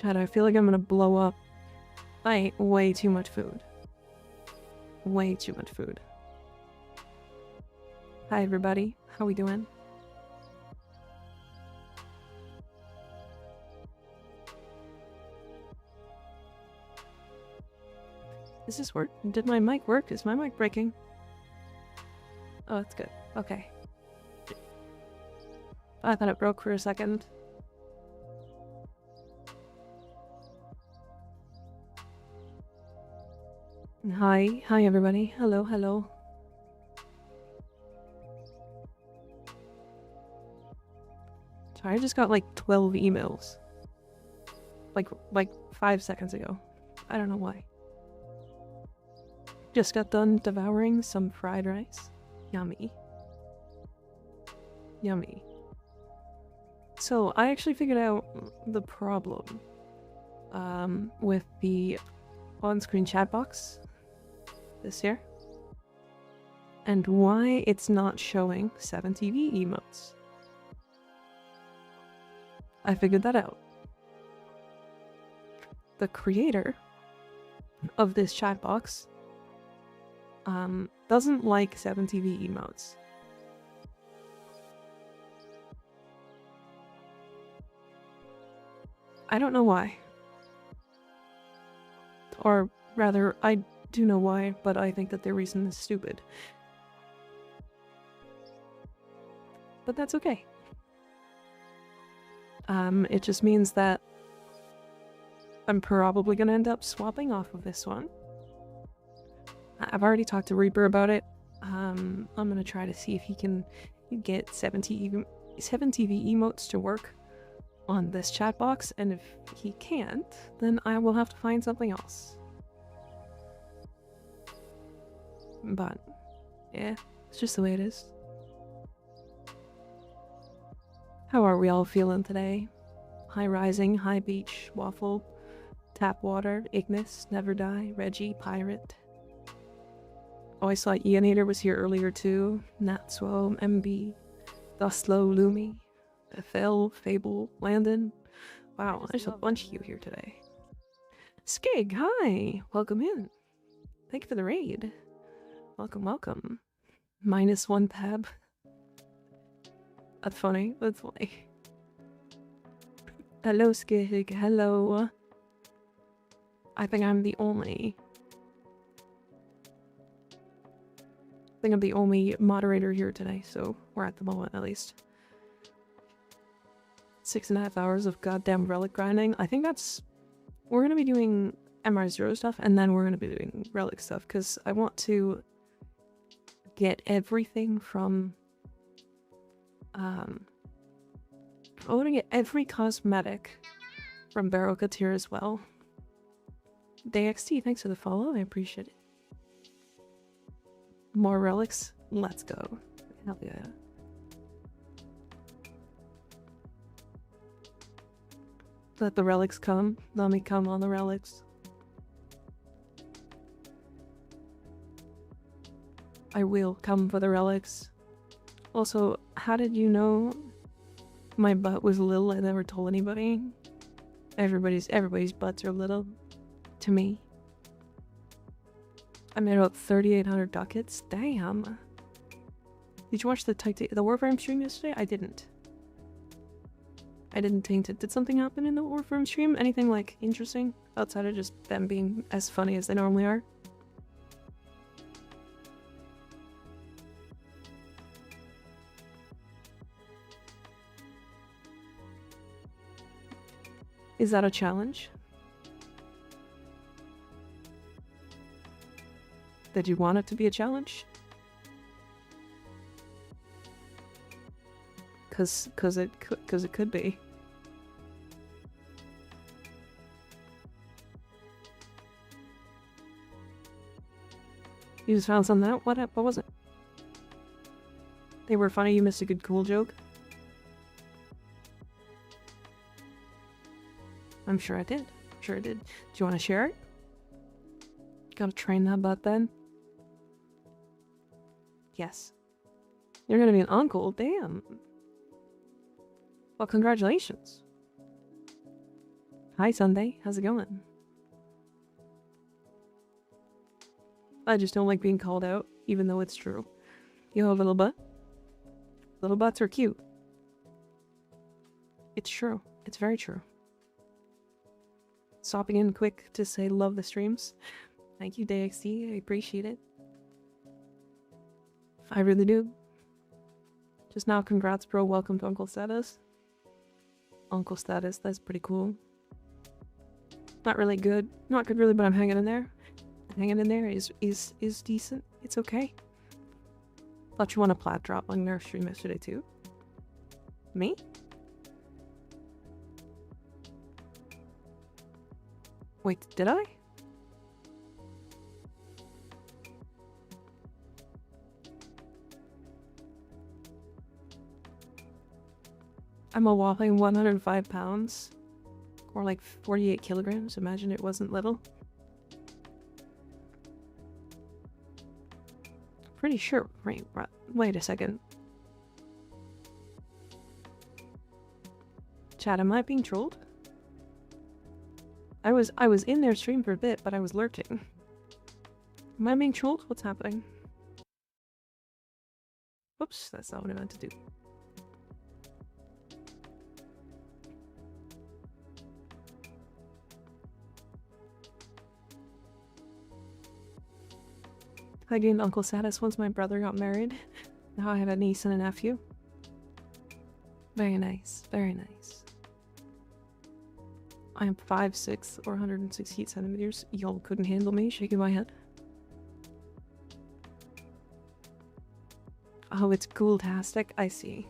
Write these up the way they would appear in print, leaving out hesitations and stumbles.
Chad, I feel like I'm gonna blow up. I ate way too much food. Way too much food. Hi everybody, how we doing? Does this work? Did my mic work? Is my mic breaking? Oh, it's good. Okay. I thought it broke for a second. Hi everybody. Hello, hello. Sorry, I just got like 12 emails. Like 5 seconds ago. I don't know why. Just got done devouring some fried rice. Yummy. Yummy. So, I actually figured out the problem with the on-screen chat box this year, and why it's not showing 7TV emotes. I figured that out. The creator of this chat box doesn't like 7TV emotes. I don't know why. Or rather, I do know why, but I think that their reason is stupid. But that's okay. It just means that I'm probably gonna end up swapping off of this one. I've already talked to Reaper about it. I'm gonna try to see if he can get 7TV emotes to work on this chat box, and if he can't, then I will have to find something else. But, yeah, it's just the way it is. How are we all feeling today? High Rising, High Beach, Waffle, Tap Water, Ignis, Never Die, Reggie, Pirate. Oh, I saw Eonator was here earlier too. Natswo, MB, Dustlow, Lumi, Phil, Fable, Landon. Wow, there's a bunch of you here today. Skig, hi! Welcome in. Thank you for the raid. Welcome, welcome. -1 tab. That's funny. That's funny. Hello, Skig. Hello. I think I'm the only moderator here today, so we're at the moment at least. 6.5 hours of goddamn relic grinding. I think that's... We're gonna be doing MR0 stuff, and then we're gonna be doing relic stuff, because I want to get everything from... I want to get every cosmetic from Baroka tier as well. DXT, thanks for the follow, I appreciate it. More relics? Let's go. Hell yeah. Let the relics come. Let me come on the relics. I will come for the relics. Also, how did you know my butt was little? I never told anybody. Everybody's butts are little. To me. I made about 3,800 ducats. Damn. Did you watch the Warframe stream yesterday? I didn't. I didn't taint it. Did something happen in the Warframe stream? Anything like interesting? Outside of just them being as funny as they normally are? Is that a challenge? Did you want it to be a challenge? Cause it could be. You just found something out? What was it? They were funny, you missed a good cool joke? I'm sure I did. Sure I did. Do you want to share it? Gotta train that butt then. Yes. You're gonna be an uncle? Damn. Well, congratulations. Hi, Sunday. How's it going? I just don't like being called out, even though it's true. Yo, little butt. Little butts are cute. It's true. It's very true. Stopping in quick to say love the streams. Thank you, DXD. I appreciate it. I really do. Just now, congrats, bro. Welcome to Uncle Status. Uncle Status, that's pretty cool. Not really good. Not good really, but I'm hanging in there. Hanging in there is decent. It's okay. Thought you won a plat drop on their stream yesterday too. Me? Wait, did I? I'm a whopping 105 pounds. Or like 48 kilograms. Imagine it wasn't little. Pretty sure. Wait a second. Chat, am I being trolled? I was in their stream for a bit, but I was lurking. Am I being trolled? What's happening? Oops, that's not what I meant to do. I gained Uncle Status once my brother got married. Now I have a niece and a nephew. Very nice, very nice. I am 5'6" or 168 centimeters. Y'all couldn't handle me, shaking my head. Oh, it's cool-tastic. I see.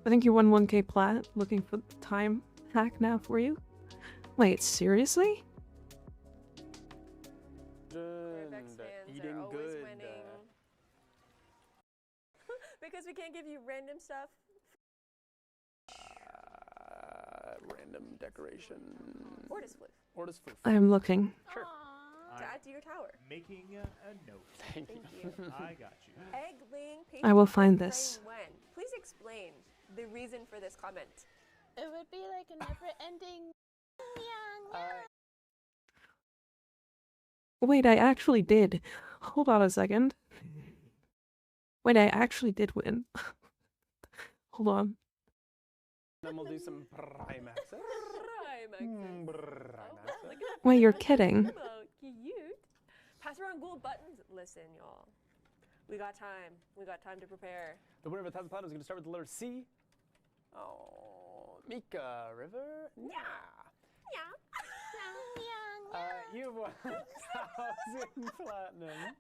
I think you won 1K plat. Looking for the time hack now for you. Wait, seriously? Eating good. Because we can't give you random stuff. Random decoration. Ortis flip. I am looking. Sure. To add to your tower. Making a note. Thank you. I got you. Eggling. I will find this. When? Please explain the reason for this comment. It would be like a never-ending. Wait, I actually did. Hold on a second. Wait, I actually did win. Hold on. Then we'll do some prime access. Wait, you're kidding. Cute. Pass around gold buttons. Listen, y'all. We got time. We got time to prepare. The winner of 1,000 platinum is going to start with the letter C. Oh, Mika River. Yeah. You've won 1,000 platinum.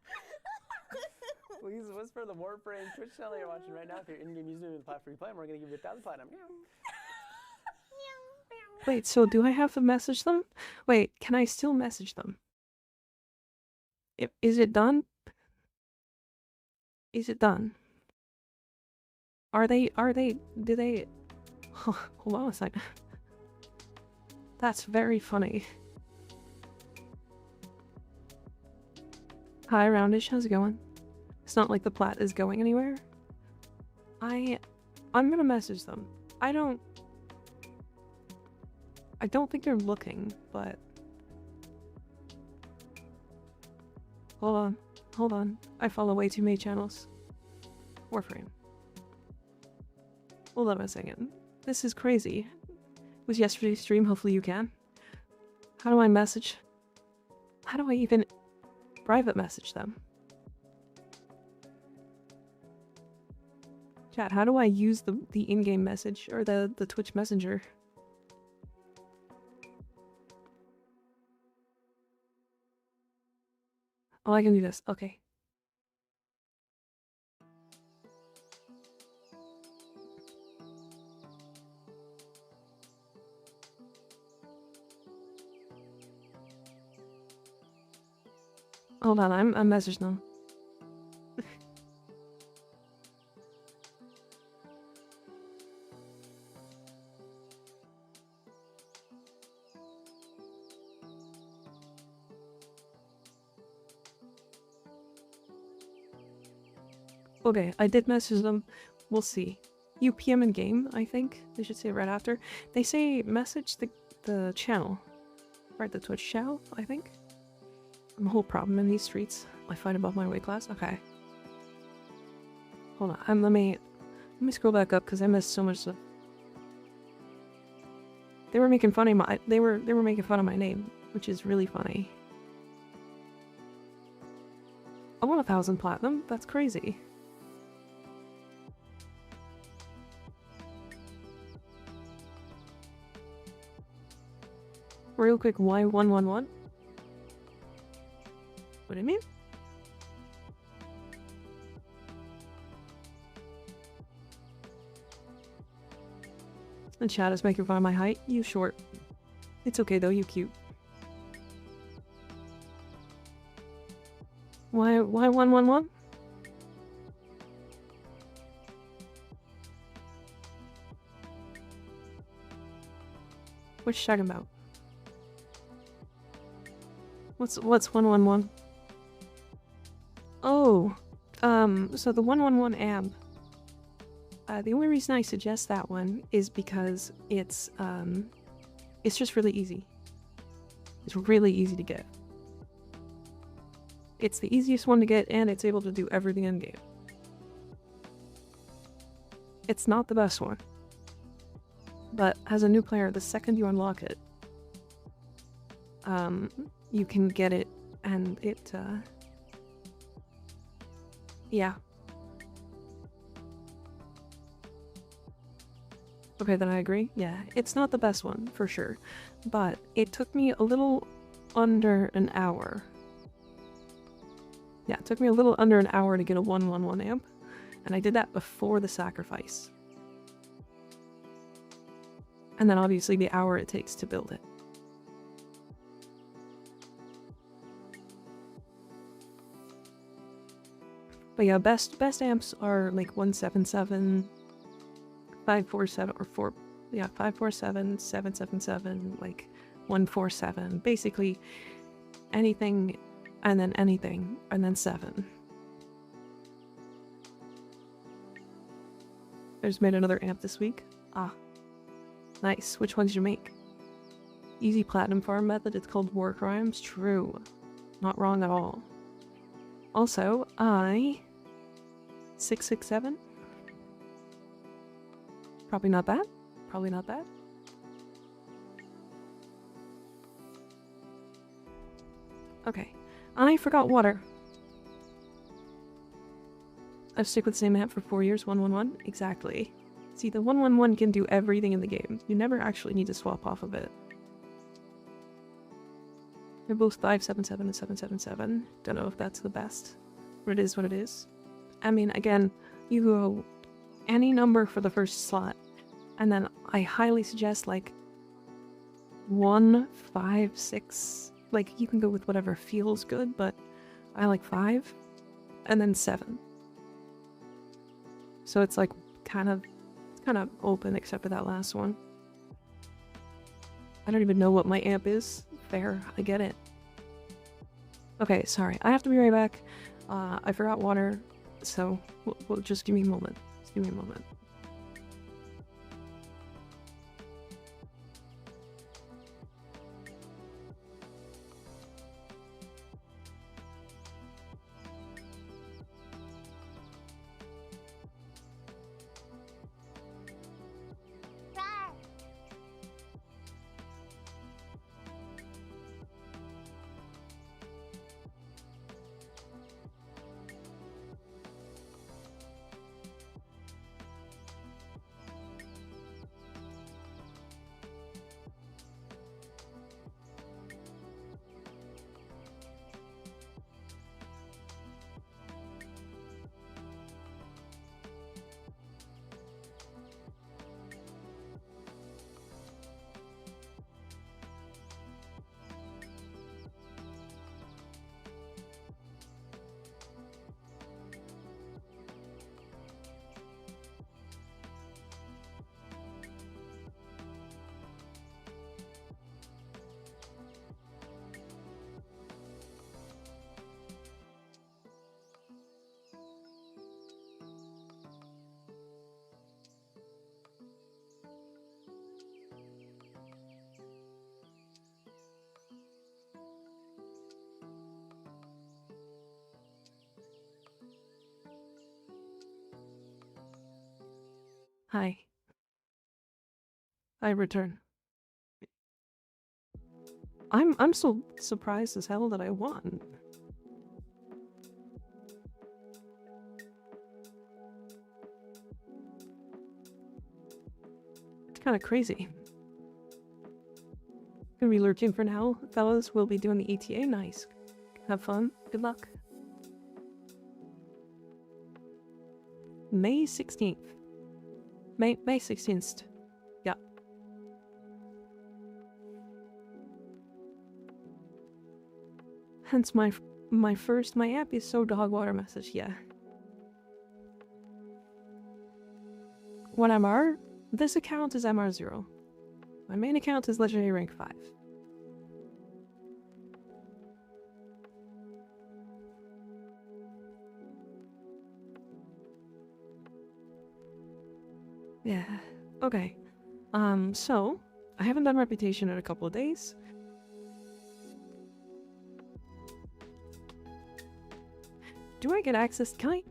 Please whisper the Warframe Twitch channel you're watching right now. If you're in-game username the platform you play, we're going to give you 1,000 platinum. Wait, so do I have to message them? Wait, can I still message them? Is it done? Is it done? Do they... Hold on a second. That's very funny. Hi, Roundish, how's it going? It's not like the plat is going anywhere. I'm gonna message them. I don't think they're looking, but... Hold on. I follow way too many channels. Warframe. Hold on a second. This is crazy. It was yesterday's stream, hopefully you can. How do I message? How do I even private message them? Chat, how do I use the in-game message or the Twitch messenger? Oh, I can do this. Okay. Hold on, I'm messaging them. Okay, I did message them. We'll see. UPM in game, I think. They should say it right after. They say message the channel. Right, the Twitch channel, I think. I'm a whole problem in these streets. I fight above my weight class. Okay. Hold on. Let me scroll back up because I missed so much stuff. They were making fun of my they were making fun of my name, which is really funny. I want 1,000 platinum. That's crazy. Real quick, why 111? What do you mean? And chat is making fun of my height. You short. It's okay though, you cute. Why 111? What you talking about? What's 111? Oh, so the 111 amp. The only reason I suggest that one is because it's just really easy. It's really easy to get. It's the easiest one to get, and it's able to do everything in game. It's not the best one, but as a new player, the second you unlock it, you can get it, and it, yeah. Okay, then I agree. Yeah, it's not the best one, for sure. But it took me a little under an hour. Yeah, it took me a little under an hour to get a 111 amp. And I did that before the sacrifice. And then obviously the hour it takes to build it. But yeah, best amps are like 177... 547 or 4, yeah, 547, 777, like 147. Basically anything and then anything and then 7. I just made another amp this week. Ah, nice. Which one did you make? Easy platinum farm method. It's called War Crimes. True. Not wrong at all. Also, 667. Probably not bad. Probably not bad. Okay. I forgot water. I've stick with the same amp for 4 years, 111. Exactly. See, the 111 can do everything in the game. You never actually need to swap off of it. They're both 577 and 777. Don't know if that's the best. But it is what it is. I mean, again, you go any number for the first slot. And then I highly suggest like 1, 5, 6. Like you can go with whatever feels good, but I like 5 and then 7. So it's like kind of open except for that last one. I don't even know what my amp is. Fair, I get it. Okay, sorry. I have to be right back. I forgot water, so we'll just give me a moment. Just give me a moment. Hi. I return. I'm so surprised as hell that I won. It's kind of crazy. Gonna be lurking for now, fellas. We'll be doing the ETA. Nice. Have fun. Good luck. May 16th. May 16th. Yeah. Hence my app is so dog water message, yeah. What MR? This account is MR0. My main account is legendary rank 5. Yeah. Okay. So I haven't done reputation in a couple of days. Do I get access? Can I?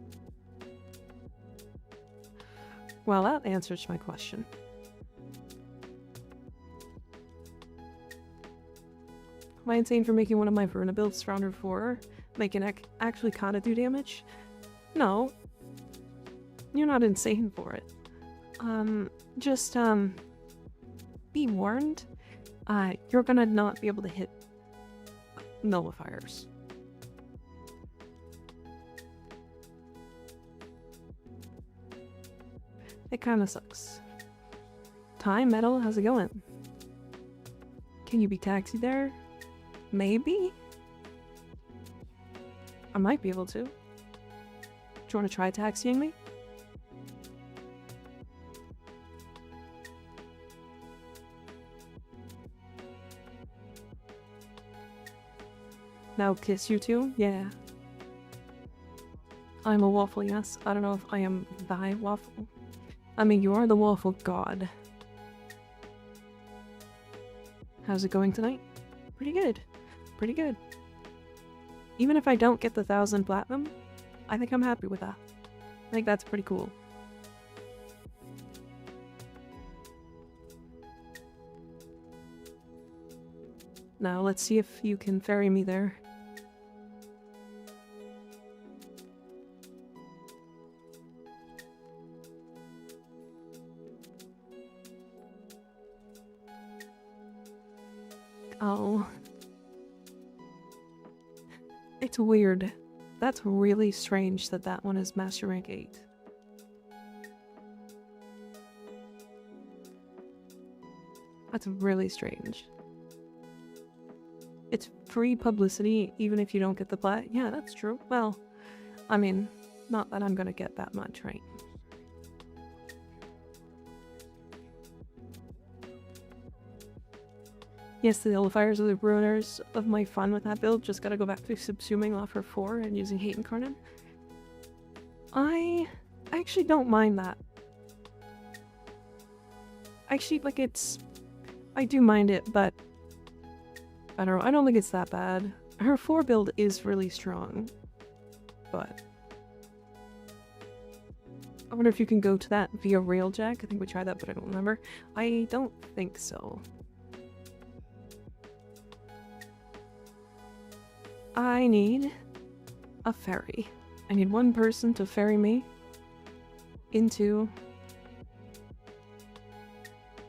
Well, that answers my question. Am I insane for making one of my Verna builds Rounder 4 make an actually kinda do damage? No. You're not insane for it. Just, be warned. You're gonna not be able to hit nullifiers. It kinda sucks. Time Metal, how's it going? Can you be taxied there? Maybe? I might be able to. Do you want to try taxiing me? Now kiss you too? Yeah. I'm a waffle, yes. I don't know if I am thy waffle. I mean, you are the waffle god. How's it going tonight? Pretty good. Pretty good. Even if I don't get the 1,000 platinum, I think I'm happy with that. I think that's pretty cool. Now let's see if you can ferry me there. Oh. It's weird. That's really strange that that one is Master Rank 8. That's really strange. It's free publicity even if you don't get the plat. Yeah, that's true. Well, I mean, not that I'm gonna get that much, right? Yes, the nullifiers are the ruiners of my fun with that build. Just gotta go back to subsuming offer 4 and using Hate Incarnate. I actually don't mind that. Actually, like, I do mind it, but I don't know. I don't think it's that bad. Her 4 build is really strong, but I wonder if you can go to that via Railjack. I think we tried that, but I don't remember. I don't think so. I need a ferry. I need one person to ferry me into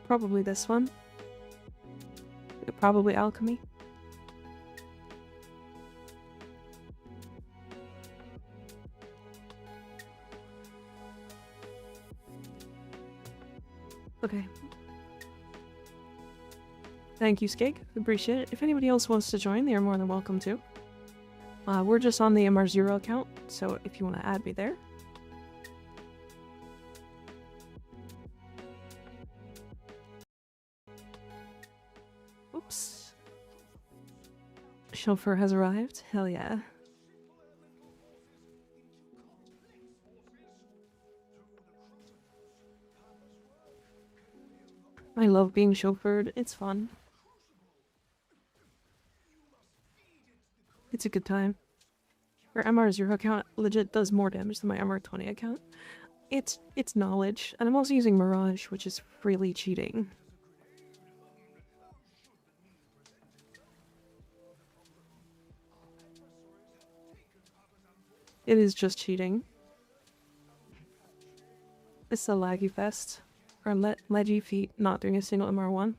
probably this one. Probably Alchemy. Okay. Thank you, Skig. Appreciate it. If anybody else wants to join, they are more than welcome to. We're just on the MR0 account, so if you want to add me there. Oops. Chauffeur has arrived. Hell yeah. I love being chauffeured. It's fun. It's a good time. Your MR0 account legit does more damage than my MR20 account. it's knowledge, and I'm also using Mirage, which is freely cheating. It is just cheating. It's a laggy fest. Or ledgy feet not doing a single MR1.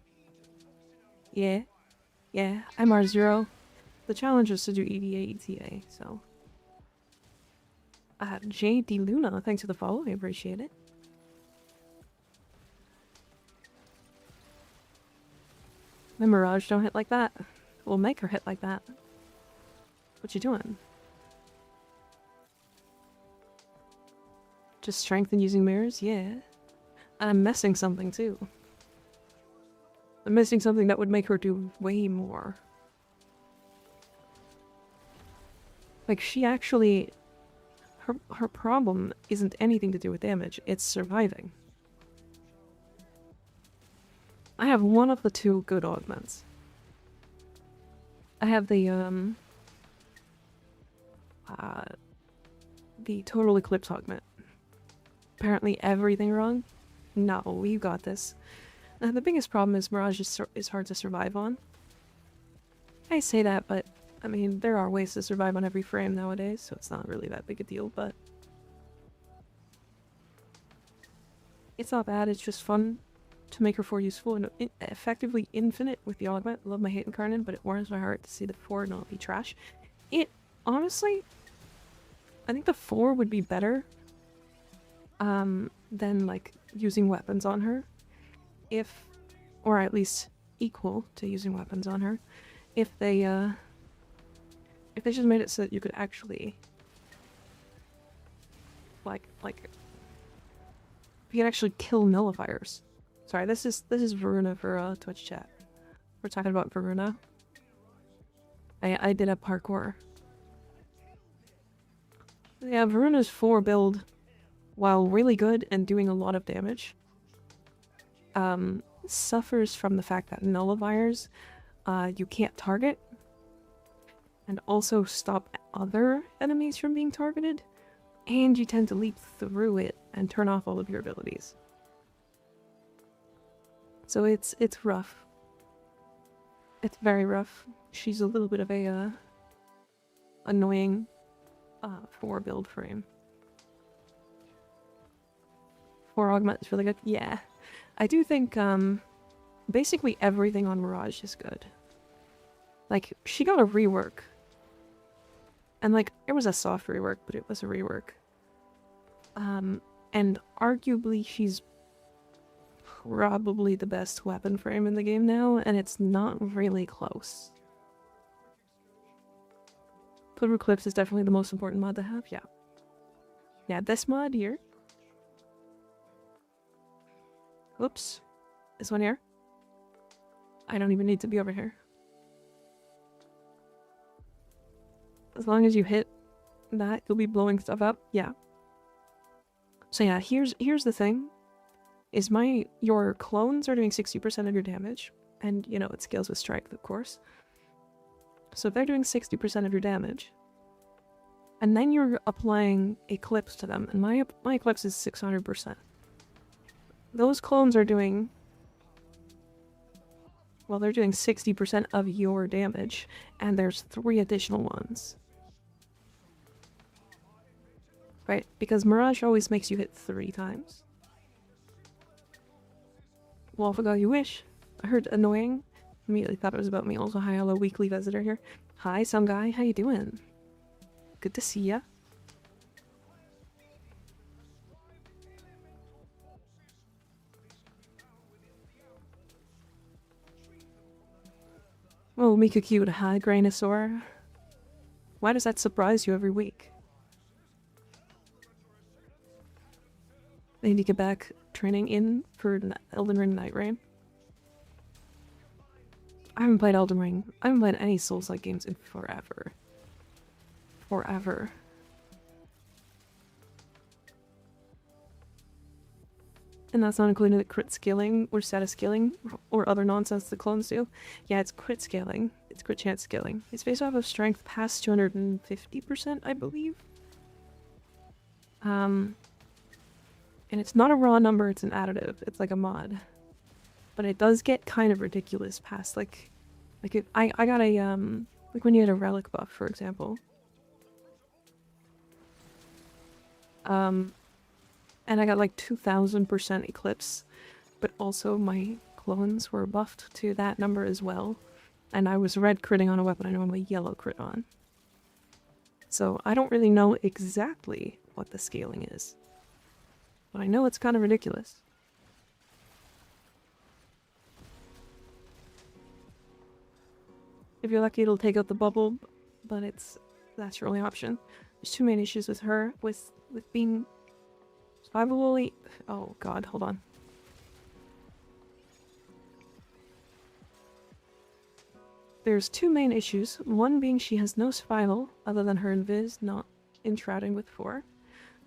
Yeah. Yeah, MR0. The challenge was to do EDA, ETA, so. JD Luna, thanks for the follow, I appreciate it. My Mirage don't hit like that. We'll make her hit like that. What you doing? Just strengthen using mirrors? Yeah. And I'm missing something too. I'm missing something that would make her do way more. Like, she actually... Her problem isn't anything to do with damage, it's surviving. I have one of the two good augments. I have the Total Eclipse augment. Apparently everything wrong? No, we got this. The biggest problem is Mirage is hard to survive on. I say that, but I mean, there are ways to survive on every frame nowadays, so it's not really that big a deal, but... It's not bad, it's just fun to make her 4 useful and effectively infinite with the augment. Love my hate incarnate, but it warms my heart to see the 4 not be trash. It, honestly, I think the 4 would be better than, like, using weapons on her. If, or at least equal to using weapons on her, if they just made it so that you could actually, like, you can actually kill nullifiers. Sorry, this is Varuna for Twitch chat. We're talking about Varuna. I did a parkour. Yeah, Varuna's 4 build, while really good and doing a lot of damage, suffers from the fact that nullifiers you can't target, and also stop other enemies from being targeted, and you tend to leap through it and turn off all of your abilities. So it's rough. It's very rough. She's a little bit of a annoying 4 build frame. 4 augment is really good. Yeah. I do think basically everything on Mirage is good. Like, she got a rework. And like, it was a soft rework, but it was a rework. And arguably she's probably the best weapon frame in the game now, and it's not really close. Total Eclipse is definitely the most important mod to have, yeah. Yeah, this mod here. Oops. This one here. I don't even need to be over here. As long as you hit that, you'll be blowing stuff up. Yeah. So yeah, here's the thing. Is your clones are doing 60% of your damage. And, you know, it scales with strength, of course. So if they're doing 60% of your damage, and then you're applying Eclipse to them, and my Eclipse is 600%. Those clones are doing... well, they're doing 60% of your damage, and there's 3 additional ones. Right? Because Mirage always makes you hit 3 times. Well, I forgot you wish. I heard annoying. Immediately thought it was about me. Also, hi, hello, weekly visitor here. Hi, some guy. How you doing? Good to see ya. Oh, Mika cute. Hi, Grainosaur. Why does that surprise you every week? I need to get back training in for Elden Ring Night Rain. I haven't played Elden Ring. I haven't played any Souls-like games in forever. Forever. And that's not including the crit scaling or status scaling or other nonsense the clones do. Yeah, it's crit scaling. It's crit chance scaling. It's based off of strength past 250%, I believe. And it's not a raw number, it's an additive. It's like a mod. But it does get kind of ridiculous past I got a like when you had a relic buff, for example. And I got like 2000% eclipse, but also my clones were buffed to that number as well. And I was red critting on a weapon I normally yellow crit on. So I don't really know exactly what the scaling is. But I know it's kind of ridiculous. If you're lucky, it'll take out the bubble, but that's your only option. There's two main issues with her, with being survivable. Oh god, hold on. There's two main issues. One being she has no survival other than her invis not enshrouding with 4.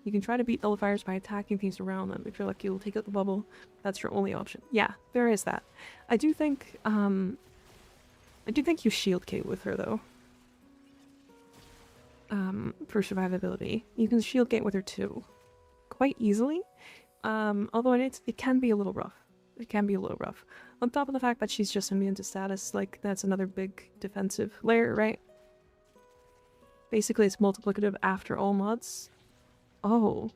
You can try to beat nullifiers by attacking things around them. If you're lucky, you'll take out the bubble. That's your only option. Yeah, there is that. I do think you shield Kate with her though. For survivability. You can shield gate with her too. Quite easily. Although it can be a little rough. It can be a little rough. On top of the fact that she's just immune to status, like, that's another big defensive layer, right? Basically, it's multiplicative after all mods. Oh,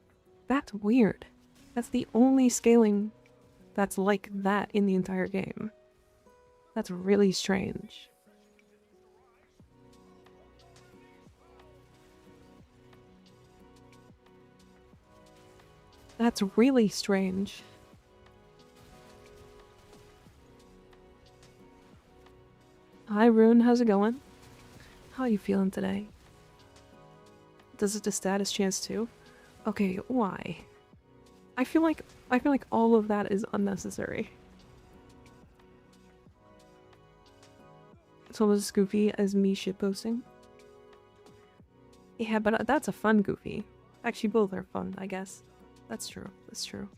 that's weird. That's the only scaling that's like that in the entire game. That's really strange. That's really strange. Hi Rune, how's it going? How are you feeling today? Does it a status chance too? Okay, why? I feel like all of that is unnecessary. It's almost as goofy as me shitposting. Yeah, but that's a fun goofy. Actually, both are fun, I guess. That's true. That's true.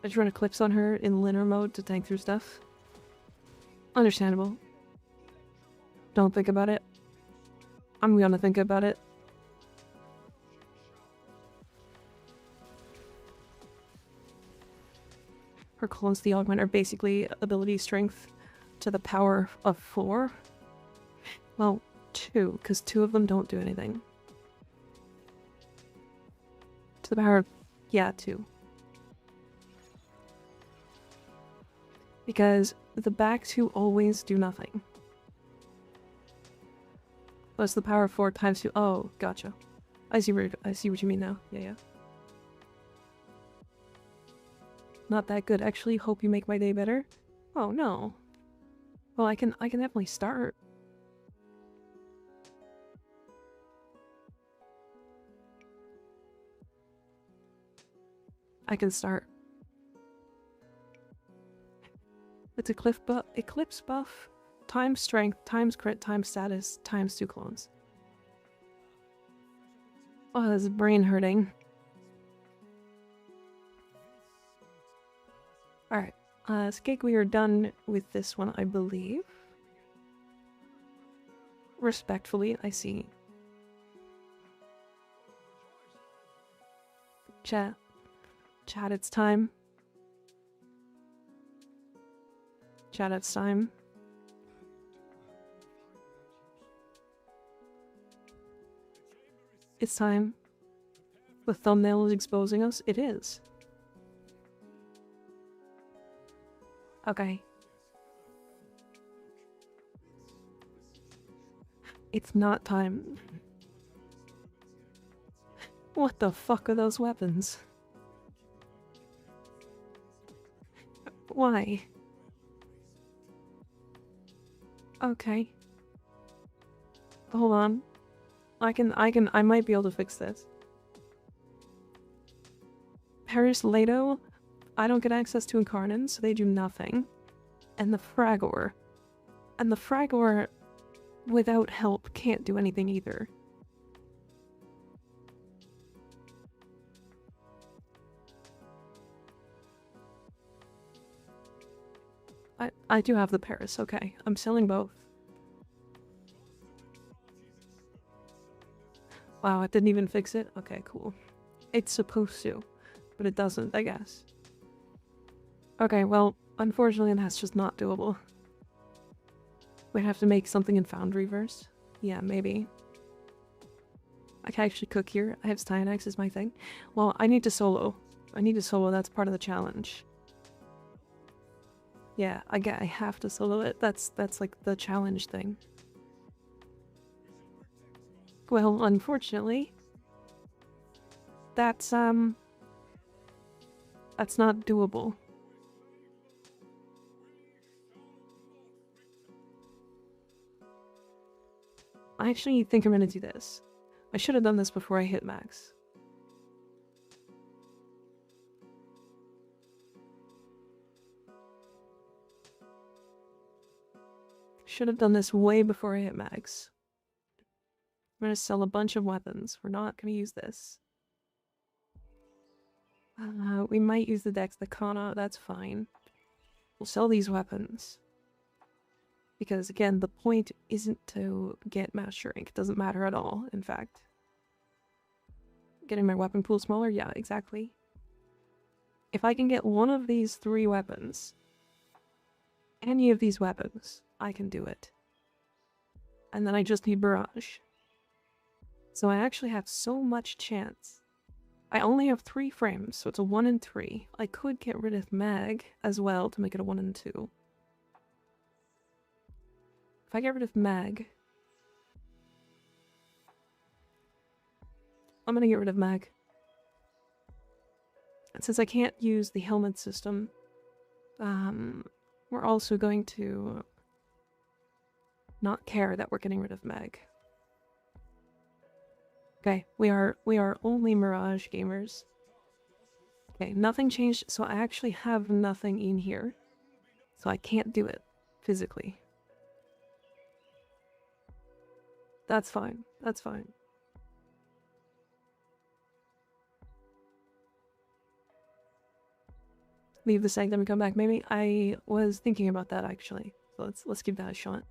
I just run Eclipse on her in linear mode to tank through stuff. Understandable. Don't think about it. I'm gonna think about it. Her clones, the augment, are basically ability strength to the power of 4. Well, 2, because 2 of them don't do anything. To the power of, yeah, 2. Because the back 2 always do nothing. Plus the power of 4 times 2. Oh, gotcha. I see what you mean now. Yeah. Not that good. Actually, hope you make my day better. Oh no. Well, I can definitely start. I can start. It's Eclipse buff, times strength, times crit, times status, times 2 clones. Oh, this is brain hurting. Alright, Skig, we are done with this one, I believe. Respectfully, I see. Chat, it's time. Chat, it's time. It's time. The thumbnail is exposing us. It is. Okay. It's not time. What the fuck are those weapons? Why? Okay. Hold on. I might be able to fix this. Paris Leto, I don't get access to Incarnate, so they do nothing. And the Fragor. And the Fragor, without help, can't do anything either. I do have the Paris, okay. I'm selling both. Wow, it didn't even fix it? Okay, cool. It's supposed to. but it doesn't, I guess. Okay, well, unfortunately that's just not doable. We'd have to make something in Foundryverse. Yeah, maybe. I can actually cook here. I have Styanax is my thing. Well, I need to solo. That's part of the challenge. Yeah, I have to solo it. That's like the challenge thing. Well, unfortunately, that's not doable. I actually think I'm gonna do this. I should have done this before I hit max. Should have done this way before I hit max. I'm gonna sell a bunch of weapons. We're not gonna use this. We might use the Dex, the Kana, that's fine. We'll sell these weapons. Because again, the point isn't to get master rank. It doesn't matter at all, in fact. Getting my weapon pool smaller? Yeah, exactly. If I can get one of these 3 weapons, any of these weapons, I can do it. And then I just need Barrage. So I actually have so much chance. I only have 3 frames, so it's a 1 in 3. I could get rid of Mag as well to make it a 1 in 2. If I get rid of Mag... I'm gonna get rid of Mag. And since I can't use the helmet system, we're also going to not care that we're getting rid of Mag. Okay, we are only Mirage gamers. Okay, nothing changed, so I actually have nothing in here. So I can't do it physically. That's fine. That's fine. Leave the Sanctum and come back. Maybe I was thinking about that actually. So let's give that a shot.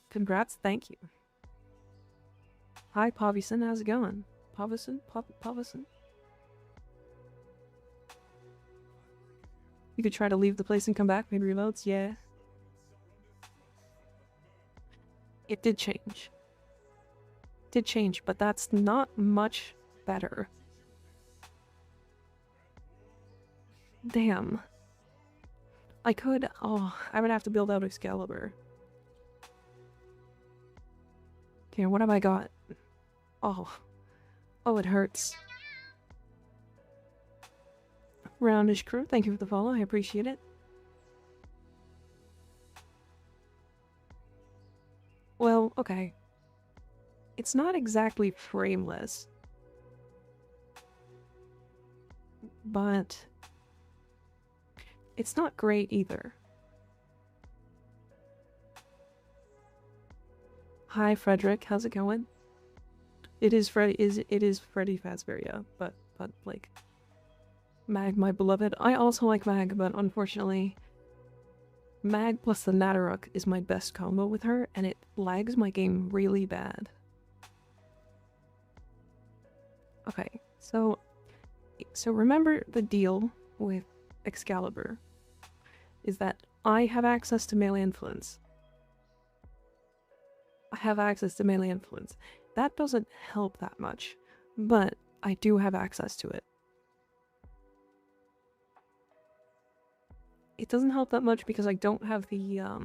Congrats, thank you. Hi Pavison, how's it going? Pavison? Pavison? You could try to leave the place and come back, maybe reloads, yeah. It did change. Did change, but that's not much better. Damn. I could... Oh, I would have to build out Excalibur. Okay, what have I got? Oh. Oh, it hurts. Roundish crew, thank you for the follow, I appreciate it. Well, okay. It's not exactly frameless. But... it's not great either. Hi Frederick, how's it going? It is Freddy Fazbear, yeah, but like Mag, my beloved. I also like Mag, but unfortunately Mag plus the Natteruk is my best combo with her, and it lags my game really bad. Okay, so remember the deal with Excalibur is that I have access to melee influence. I have access to melee influence. That doesn't help that much, but I do have access to it. It doesn't help that much because I don't have the I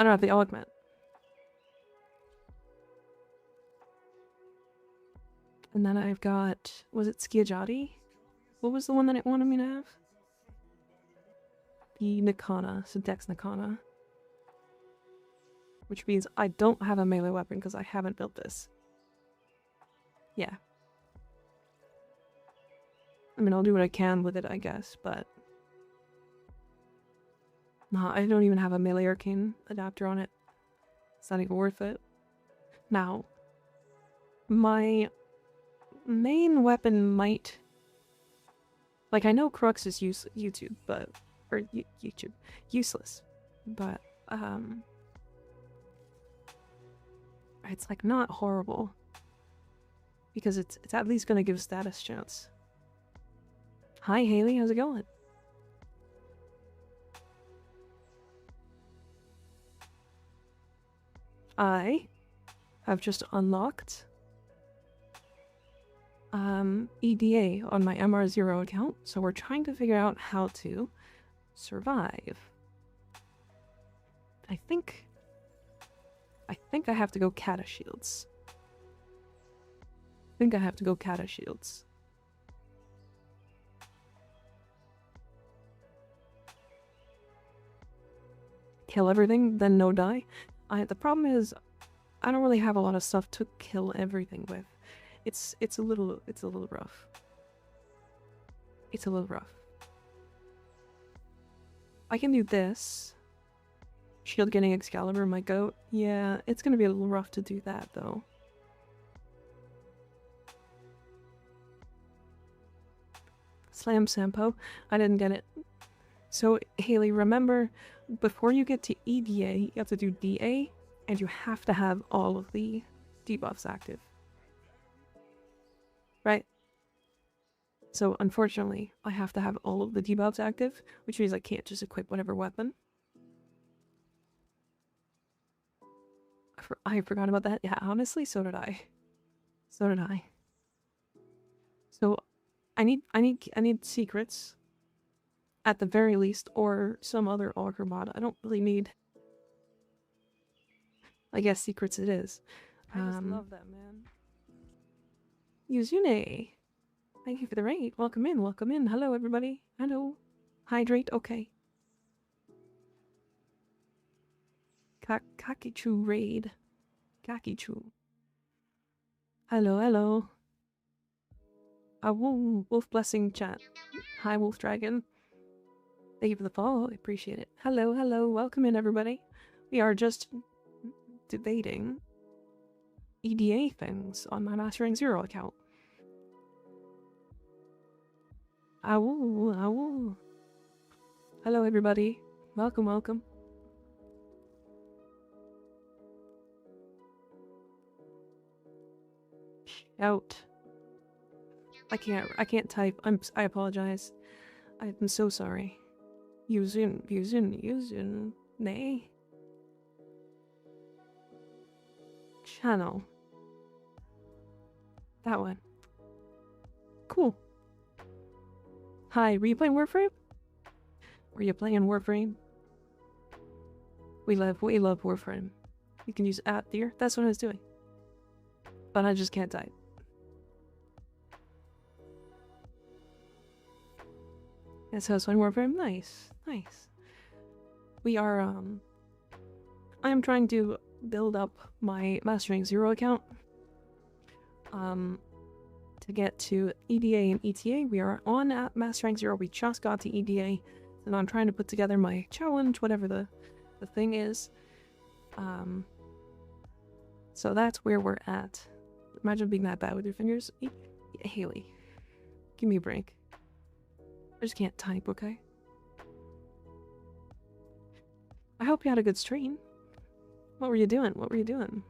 don't have the augment. And then I've got, was it Skiajati? What was the one that it wanted me to have? The Nikana, so Dex Nikana. Which means I don't have a melee weapon because I haven't built this. Yeah. I mean, I'll do what I can with it, I guess, but... Nah, I don't even have a melee arcane adapter on it. It's not even worth it. Now, my main weapon might... Like, I know Crux is YouTube, but... Or YouTube. Useless. But, It's like not horrible. Because it's at least gonna give status chance. Hi Haley, how's it going? I have just unlocked EDA on my MR0 account, so we're trying to figure out how to survive. I think I have to go Kata Shields. I think I have to go Kata Shields. Kill everything, then no die. The problem is, I don't really have a lot of stuff to kill everything with. It's a little rough. It's a little rough. I can do this. Shield getting Excalibur, my goat. Yeah, it's gonna be a little rough to do that though. Slam Sampo. I didn't get it. So, Haley, remember, before you get to EDA, you have to do DA, and you have to have all of the debuffs active. Right? So, unfortunately, I have to have all of the debuffs active, which means I can't just equip whatever weapon. I forgot about that. Yeah, honestly, so did I. So did I. So, I need secrets. At the very least, or some other auger mod. I don't really need... I guess secrets it is. I just love that, man. Yuzune! Thank you for the raid. Welcome in, welcome in. Hello, everybody. Hello. Hydrate, okay. Kakichu raid. Kakichu. Hello, hello. Wolf blessing chat. Hi, Wolf Dragon. Thank you for the follow. I appreciate it. Hello, hello. Welcome in, everybody. We are just debating EDA things on my Mastering Zero account. Ow. Hello, everybody. Welcome, welcome. Shout. I can't type. I apologize. I'm so sorry. Yuzun, nay. Channel. That one. Cool. Hi, were you playing Warframe? Were you playing Warframe? We love Warframe. You can use @dear. That's what I was doing. But I just can't type. That's how it's playing Warframe. Nice. Nice. We are, I am trying to build up my Mastering Zero account. To get to EDA and ETA. We are on at Mastering Zero. We just got to EDA. And I'm trying to put together my challenge, whatever the thing is. So that's where we're at. Imagine being that bad with your fingers. Haley, give me a break. I just can't type, okay? I hope you had a good stream. What were you doing? What were you doing?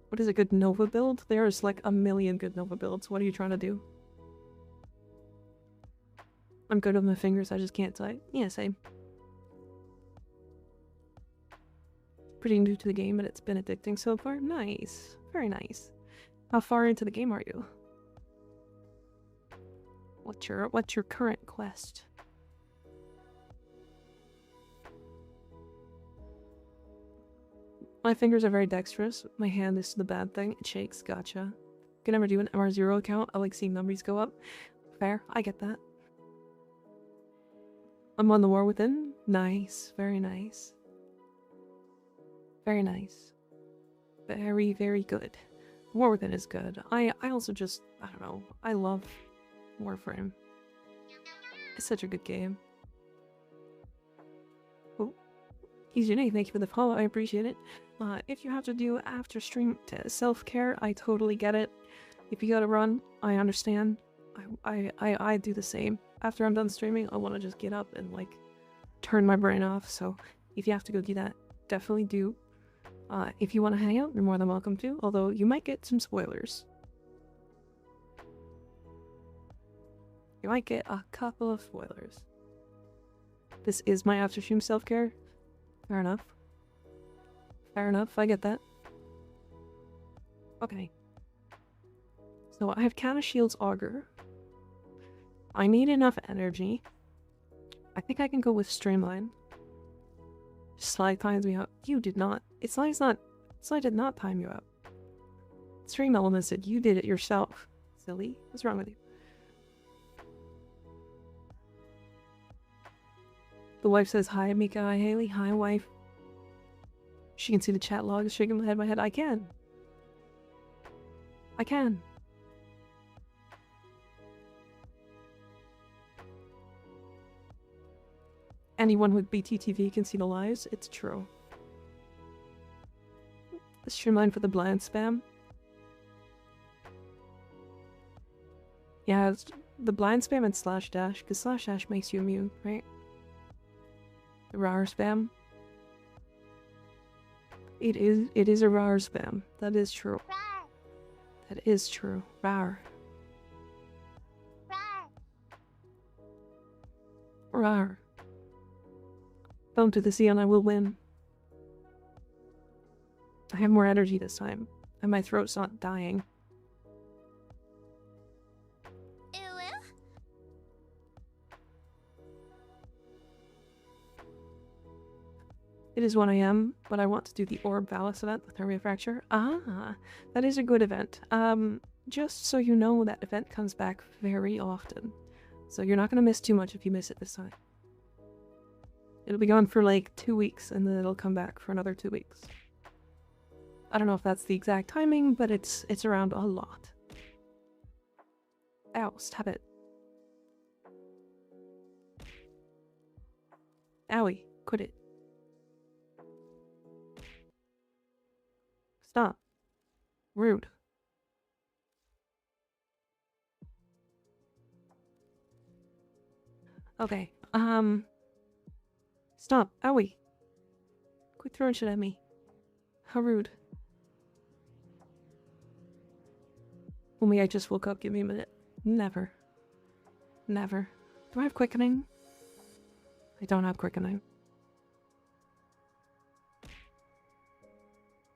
What is a good Nova build? There's like a million good Nova builds. What are you trying to do? I'm good with my fingers, I just can't type. Yeah, same. Pretty new to the game, but it's been addicting so far. Nice. Very nice. How far into the game are you? What's your current quest? My fingers are very dexterous. My hand is the bad thing. It shakes. Gotcha. Can never do an MR0 account. I like seeing numbers go up. Fair. I get that. I'm on the War Within. Nice. Very nice. Very nice. Very, very good. War Within is good. I also just, I don't know. I love Warframe. It's such a good game. Oh. Yuzune, thank you for the follow. I appreciate it. If you have to do after stream self-care, I totally get it. If you gotta run, I understand. I do the same. After I'm done streaming, I want to just get up and like turn my brain off. So if you have to go do that, definitely do. If you want to hang out, you're more than welcome to, although you might get some spoilers. You might get a couple of spoilers. This is my after-stream self-care. Fair enough. Fair enough, I get that. Okay. So I have Canna Shield's Augur. I need enough energy. I think I can go with Streamline. Slide times me out. You did not. Slide did not time you out. Stream Element said you did it yourself. Silly. What's wrong with you? The wife says, hi, Mika. Hi, Haley. Hi, wife. She can see the chat logs shaking my head. I can. I can. Anyone with BTTV can see the lies. It's true. The streamline for the blind spam. Yeah, it's the blind spam and slash dash, because slash dash makes you immune, right? The rar spam. It is a rar spam. That is true. Rar. That is true. Rar. Rar. Rar. Phone to the sea and I will win. I have more energy this time, and my throat's not dying. It is 1 AM, but I want to do the Orb Valis event with Hermia Fracture. Ah, that is a good event. Just so you know, that event comes back very often. So you're not going to miss too much if you miss it this time. It'll be gone for like 2 weeks, and then it'll come back for another 2 weeks. I don't know if that's the exact timing, but it's around a lot. Ow, stop it. Owie, quit it. Stop. Rude. Okay, stop. Owie. Quit throwing shit at me. How rude. Only I just woke up. Give me a minute. Never. Never. Do I have quickening? I don't have quickening.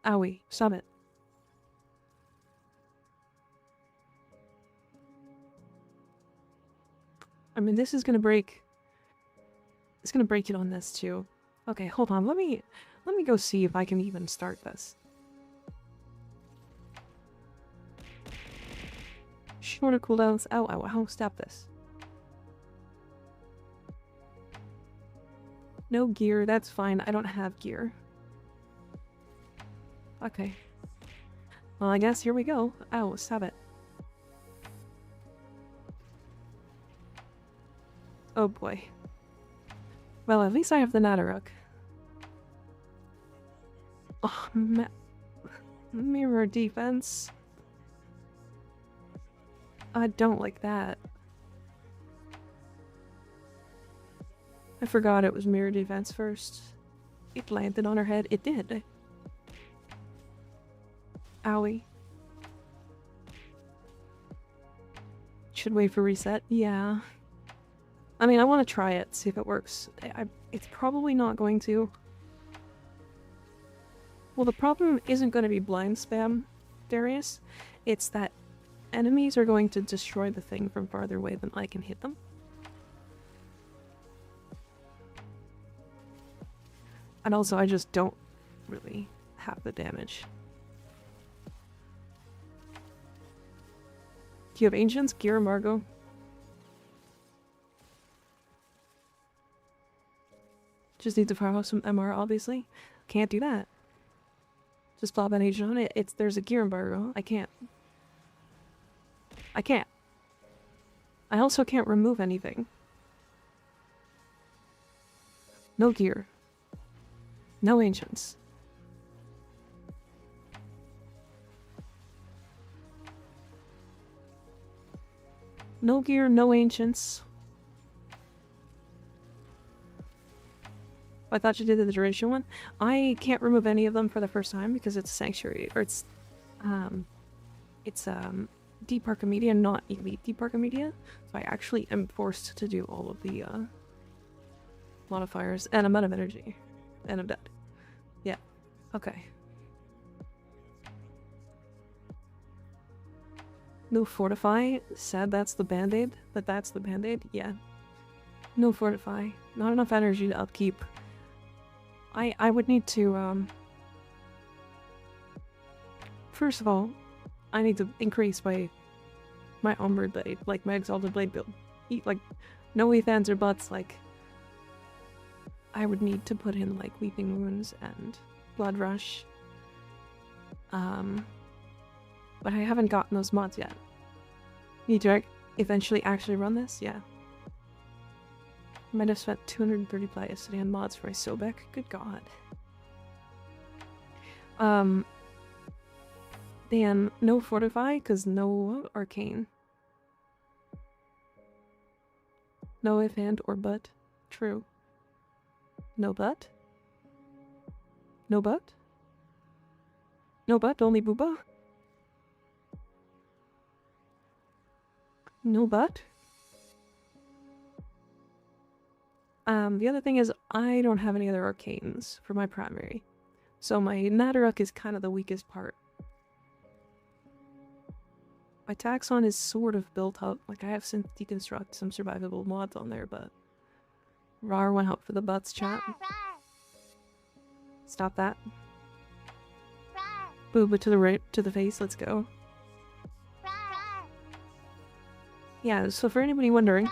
Owie. Stop it. I mean, this is gonna break... It's gonna break it on this, too. Okay, hold on. Let me go see if I can even start this. Shorter cooldowns. Ow, ow, ow. Stop this. No gear. That's fine. I don't have gear. Okay. Well, I guess here we go. Ow, stop it. Oh boy. Well, at least I have the Nadaruk. Oh, mirror defense. I don't like that. I forgot it was mirror defense first. It landed on her head. It did. Owie. Should wait for reset. Yeah. I mean, I want to try it, see if it works. It's probably not going to. Well, the problem isn't going to be blind spam, Darius. It's that enemies are going to destroy the thing from farther away than I can hit them. And also, I just don't really have the damage. Do you have Ancients? Gear embargo? Just need to fire off some MR, obviously. Can't do that. Just flop an agent on it. There's a gear embargo. I can't. I can't. I also can't remove anything. No gear. No ancients. No gear, no ancients. I thought you did the duration one. I can't remove any of them for the first time because it's sanctuary, or it's Deep Archimedia, not Elite Deep Archimedia. So I actually am forced to do all of the modifiers, and I'm out of energy, and I'm dead. Yeah. Okay. No fortify. Said that's the band-aid. But that's the band-aid. Yeah. No fortify. Not enough energy to upkeep. I would need to first of all, I need to increase my armored blade, like my exalted blade build. Like no Ethans or butts, like I would need to put in like Weeping Wounds and Blood Rush. But I haven't gotten those mods yet. Need to eventually actually run this? Yeah. Might have spent 230 ply yesterday on mods for my Sobek. Good god. Then no fortify, cause no arcane. No if and or but. True. No but? No but? No but, only booba? No but? The other thing is I don't have any other arcanes for my primary. So my Nadaruk is kind of the weakest part. My Taxon is sort of built up. Like I have some deconstruct, some survivable mods on there, but Rar went out for the butts chat. Stop that. Booba to the right, to the face, let's go. Yeah, so for anybody wondering,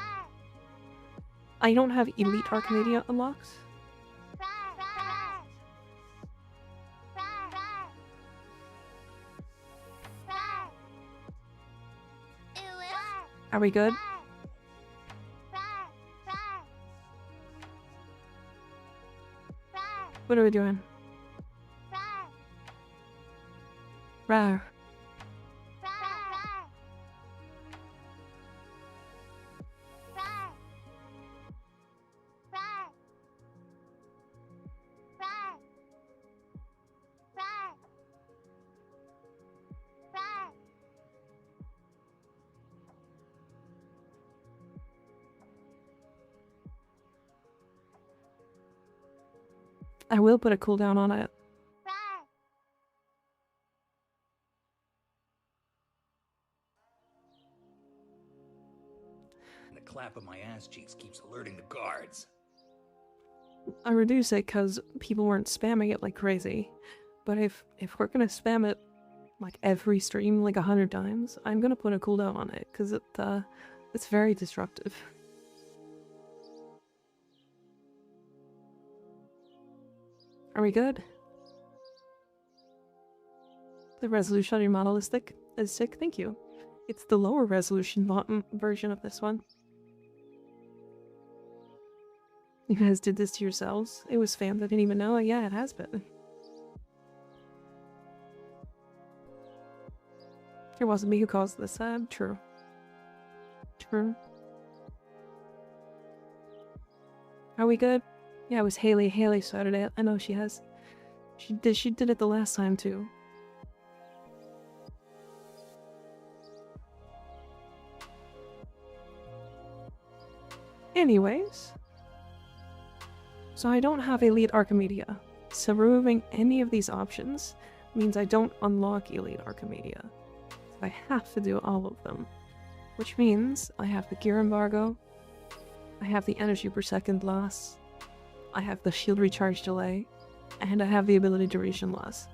I don't have Elite Archimedia unlocked. Are we good? What are we doing? Rar. I will put a cooldown on it. The clap of my ass cheeks keeps alerting the guards. I reduce it because people weren't spamming it like crazy. But if we're gonna spam it like every stream like 100 times, I'm gonna put a cooldown on it because it's very disruptive. Are we good? The resolution on your model is sick. Thank you. It's the lower resolution version of this one. You guys did this to yourselves? It was spammed. I didn't even know. Yeah, it has been. It wasn't me who caused this. True. True. Are we good? Yeah, it was Haley. Haley started it. I know she has. She did it the last time too. Anyways. So I don't have Elite Archimedia. So removing any of these options means I don't unlock Elite Archimedia. So I have to do all of them. Which means I have the gear embargo, I have the energy per second loss, I have the shield recharge delay, and I have the ability duration loss.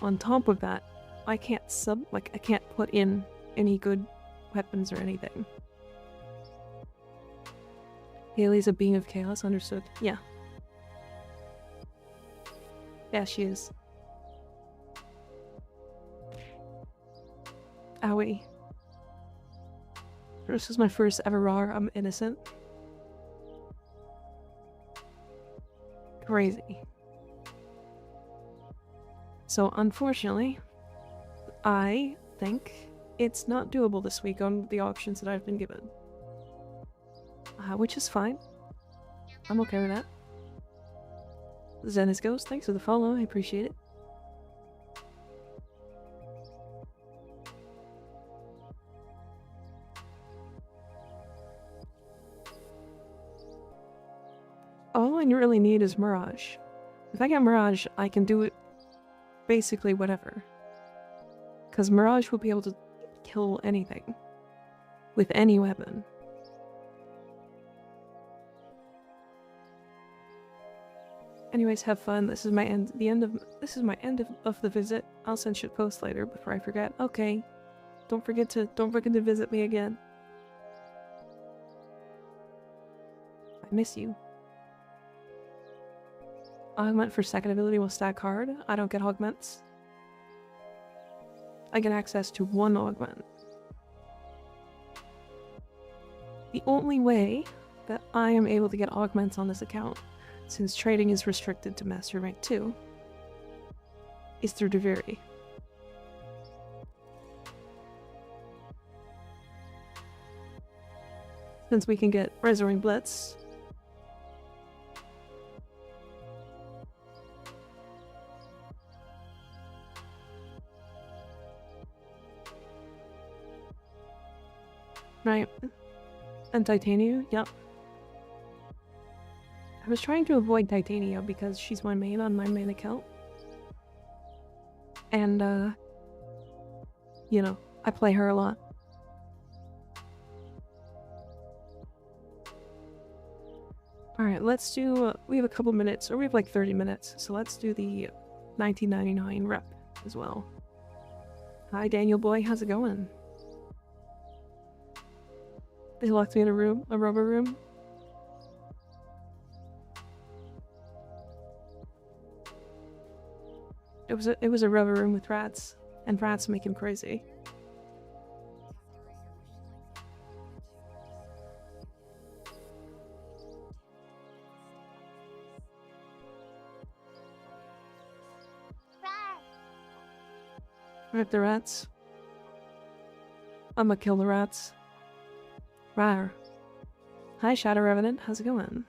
On top of that, I can't I can't put in any good weapons or anything. Haley's a being of chaos, understood? Yeah. Yeah, she is. Owie. This is my first ever RAR. I'm innocent. Crazy. So, unfortunately, I think it's not doable this week on the options that I've been given. Which is fine. I'm okay with that. Zenith Ghost, thanks for the follow. I appreciate it. All I really need is Mirage. If I get Mirage, I can do it basically whatever. Because Mirage will be able to kill anything. With any weapon. Anyways, have fun. This is my end. This is my end of the visit. I'll send shit post later before I forget. Okay. Don't forget to visit me again. I miss you. Augment for second ability will stack hard. I don't get augments. I get access to one augment. The only way that I am able to get augments on this account, since trading is restricted to Master Rank 2, is through Deviri. Since we can get Resurring Blitz. Right. And Titania, yep. I was trying to avoid Titania because she's my main on my main account. And, you know, I play her a lot. Alright, let's do, we have a couple minutes, or we have like 30 minutes, so let's do the 1999 rep as well. Hi Daniel boy, how's it going? They locked me in a room, a rubber room. It was a rubber room with rats, and rats make him crazy. Rip the rats. I'ma kill the rats. Rawr. Hi Shadow Revenant, how's it going?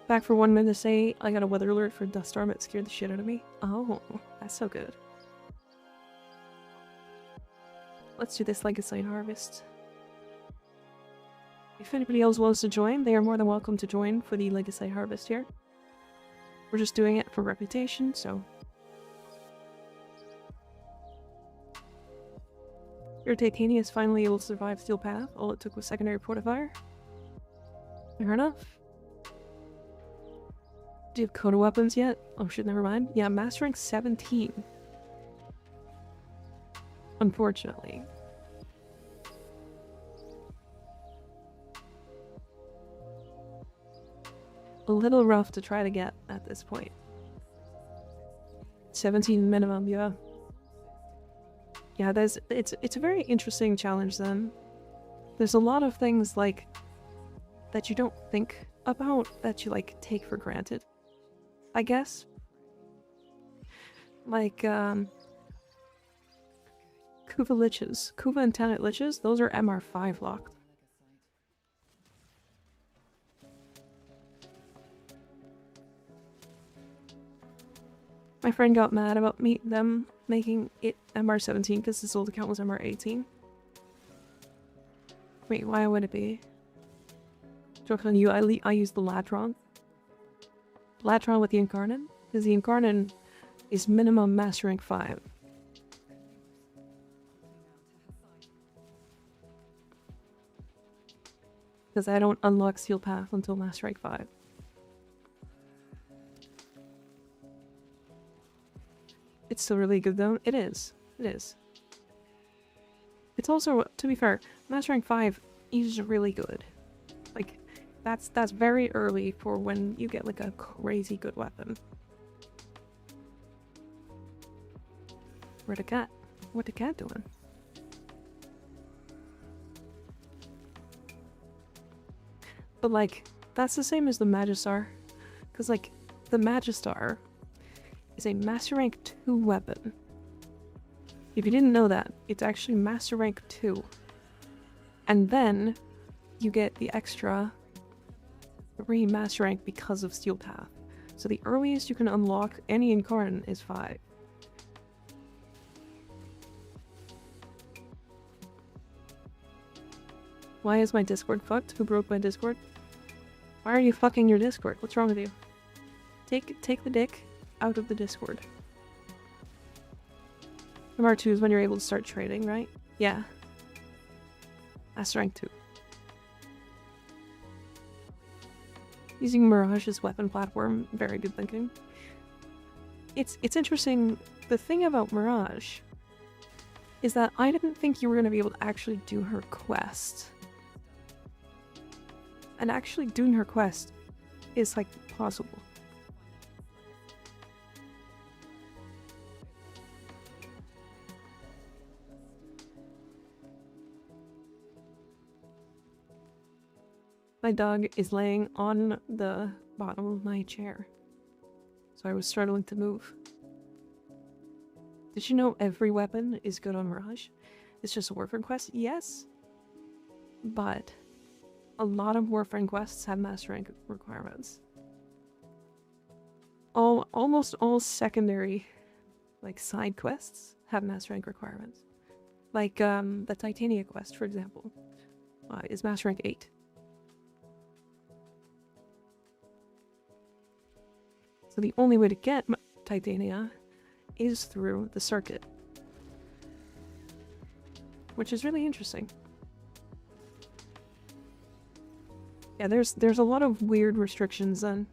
Back for 1 minute to say I got a weather alert for dust storm. It scared the shit out of me. Oh, that's so good. Let's do this Legacy Harvest. If anybody else wants to join, they are more than welcome to join for the Legacy Harvest here. We're just doing it for reputation, so... Your Titania is finally able to survive Steel Path. All it took was secondary Portifier. Fair enough. Do you have Coda weapons yet? Oh shit, never mind. Yeah, Master Rank 17. Unfortunately. A little rough to try to get at this point. 17 minimum, yeah. Yeah, it's a very interesting challenge then. There's a lot of things like that you don't think about that you like take for granted, I guess. Like Kuva Liches. Kuva and Tenet Liches, those are MR5 locked. My friend got mad about them making it MR17 because his old account was MR18. Wait, why would it be? Joke on you, I use the Latron. Latron with the Incarnate? Because the Incarnate is minimum Master Rank 5. Because I don't unlock Steel Path until Master Rank 5. It's still really good though. It is. It is. It's also, to be fair, Master Rank 5 is really good. Like, that's very early for when you get like a crazy good weapon. Where'd the cat? What the cat doing? But like, that's the same as the Magistar. Because like, the Magistar is a Master Rank 2 weapon. If you didn't know that, it's actually Master Rank 2. And then you get the extra 3 master rank because of Steel Path. So the earliest you can unlock any Incarnate is 5. Why is my Discord fucked? Who broke my Discord? Why are you fucking your Discord? What's wrong with you? Take the dick out of the Discord. MR2 is when you're able to start trading, right? Yeah. Master rank 2. Using Mirage as weapon platform, very good thinking. It's interesting, the thing about Mirage is that I didn't think you were going to be able to actually do her quest. And actually doing her quest is, like, possible. My dog is laying on the bottom of my chair, so I was struggling to move. Did you know every weapon is good on Mirage? It's just a Warframe quest? Yes, but a lot of Warframe quests have master rank requirements. Almost all secondary, like, side quests have master rank requirements. Like, the Titania quest, for example, is master rank 8. So the only way to get Titania is through the circuit. Which is really interesting. Yeah, there's a lot of weird restrictions then.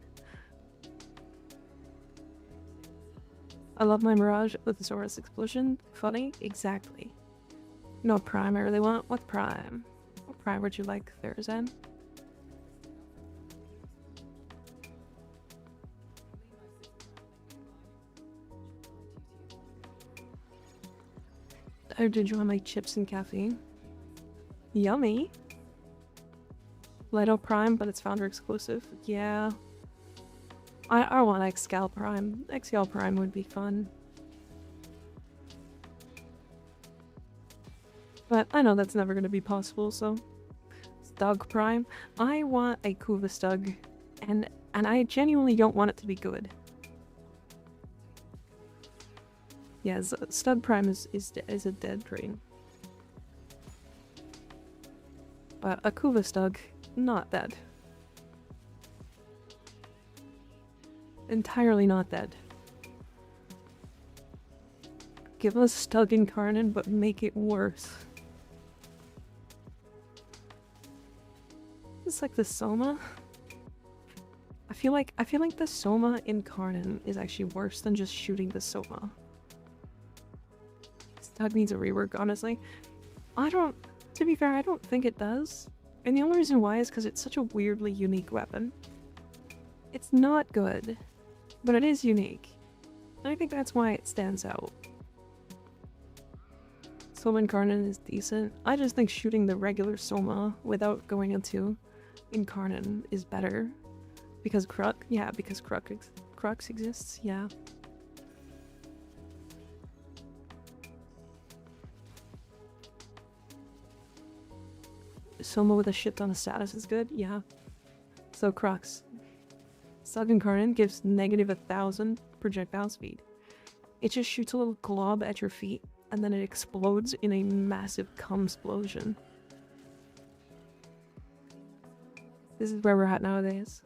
I love my Mirage with the Saurus explosion. Funny? Exactly. No Prime I really want. What Prime? What Prime would you like there, Zen? I did you want my chips and caffeine? Yummy! Lido Prime, but it's founder exclusive. Yeah. I want Xcal Prime. Xcal Prime would be fun. But I know that's never gonna be possible, so... Stug Prime. I want a Kuva Stug, and I genuinely don't want it to be good. Yeah, Stug Prime is a dead dream. But a Kuva Stug, not dead. Entirely not dead. Give us Stug Incarnate, but make it worse. It's like the Soma. I feel like the Soma Incarnate is actually worse than just shooting the Soma. Stug needs a rework, honestly. To be fair, I don't think it does. And the only reason why is because it's such a weirdly unique weapon. It's not good, but it is unique. And I think that's why it stands out. Soma Incarnate is decent. I just think shooting the regular Soma without going into Incarnate is better. Because Crux exists, yeah. Soma with a shit ton of status is good, yeah. So Crux. Stug Incarnate gives -1,000 projectile speed. It just shoots a little glob at your feet, and then it explodes in a massive cum-splosion. This is where we're at nowadays.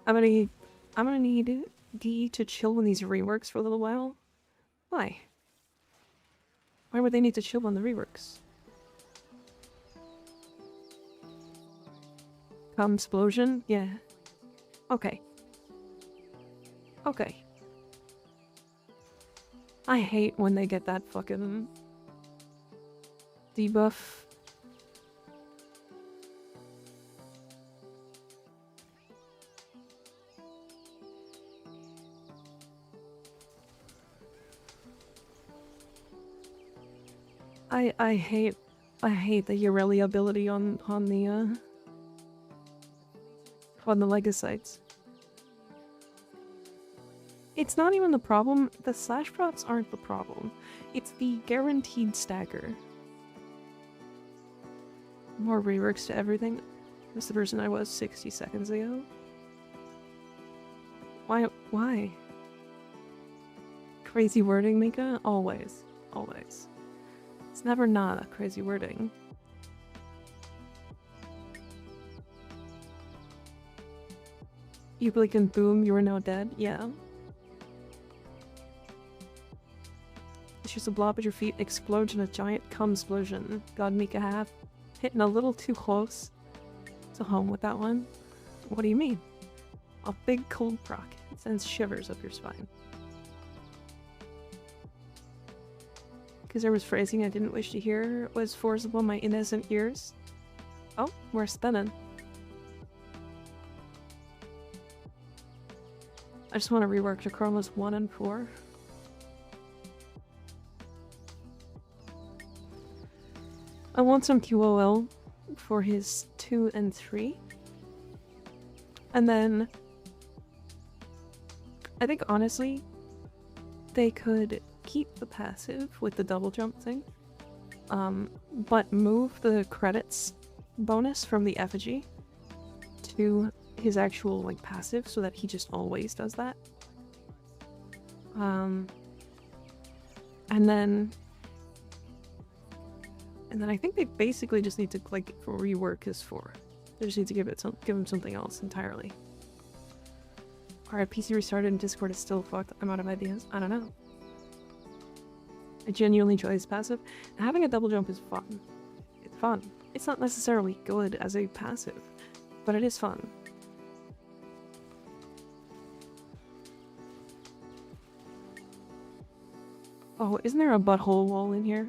I'm gonna need Guy to chill on these reworks for a little while. Why? Why would they need to chill on the reworks? Cum-splosion? Yeah. Okay. Okay. I hate when they get that fucking debuff. I hate the Aurelia ability on the Legacytes. It's not even the problem. The slash procs aren't the problem. It's the guaranteed stagger. More reworks to everything. That's the person I was 60 seconds ago. Why? Crazy wording, Mika? Always. Always. It's never not a crazy wording. You blink and boom, you are now dead? Yeah. It's just a blob at your feet, explodes in a giant cum explosion. God, Mika have hitting a little too close to home with that one. What do you mean? A big cold proc. It sends shivers up your spine. Because there was phrasing I didn't wish to hear was forcible my innocent ears. Oh, we're spinning. I just want to rework to chromas 1 and 4. I want some QOL for his 2 and 3. And then I think honestly they could keep the passive with the double jump thing, but move the credits bonus from the effigy to his actual like passive so that he just always does that. And then I think they basically just need to like rework his 4. They just need to give him something else entirely. Alright, PC restarted and Discord is still fucked. I'm out of ideas. I don't know. I genuinely enjoy his passive. And having a double jump is fun. It's fun. It's not necessarily good as a passive, but it is fun. Oh, isn't there a butthole wall in here?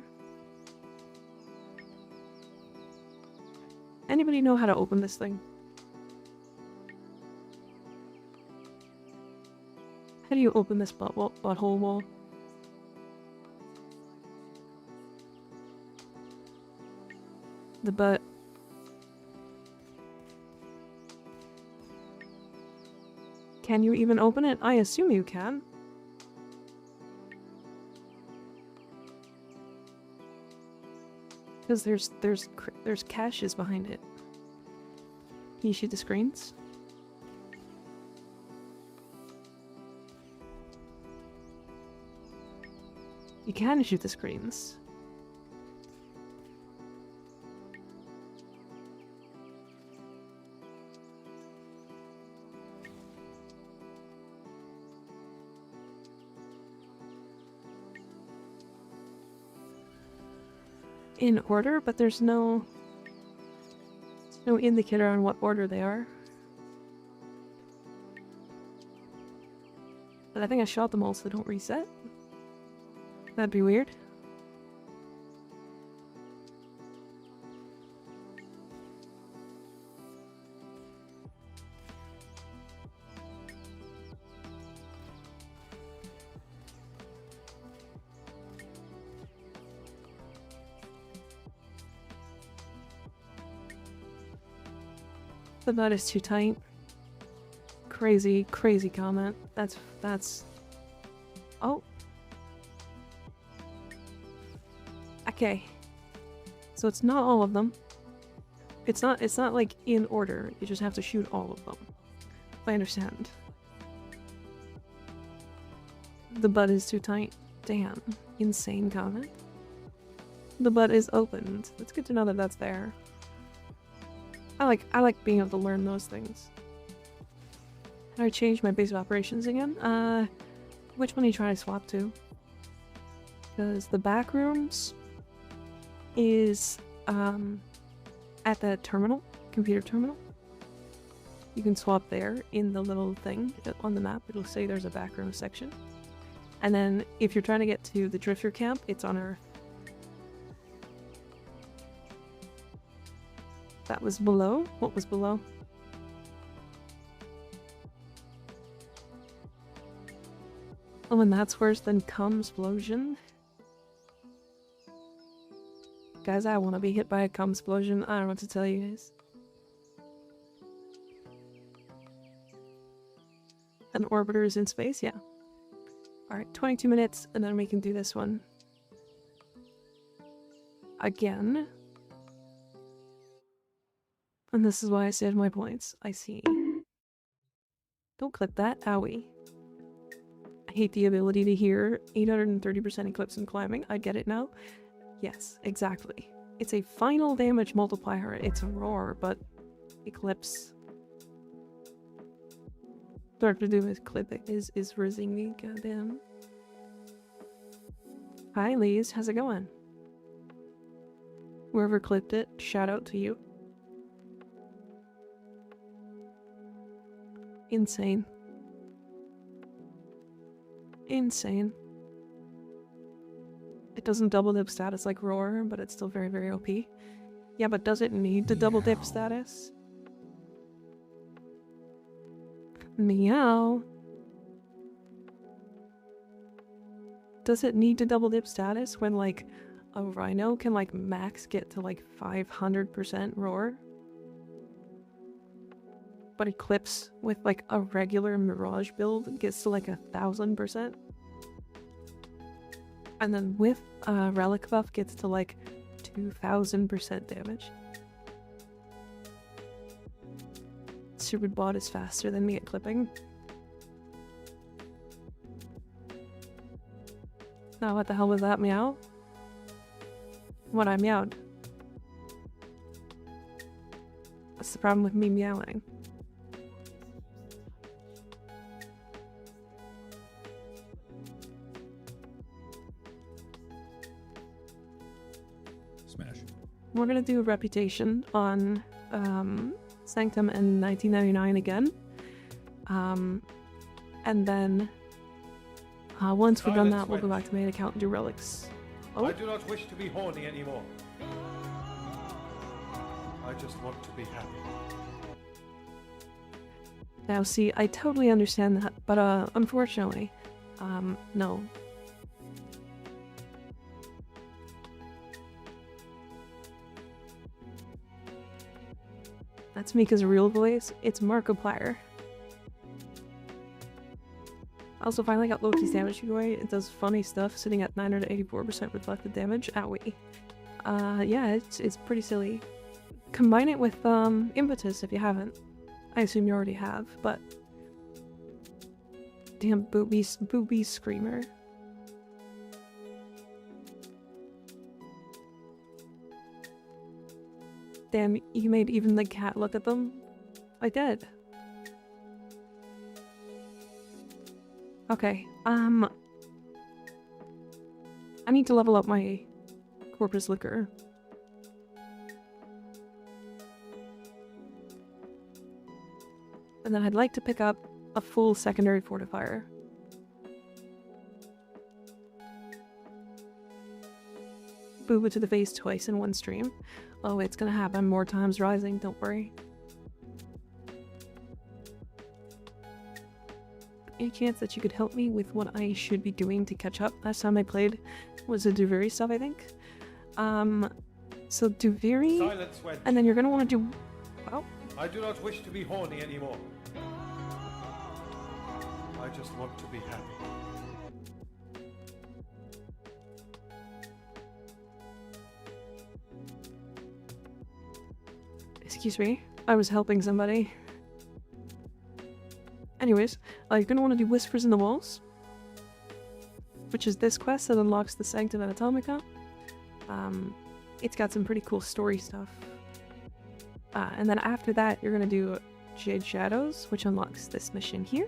Anybody know how to open this thing? How do you open this butthole wall? The butt. Can you even open it? I assume you can. Because there's caches behind it. Can you shoot the screens? You can shoot the screens. In order, but there's no indicator on what order they are. But I think I shot them all so they don't reset. That'd be weird. The butt is too tight. Crazy, crazy comment. That's... Oh. Okay. So it's not all of them. It's not like in order. You just have to shoot all of them. I understand. The butt is too tight. Damn. Insane comment. The butt is opened. It's good to know that that's there. I like being able to learn those things. How do I change my base of operations again? Which one are you trying to swap to? Because the back rooms is at the terminal, computer terminal. You can swap there in the little thing on the map. It'll say there's a back room section. And then if you're trying to get to the Drifter camp, it's on Earth. That was below? What was below? Oh, and that's worse than cum explosion? Guys, I want to be hit by a cum explosion. I don't know what to tell you guys. An orbiter is in space? Yeah. Alright, 22 minutes, and then we can do this one. Again. And this is why I saved my points. I see. Don't clip that. Owie. I hate the ability to hear 830% eclipse and climbing. I get it now. Yes, exactly. It's a final damage multiplier. It's a roar, but eclipse. Start to do with clipping is rizzing me. Goddamn. Hi, Lise. How's it going? Whoever clipped it, shout out to you. Insane. Insane. It doesn't double dip status like Roar, but it's still very, very OP. Yeah, but does it need the double dip status? Meow. Does it need to double dip status when, like, a Rhino can, like, max get to, like, 500% Roar? But Eclipse with, like, a regular Mirage build gets to, like, 1000%? And then with Relic buff gets to, like, 2000% damage. Stupid bot is faster than me at clipping. Now what the hell was that, meow? What, I meowed? What's the problem with me meowing? Smash. We're gonna do a reputation on Sanctum and 1999 again. And then once we've done that, we'll go back to main account and do relics. Oh, I do not wish to be horny anymore. I just want to be happy. now see, I totally understand that, but unfortunately, no. That's Mika's real voice. It's Markiplier. I also finally got Loki's damage giveaway. It does funny stuff, sitting at 984% reflected damage. Owie. Yeah, it's pretty silly. Combine it with Impetus if you haven't. I assume you already have, but damn booby screamer. Damn, you made even the cat look at them? I did. Okay, I need to level up my Corpus Liquor. And then I'd like to pick up a full secondary fortifier. Booba to the face twice in one stream. Oh, it's gonna happen more times rising, don't worry. Any chance that you could help me with what I should be doing to catch up? Last time I played was the Duviri stuff, I think. So Duviri, Silence, wench. and then you're gonna want to do... Oh, I do not wish to be horny anymore. I just want to be happy. excuse me. I was helping somebody. Anyways, you're gonna want to do Whispers in the Walls, which is this quest that unlocks the Sanctum Anatomica. It's got some pretty cool story stuff. And then after that, you're gonna do Jade Shadows, which unlocks this mission here.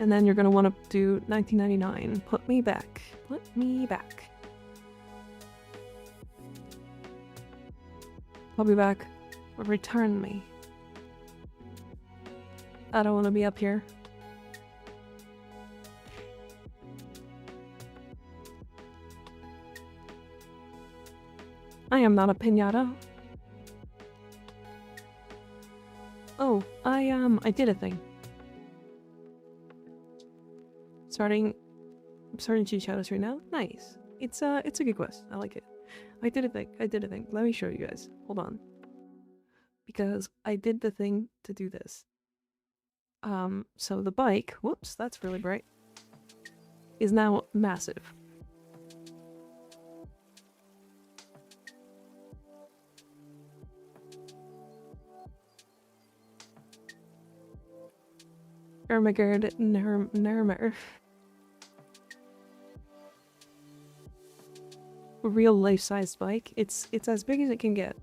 And then you're gonna want to do 1999. Put me back. Put me back. Put me back. Or return me. I don't want to be up here. I am not a piñata. Oh, I did a thing. I'm starting Cheat Shadows right now. Nice. It's a good quest. I like it. I did a thing. Let me show you guys. Hold on. Because I did the thing to do this. So the bike, whoops, that's really bright, is now massive. Ermagerd Nermer. Real life-sized bike. It's as big as it can get.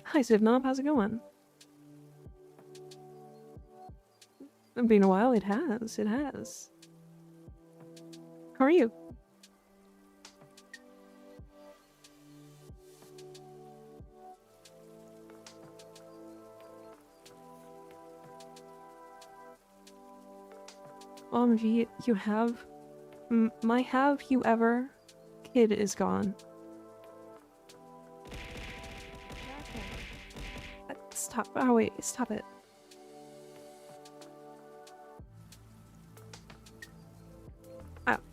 Hi Sivnob, how's it going? It's been a while. It has. It has. How are you? You have... my have you ever kid is gone. Stop. Oh wait, stop it.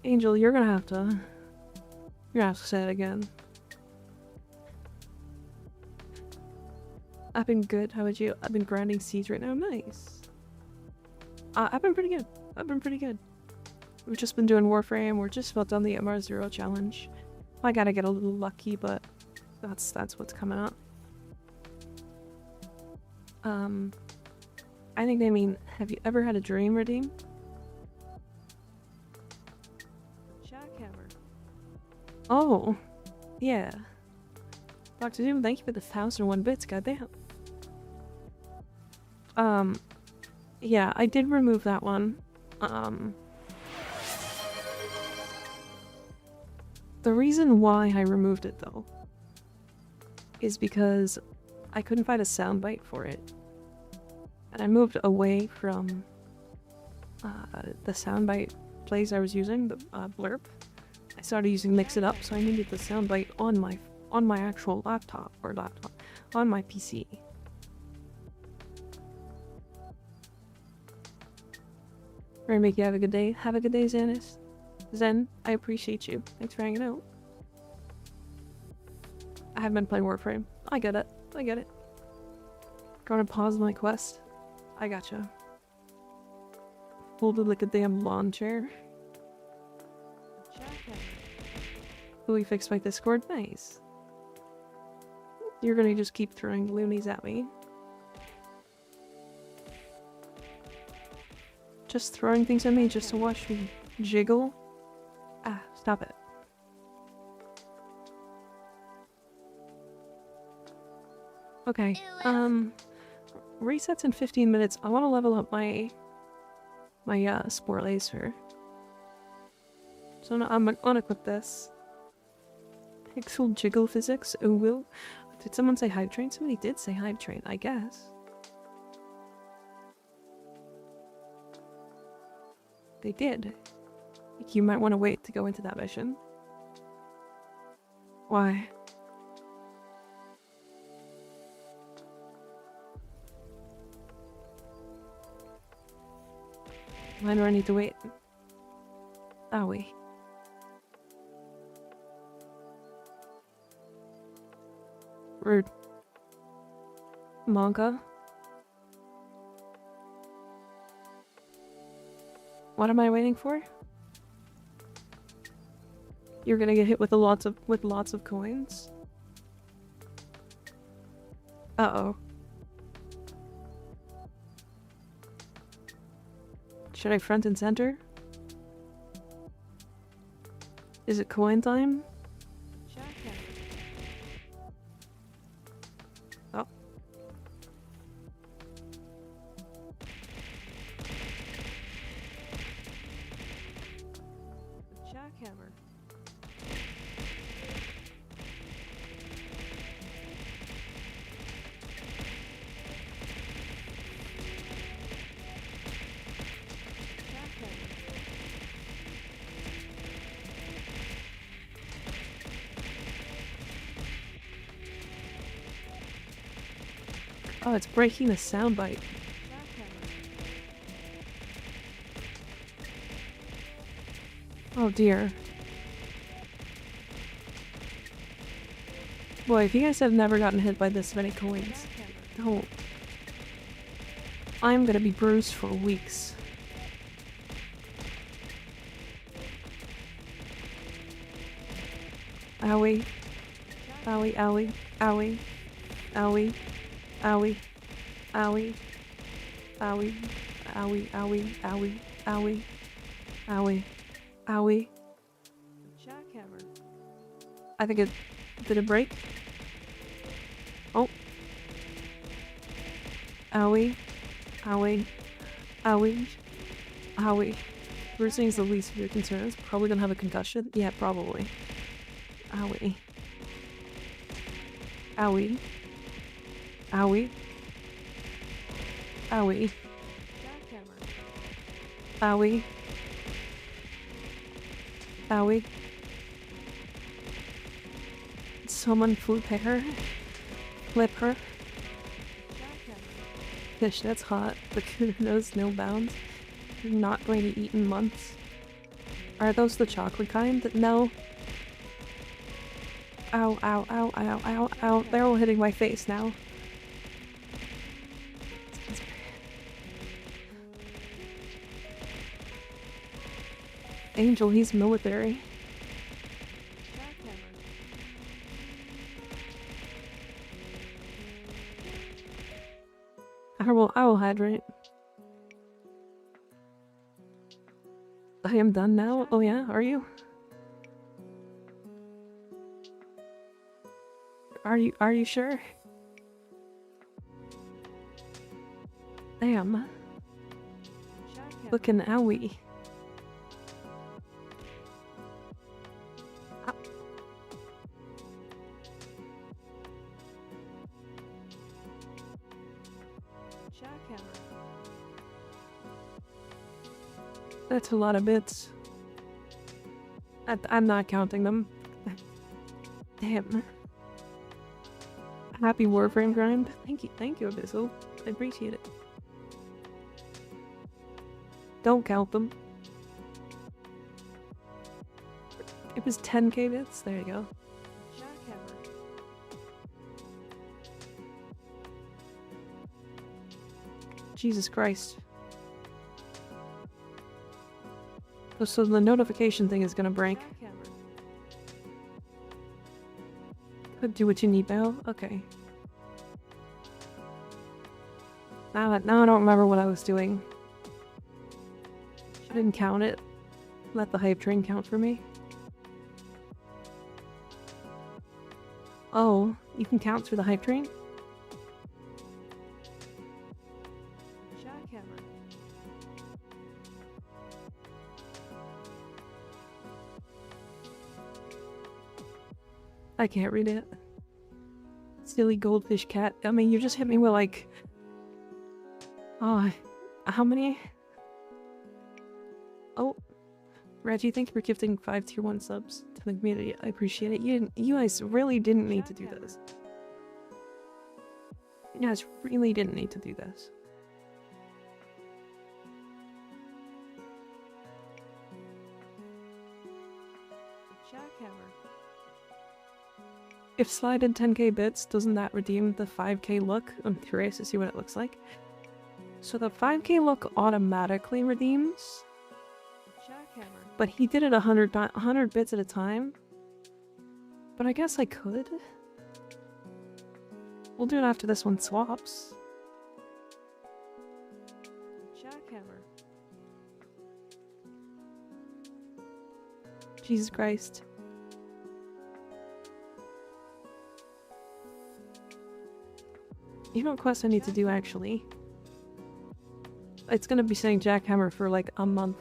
Angel, you're gonna have to say it again. I've been good. How about you? I've been grinding seeds right now. Nice. I've been pretty good. We've just been doing Warframe. We're just about done the MR0 challenge. I gotta get a little lucky, but that's what's coming up. I think they mean, have you ever had a dream redeem? Jackhammer. Oh, yeah. Dr. Doom, thank you for the 1,001 bits, goddamn. Yeah, I did remove that one. The reason why I removed it, though, is because I couldn't find a soundbite for it. And I moved away from the soundbite plays I was using, the blurb. I started using Mix It Up, so I needed the soundbite on my actual laptop, on my PC. Remake, you have a good day. Have a good day, Xanis. Zen, I appreciate you. Thanks for hanging out. I haven't been playing Warframe. I get it. Gonna pause my quest. I gotcha. Hold it like a damn lawn chair. Will we fix my Discord? Nice. You're gonna just keep throwing loonies at me. Just throwing things at me just to watch me jiggle? Ah, stop it. Okay, resets in 15 minutes. I want to level up my Spore Laser. So now I'm gonna unequip this. Pixel jiggle physics. Oh, will. Did someone say Hive Train? Somebody did say Hive Train, I guess. They did. You might want to wait to go into that mission. Why? Why do I need to wait? Are we? Rude. Manga? What am I waiting for? You're gonna get hit with lots of coins? Uh-oh. Should I front and center? Is it coin time? Oh. Jackhammer. Oh, it's breaking the soundbite. Oh dear. Boy, if you guys have never gotten hit by this many coins, don't. I'm gonna be bruised for weeks. Owie. Owie, owie, owie, owie, owie, Owie. Owie. Owie. Owie. Owie. Owie. Owie. Owie. Jackhammer. I think it... Did it break? Oh. Owie. Owie. Owie. Owie. Bruising's the least of your concerns. Probably gonna have a concussion? Yeah, probably. Owie. Owie. Owie. Owie. Jackhammer. Owie. Owie. Someone flip her. Flip her. Jackhammer. Fish, that's hot. The cooter knows no bounds. You're not going to eat in months. Are those the chocolate kind? No. Ow, ow, ow, ow, ow, ow. They're all hitting my face now. Angel, he's military. Jackhammer. I will hydrate. I am done now? Oh yeah, are you? Are you sure? Damn. Jackhammer. Looking owie. Jackhammer. That's a lot of bits. I'm not counting them. Damn. Happy Warframe grind. Thank you, Abyssal. I appreciate it. Don't count them. It was 10k bits. There you go. Jackhammer. Jesus Christ. Oh, so the notification thing is gonna break. Jackhammer. Could do what you need now. Okay. Now I don't remember what I was doing. I didn't count it. Let the hype train count for me. Oh, you can count through the hype train? Jackhammer. I can't read it. Silly goldfish cat. I mean, you just hit me with like... Oh, how many? Oh, Reggie, thank you for gifting 5 tier 1 subs to the community. I appreciate it. You guys really didn't need to do this. You guys really didn't need to do this. Jackhammer. If slide in 10k bits, doesn't that redeem the 5k look? I'm curious to see what it looks like. So the 5k look automatically redeems, Jackhammer. but he did it 100 bits at a time. But I guess I could. We'll do it after this one swaps. Jackhammer. Jesus Christ. You know what quest I need to do actually? It's gonna be saying Jackhammer for like a month.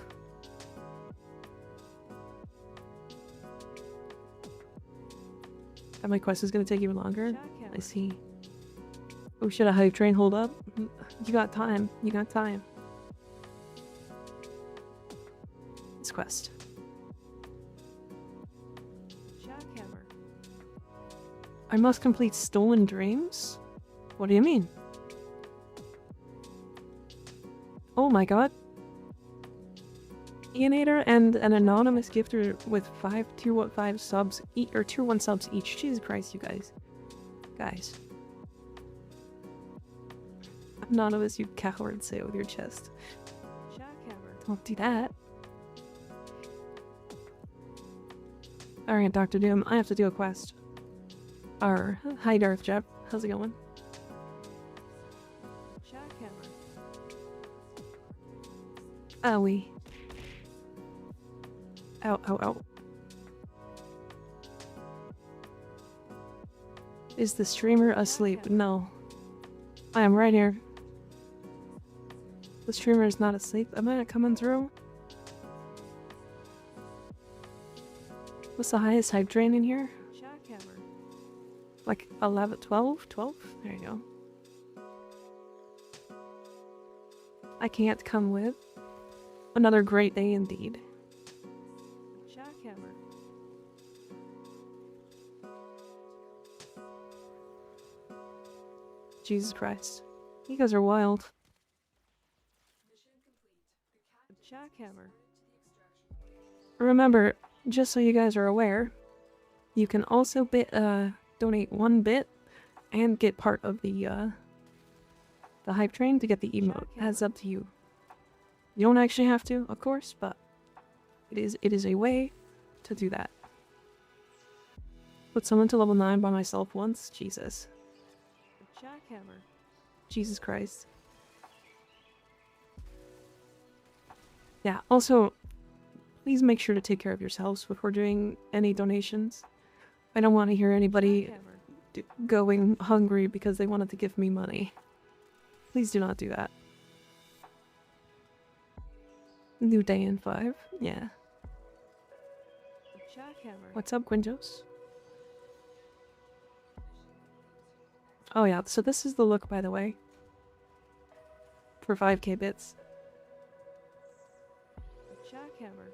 And my quest is gonna take even longer? Jackhammer. I see. Oh, should a hype train hold up? You got time. You got time. This quest. Jackhammer. I must complete Stolen Dreams? What do you mean? Oh my god. Ianator and an anonymous gifter with 5 tier 5 subs or tier 1 subs each. Jesus Christ, you guys. Guys. Anonymous, you coward, say it with your chest. Jackhammer. Don't do that. Alright, Dr. Doom, I have to do a quest. Hi Darth Jeb, how's it going? Owie. Ow, ow, ow. Is the streamer asleep? No. I am right here. The streamer is not asleep. Am I not coming through? What's the highest hype train in here? Jackhammer. Like 11, 12? 12? There you go. I can't come with. Another great day indeed. Jackhammer. Jesus Christ. You guys are wild. Jackhammer. Remember, just so you guys are aware, you can also donate 1 bit and get part of the hype train to get the emote. That's up to you. You don't actually have to, of course, but it is a way to do that. Put someone to level 9 by myself once? Jesus. Jackhammer. Jesus Christ. Yeah, also, please make sure to take care of yourselves before doing any donations. I don't want to hear anybody going hungry because they wanted to give me money. Please do not do that. New day in 5. Yeah. Jackhammer. What's up, Quintos? Oh yeah, so this is the look, by the way. For 5k bits. Jackhammer.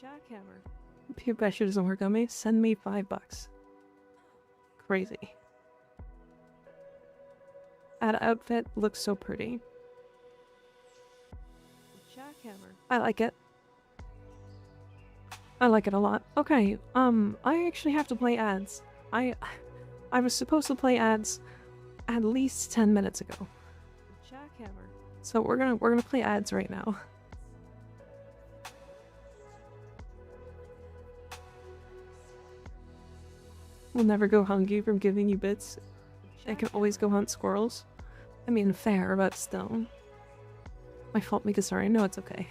Jackhammer. Peer pressure doesn't work on me. Send me $5. Crazy. That outfit looks so pretty. Jackhammer. I like it. I like it a lot. Okay, I actually have to play ads. I was supposed to play ads at least 10 minutes ago. Jackhammer. So we're gonna play ads right now. We'll never go hungry from giving you bits. I can always go hunt squirrels. I mean, fair, but still. My fault, Mika, sorry. No, it's okay.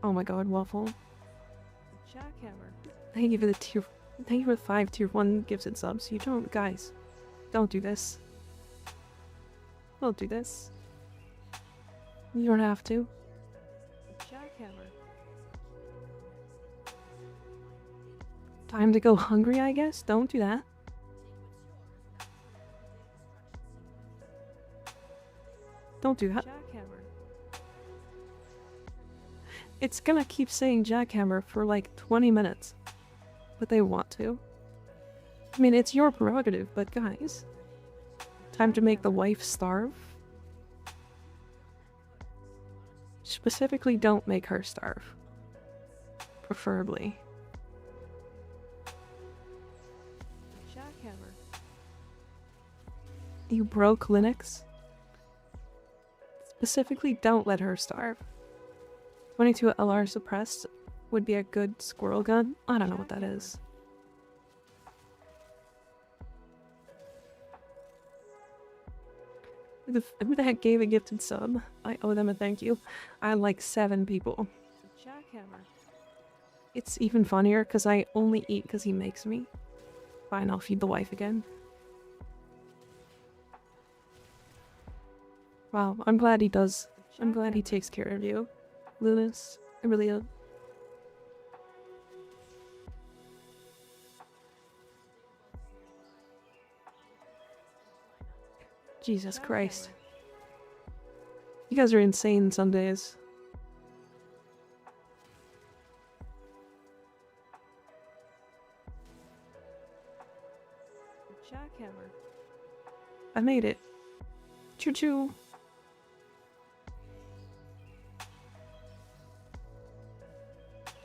Oh my god, Waffle. Jackhammer. Thank you for the thank you for the 5 tier 1 gifted subs. You don't, guys. Don't do this. Don't do this. You don't have to. Jackhammer. Time to go hungry, I guess? Don't do that. Don't do that. Jackhammer. It's gonna keep saying jackhammer for like 20 minutes. But they want to. I mean, it's your prerogative, but guys. Time to make the wife starve? Specifically, don't make her starve. Preferably. Jackhammer. You broke Linux? Specifically, don't let her starve. 22 LR suppressed would be a good squirrel gun. I don't know what that is. Who the heck gave a gifted sub? I owe them a thank you. I had like 7 people. Jackhammer. It's even funnier because I only eat because he makes me. Fine, I'll feed the wife again. Wow, I'm glad he does. I'm glad he takes care of you. Lunas, I really am. Jesus Christ. You guys are insane some days. Jackhammer. I made it. Choo choo.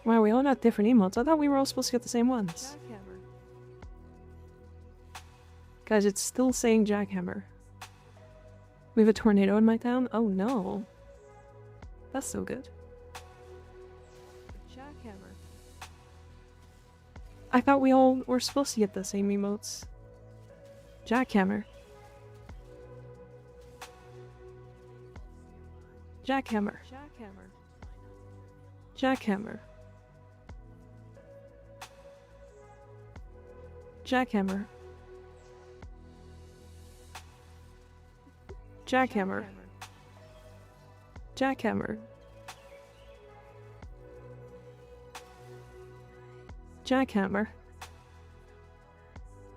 Wow, we all got different emotes. I thought we were all supposed to get the same ones. Jackhammer. Guys, it's still saying jackhammer. We have a tornado in my town? Oh no. That's so good. I thought we all were supposed to get the same emotes. Jackhammer. Jackhammer. Jackhammer. Jackhammer. Jackhammer. Jackhammer. Jackhammer. Jackhammer.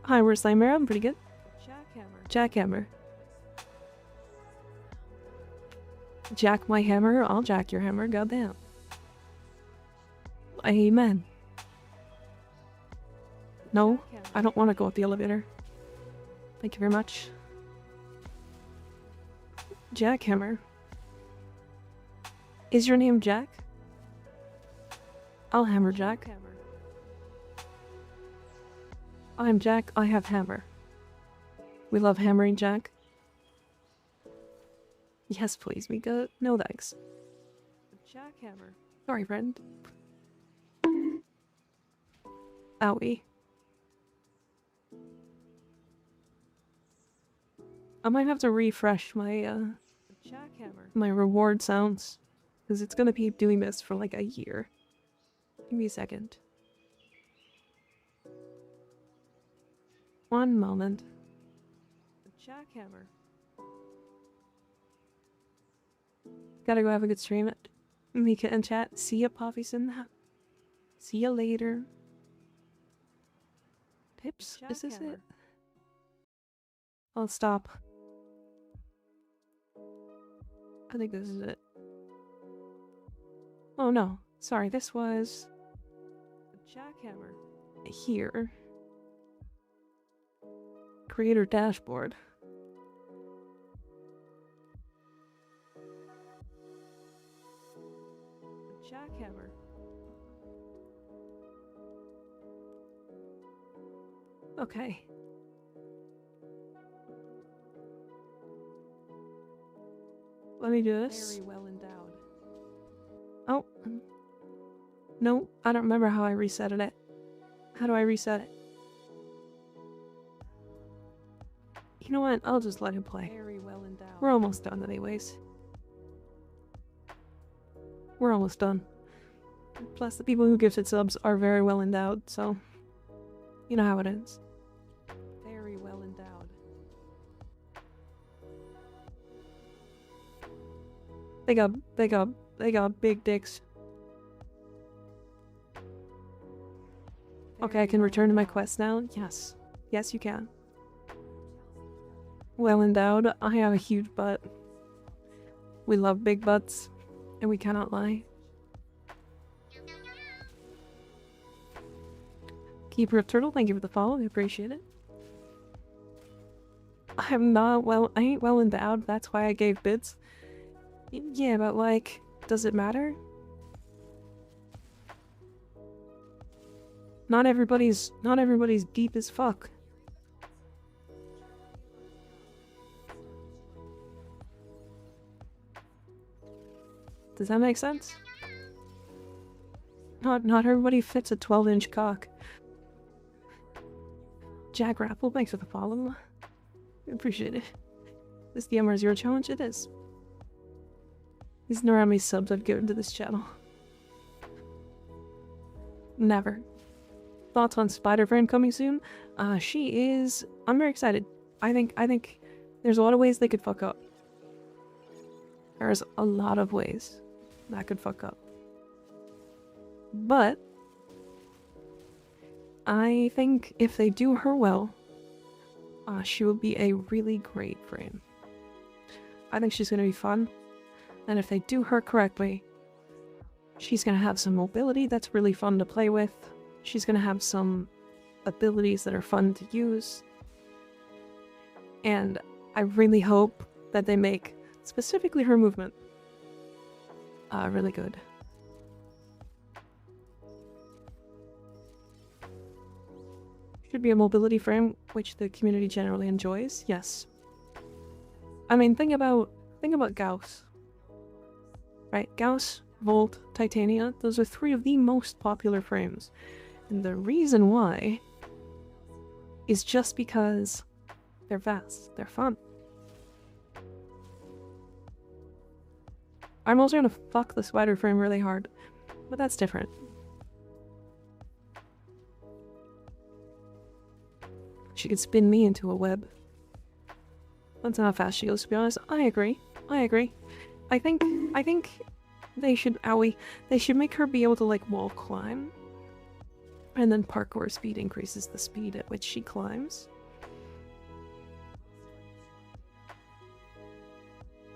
Hi, where's Nightmare? I'm pretty good. Jackhammer. Jackhammer. Jack my hammer, I'll jack your hammer, goddamn. Amen. No, I don't want to go up the elevator. Thank you very much. Jackhammer. Is your name Jack? I'll hammer Jack. Jackhammer. I'm Jack, I have hammer. We love hammering Jack. Yes, please, Mika. No thanks. Jackhammer. Sorry, friend. Owie. I might have to refresh my Jackhammer. my reward sounds, because it's gonna be doing this for like a year. Give me a second. One moment. Jackhammer. Gotta go have a good stream. Mika and chat. See ya, Poffyson. See ya later. Pips? Is this Jackhammer. it? I'll stop. I think this is it. Oh no. Sorry, this was Jackhammer. here. Creator dashboard. Jackhammer. Okay. Let me do this. Very well endowed. Oh. No, I don't remember how I reset it. How do I reset it? You know what? I'll just let him play. Very well endowed. We're almost done anyways. We're almost done. Plus, the people who gifted subs are very well endowed, so you know how it is. Very well endowed. They got big dicks. Okay, I can return to my quest now. Yes. Yes, you can. Well endowed. I have a huge butt. We love big butts, and we cannot lie. Keeper of Turtle, thank you for the follow. I appreciate it. I ain't well endowed. That's why I gave bits. Yeah, but like, does it matter? Not everybody's deep as fuck. Does that make sense? Not everybody fits a 12-inch cock. Jack Rapple, thanks for the follow. Appreciate it. This the MR0 challenge? It is. These know how many subs I've given to this channel. Never. Thoughts on Spider-Friend coming soon? She is... I'm very excited. I think there's a lot of ways they could fuck up. There's a lot of ways that could fuck up. But I think if they do her well, she will be a really great friend. I think she's gonna be fun. And if they do her correctly, she's gonna have some mobility that's really fun to play with. She's gonna have some abilities that are fun to use. And I really hope that they make specifically her movement really good. Should be a mobility frame, which the community generally enjoys. Yes. I mean, think about Gauss. Right? Gauss, Volt, Titania, those are three of the most popular frames. And the reason why is just because they're fast, they're fun. I'm also gonna fuck the spider frame really hard, but that's different. She could spin me into a web. That's how fast she goes, to be honest. I agree. I agree. I think they should, they should make her be able to, like, wall climb. And then parkour speed increases the speed at which she climbs.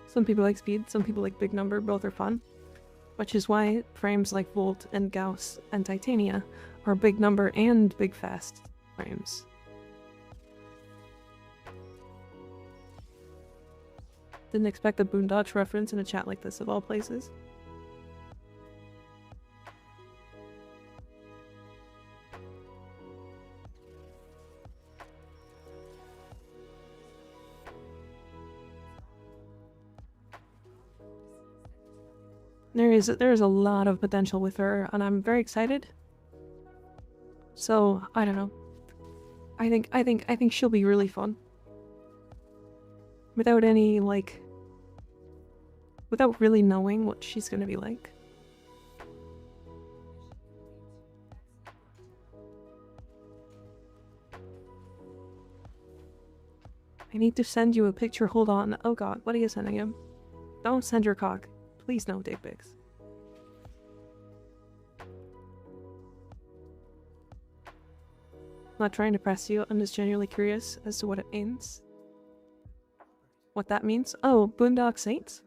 Some people like speed, some people like big number, both are fun. Which is why frames like Volt and Gauss and Titania are big number and big fast frames. Didn't expect a Boondocks reference in a chat like this of all places. There is a lot of potential with her, and I'm very excited. So, I don't know. I think she'll be really fun. Without any, like... without really knowing what she's gonna be like. I need to send you a picture, hold on. Oh god, what are you sending him? Don't send your cock. Please no dick pics. I'm not trying to press you, I'm just genuinely curious as to what it means. What that means? Oh, Boondock Saints?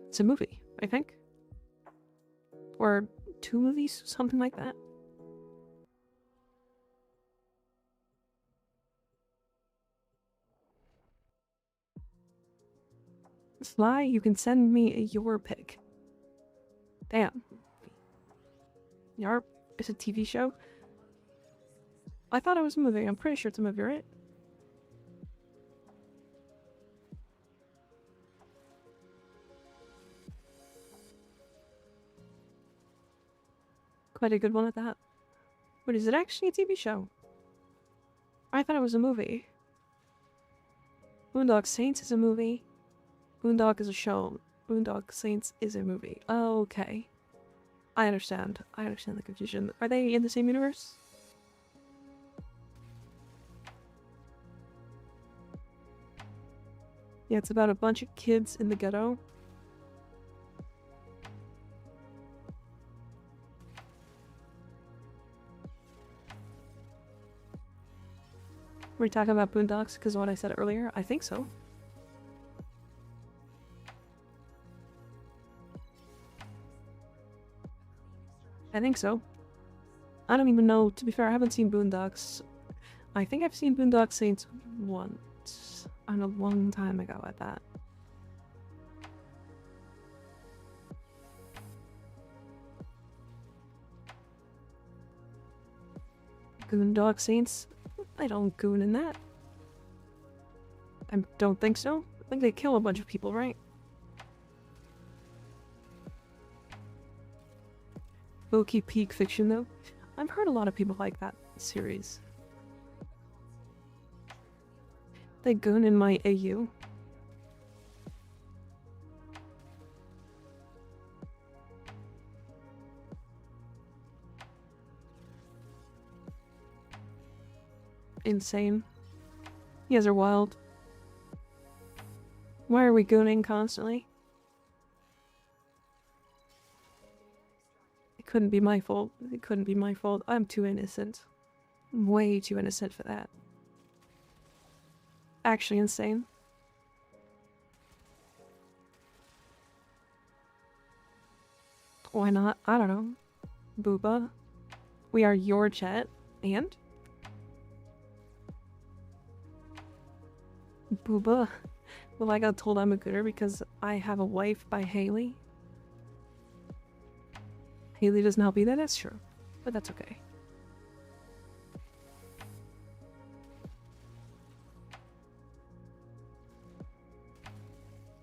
It's a movie, I think. Or 2 movies, something like that. Sly, you can send me your pic. Damn. Yarp, it's a TV show? I thought it was a movie. I'm pretty sure it's a movie, right? Quite a good one at that. But is it actually a TV show? I thought it was a movie. Boondock Saints is a movie. Boondock is a show. Boondock Saints is a movie. Oh, okay. I understand. I understand the confusion. Are they in the same universe? Yeah, it's about a bunch of kids in the ghetto. Were we talking about Boondocks because of what I said earlier? I think so. I think so. I don't even know. To be fair, I haven't seen Boondocks. I think I've seen Boondock Saints once. And a long time ago at that. Boondock Saints? I don't goon in that. I don't think so. I think they kill a bunch of people, right? Low-key peak fiction, though. I've heard a lot of people like that series. They goon in my AU. Insane. You guys are wild. Why are we gooning constantly? It couldn't be my fault. It couldn't be my fault. I'm too innocent. I'm way too innocent for that. Actually insane. Why not? I don't know. Booba. We are your chat. And? Booba. Well, I got told I'm a gooner because I have a wife by Haley. Haley doesn't help either, that's true. But that's okay.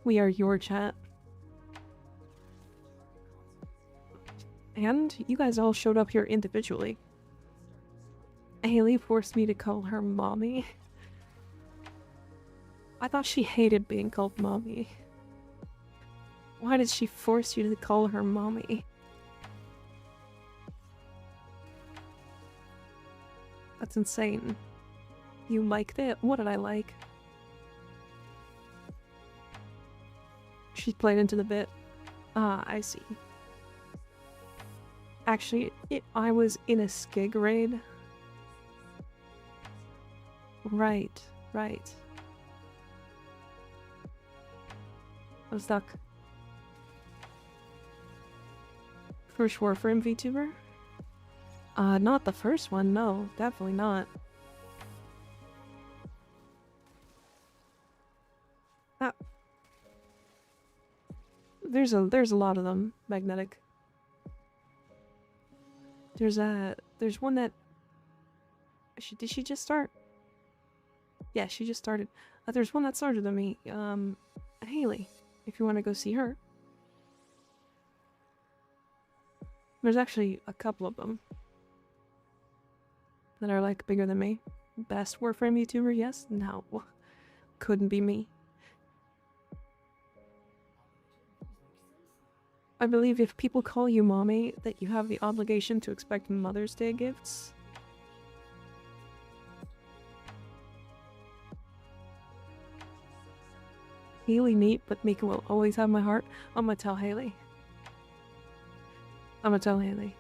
We are your chat. And you guys all showed up here individually. Haley forced me to call her mommy. I thought she hated being called mommy. Why did she force you to call her mommy? That's insane. You liked it? What did I like? She played into the bit. Ah, I see. Actually, I was in a skig raid. Right, right. I'm stuck. First Warframe VTuber? Not the first one, no, definitely not. There's a lot of them, magnetic. There's one that did she just start? Yeah, she just started. There's one that started than me. Haley, if you want to go see her. There's actually a couple of them that are like bigger than me. Best Warframe YouTuber? Yes? No. Couldn't be me. I believe if people call you mommy, that you have the obligation to expect Mother's Day gifts. Haley neat, but Mika will always have my heart. I'm gonna tell Haley. I'm gonna tell Haley.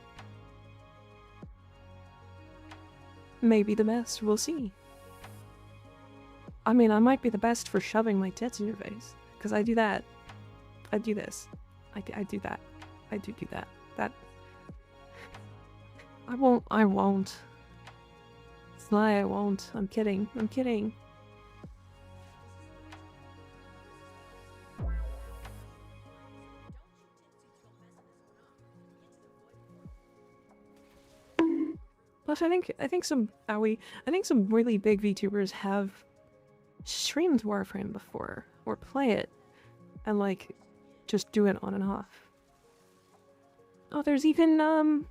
Maybe the best, we'll see. I mean, I might be the best for shoving my tits in your face. Because I do that. I do this. I do that. I do that. That. I won't. Sly, I won't. I'm kidding. I'm kidding. Plus, I think some really big VTubers have streamed Warframe before, or play it, and like, just do it on and off. Oh, there's even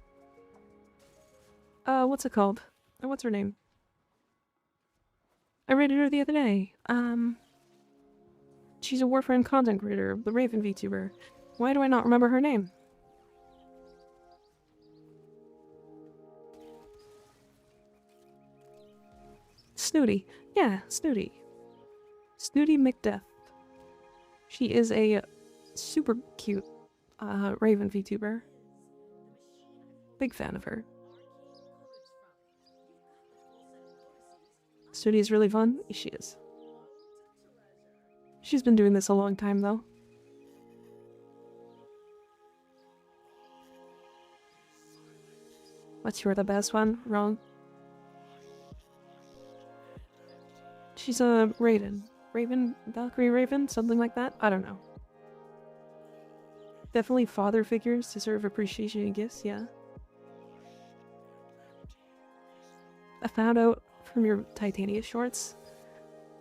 what's it called? What's her name? I rated her the other day. She's a Warframe content creator, the Raven VTuber. Why do I not remember her name? Snooty. Yeah, Snooty. Snooty McDeath. She is a super cute Raven VTuber. Big fan of her. Snooty is really fun. She is. She's been doing this a long time though. What's your the best one? Wrong. She's a Raven. Raven? Valkyrie Raven? Something like that? I don't know. Definitely father figures deserve appreciation and gifts, yeah. I found out from your Titania shorts.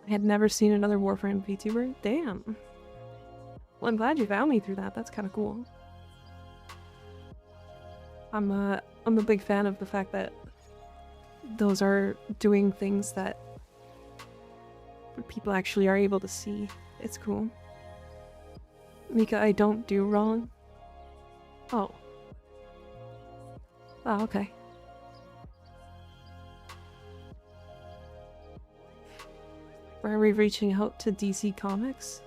I had never seen another Warframe VTuber. Damn. Well, I'm glad you found me through that. That's kind of cool. I'm a big fan of the fact that those are doing things that people actually are able to see. It's cool. Mika, I don't do wrong. Oh. Oh, okay. Why are we reaching out to DC Comics?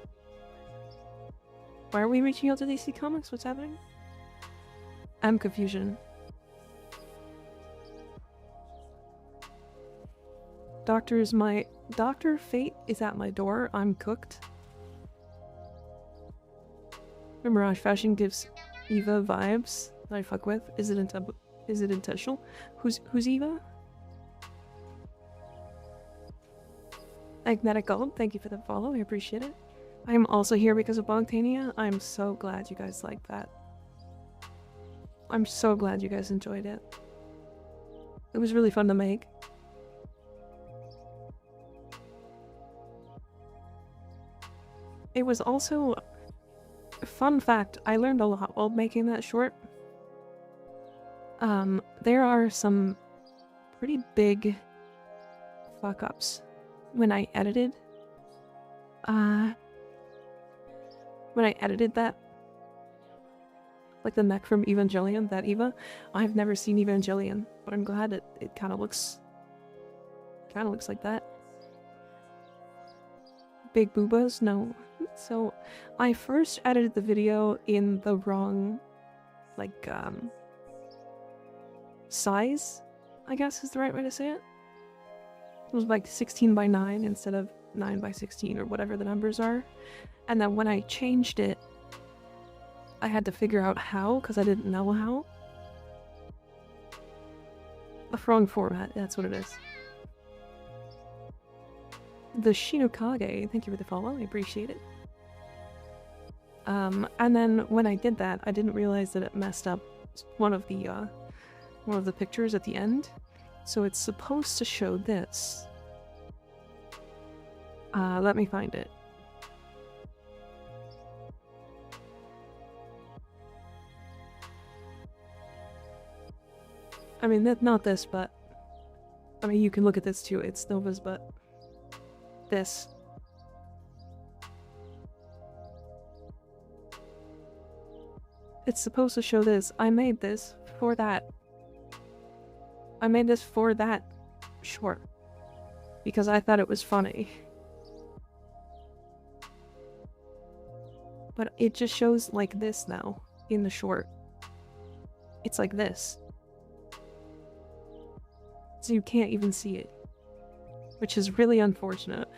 Why are we reaching out to DC Comics? What's happening? I'm confusion. Dr. Fate is at my door. I'm cooked. Mirage Fashion gives Eva vibes that I fuck with. Is it intentional? Who's Eva? Magnetic Gold, thank you for the follow. I appreciate it. I am also here because of Bogtania. I'm so glad you guys like that. I'm so glad you guys enjoyed it. It was really fun to make. It was also fun fact, I learned a lot while making that short. There are some pretty big fuck-ups when I edited. When I edited that, like the mech from Evangelion, that Eva, I've never seen Evangelion, but I'm glad it kind of looks like that. Big boobas? No. So, I first edited the video in the wrong, like, size, I guess is the right way to say it. It was like 16 by 9 instead of 9 by 16 or whatever the numbers are. And then when I changed it, I had to figure out how, because I didn't know how. The wrong format, that's what it is. The Shinokage, thank you for the follow, I appreciate it. And then when I did that, I didn't realize that it messed up one of the pictures at the end. So it's supposed to show this. Let me find it. I mean, not this, but... I mean, you can look at this too, it's Nova's, but... This. It's supposed to show this. I made this for that. I made this for that short. Because I thought it was funny. But it just shows like this now, in the short. It's like this. So you can't even see it. Which is really unfortunate.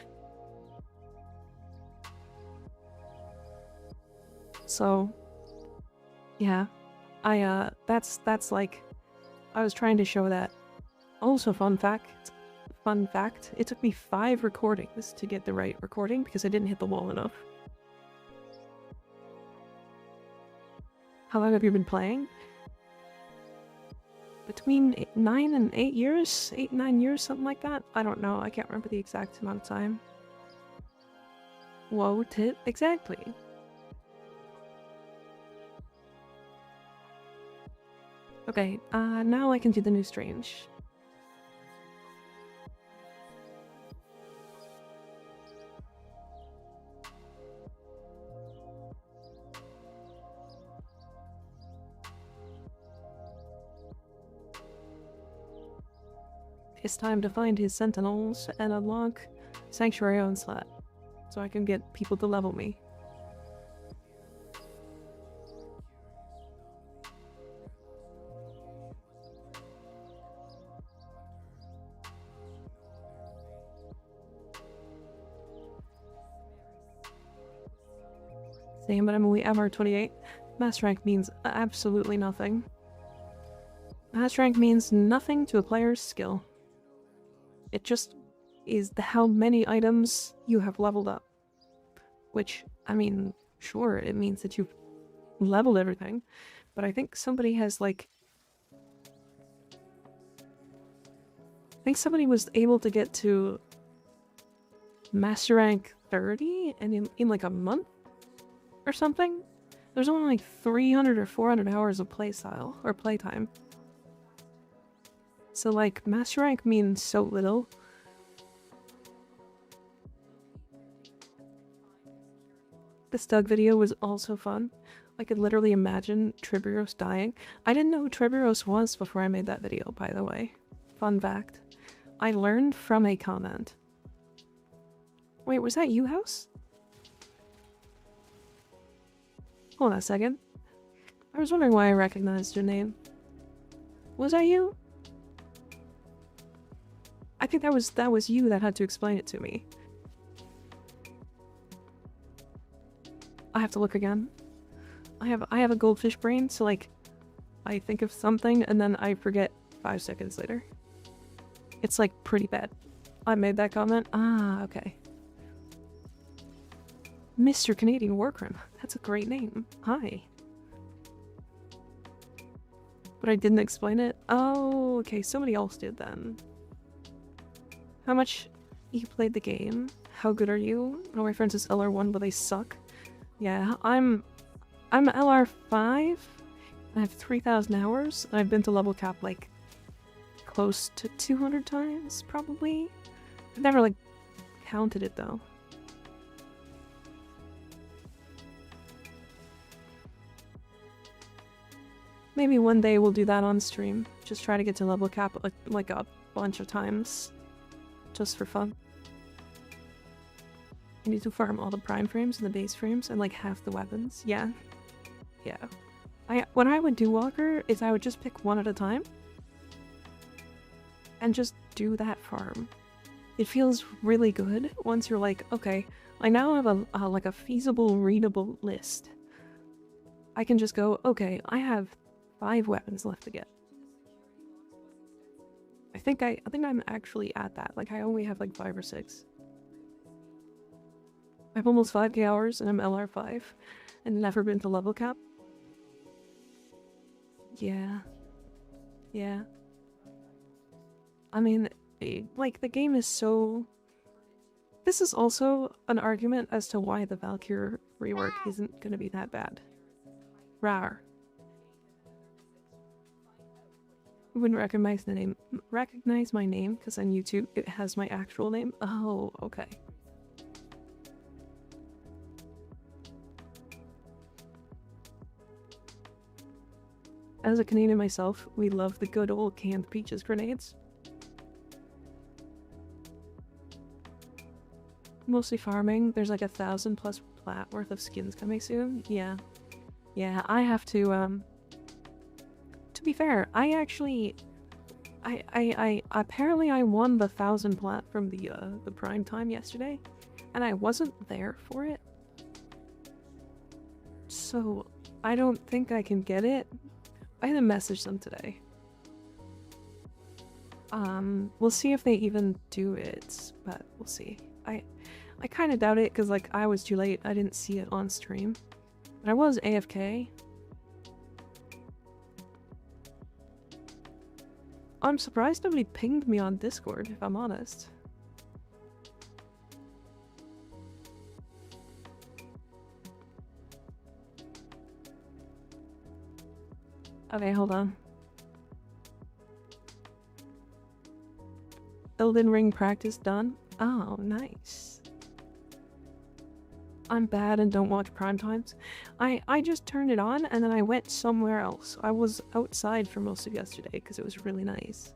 So, yeah. That's like, I was trying to show that. Also, fun fact, it took me 5 recordings to get the right recording because I didn't hit the wall enough. How long have you been playing? Between 9 and 8 years? 8, 9 years, something like that? I don't know, I can't remember the exact amount of time. Whoa, tit, exactly. Okay, now I can do the new strange. It's time to find his sentinels and unlock Sanctuary Onslaught, so I can get people to level me. Same, but I'm only MR28. Master rank means absolutely nothing. Master rank means nothing to a player's skill. It just is how many items you have leveled up. Which, I mean, sure, it means that you've leveled everything, but I think somebody has, like... I think somebody was able to get to Master rank 30 and in like a month? Or something? There's only like 300 or 400 hours of playstyle, or playtime. So like, Master rank means so little. This Doug video was also fun. I could literally imagine Triburos dying. I didn't know who Triburos was before I made that video, by the way. Fun fact. I learned from a comment. Wait, was that you, House? Hold on a second. I was wondering why I recognized your name. Was that you? I think that was you that had to explain it to me. I have to look again. I have a goldfish brain, so like I think of something and then I forget 5 seconds later. It's like pretty bad. I made that comment. Ah, okay. Mr. Canadian Warcrim. That's a great name. Hi. But I didn't explain it? Oh, okay. Somebody else did then. How much you played the game? How good are you? One of my friends is LR1, but they suck. Yeah, I'm LR5. I have 3,000 hours. I've been to level cap like close to 200 times, probably. I've never, like, counted it, though. Maybe one day we'll do that on stream. Just try to get to level cap, like a bunch of times. Just for fun. I need to farm all the prime frames and the base frames and, like, half the weapons. Yeah. Yeah. What I would do, Walker, is I would just pick one at a time. And just do that farm. It feels really good once you're like, okay, I now have a feasible, readable list. I can just go, okay, I have 5 weapons left to get. I think I'm actually at that. Like, I only have like 5 or 6. I have almost 5k hours and I'm LR5 and never been to level cap. Yeah. Yeah. I mean, like, the game is so... This is also an argument as to why the Valkyrie rework isn't gonna be that bad. Rar. You wouldn't recognize my name because on YouTube it has my actual name. Oh, okay. As a Canadian myself, we love the good old canned peaches grenades. Mostly farming. There's like 1,000 plus plat worth of skins coming soon. Yeah. Yeah, I have to, to be fair, I actually... apparently I won the 1,000 plat from the prime time yesterday, and I wasn't there for it. So, I don't think I can get it. I had to message them today. We'll see if they even do it, but we'll see. I kind of doubt it, because, like, I was too late. I didn't see it on stream. But I was AFK. I'm surprised nobody pinged me on Discord, if I'm honest. Okay, hold on. Elden Ring practice done? Oh, nice. I'm bad and don't watch prime times. I just turned it on and then I went somewhere else. I was outside for most of yesterday because it was really nice.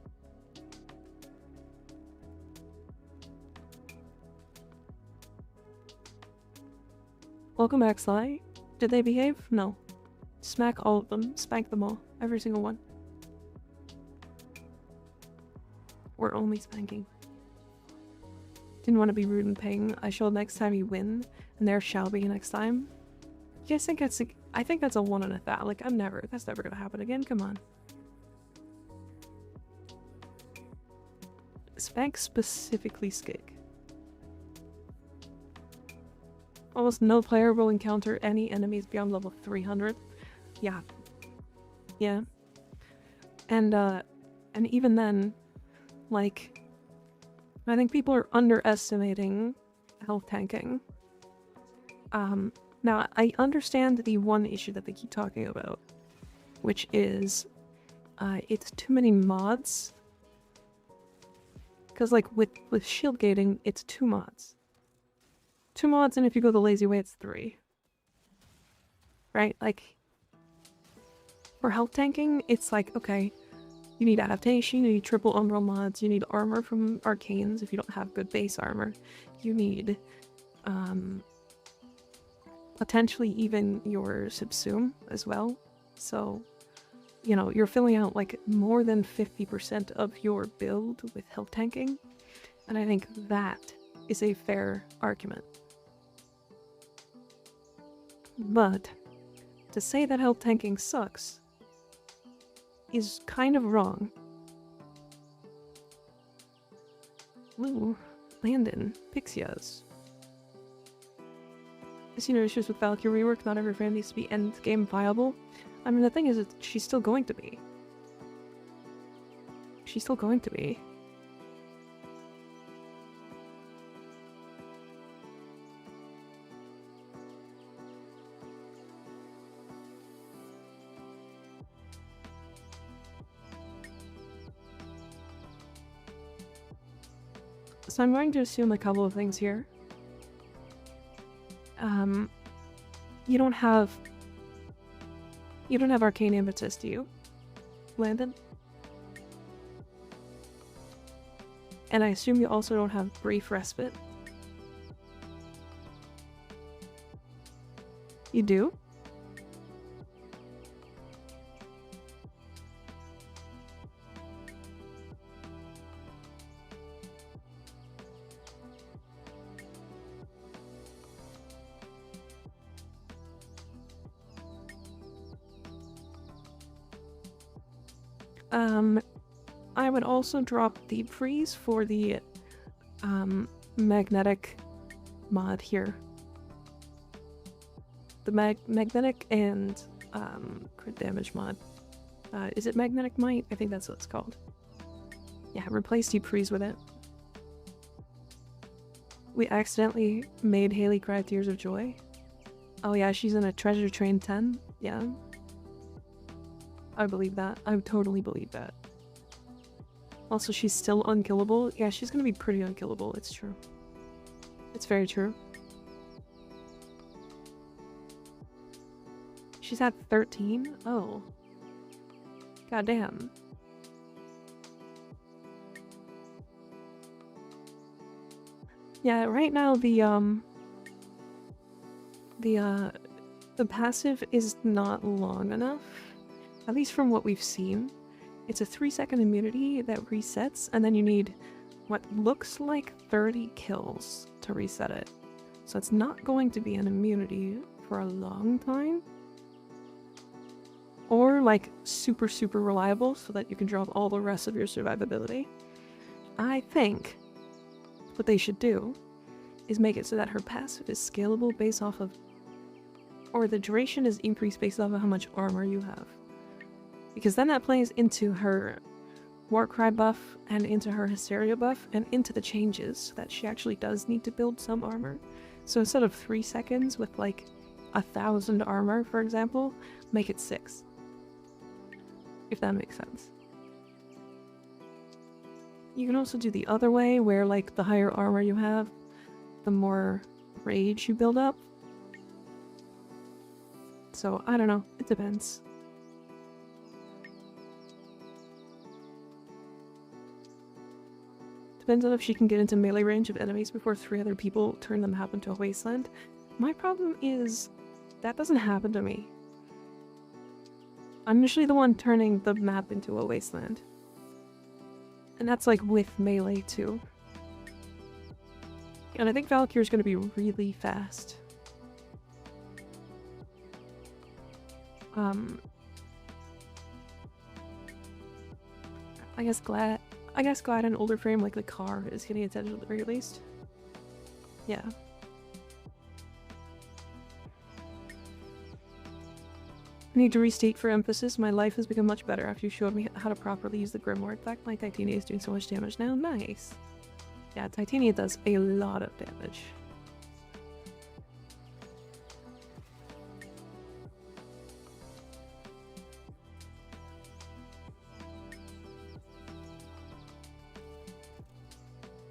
Welcome back, Sly. Did they behave? No. Smack all of them. Spank them all. Every single one. We're only spanking. Didn't want to be rude and ping. I shall next time you win, and there shall be next time. You guys think that's I think that's a 1 in 1,000. Like, that's never gonna happen again. Come on. Spank specifically Skig. Almost no player will encounter any enemies beyond level 300. Yeah. Yeah. And even then, like, I think people are underestimating health tanking. Now, I understand the one issue that they keep talking about, which is, it's too many mods. Because, like, with shield gating, it's 2 mods. 2 mods, and if you go the lazy way, it's 3. Right? Like, for health tanking, it's like, okay, you need adaptation, you need triple umbral mods, you need armor from arcanes if you don't have good base armor. You need, potentially even your subsume as well. So, you know, you're filling out like more than 50% of your build with health tanking. And I think that is a fair argument. But to say that health tanking sucks is kind of wrong. Ooh, Landon, Pixias. I see no issues with Valkyrie rework. Not every frame needs to be end game viable. I mean, the thing is, she's still going to be. She's still going to be. So I'm going to assume a couple of things here. You don't have arcane impetus, do you, Landon? And I assume you also don't have brief respite. You do? I would also drop Deep Freeze for the magnetic mod here. The magnetic and crit damage mod. Is it Magnetic Might? I think that's what it's called. Yeah, replace Deep Freeze with it. We accidentally made Haley cry tears of joy. Oh yeah, she's in a Treasure Train 10. Yeah. I believe that. I totally believe that. Also, she's still unkillable. Yeah, she's gonna be pretty unkillable. It's true. It's very true. She's at 13? Oh. Goddamn. Yeah, right now the passive is not long enough. At least from what we've seen. It's a 3-second immunity that resets, and then you need what looks like 30 kills to reset it. So it's not going to be an immunity for a long time. Or like super reliable so that you can drop all the rest of your survivability. I think what they should do is make it so that her passive is scalable based off of, or the duration is increased based off of how much armor you have. Because then that plays into her Warcry buff and into her Hysteria buff and into the changes that she actually does need to build some armor. So instead of 3 seconds with like 1,000 armor, for example, make it 6. If that makes sense. You can also do the other way where like the higher armor you have, the more rage you build up. So I don't know, it depends. Depends on if she can get into melee range of enemies before 3 other people turn the map into a wasteland. My problem is that doesn't happen to me. I'm usually the one turning the map into a wasteland. And that's like with melee too. And I think Valkyrie's gonna be really fast. I guess glad an older frame like the car is getting attention at the very least. Yeah. I need to restate for emphasis, my life has become much better after you showed me how to properly use the Grimoire. In fact, my Titania is doing so much damage now. Nice. Yeah, Titania does a lot of damage.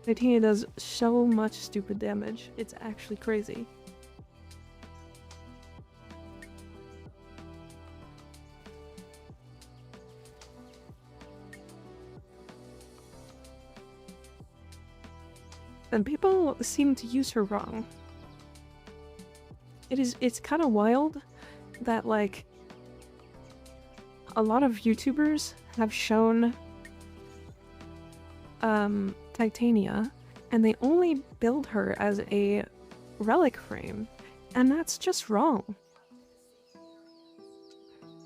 Titania does so much stupid damage. It's actually crazy. And people seem to use her wrong. It's kind of wild that, like, a lot of YouTubers have shown Titania, and they only build her as a relic frame, and that's just wrong.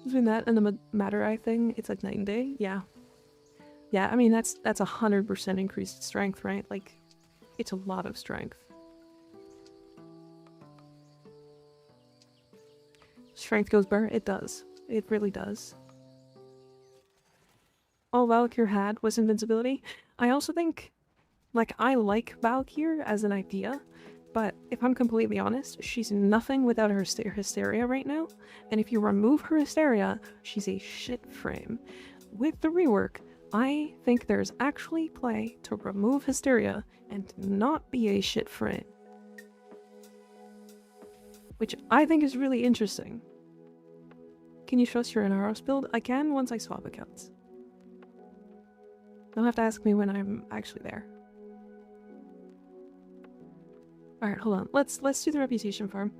Between that and the Matter-Eye thing, it's like night and day. Yeah. Yeah, I mean, that's 100% increased strength, right? Like, it's a lot of strength. Strength goes burr? It does. It really does. All Valkyr had was invincibility. I also think, like, I like Valkyr as an idea, but if I'm completely honest, she's nothing without her Hysteria right now, and if you remove her Hysteria, she's a shit frame. With the rework, I think there's actually play to remove Hysteria and not be a shit friend. Which I think is really interesting. Can you trust your Inaros build? I can once I swap accounts. You'll have to ask me when I'm actually there. Alright, hold on. Let's do the reputation farm.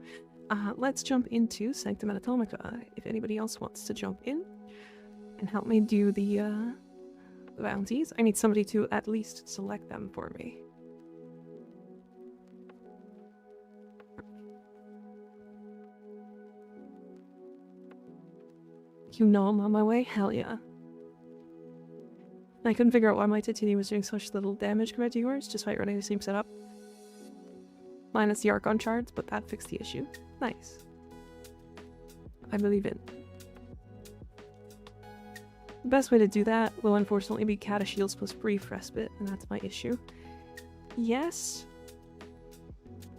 Let's jump into Sanctum Anatomica if anybody else wants to jump in and help me do the bounties. I need somebody to at least select them for me. You know I'm on my way? Hell yeah. I couldn't figure out why my Titini was doing such little damage compared to yours, despite running the same setup. Minus the Archon shards, but that fixed the issue. Nice. I believe it. The best way to do that will unfortunately be Cata Shields plus Brief Respite, and that's my issue. Yes.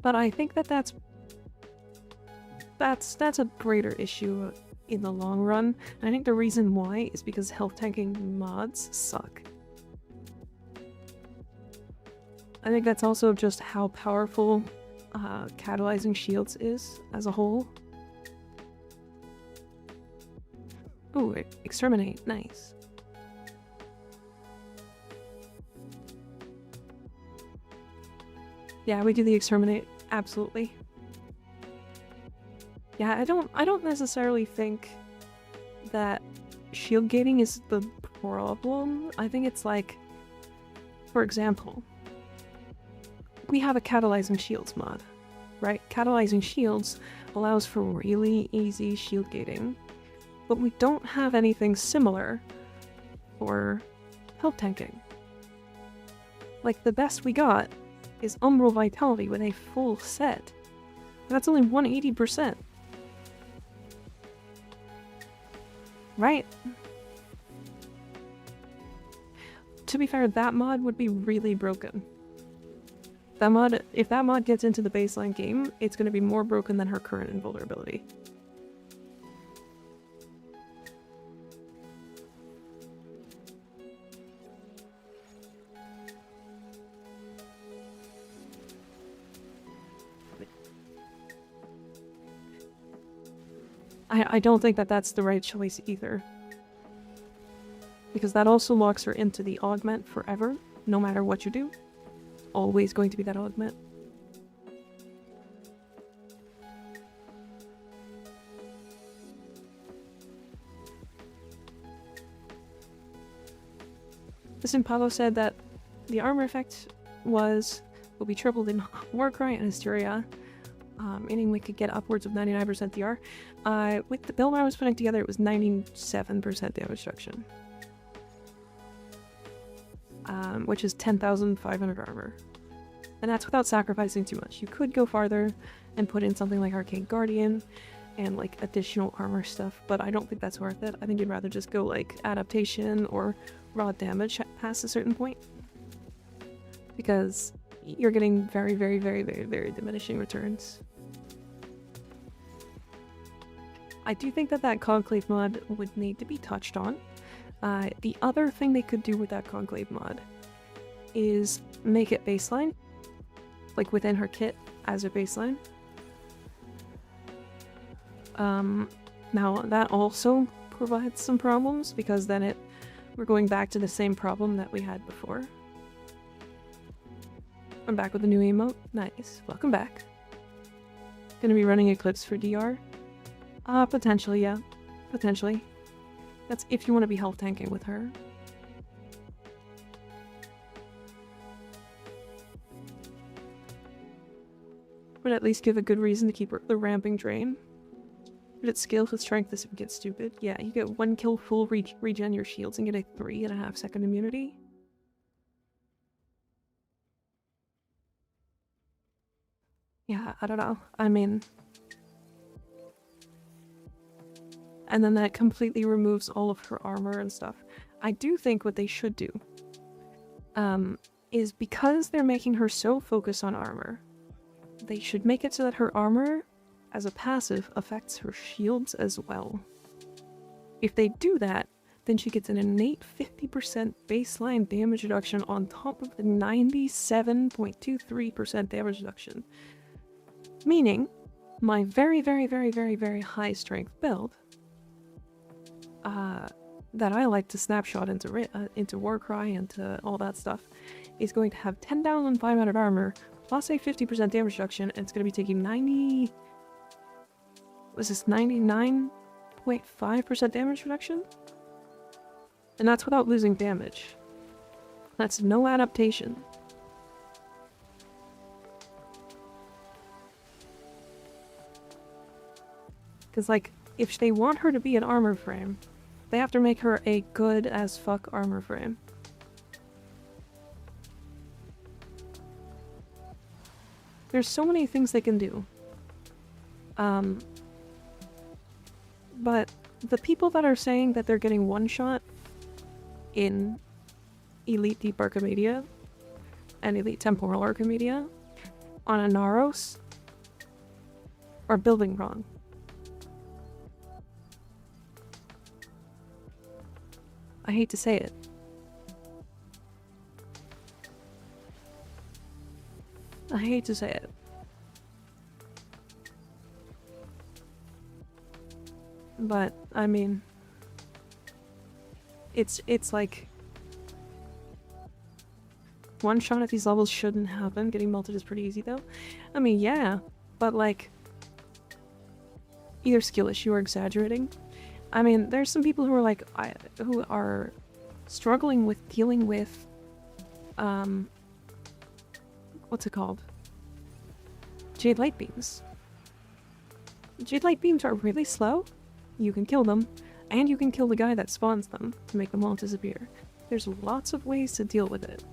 But I think that's a greater issue in the long run. And I think the reason why is because health tanking mods suck. I think that's also just how powerful catalyzing shields is as a whole. Ooh, exterminate, nice. Yeah, we do the exterminate, absolutely. Yeah, I don't necessarily think that shield gating is the problem. I think it's like, for example, we have a catalyzing shields mod, right? Catalyzing shields allows for really easy shield gating, but we don't have anything similar for health tanking. Like, the best we got is Umbral Vitality with a full set. That's only 180%. Right? To be fair, that mod would be really broken. That mod, if that mod gets into the baseline game, it's going to be more broken than her current invulnerability. I don't think that that's the right choice either. Because that also locks her into the augment forever, no matter what you do. Always going to be that augment. Listen, Pablo said that the armor effect will be tripled in Warcry and Hysteria, meaning we could get upwards of 99% DR. With the build I was putting together, it was 97% damage reduction. Which is 10,500 armor. And that's without sacrificing too much. You could go farther and put in something like Arcane Guardian and like additional armor stuff, but I don't think that's worth it. I think you'd rather just go like adaptation or raw damage past a certain point. Because you're getting very, very, very, very, very diminishing returns. I do think that that Conclave mod would need to be touched on. The other thing they could do with that Conclave mod is make it baseline, like within her kit as a baseline. Now that also provides some problems because then we're going back to the same problem that we had before. I'm back with a new emote. Nice. Welcome back. Gonna be running Eclipse for DR? Potentially, yeah. Potentially. That's if you want to be health tanking with her. Would at least give a good reason to keep the ramping drain. But it scales with strength this would get stupid. Yeah, you get 1 kill full regen your shields and get a 3.5 second immunity. Yeah, I don't know. I mean... And then that completely removes all of her armor and stuff. I do think what they should do is because they're making her so focused on armor, they should make it so that her armor as a passive affects her shields as well. If they do that, then she gets an innate 50% baseline damage reduction on top of the 97.23% damage reduction. Meaning, my very, very, very, very, very high strength build, that I like to snapshot into Warcry, into all that stuff, is going to have 10,500 armor, plus a 50% damage reduction, and it's going to be taking 99.5% damage reduction? And that's without losing damage. That's no adaptation. Because, like, if they want her to be an armor frame, they have to make her a good as fuck armor frame. There's so many things they can do. But the people that are saying that they're getting one shot in Elite Deep Archimedia and Elite Temporal Archimedia on a Naros are building wrong. I hate to say it. I hate to say it. But, I mean, it's like, one shot at these levels shouldn't happen. Getting melted is pretty easy though. I mean, yeah, but like, either skill issue or exaggerating. I mean, there's some people who are like, who are struggling with dealing with, what's it called? Jade light beams. Jade light beams are really slow. You can kill them, and you can kill the guy that spawns them to make them all disappear. There's lots of ways to deal with it.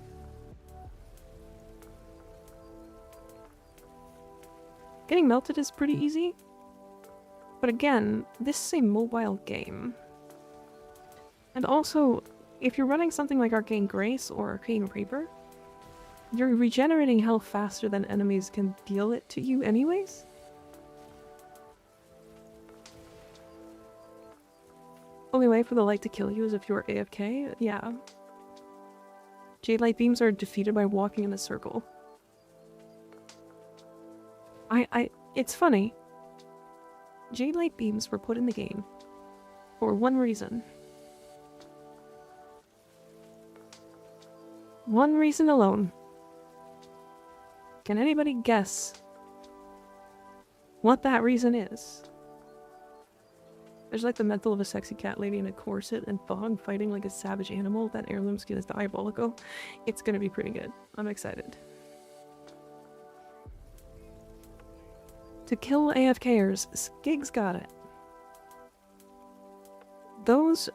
Getting melted is pretty easy. But again, this is a mobile game. And also, if you're running something like Arcane Grace or Arcane Reaper, you're regenerating health faster than enemies can deal it to you anyways. Only way for the light to kill you is if you're AFK? Yeah. Jade light beams are defeated by walking in a circle. It's funny. Jade light beams were put in the game for one reason. One reason alone. Can anybody guess what that reason is? There's like the mental of a sexy cat lady in a corset and Fog fighting like a savage animal. That heirloom skin is diabolical. It's gonna be pretty good. I'm excited. To kill AFKers, Skig's got it. Those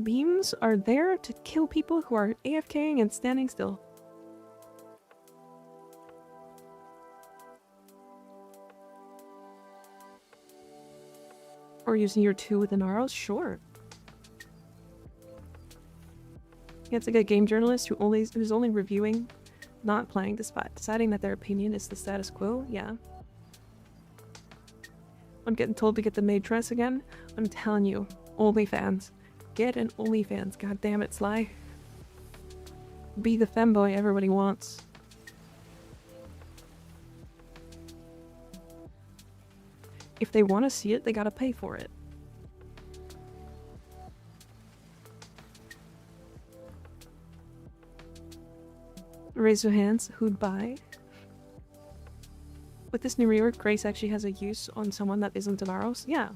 beams are there to kill people who are AFKing and standing still. Or using your 2 with an arrow? Sure. It's like a game journalist who's only reviewing, not playing, deciding that their opinion is the status quo. Yeah. I'm getting told to get the maid dress again. I'm telling you, OnlyFans. Get an OnlyFans. God damn it, Sly. Be the femboy everybody wants. If they want to see it, they gotta pay for it. Raise your hands. Who'd buy? With this new rework, Grace actually has a use on someone that isn't Danaros. Yeah.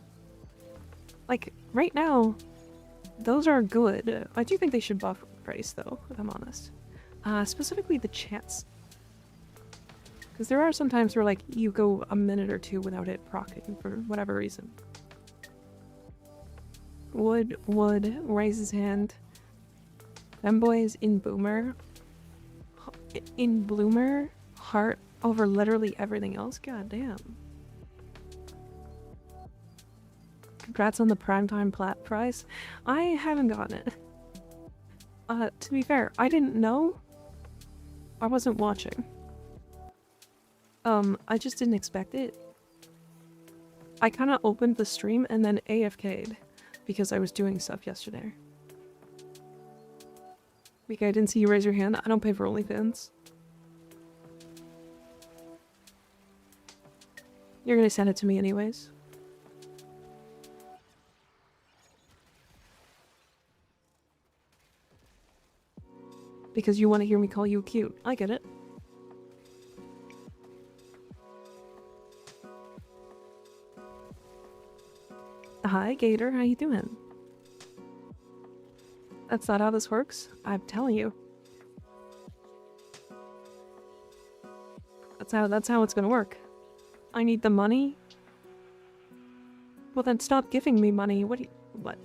Like, right now, those are good. I do think they should buff Grace, though, if I'm honest. Specifically the chance. Because there are some times where, like, you go a minute or two without it proccing for whatever reason. Wood, raise his hand. Femboy is in Boomer. In Bloomer, heart over literally everything else? God damn. Congrats on the primetime plat prize. I haven't gotten it. To be fair, I didn't know. I wasn't watching. I just didn't expect it. I kind of opened the stream and then AFK'd because I was doing stuff yesterday. Mika, I didn't see you raise your hand. I don't pay for OnlyFans. You're gonna send it to me anyways. Because you want to hear me call you cute. I get it. Hi, Gator. How you doing? That's not how this works. I'm telling you. That's how it's gonna work. I need the money. Well then stop giving me money. What?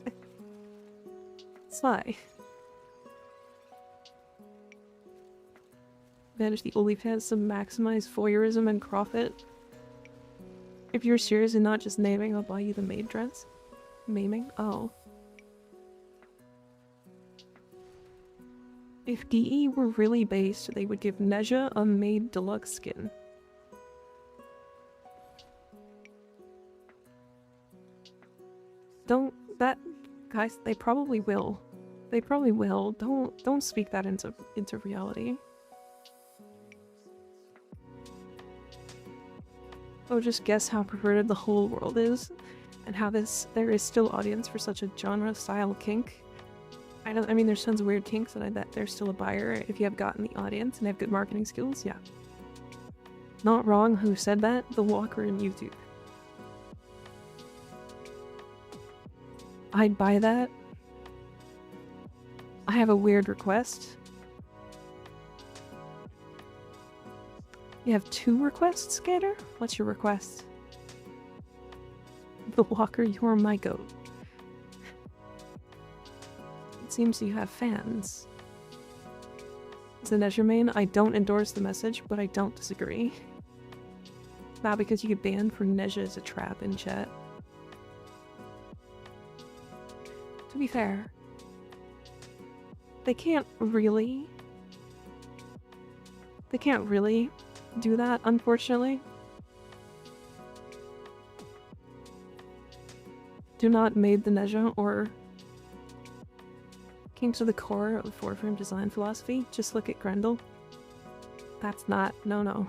Sly. Manage the OnlyFans to maximize voyeurism and profit. If you're serious and not just naming, I'll buy you the maid dress. Maiming? Oh. If DE were really based, they would give Neja a maid deluxe skin. Guys, they probably will. They probably will. Don't speak that into reality. Oh, just guess how perverted the whole world is, and how there is still audience for such a genre-style kink. I mean, there's tons of weird kinks, and I bet there's still a buyer if you have gotten the audience and have good marketing skills, yeah. Not wrong, who said that? The Walker in YouTube. I'd buy that. I have a weird request. You have 2 requests, Gator? What's your request? The Walker, you're my goat. It seems you have fans. Is the Neja main? I don't endorse the message, but I don't disagree. Not because you get banned for Neja as a trap in chat. To be fair, they can't really do that, unfortunately. Do not maid the Neja or came to the core of four-frame design philosophy. Just look at Grendel. That's not, no.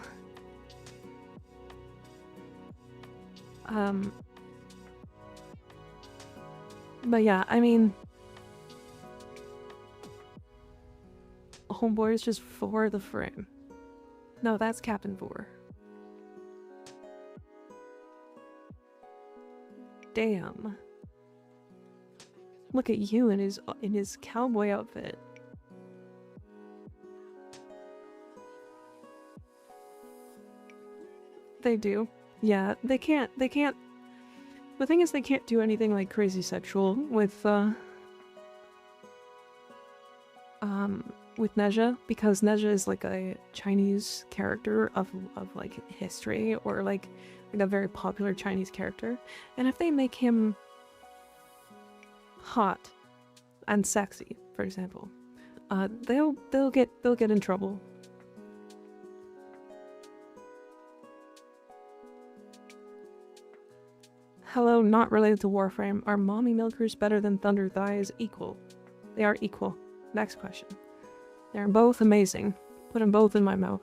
But yeah, I mean, Homeboy is just for the frame. No, that's Captain Vor. Damn. Look at you in his cowboy outfit. They do. Yeah, they can't. The thing is, they can't do anything like crazy sexual with Neja, because Neja is like a Chinese character of like history, or like a very popular Chinese character, and if they make him hot and sexy, for example, they'll get in trouble. Hello, not related to Warframe. Are mommy milkers better than Thunder Thighs? Equal. They are equal. Next question. They're both amazing. Put them both in my mouth.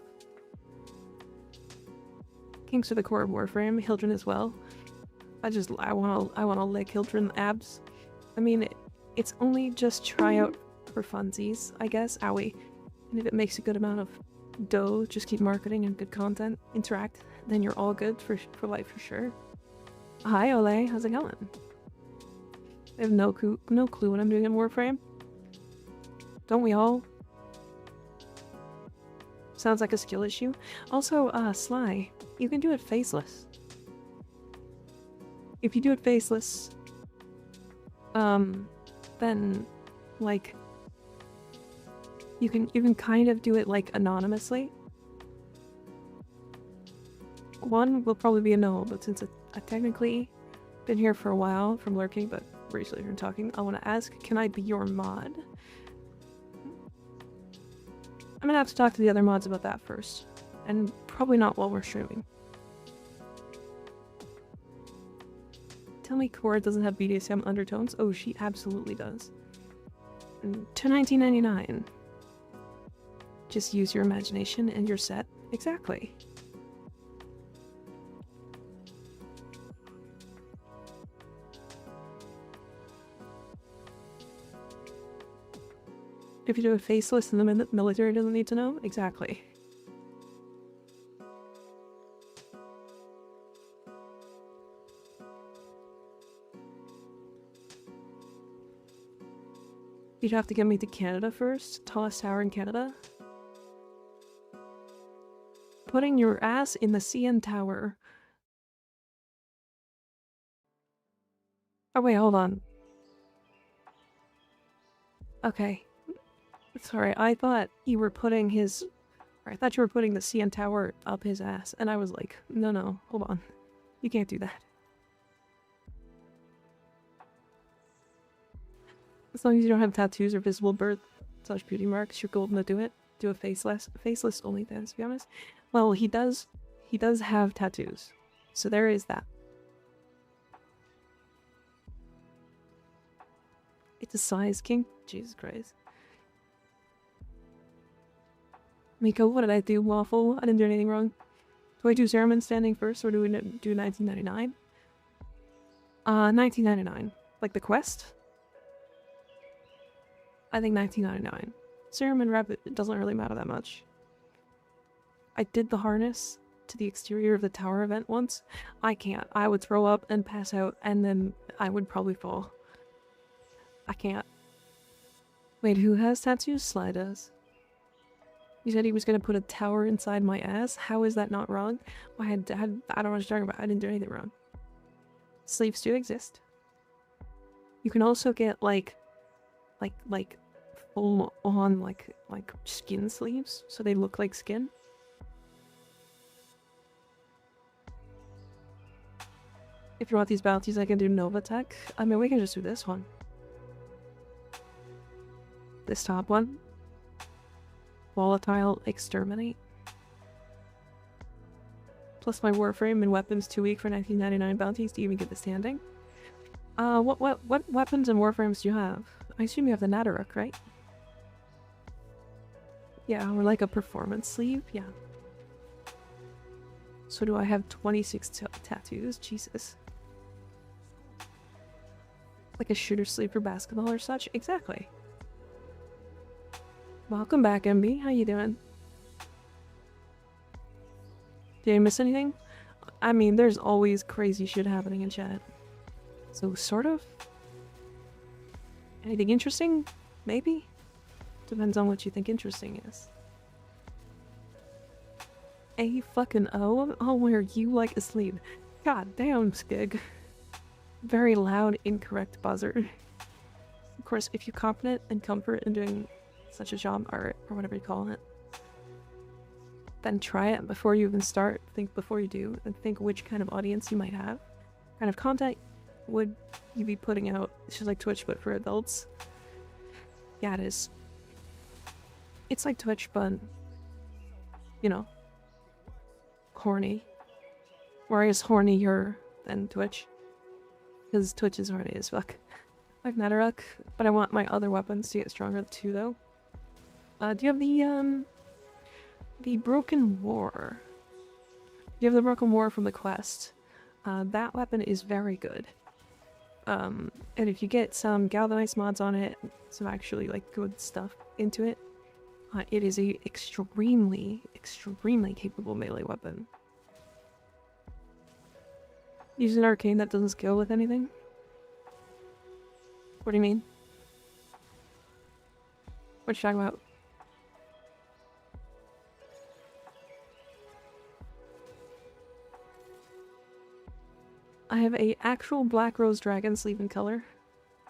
Kinks to the core of Warframe. Hildren as well. I wanna lick Hildren abs. I mean, it's only just tryout for funsies, I guess. Owie. And if it makes a good amount of dough, just keep marketing and good content, interact, then you're all good for life for sure. Hi, Ole. How's it going? I have no clue what I'm doing in Warframe. Don't we all? Sounds like a skill issue. Also, Sly, you can do it faceless. If you do it faceless, then, like, you can kind of do it, like, anonymously. One will probably be a no, but since I technically been here for a while from lurking, but recently from talking, I want to ask, can I be your mod? I'm gonna have to talk to the other mods about that first, and probably not while we're streaming. Tell me Cora doesn't have BDSM undertones? Oh, she absolutely does. And to 1999. Just use your imagination and you're set. Exactly. If you do a faceless and the military doesn't need to know, exactly. You'd have to get me to Canada first. Tallest tower in Canada. Putting your ass in the CN Tower. Oh wait, hold on. Okay. Sorry, I thought you were putting his... I thought you were putting the CN Tower up his ass, and I was like, no, hold on. You can't do that. As long as you don't have tattoos or visible birth / beauty marks, you're golden to do it. Do a faceless OnlyFans, to be honest. Well, he does have tattoos. So there is that. It's a size kink? Jesus Christ. Miko, what did I do? Waffle? I didn't do anything wrong. Do I do Zeraman standing first, or do we do 1999? 1999. Like the quest? I think 1999. Zeraman Rabbit, it doesn't really matter that much. I did the harness to the exterior of the tower event once. I can't. I would throw up and pass out, and then I would probably fall. I can't. Wait, who has tattoos? Sly does. He said he was gonna put a tower inside my ass. How is that not wrong? I don't know what you're talking about. I didn't do anything wrong. Sleeves do exist. You can also get like full on like skin sleeves, so they look like skin. If you want these bounties, I can do Nova Tech. I mean, we can just do this one. This top one. Volatile Exterminate. Plus my Warframe and weapons 2 week for 1999 bounties to even get the standing. What weapons and Warframes do you have? I assume you have the Nadaruk, right? Yeah, or like a performance sleeve, yeah. So do I have 26 tattoos? Jesus. Like a shooter sleeve for basketball or such? Exactly. Welcome back, MB. How you doing? Did I miss anything? I mean, there's always crazy shit happening in chat. So, sort of? Anything interesting? Maybe? Depends on what you think interesting is. A fucking O? I'll wear you like a sleeve. God damn, Skig. Very loud, incorrect buzzer. Of course, if you're confident and comfort in doing such a job, or whatever you call it, then try it before you even start. Think before you do, and think which kind of audience you might have. What kind of content would you be putting out? It's just like Twitch, but for adults. Yeah, it is. It's like Twitch, but, you know, horny. Whereas hornier than Twitch. Because Twitch is horny as fuck. I have Nadaruk, but I want my other weapons to get stronger too, though. Do you have the Broken War? You have the Broken War from the quest. That weapon is very good. And if you get some galvanized mods on it, some actually like good stuff into it, it is a extremely capable melee weapon. Use an arcane that doesn't scale with anything? What do you mean? What you talking about? I have a actual Black Rose Dragon sleeve in color.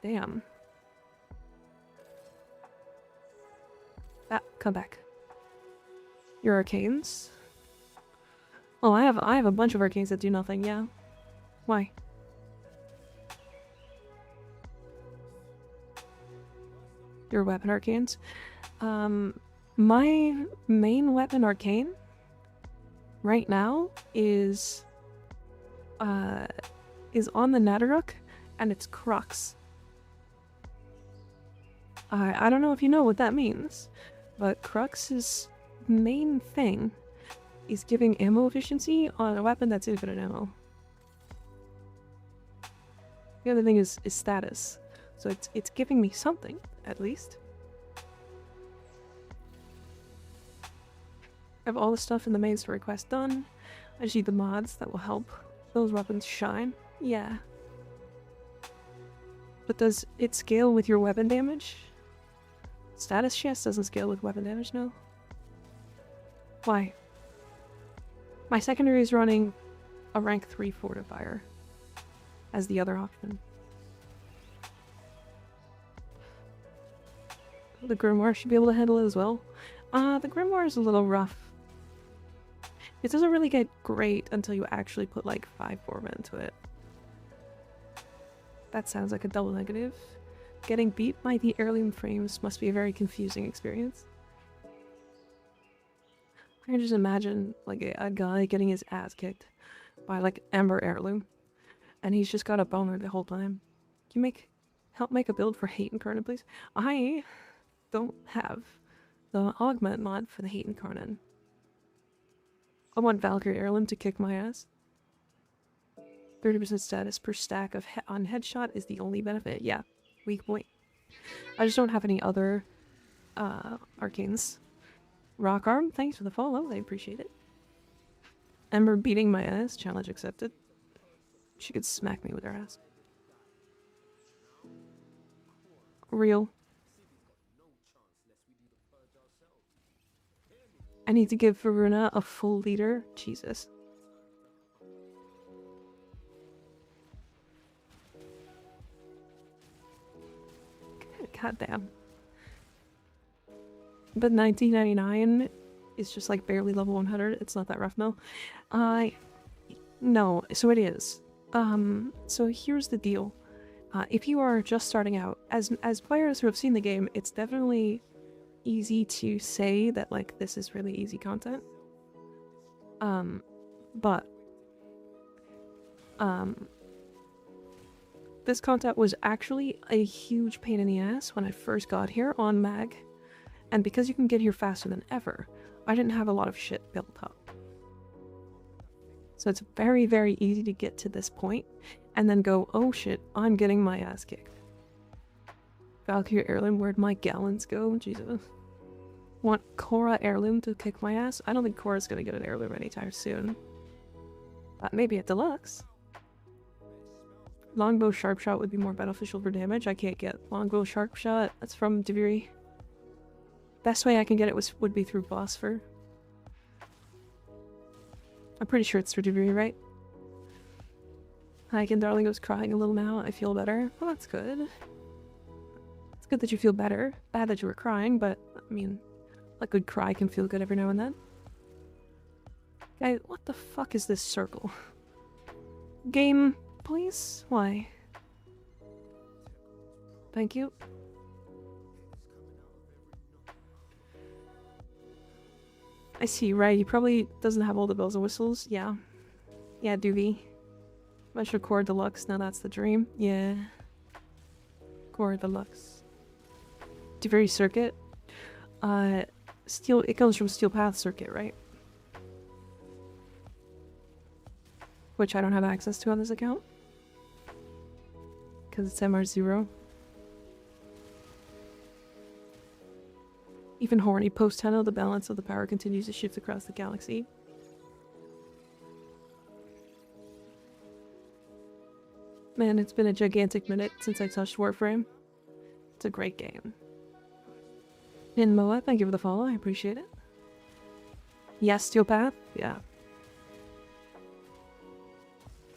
Damn. Ah, come back. Your arcanes? Oh, I have a bunch of arcanes that do nothing, yeah. Why? Your weapon arcanes? My main weapon arcane right now is on the Nadaruk, and it's Crux. I don't know if you know what that means, but Crux is main thing is giving ammo efficiency on a weapon that's infinite ammo. The other thing is status. So it's giving me something, at least. I have all the stuff in the maze request done. I just need the mods that will help those weapons shine. Yeah. But does it scale with your weapon damage? Status chest doesn't scale with weapon damage, no? Why? My secondary is running a rank 3 fortifier as the other option. The Grimoire should be able to handle it as well. The Grimoire is a little rough. It doesn't really get great until you actually put like 5 form into it. That sounds like a double negative. Getting beat by the heirloom frames must be a very confusing experience. I can just imagine like a guy getting his ass kicked by like Ember heirloom, and he's just got a boner the whole time. Can you help make a build for Hate Incarnate, please? I don't have the augment mod for the Hate Incarnate. I want Valkyrie heirloom to kick my ass. 30% status per stack of on headshot is the only benefit. Yeah, weak point. I just don't have any other arcanes. Rock Arm, thanks for the follow. I appreciate it. Ember beating my ass. Challenge accepted. She could smack me with her ass. Real. I need to give Varuna a full leader. Jesus. God damn. But 1999 is just like barely level 100. It's not that rough, no. No, so it is. So here's the deal. If you are just starting out, as players who have seen the game, it's definitely easy to say that like this is really easy content. But this content was actually a huge pain in the ass when I first got here on Mag. And because you can get here faster than ever, I didn't have a lot of shit built up. So it's very, very easy to get to this point and then go, oh shit, I'm getting my ass kicked. Valkyrie heirloom, where'd my gallons go? Jesus. Want Korra heirloom to kick my ass? I don't think Korra's gonna get an heirloom anytime soon. Maybe a deluxe. Longbow sharp shot would be more beneficial for damage. I can't get longbow sharp shot. That's from Deviri. Best way I can get it would be through Bosphor. I'm pretty sure it's through Deviri, right? Hi, Darling was crying a little now. I feel better. Well, that's good. It's good that you feel better. Bad that you were crying, but I mean, a good cry can feel good every now and then. Guy, what the fuck is this circle? Game, please? Why? Thank you. I see, right? He probably doesn't have all the bells and whistles. Yeah. Yeah, Doovie. Metro Core Deluxe. Now that's the dream. Yeah. Core Deluxe. Deviri Circuit. It comes from Steel Path Circuit, right? Which I don't have access to on this account. Because it's MR0. Even horny post-Tenno, the balance of the power continues to shift across the galaxy. Man, it's been a gigantic minute since I touched Warframe. It's a great game. Moa, thank you for the follow, I appreciate it. Yes, Steel Path? Yeah.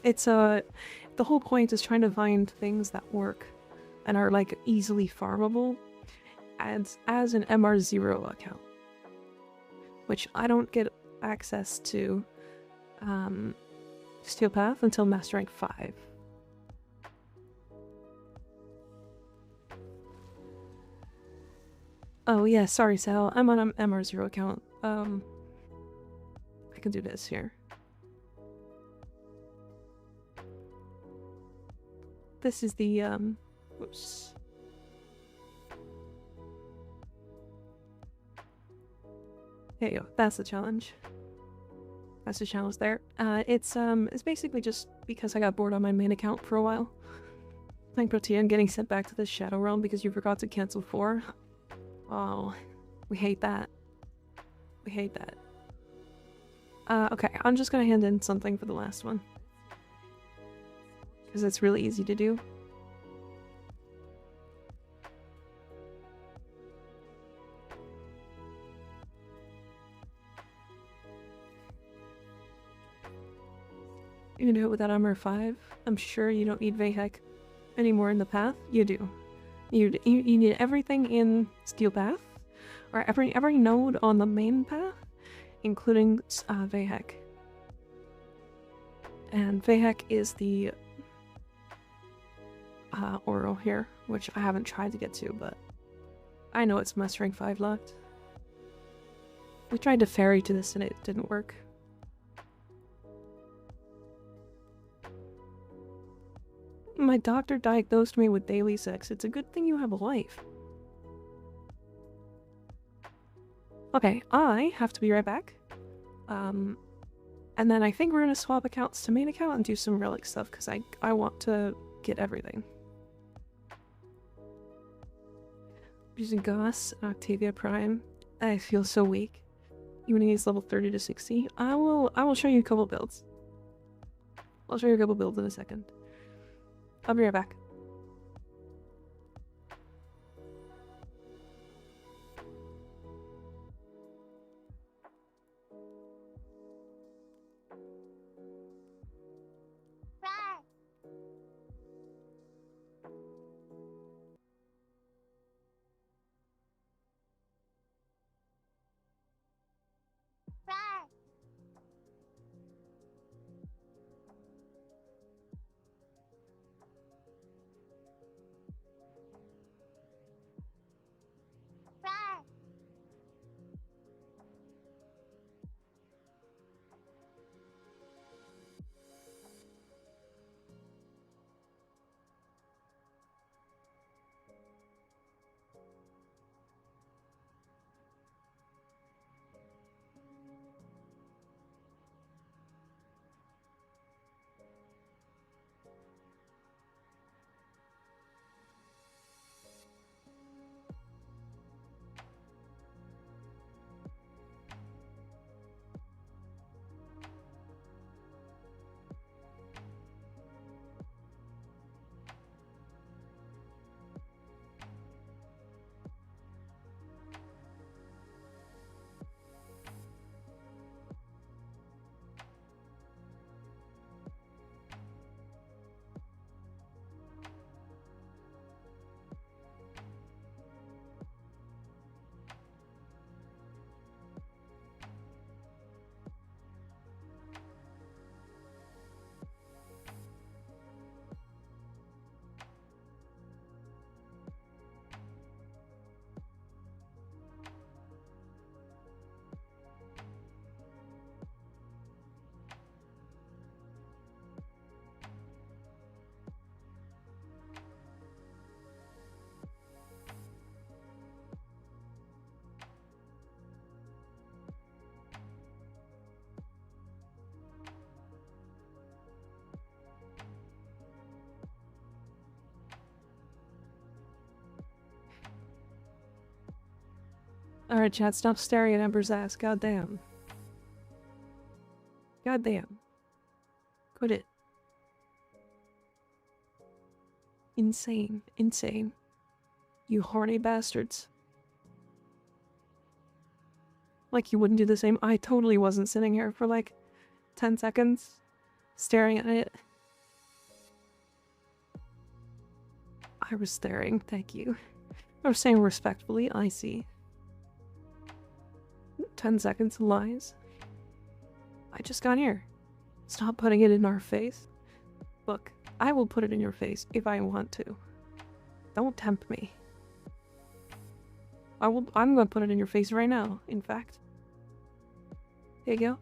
It's the whole point is trying to find things that work and are like easily farmable as an MR0 account, which I don't get access to Steel Path until Master Rank 5. Oh yeah, sorry Sal, I'm on an MR0 account. I can do this here. This is the whoops. There you go. That's the challenge. That's the challenge there. It's basically just because I got bored on my main account for a while. Playing Protea and getting sent back to the Shadow Realm because you forgot to cancel 4. Oh, we hate that. We hate that. Okay, I'm just gonna hand in something for the last one. Because it's really easy to do. You can do it without Armor 5. I'm sure you don't need Vahek anymore in the path. You do. You need everything in Steel Path, or every node on the main path, including Vahek. And Vahek is the Oral here, which I haven't tried to get to, but I know it's Master Rank 5 locked. We tried to ferry to this and it didn't work. My doctor diagnosed me with daily sex. It's a good thing you have a wife. Okay, I have to be right back. And then I think we're gonna swap accounts to main account and do some relic stuff because I want to get everything. Using Goss, Octavia Prime. I feel so weak. Even needs level 30 to 60. I will show you a couple builds. I'll show you a couple builds in a second. I'll be right back. Alright, chat, stop staring at Ember's ass. Goddamn. Goddamn. Quit it. Insane. Insane. You horny bastards. Like you wouldn't do the same. I totally wasn't sitting here for like 10 seconds staring at it. I was staring, thank you. I was saying respectfully, I see. 10 seconds of lies. I just got here. Stop putting it in our face. Look, I will put it in your face if I want to. Don't tempt me. I'm gonna put it in your face right now, in fact. There you go.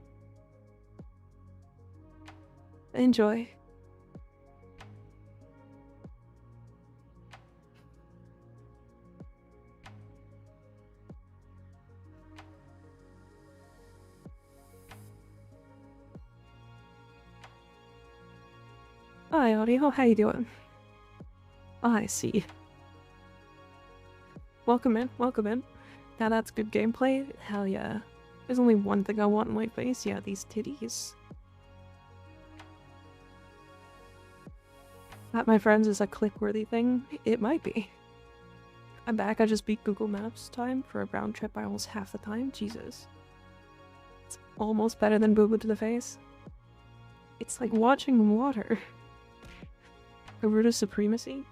Enjoy. Hi, audio. How you doing? I see. Welcome in. Welcome in. Now that's good gameplay. Hell yeah. There's only one thing I want in my face. Yeah, these titties. That, my friends, is a clip-worthy thing. It might be. I'm back. I just beat Google Maps time for a round trip by almost half the time. Jesus. It's almost better than boo-boo to the face. It's like watching water. Garuda Supremacy?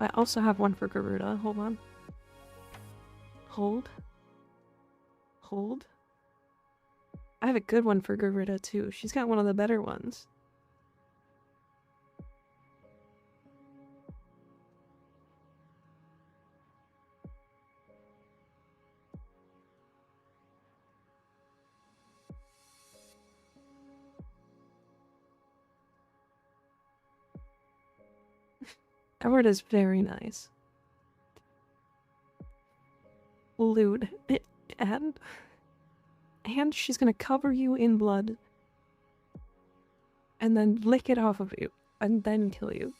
I also have one for Garuda. Hold on. Hold. Hold. I have a good one for Garuda too. She's got one of the better ones. Edward is very nice. Lewd. And she's gonna cover you in blood. And then lick it off of you. And then kill you.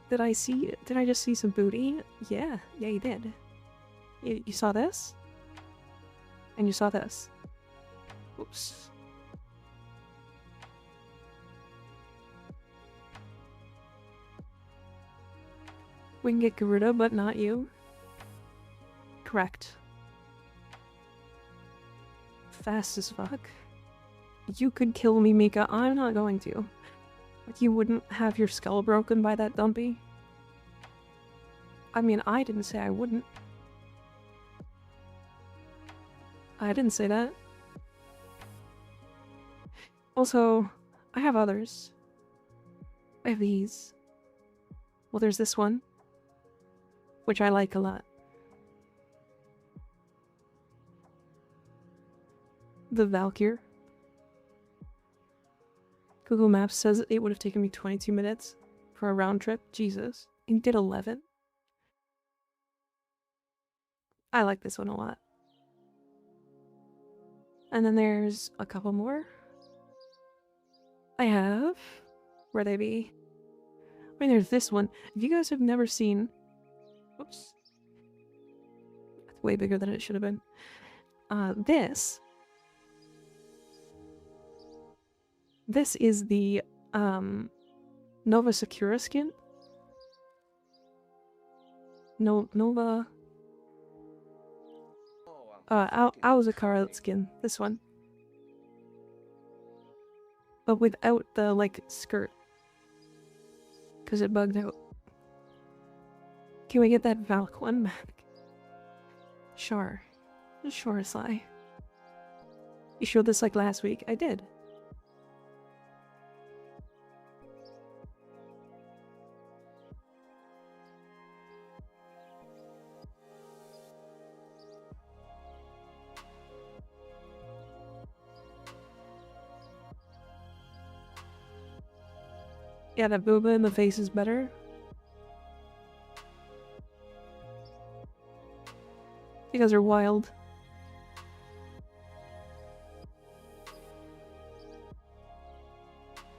Did I just see some booty? Yeah. Yeah, you did. You saw this? And you saw this. Oops. We can get Garuda, but not you. Correct. Fast as fuck. You could kill me, Mika. I'm not going to. Like, you wouldn't have your skull broken by that dumpy? I mean, I didn't say I wouldn't. I didn't say that. Also, I have others. I have these. Well, there's this one, which I like a lot. The Valkyr. Google Maps says it would have taken me 22 minutes for a round trip. Jesus. And you did 11? I like this one a lot. And then there's a couple more. I have... Where they be? I mean, there's this one. If you guys have never seen... Whoops. That's way bigger than it should have been. This is the Nova Secura skin. Nova Auzakara skin. This one. But without the, like, skirt. Because it bugged out. Can we get that Valk one back? Sure. Sure, Sly. You showed this, like, last week? I did. Yeah, that booba in the face is better. You guys are wild.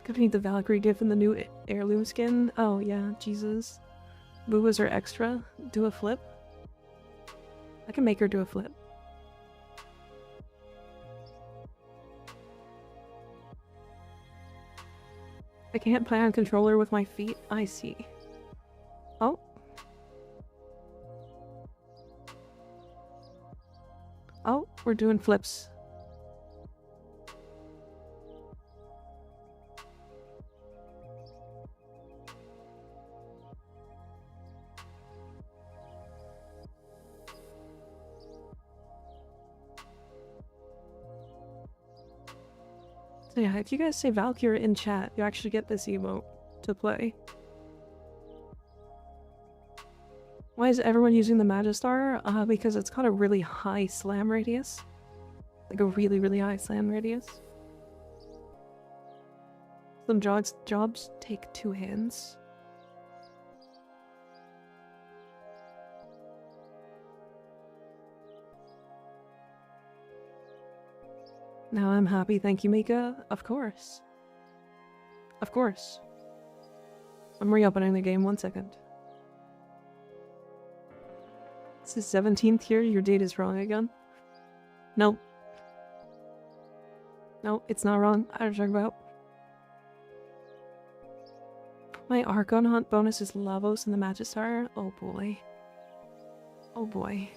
Could need the Valkyrie diff in the new heirloom skin. Oh yeah, Jesus. Boobas are extra. Do a flip. I can make her do a flip. I can't play on controller with my feet. I see. Oh. Oh, we're doing flips. So yeah, if you guys say Valkyr in chat, you actually get this emote to play. Why is everyone using the Magistar? Because it's got a really high slam radius. Like a really, really high slam radius. Some jobs take 2 hands. Now I'm happy, thank you, Mika. Of course. Of course. I'm reopening the game, 1 second. This is 17th here, your date is wrong again. Nope. No, it's not wrong. I don't talk about. My Archon Hunt bonus is Lavos and the Magistar. Oh boy. Oh boy.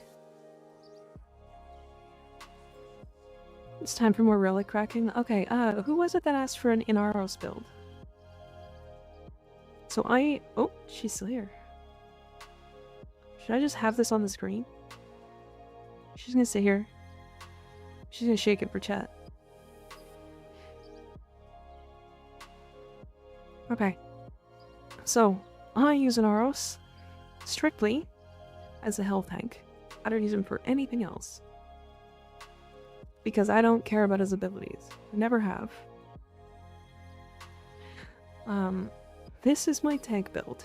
It's time for more relic cracking. Okay, who was it that asked for an Inaros build? So oh, she's still here. Should I just have this on the screen? She's gonna sit here. She's gonna shake it for chat. Okay. So, I use an Aros strictly as a health tank. I don't use him for anything else. Because I don't care about his abilities. I never have. This is my tank build.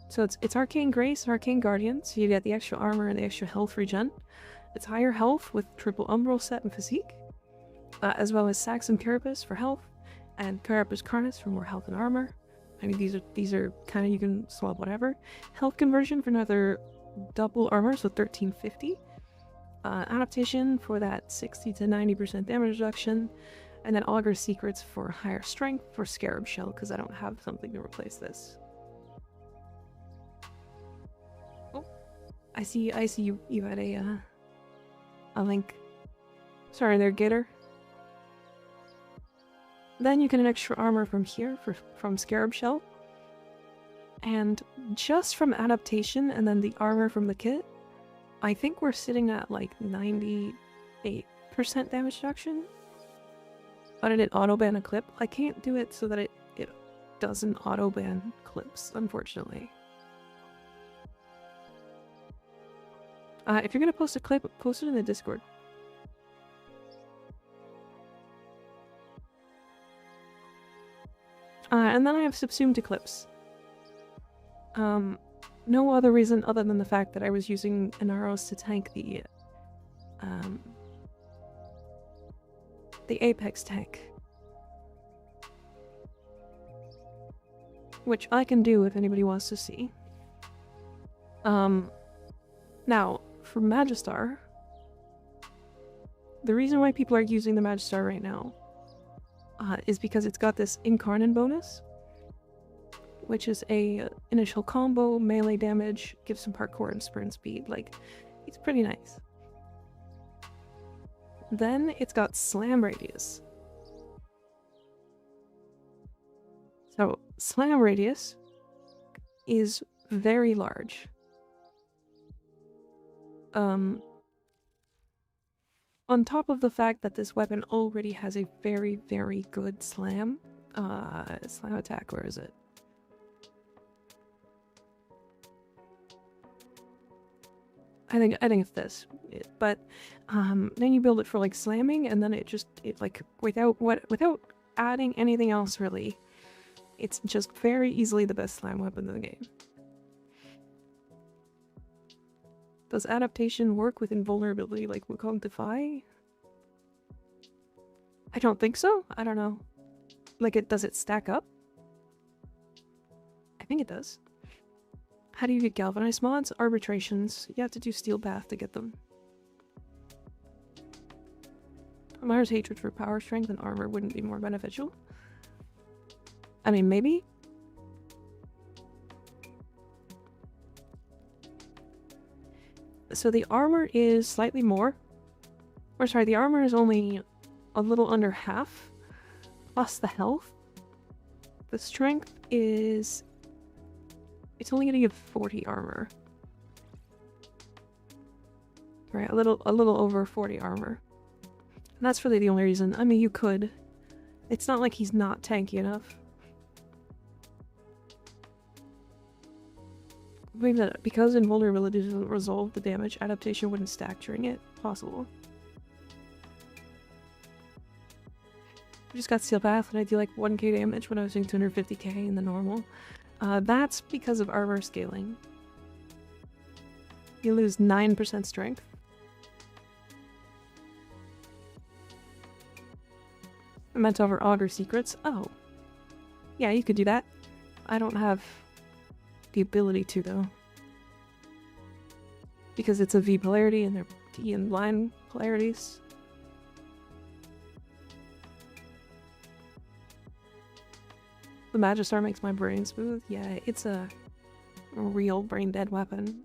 So it's Arcane Grace, Arcane Guardian, so you get the extra armor and the extra health regen. It's higher health with triple Umbral set and physique, as well as Saxon Carapace for health, and Carapace Carnus for more health and armor. I mean, these are kind of, you can swap whatever. Health conversion for another double armor, so 1350. Adaptation for that 60 to 90% damage reduction, and then Augur Secrets for higher strength for Scarab Shell, because I don't have something to replace this. Oh, I see you had a link. Sorry there, Gator. Then you get an extra armor from here from Scarab Shell. And just from adaptation and then the armor from the kit, I think we're sitting at like 98% damage reduction. But I did auto ban a clip. I can't do it so that it doesn't auto ban clips, unfortunately. If you're gonna post a clip, post it in the Discord. And then I have subsumed to clips. No other reason other than the fact that I was using an Aros to tank the Apex tank. Which I can do if anybody wants to see. Now, for Magistar, the reason why people are using the Magistar right now is because it's got this Incarnate bonus, which is a initial combo, melee damage, gives some parkour and sprint speed. Like, it's pretty nice. Then it's got Slam Radius. So, Slam Radius is very large. On top of the fact that this weapon already has a very, very good slam attack, where is it? I think it's this. But then you build it for like slamming, and then it like without adding anything else really, it's just very easily the best slam weapon in the game. Does adaptation work with invulnerability like Wukong Defy? I don't think so. I don't know. Like, does it stack up? I think it does. How do you get galvanized mods? Arbitrations. You have to do Steel Path to get them. Amir's hatred for power, strength, and armor wouldn't be more beneficial. I mean, maybe. So the armor is slightly more. Or sorry, the armor is only a little under half. Plus the health. The strength is... It's only gonna give 40 armor. Right, a little over 40 armor. And that's really the only reason. I mean, you could. It's not like he's not tanky enough. I believe that because invulnerability doesn't resolve the damage, adaptation wouldn't stack during it. Possible. I just got Steel Path and I do like 1k damage when I was doing 250k in the normal. That's because of armor scaling. You lose 9% strength. I meant over Augur secrets. Oh. Yeah, you could do that. I don't have the ability to, though. Because it's a V polarity and they're T and line polarities. The Magistar makes my brain smooth. Yeah, it's a real brain dead weapon.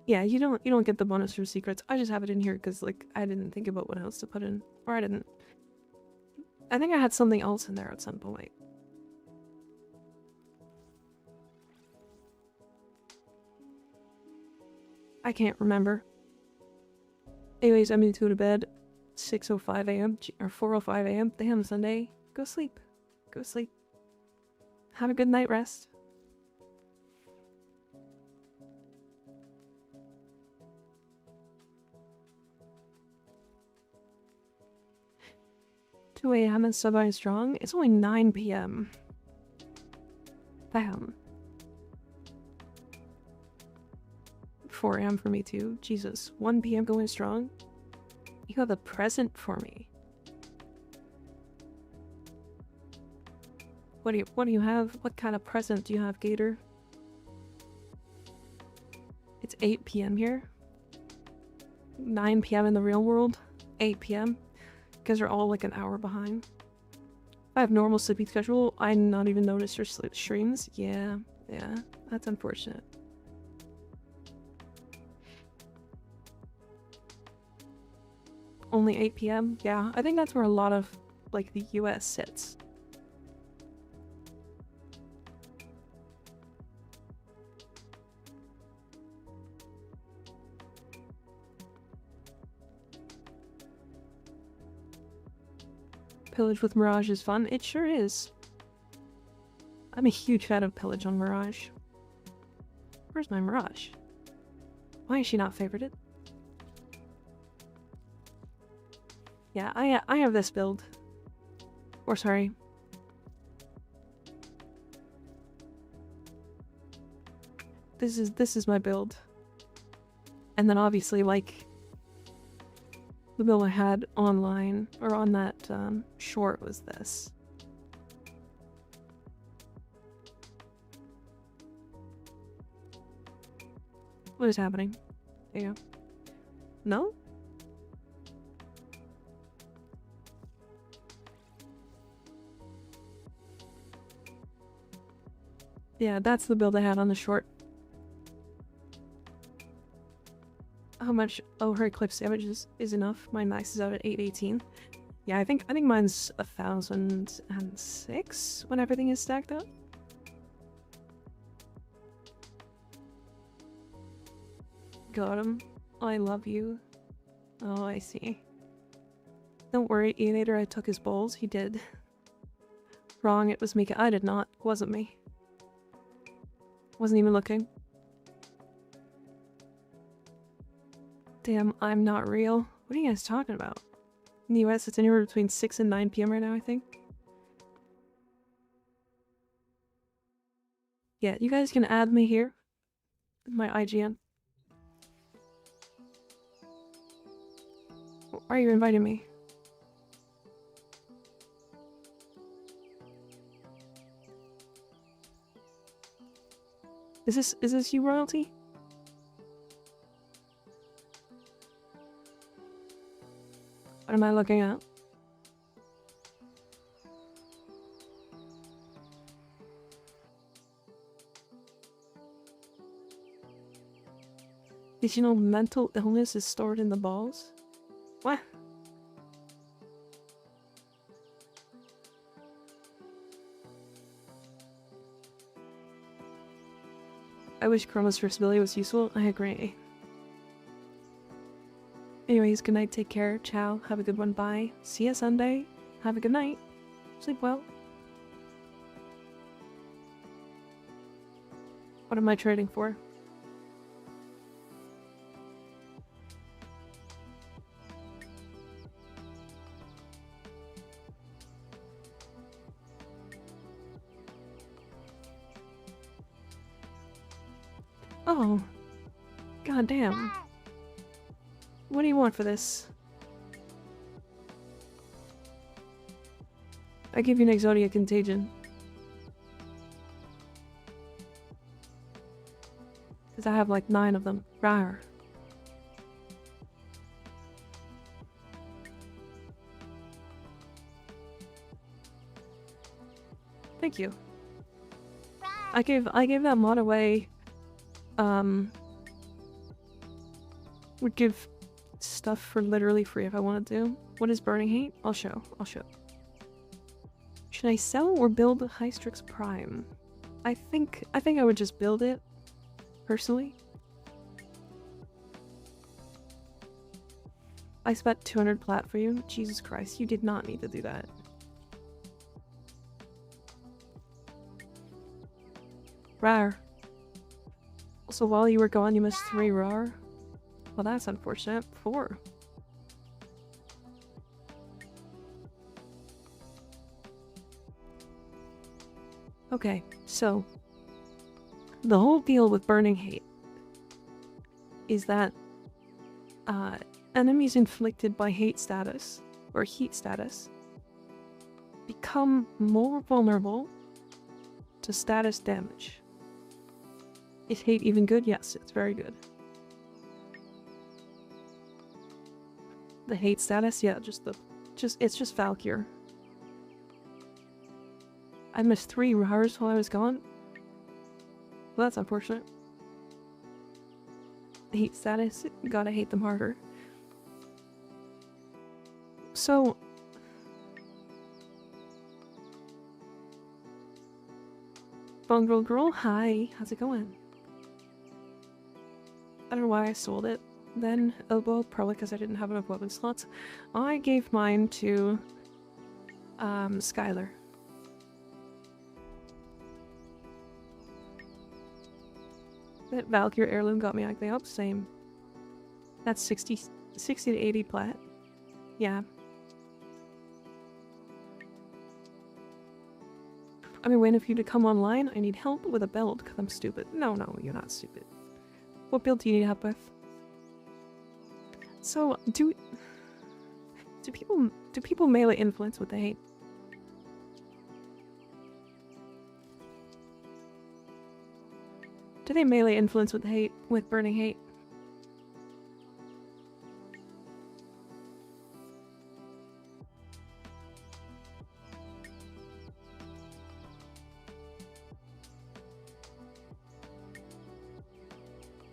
Yeah, you don't get the bonus from secrets. I just have it in here because like I didn't think about what else to put in. Or I didn't. I think I had something else in there at some point. I can't remember. Anyways, I'm going to go to bed. 6:05 a.m. or 4:05 a.m. Damn, Sunday. Go sleep. Go sleep. Have a good night rest. "2 a.m. and Subway Strong? It's only 9 p.m. Damn. 4 a.m. for me too. Jesus. 1 p.m. going strong? You have a present for me. What do you have? What kind of present do you have, Gator? It's 8 p.m. here. 9 p.m. in the real world. 8 p.m. You guys are all like an hour behind. If I have normal sleeping schedule, I not even notice your sleep streams. Yeah, that's unfortunate. Only 8 p.m. Yeah, I think that's where a lot of like the US sits. Pillage with Mirage is fun. It sure is. I'm a huge fan of Pillage on Mirage. Where's my Mirage? Why is she not favorited? Yeah, I have this build. Or sorry. This is my build. And then obviously like the build I had online, or on that short, was this. What is happening? There you go. No? Yeah, that's the build I had on the short. How much? Oh, her eclipse damage is enough. Mine maxes out at 818. Yeah, I think mine's 1006 when everything is stacked up. Got him. I love you. Oh, I see. Don't worry, Eonator, I took his bowls. He did. Wrong, it was me. I did not. It wasn't me. Wasn't even looking. Damn, I'm not real. What are you guys talking about? In the US, it's anywhere between 6 and 9 p.m. right now, I think. Yeah, you guys can add me here. My IGN. Why are you inviting me? Is this you, royalty? What am I looking at? Did you know mental illness is stored in the balls? What? I wish Chroma's first ability was useful. I agree. Anyways, good night, take care, ciao, have a good one, bye. See ya Sunday. Have a good night. Sleep well. What am I trading for? Oh. God damn. What do you want for this? I gave you an Exodia Contagion. Because I have like 9 of them. Rawr. Thank you. I gave that mod away. Would give stuff for literally free if I wanted to. What is Burning Hate? I'll show. Should I sell or build Hystrix Prime? I think I would just build it, personally. I spent 200 plat for you. Jesus Christ, you did not need to do that. Rawr. So while you were gone, you missed 3 rawr. Well, that's unfortunate. 4. Okay, so the whole deal with Burning Hate is that enemies inflicted by hate status or heat status become more vulnerable to status damage. Is hate even good? Yes, it's very good. The hate status, yeah, it's just Valkyr. I missed 3 Rahars while I was gone. Well, that's unfortunate. Hate status, gotta hate them harder. So... Bungrel Girl, hi, how's it going? I don't know why I sold it then, Elbow, probably because I didn't have enough weapon slots. I gave mine to Skylar. That Valkyr heirloom got me acting up, same. That's 60 to 80 plat. Yeah. I've been waiting for you to come online. I need help with a build because I'm stupid. No, you're not stupid. What build do you need help with? So, do people melee influence with the hate? Do they melee influence with hate, with Burning Hate?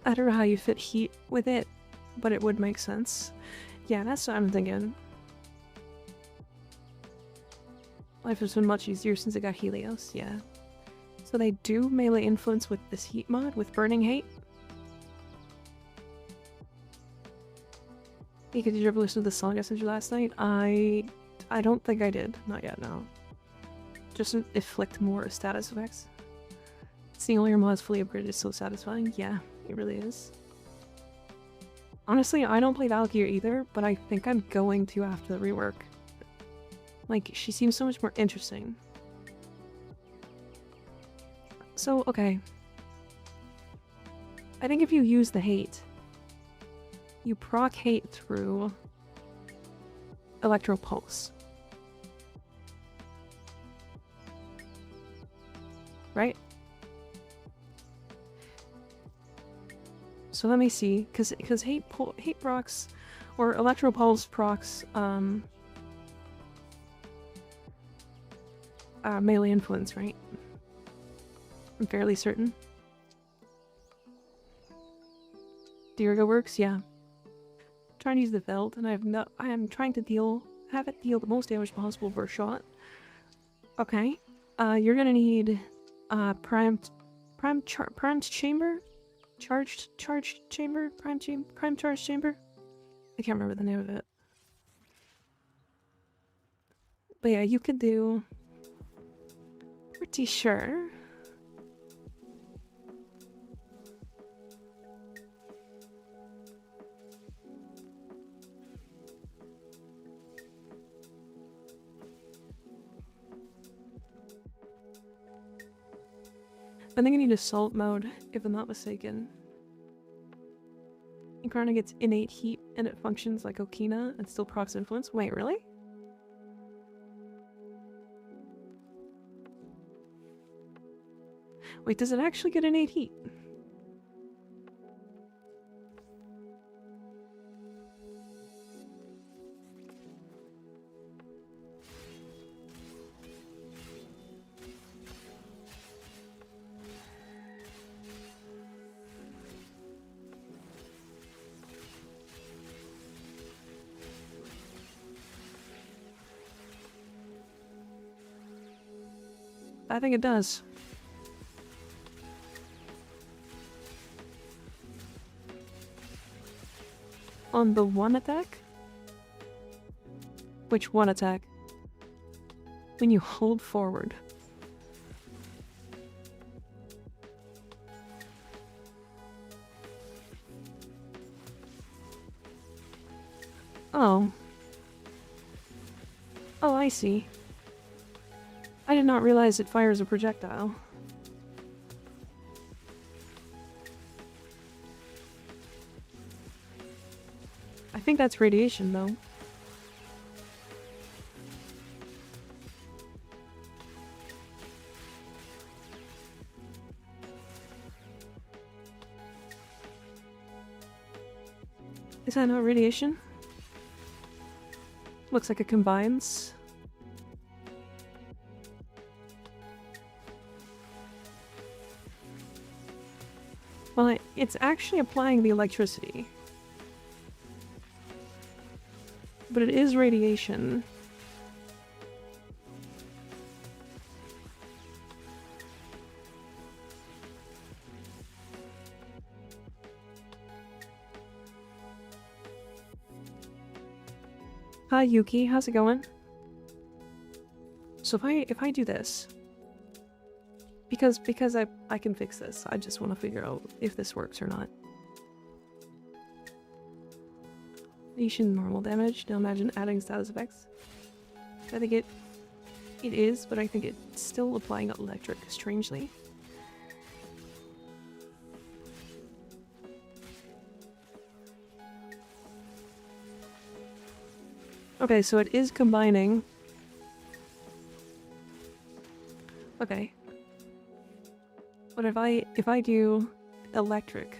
I don't know how you fit heat with it, but it would make sense. Yeah, that's what I'm thinking. Life has been much easier since I got Helios, yeah. So they do melee influence with this heat mod, with Burning Hate? Ika, did you ever listen to the song I sent you last night? I don't think I did. Not yet, no. Just inflict more status effects. Seeing all your mods fully upgraded is so satisfying. Yeah, it really is. Honestly, I don't play Valkyrie either, but I think I'm going to after the rework. Like, she seems so much more interesting. So, okay. I think if you use the hate, you proc hate through Electro Pulse. Right? So let me see, because hate procs, or Electro Pulse procs, melee influence, right? I'm fairly certain. Dirigo works, yeah. I'm trying to use the Veld, and I am trying to have it deal the most damage possible per shot. Okay. You're gonna need primed chamber? Charged chamber? Prime charge chamber? I can't remember the name of it. But yeah, you could do... Pretty sure. I think I need assault mode, if I'm not mistaken. Incarna gets innate heat and it functions like Okina and still procs influence. Wait, really? Wait, does it actually get innate heat? I think it does. On the one attack? Which one attack? When you hold forward. Oh. Oh, I see. I did not realize it fires a projectile. I think that's radiation, though. Is that not radiation? Looks like it combines. Well, it's actually applying the electricity. But it is radiation. Hi Yuki, how's it going? So if I do this, because I can fix this, I just want to figure out if this works or not. Radiation normal damage. Now imagine adding status effects. I think it is, but I think it's still applying electric, strangely. Okay, so it is combining. Okay. But if I do electric.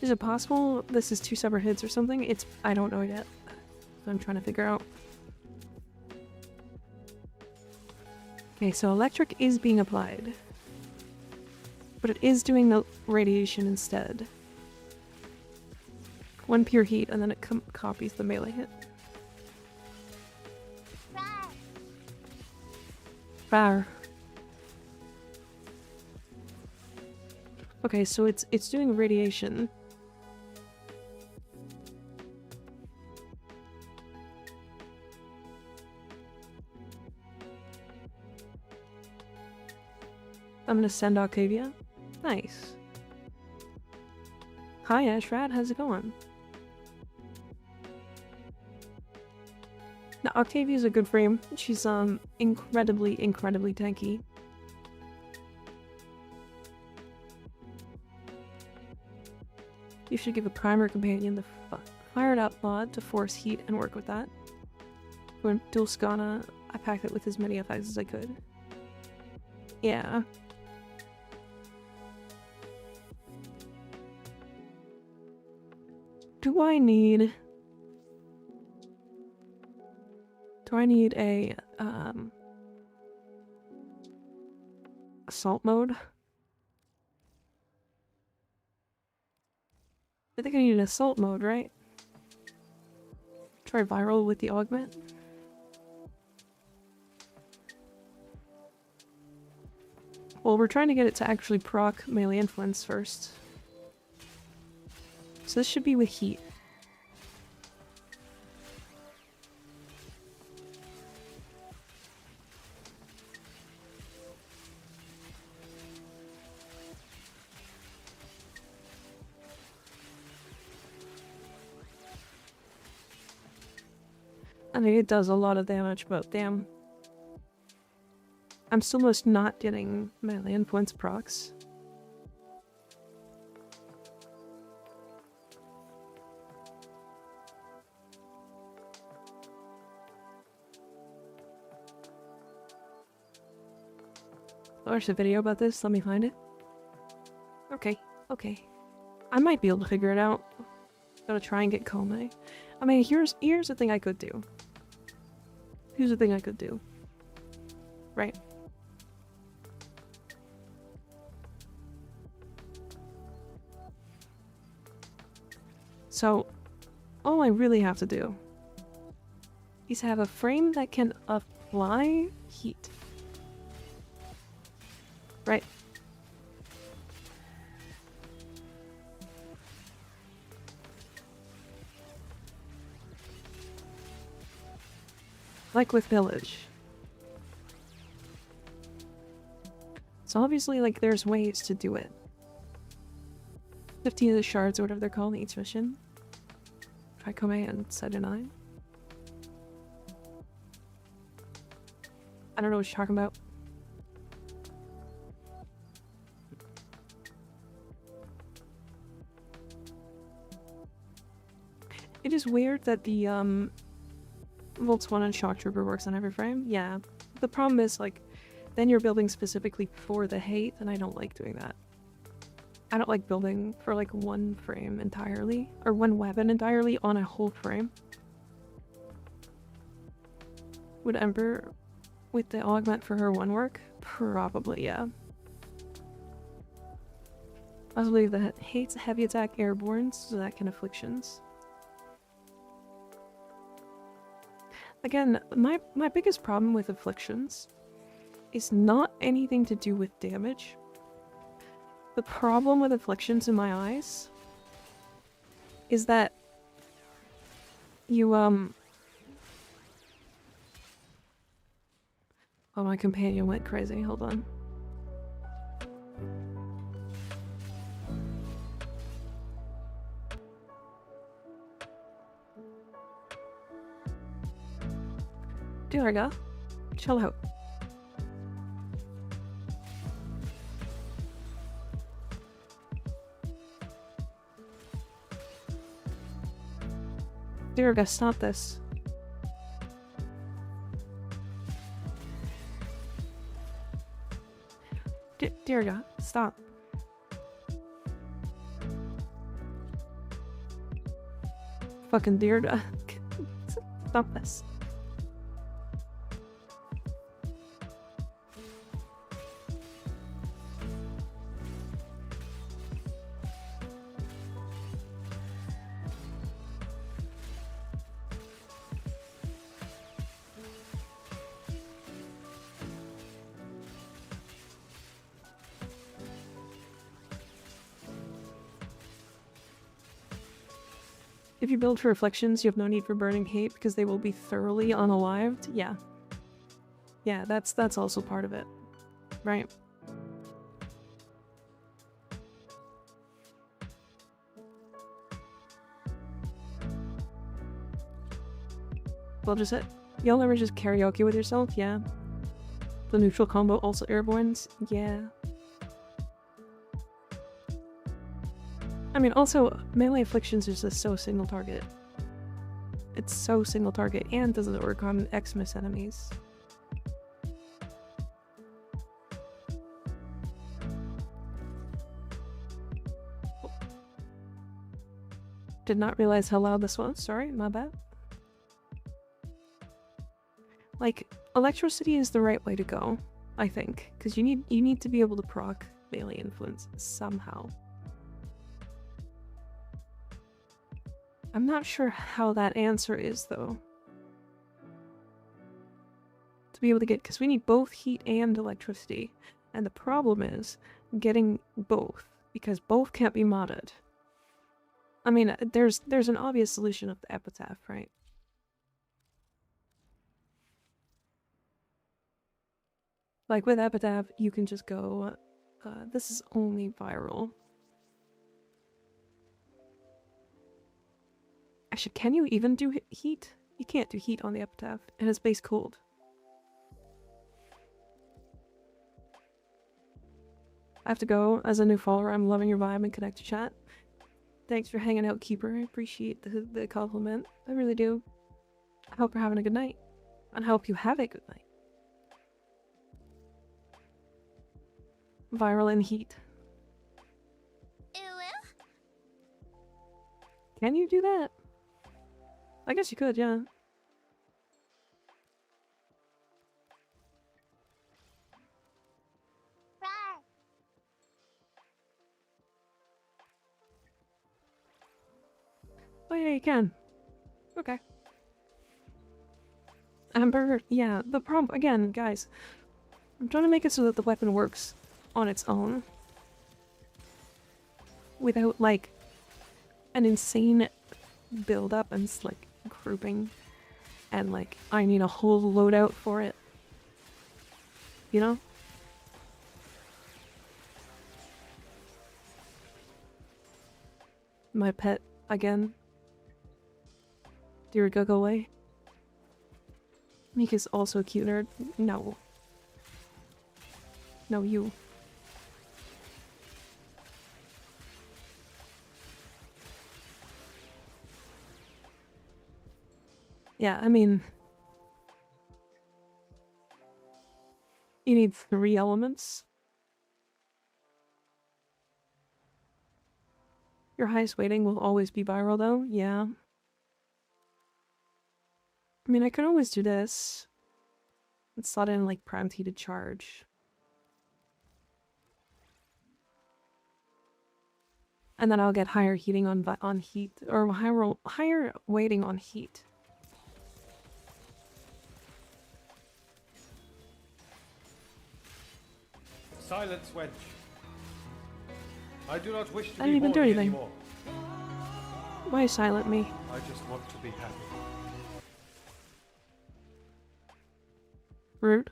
Is it possible this is two separate hits or something? I don't know yet. So I'm trying to figure out. Okay, so electric is being applied. But it is doing the radiation instead. One pure heat, and then it copies the melee hit. Fire. Okay, so it's doing radiation. I'm gonna send Octavia. Nice. Hi Ashrad, how's it going? Now Octavia's a good frame. She's incredibly tanky. You should give a primer companion the fired out mod to force heat and work with that. When Dulskana, I packed it with as many effects as I could. Yeah. Do I need a assault mode? I think I need an assault mode, right? Try viral with the augment. Well, we're trying to get it to actually proc melee influence first. So this should be with heat. I mean, it does a lot of damage, but damn. I'm still most not getting melee influence procs. watched a video about this. Let me find it. Okay, okay. I might be able to figure it out. Gotta try and get Kome. I mean, here's the thing I could do. Here's the thing I could do. Right. So, all I really have to do is have a frame that can apply heat. Right. Like with Village. So obviously, like, there's ways to do it. 15 of the shards, or whatever they're called in each mission. Try Kome and set a 9. I don't know what you're talking about. It is weird that the Volts 1 and Shock Trooper works on every frame. Yeah. The problem is, like, then you're building specifically for the hate, and I don't like doing that. I don't like building for, like, one frame entirely, or one weapon entirely on a whole frame. Would Ember, with the augment for her one work? Probably, yeah. Possibly the hates heavy attack airborne, so that can afflictions. Again, my biggest problem with afflictions is not anything to do with damage. The problem with afflictions in my eyes is that you, Oh, my companion went crazy. Hold on. There we go. Chill out. There we go. Stop this. Dear God, stop. Fucking dear God. Stop this. If you build for reflections, you have no need for burning hate because they will be thoroughly unalived. Yeah. Yeah, that's also part of it. Right? Well, just it. You'll never just karaoke with yourself? Yeah. The neutral combo also airbornes? Yeah. I mean, also, melee afflictions is just so single target. It's so single target and doesn't work on Xmas enemies. Did not realize how loud this was. Sorry, my bad. Like, electricity is the right way to go, I think, because you need to be able to proc melee influence somehow. I'm not sure how that answer is, though. To be able to get, because we need both heat and electricity. And the problem is getting both, because both can't be modded. I mean, there's an obvious solution of the epitaph, right? Like with epitaph, you can just go, this is only viral. Actually, can you even do heat? You can't do heat on the epitaph, and it's base cooled. I have to go. As a new follower, I'm loving your vibe and connect to chat. Thanks for hanging out, Keeper. I appreciate the compliment. I really do. I hope you're having a good night. And I hope you have a good night. Viral and heat. Ew. Can you do that? I guess you could, yeah. Rar. Oh yeah, you can. Okay. Amber, yeah, the problem, again, guys, I'm trying to make it so that the weapon works on its own. Without, like, an insane build-up and, like, grouping. And, like, I need a whole loadout for it. You know? My pet, again. Dear go away. Mika's also a cute nerd. No. No, you. Yeah, I mean... You need 3 elements. Your highest weighting will always be viral though, yeah. I mean, I could always do this. And slot in, like, primed heated charge. And then I'll get higher heating on heat, or higher weighting on heat. Silence, wench. I do not wish to I be didn't even do horny anything. anymore. Why silent me? I just want to be happy. Rude.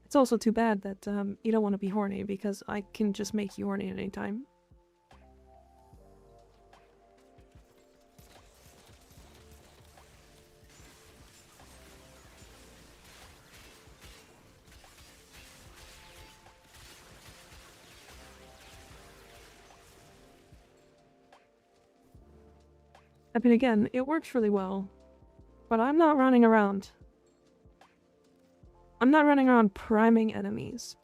It's also too bad that you don't want to be horny, because I can just make you horny at any time. I mean, again, it works really well, but I'm not running around. I'm not running around priming enemies.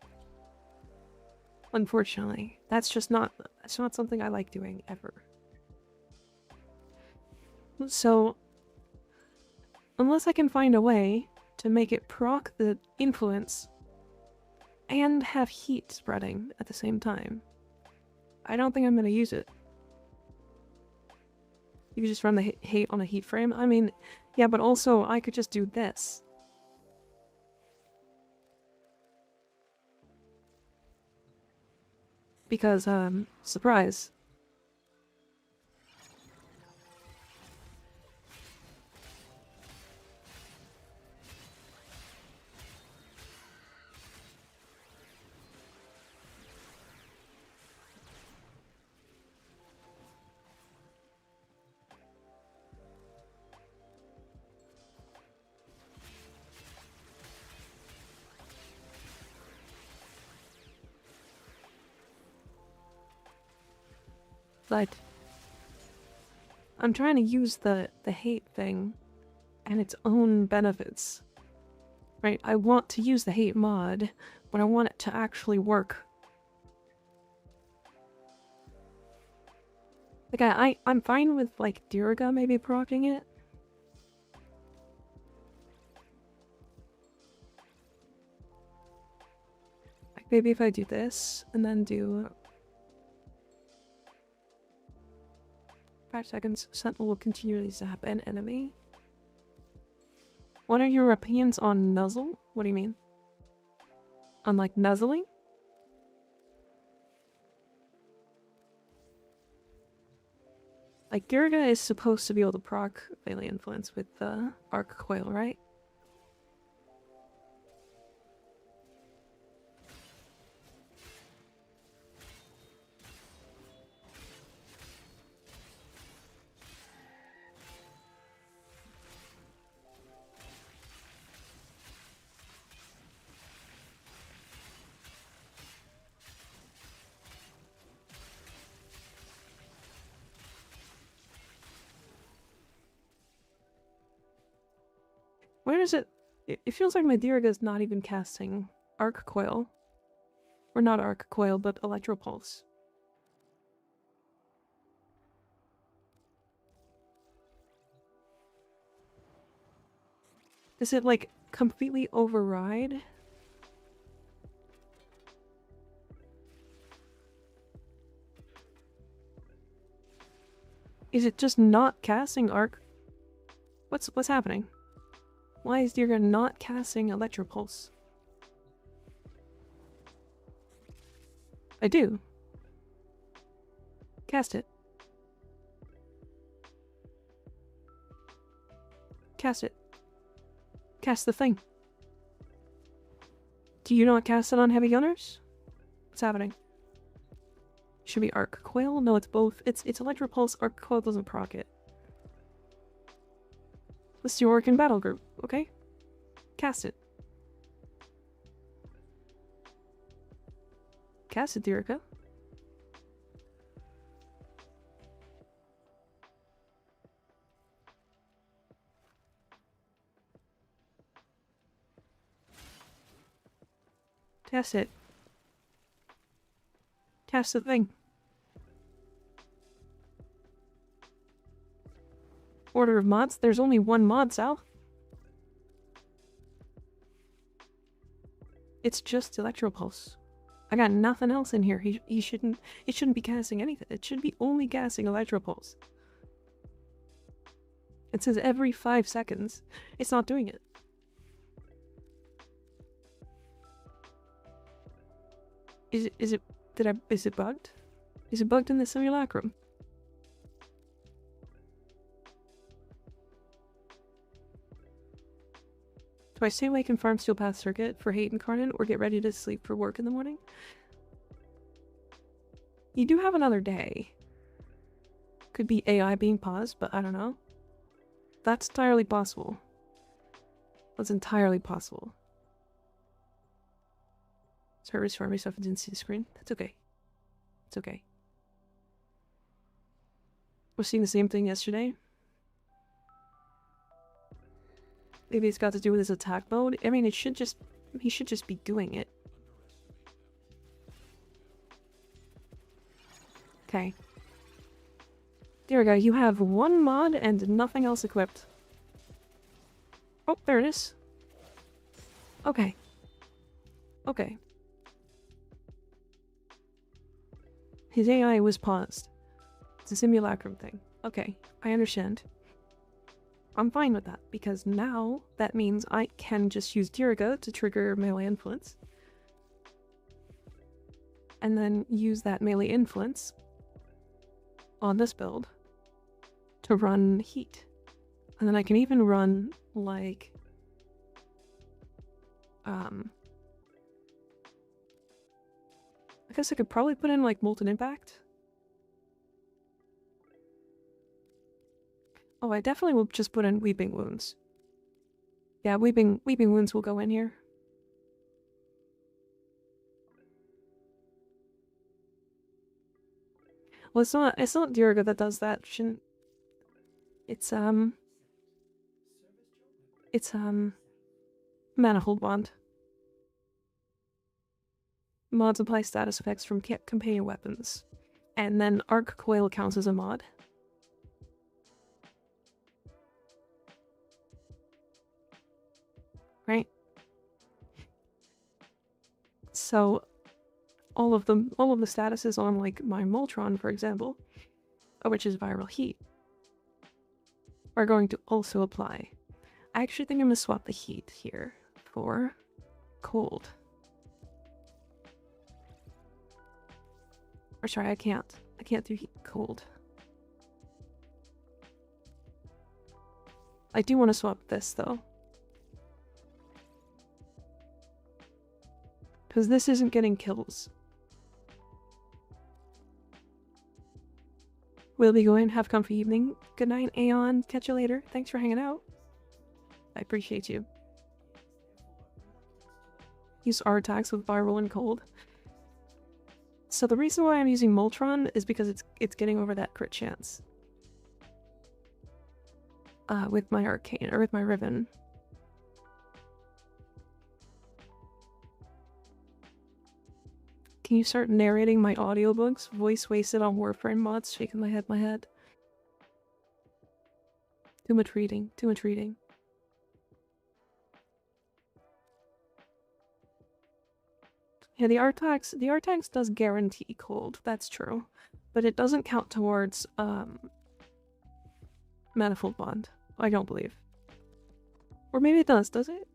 Unfortunately, that's not something I like doing ever. So, unless I can find a way to make it proc the influence and have heat spreading at the same time, I don't think I'm gonna use it. You could just run the hate on a heat frame. I mean, yeah, but also I could just do this. Because, surprise. But I'm trying to use the hate thing and its own benefits. Right? I want to use the hate mod, but I want it to actually work. Like I'm fine with like Diriga maybe proccing it. Like maybe if I do this and then do 5 seconds, Sentinel will continually zap an enemy. What are your opinions on nuzzle? What do you mean? On like nuzzling? Like Diriga is supposed to be able to proc Melee Influence with the Arc Coil, right? Where is it? It feels like my Diriga is not even casting Arc Coil. Or not arc coil, but electropulse. Does it, like, completely override? Is it just not casting arc? What's happening? Why is Deirdre not casting electropulse? I do. Cast it. Cast it. Cast the thing. Do you not cast it on heavy gunners? What's happening? Should be arc coil? No, it's both. It's electropulse. Arc coil doesn't proc it. Let's do orc in battle group, okay? Cast it. Cast it, Dirica. Test it. Test the thing. Order of mods? There's only one mod, Sal. It's just Electropulse. I got nothing else in here. It shouldn't be casting anything. It should be only casting Electropulse. It says every 5 seconds. It's not doing it. Is it bugged? Is it bugged in the simulacrum? Do I stay awake and farm Steel Path Circuit for Hate Incarnate or get ready to sleep for work in the morning? You do have another day. Could be AI being paused, but I don't know. That's entirely possible. That's entirely possible. Service for myself and didn't see the screen. That's okay. It's okay. Was seeing the same thing yesterday. Maybe it's got to do with his attack mode. I mean, he should just be doing it. Okay. There we go. You have one mod and nothing else equipped. Oh, there it is. Okay. Okay. His AI was paused. It's a simulacrum thing. Okay, I understand. I'm fine with that, because now that means I can just use Diriga to trigger melee influence. And then use that melee influence on this build to run heat. And then I can even run, like, I guess I could probably put in, like, Molten Impact. Oh, I definitely will just put in Weeping Wounds. Yeah, Weeping Wounds will go in here. Well, it's not Diriga that does that. Shouldn't... It's Manifold Wand. Mods apply status effects from companion weapons. And then Arc Coil counts as a mod. Right? So all of the statuses on, like, my Moltron, for example, which is viral heat, are going to also apply. I actually think I'm gonna swap the heat here for cold. Or sorry, I can't do heat cold. I do want to swap this though. Because this isn't getting kills. We'll be going. Have a comfy evening. Good night, Aeon. Catch you later. Thanks for hanging out. I appreciate you. Use R attacks with viral and cold. So the reason why I'm using Moltron is because it's getting over that crit chance. With my Arcane, or with my Riven. Can you start narrating my audiobooks? Voice wasted on Warframe mods, shaking my head. Too much reading, too much reading. Yeah, the Artax does guarantee cold, that's true. But it doesn't count towards, Manifold Bond. I don't believe. Or maybe it does it?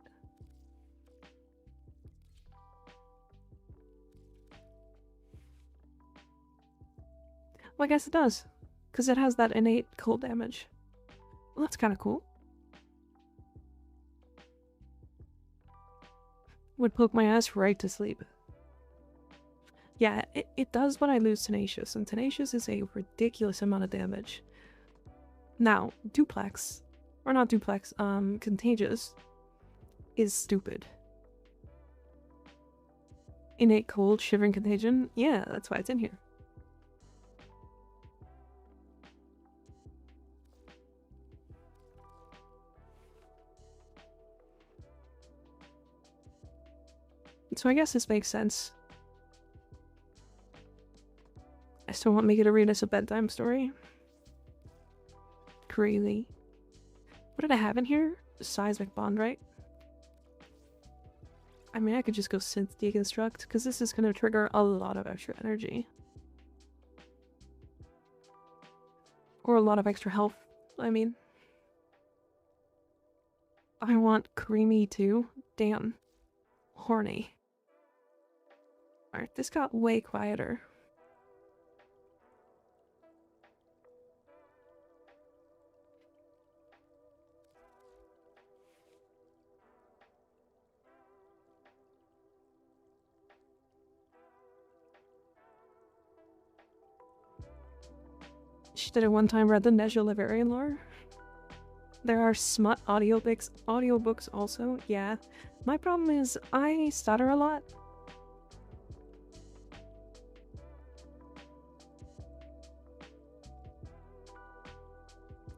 Well, I guess it does. Because it has that innate cold damage. Well, that's kind of cool. Would poke my ass right to sleep. Yeah, it does when I lose Tenacious, and Tenacious is a ridiculous amount of damage. Now, Duplex, or not Duplex, Contagious, is stupid. Innate Cold, Shivering Contagion, yeah, that's why it's in here. So I guess this makes sense. I still want Mika to read us a bedtime story. Crazy. What did I have in here? Seismic Bond, right? I mean, I could just go Synth Deconstruct, because this is going to trigger a lot of extra energy. Or a lot of extra health, I mean. I want Creamy too. Damn. Horny. Alright, this got way quieter. She did it one time, read the Nezha Liverian lore. There are smut audiobooks also, yeah. My problem is I stutter a lot.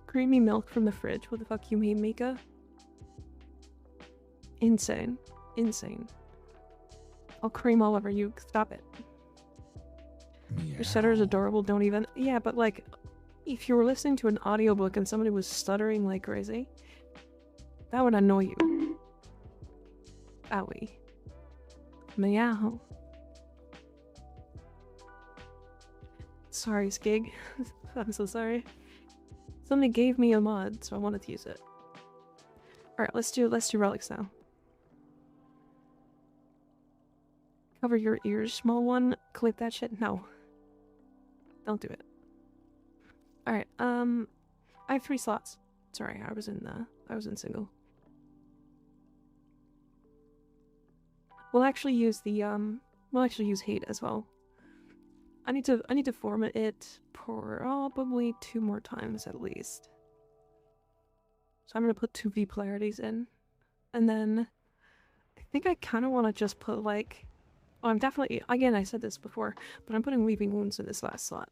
Creamy milk from the fridge, what the fuck you mean, Mika? Insane. Insane. I'll cream all over you, stop it. Your stutter is adorable, don't even- yeah, but like, if you were listening to an audiobook and somebody was stuttering like crazy, that would annoy you. Owie. Meow. Sorry, Skig. I'm so sorry. Somebody gave me a mod, so I wanted to use it. Alright, let's do relics now. Cover your ears, small one. Clip that shit. No. Don't do it. Alright, I have 3 slots. Sorry, I was in single. We'll actually use the, we'll actually use hate as well. I need to format it probably 2 more times at least. So I'm gonna put 2 V polarities in. And then, I think I kinda wanna just put like, oh, I'm definitely, again, I said this before, but I'm putting Weeping Wounds in this last slot.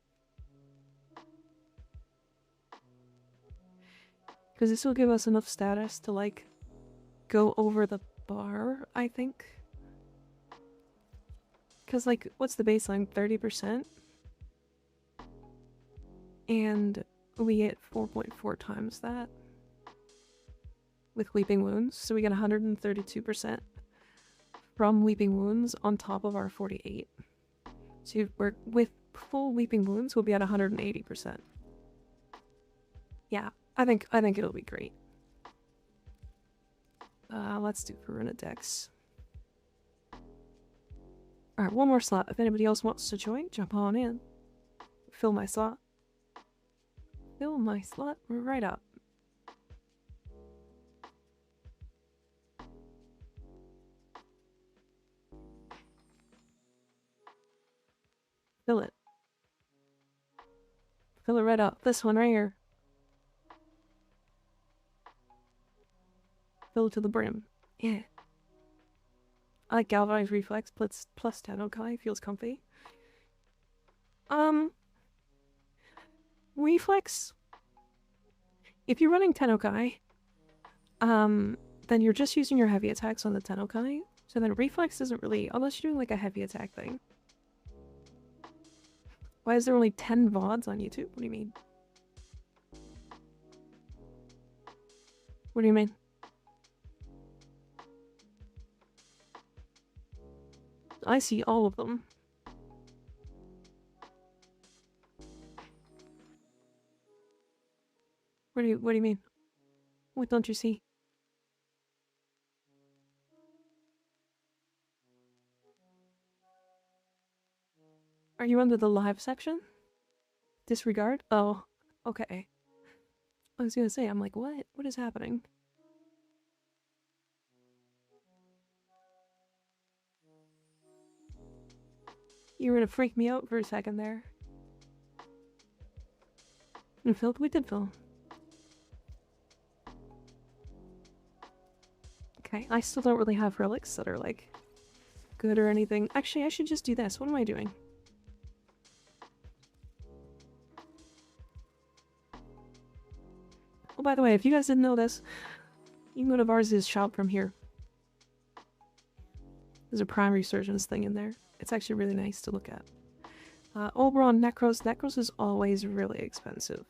Because this will give us enough status to, like, go over the bar, I think. Because, like, what's the baseline? 30%? And we get 4.4 times that. With Weeping Wounds, so we get 132% from Weeping Wounds on top of our 48. So we're, with full Weeping Wounds, we'll be at 180%. Yeah. I think it'll be great. Let's do Karuna Dex. Alright, one more slot. If anybody else wants to join, jump on in. Fill my slot. Fill my slot right up. Fill it. Fill it right up. This one right here. Fill it to the brim. Yeah. I like Galvanized Reflex plus 10 Okai. Feels comfy. Reflex. If you're running 10 Okai, then you're just using your heavy attacks on the 10 Okai. So then Reflex isn't really, unless you're doing like a heavy attack thing. Why is there only 10 VODs on YouTube? What do you mean? What do you mean? I see all of them. What do you mean? What don't you see? Are you under the live section? Disregard? Oh, okay. I was gonna say, I'm like, what? What is happening? You were gonna freak me out for a second there. You filmed? We did film. Okay, I still don't really have relics that are, like, good or anything. Actually, I should just do this. What am I doing? Oh, by the way, if you guys didn't know this, you can go to Vars' shop from here. There's a Prime Resurgence thing in there. It's actually really nice to look at. Oberon, Necros. Necros is always really expensive.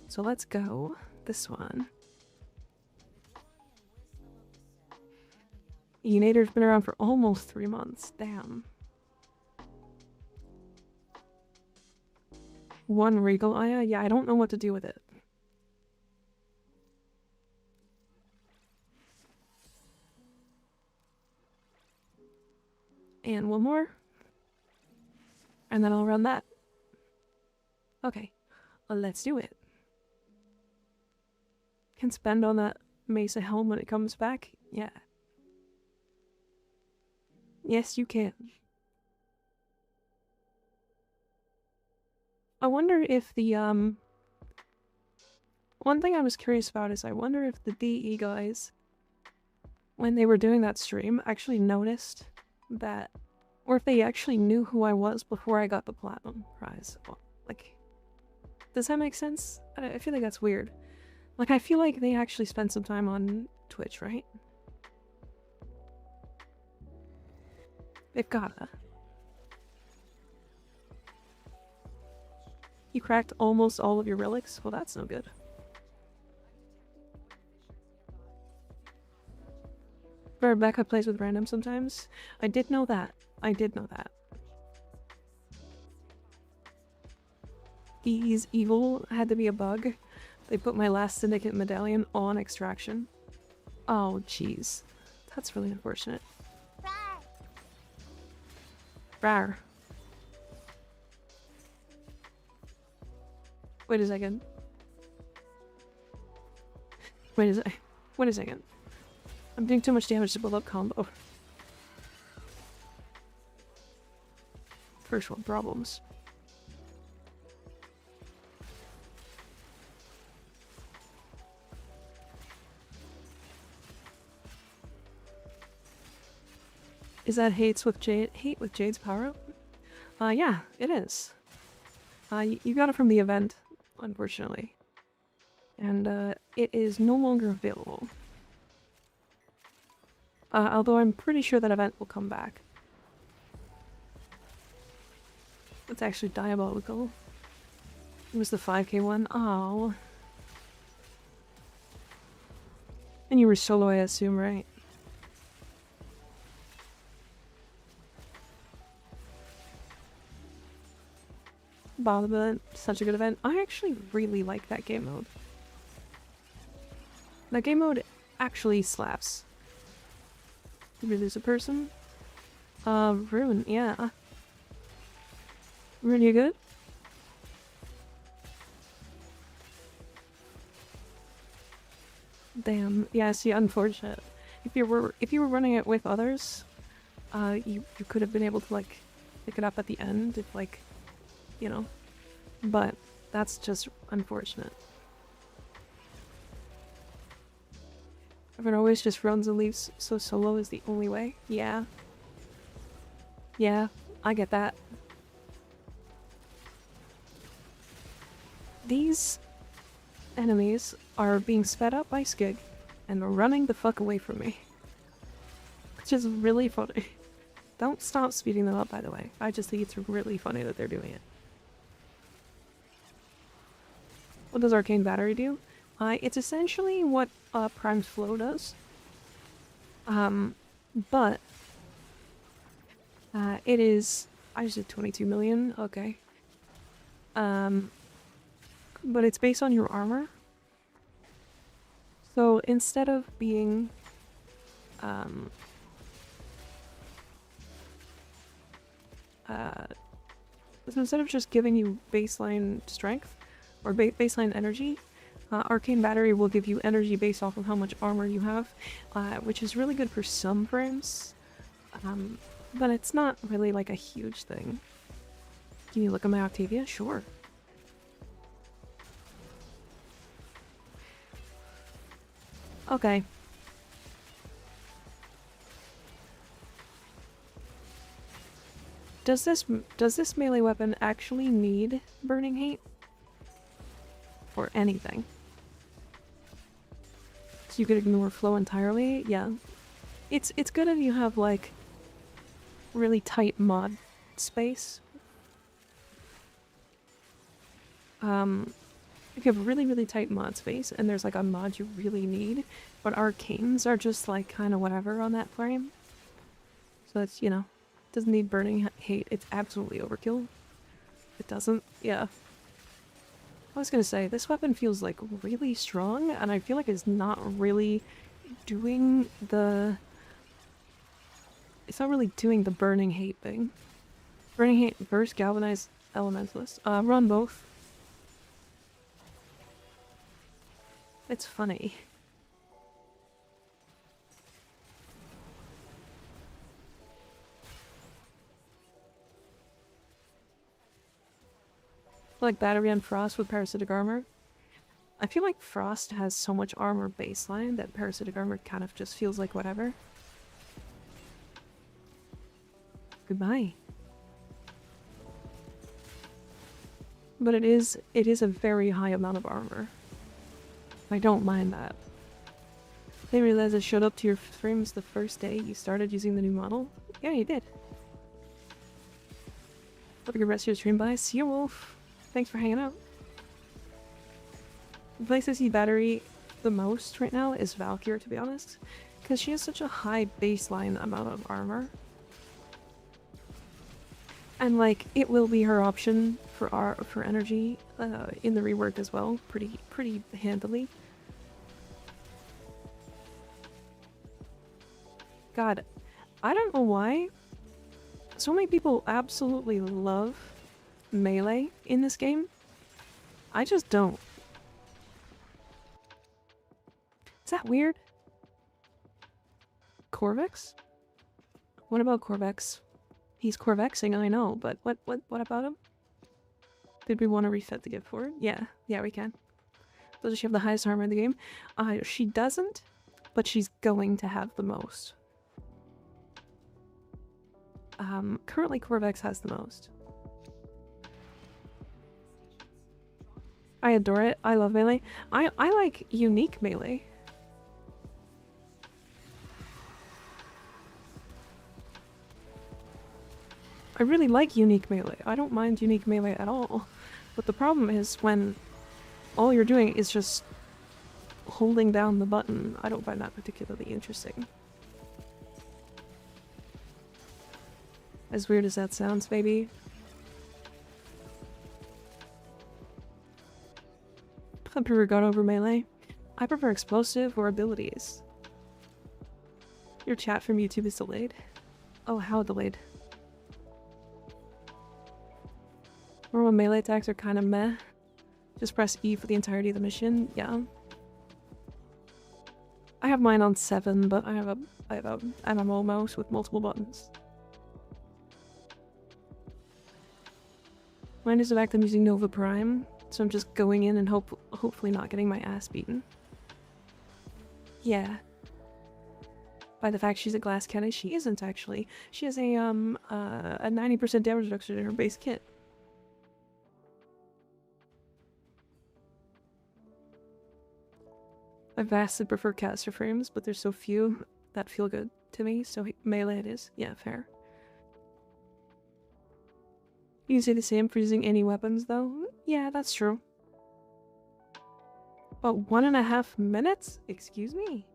So let's go. This one. Enator's been around for almost 3 months. Damn. One Regal Aya? Yeah, I don't know what to do with it. And one more. And then I'll run that. Okay. Well, let's do it. Can spend on that Mesa helm when it comes back? Yeah. Yes, you can. I wonder if the, one thing I was curious about is I wonder if the DE guys, when they were doing that stream, actually noticed that, or if they actually knew who I was before I got the Platinum prize. Well, like, does that make sense? I feel like that's weird. Like, I feel like they actually spent some time on Twitch, right? They've gotta. You cracked almost all of your relics? Well, that's no good. Rebecca plays with random sometimes. I did know that. I did know that. He's evil had to be a bug. They put my last syndicate medallion on extraction. Oh, jeez. That's really unfortunate. Rar. Wait a second. Wait a second. Wait a second. I'm doing too much damage to build up combo. First world problems. Is that hate with Jade's power up? Yeah, it is. You got it from the event, unfortunately. And, it is no longer available. Although I'm pretty sure that event will come back. It's actually diabolical. It was the 5k one. Oh. And you were solo, I assume, right? Bomb event, such a good event. I actually really like that game mode. That game mode actually slaps. Did we lose a person? Rune, yeah. Rune, you good? Damn. Yeah, see, unfortunate. If you were running it with others, you could have been able to, like, pick it up at the end if, like, you know. But that's just unfortunate. Everyone always just runs and leaves, so solo is the only way. Yeah. Yeah, I get that. These enemies are being sped up by Skig and are running the fuck away from me. Which is really funny. Don't stop speeding them up, by the way. I just think it's really funny that they're doing it. What does Arcane Battery do? It's essentially what Prime's Flow does. But it is. I just did 22 million. Okay. But it's based on your armor. So instead of being so instead of just giving you baseline strength or baseline energy, Arcane Battery will give you energy based off of how much armor you have, which is really good for some frames, but it's not really like a huge thing. Can you look at my Octavia? Sure. Okay. Does this melee weapon actually need Burning Hate? Or anything? So you could ignore flow entirely? Yeah. It's good if you have like really tight mod space. If you have really tight mod space and there's like a mod you really need, but arcanes are just like kind of whatever on that frame. So it's, you know, doesn't need Burning Hate. It's absolutely overkill. It doesn't. Yeah. I was gonna say, this weapon feels like really strong, and I feel like it's not really doing the... It's not really doing the Burning Hate thing. Burning Hate versus Galvanized Elementalist. Run both. It's funny. Like Battery and Frost with Parasitic Armor. I feel like Frost has so much armor baseline that Parasitic Armor kind of just feels like whatever. Goodbye. But it is a very high amount of armor. I don't mind that. I didn't realize I showed up to your frames the first day you started using the new model. Yeah, you did. Hope you can rest your stream. Bye. See you, Wolf. Thanks for hanging out. The place I see Battery the most right now is Valkyr, to be honest. Because she has such a high baseline amount of armor. And like, it will be her option for energy in the rework as well, pretty handily. God, I don't know why so many people absolutely love melee in this game. I just don't. Is that weird? Corvex? What about Corvex? He's Corvexing, I know, but what about him? Did we want to reset the gift for it? Yeah, we can. So does she have the highest armor in the game? She doesn't, but she's going to have the most. Currently Corvex has the most. I adore it. I love melee. I like unique melee. I really like unique melee. I don't mind unique melee at all. But the problem is when all you're doing is just holding down the button. I don't find that particularly interesting. As weird as that sounds, maybe. I prefer gun over melee. I prefer explosive or abilities. Your chat from YouTube is delayed. Oh, how delayed? Remember when melee attacks are kind of meh? Just press E for the entirety of the mission? Yeah. I have mine on 7, but I have a MMO mouse with multiple buttons. Mine is the fact I'm using Nova Prime, so I'm just going in and hopefully not getting my ass beaten. Yeah. By the fact she's a glass cannon, she isn't actually. She has a 90% damage reduction in her base kit. I vastly prefer caster frames, but there's so few that feel good to me, so melee it is. Yeah, fair. You can say the same for using any weapons, though. Yeah, that's true. About 1.5 minutes? Excuse me?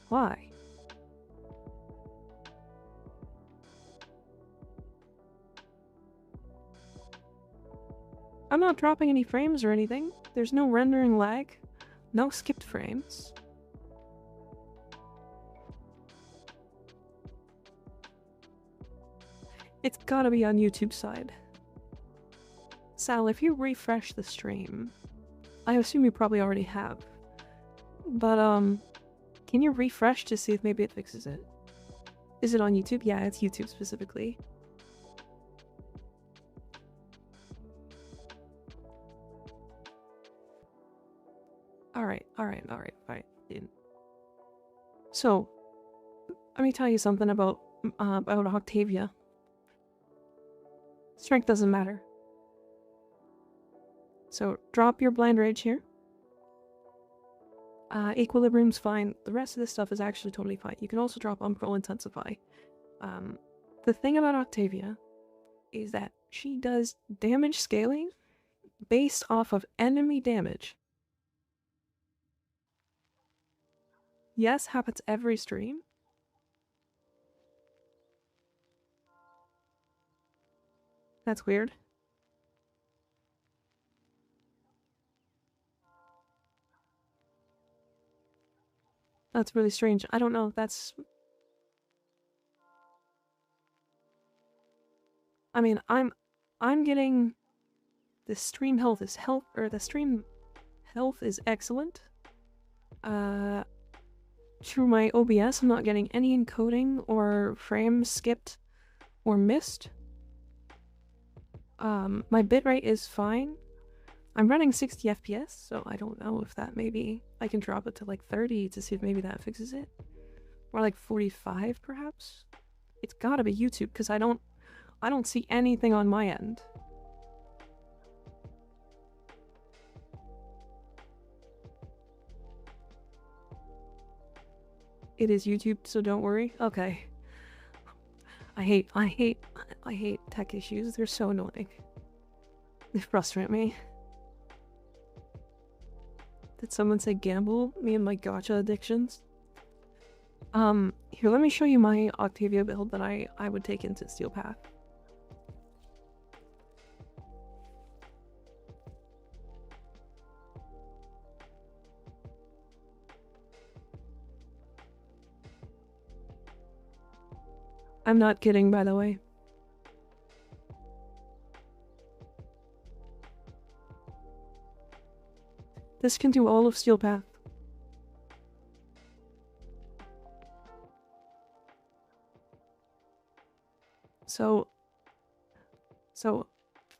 Why? I'm not dropping any frames or anything. There's no rendering lag. No skipped frames. It's gotta be on YouTube side. Sal, if you refresh the stream, I assume you probably already have. But, can you refresh to see if maybe it fixes it? Is it on YouTube? Yeah, it's YouTube specifically. Alright. So, let me tell you something about Octavia. Strength doesn't matter. So, drop your blind rage here. Equilibrium's fine. The rest of this stuff is actually totally fine. You can also drop Umbral Intensify. The thing about Octavia is that she does damage scaling based off of enemy damage. Yes, happens every stream. That's weird. That's really strange. I don't know. That's... I mean, I'm getting... The stream health is the stream health is excellent. Through my OBS, I'm not getting any encoding or frames skipped or missed. My bitrate is fine. I'm running 60 FPS, so I don't know if that maybe I can drop it to like 30 to see if maybe that fixes it. Or like 45 perhaps? It's gotta be YouTube because I don't see anything on my end. It is YouTube, so don't worry. Okay. I hate tech issues. They're so annoying. They frustrate me. Did someone say gamble? Me and my gacha addictions? Here, let me show you my Octavia build that I would take into Steel Path. I'm not kidding, by the way. This can do all of Steel Path. So,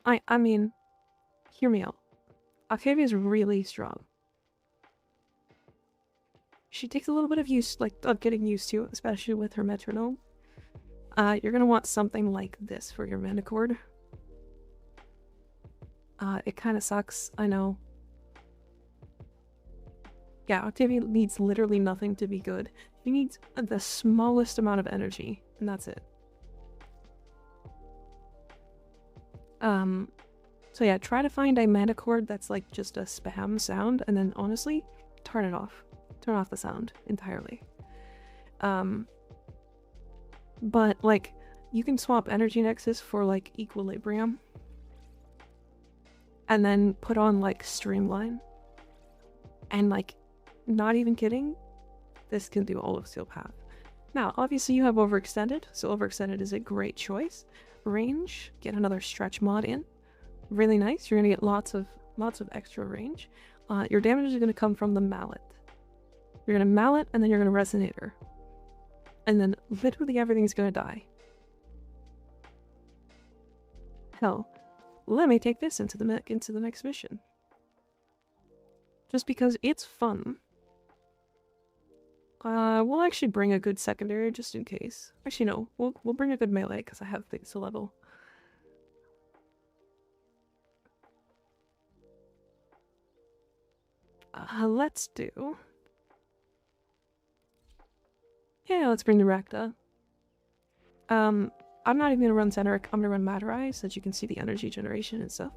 I mean, hear me out. Octavia is really strong. She takes a little bit of getting used to, especially with her metronome. You're gonna want something like this for your mana chord. It kind of sucks, I know. Yeah, Octavia needs literally nothing to be good. She needs the smallest amount of energy, and that's it. So yeah, try to find a mana chord that's like just a spam sound, and then honestly, turn it off. Turn off the sound entirely. But like, you can swap Energy Nexus for like Equilibrium. And then put on like Streamline. And like, not even kidding, this can do all of Steel Path. Now, obviously you have Overextended, so Overextended is a great choice. Range, get another stretch mod in. Really nice, you're gonna get lots of extra range. Your damage is gonna come from the mallet. You're gonna mallet, and then you're gonna resonator. And then literally everything's gonna die. Hell, let me take this into the next mission. Just because it's fun. We'll actually bring a good secondary just in case. Actually, no, we'll bring a good melee because I have things to level. Let's do... Yeah, let's bring the Rakta. I'm not even gonna run Center. I'm gonna run Matter Eye so that you can see the energy generation and stuff.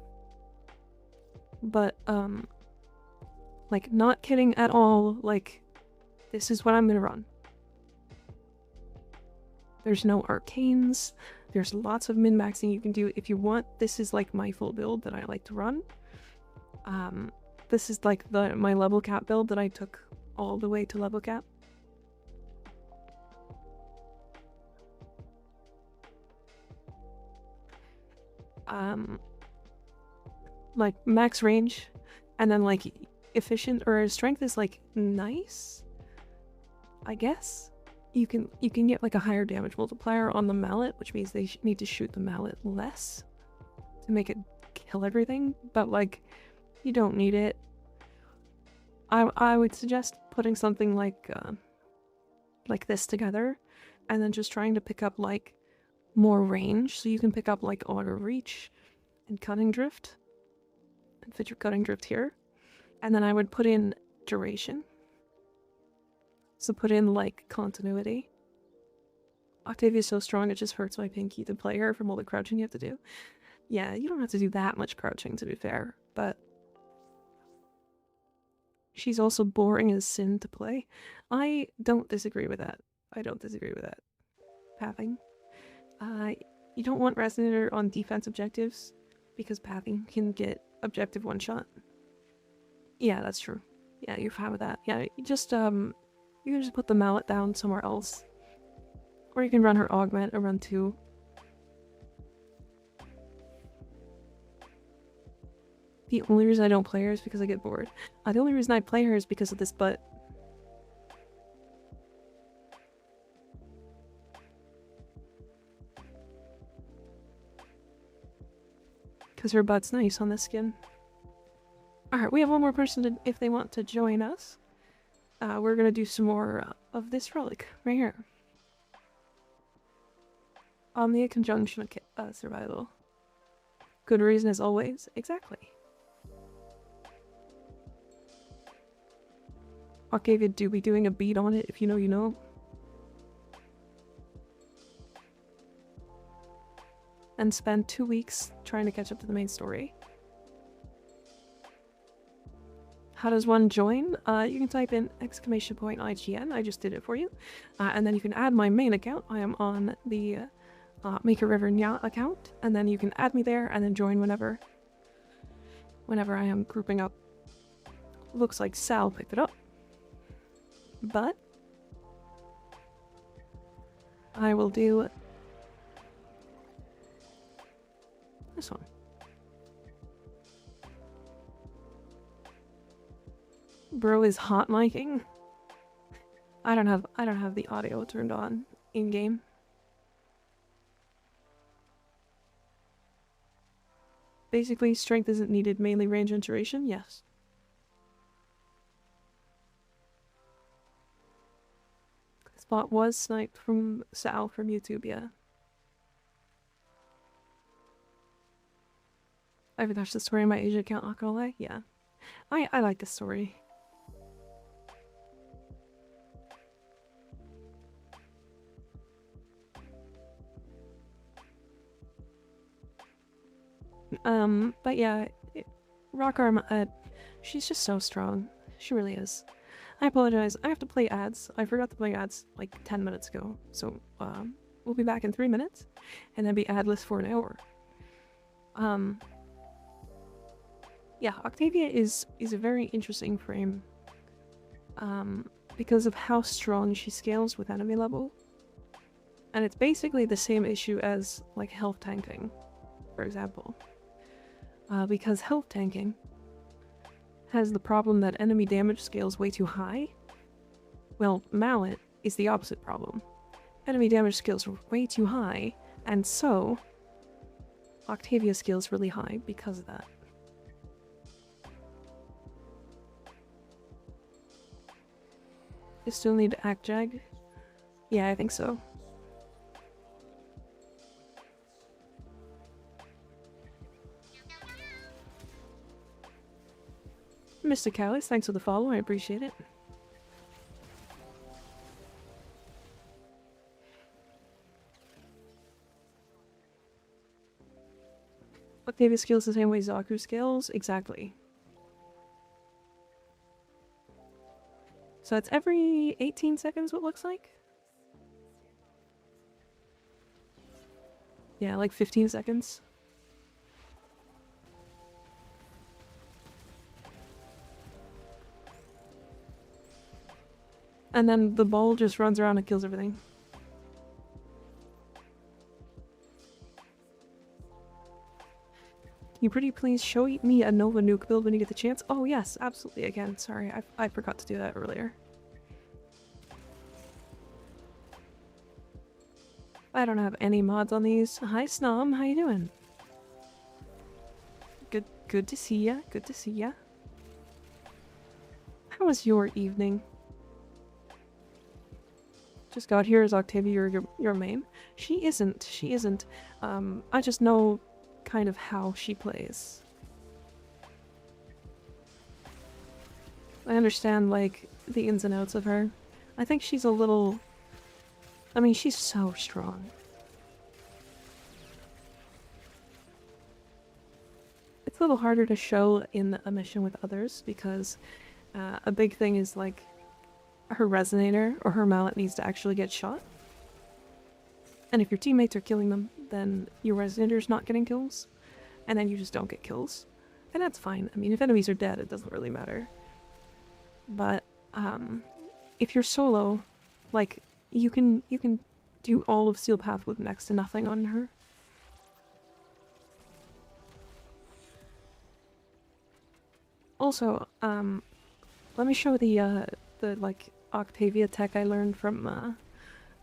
But, like, not kidding at all, like, this is what I'm gonna run. There's no arcanes. There's lots of min-maxing you can do if you want. This is like my full build that I like to run. This is like my level cap build that I took all the way to level cap. Like max range, and then like efficient or strength is like nice, I guess. You can get like a higher damage multiplier on the mallet, which means they need to shoot the mallet less to make it kill everything, but like you don't need it. I would suggest putting something like this together, and then just trying to pick up like more range, so you can pick up like auto reach and cutting drift, and fit your cutting drift here, and then I would put in duration. So put in like continuity. Octavia's so strong it just hurts my pinky to play her from all the crouching you have to do. Yeah, you don't have to do that much crouching to be fair, but she's also boring as sin to play. I don't disagree with that. I don't disagree with that. Pathing. You don't want Resonator on defense objectives because pathing can get objective one shot. Yeah, that's true. Yeah, you're fine with that. Yeah, you just you can just put the mallet down somewhere else. Or you can run her augment or run 2. The only reason I don't play her is because I get bored. The only reason I play her is because of this butt. Because her butt's nice on the skin. Alright, we have one more person if they want to join us. We're gonna do some more of this relic right here. Omnia conjunction survival. Good reason as always. Exactly. Octavia do be doing a beat on it. If you know, you know. And spend 2 weeks trying to catch up to the main story. How does one join? You can type in !IGN. I just did it for you. And then you can add my main account. I am on the Maker River Nya account. And then you can add me there and then join whenever I am grouping up. Looks like Sal picked it up. But I will do this one. Bro is hot miking. I don't have the audio turned on in game. Basically, strength isn't needed, mainly range and duration. Yes. This bot was sniped from Sal from YouTube. Yeah. I haven't watched the story on my Asia account. Not gonna lie. Yeah. I like the story. But yeah, Rockarm, she's just so strong. She really is. I apologize. I have to play ads. I forgot to play ads like 10 minutes ago. So, we'll be back in 3 minutes, and then be adless for an hour. Yeah, Octavia is a very interesting frame. Because of how strong she scales with enemy level. And it's basically the same issue as, like, health tanking, for example. Because health tanking has the problem that enemy damage scales way too high. Well, Mallet is the opposite problem. Enemy damage scales way too high, and so Octavia scales really high because of that. You still need to act Jag? Yeah, I think so. Mr. Callis, thanks for the follow, I appreciate it. Octavia scales the same way Zaku scales? Exactly. So it's every 18 seconds, what looks like? Yeah, like 15 seconds. And then the ball just runs around and kills everything. Can you pretty please show me a Nova Nuke build when you get the chance? Oh yes, absolutely, again, sorry, I forgot to do that earlier. I don't have any mods on these. Hi Snom, how you doing? Good to see ya, good to see ya. How was your evening? Just got here, is Octavia your main? She isn't, she isn't. I just know kind of how she plays. I understand, like, the ins and outs of her. I think she's a little... I mean, she's so strong. It's a little harder to show in a mission with others because a big thing is, like, her resonator or her mallet needs to actually get shot. And if your teammates are killing them, then your resonator's not getting kills. And then you just don't get kills. And that's fine. I mean, if enemies are dead, it doesn't really matter. But, if you're solo, like, you can do all of Steel Path with next to nothing on her. Also, let me show the like, Octavia tech I learned from,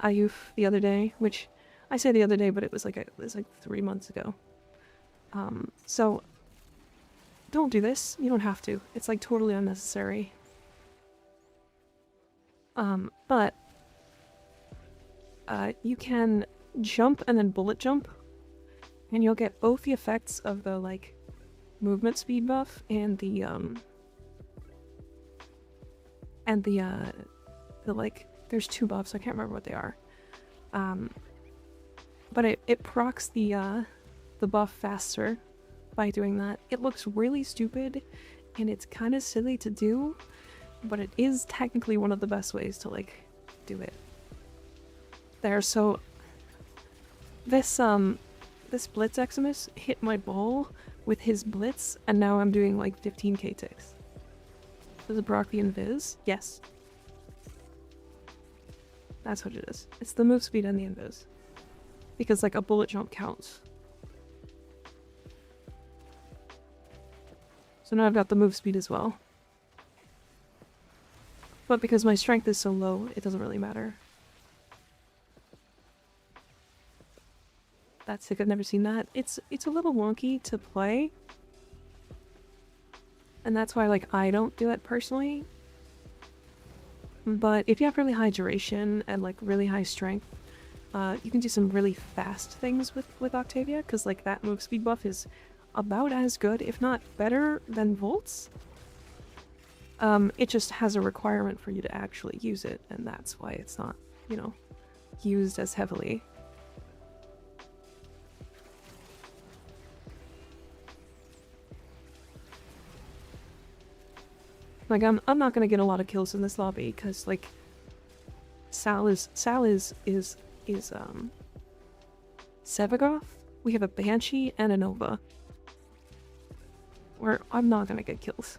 Ayuf the other day, which, I say the other day, but it was like 3 months ago. So, don't do this. You don't have to. It's, like, totally unnecessary. But, you can jump and then bullet jump, and you'll get both the effects of the, like, movement speed buff and the, like, there's 2 buffs, I can't remember what they are. But it procs the buff faster by doing that. It looks really stupid, and it's kind of silly to do, but it is technically one of the best ways to, like, do it. There, so... This Blitz Eximus hit my ball with his Blitz, and now I'm doing, like, 15k ticks. Does it proc the invis? Yes. That's what it is. It's the move speed and the invis. Because, like, a bullet jump counts. So now I've got the move speed as well. But because my strength is so low, it doesn't really matter. That's sick, I've never seen that. It's a little wonky to play. And that's why, like, I don't do it personally. But if you have really high duration and, like, really high strength, you can do some really fast things with Octavia, because, like, that move speed buff is about as good, if not better, than Volt's. It just has a requirement for you to actually use it, and that's why it's not, you know, used as heavily. Like, I'm not gonna get a lot of kills in this lobby, because, like, Sal is Sevagoth. We have a Banshee and a Nova. Where I'm not gonna get kills.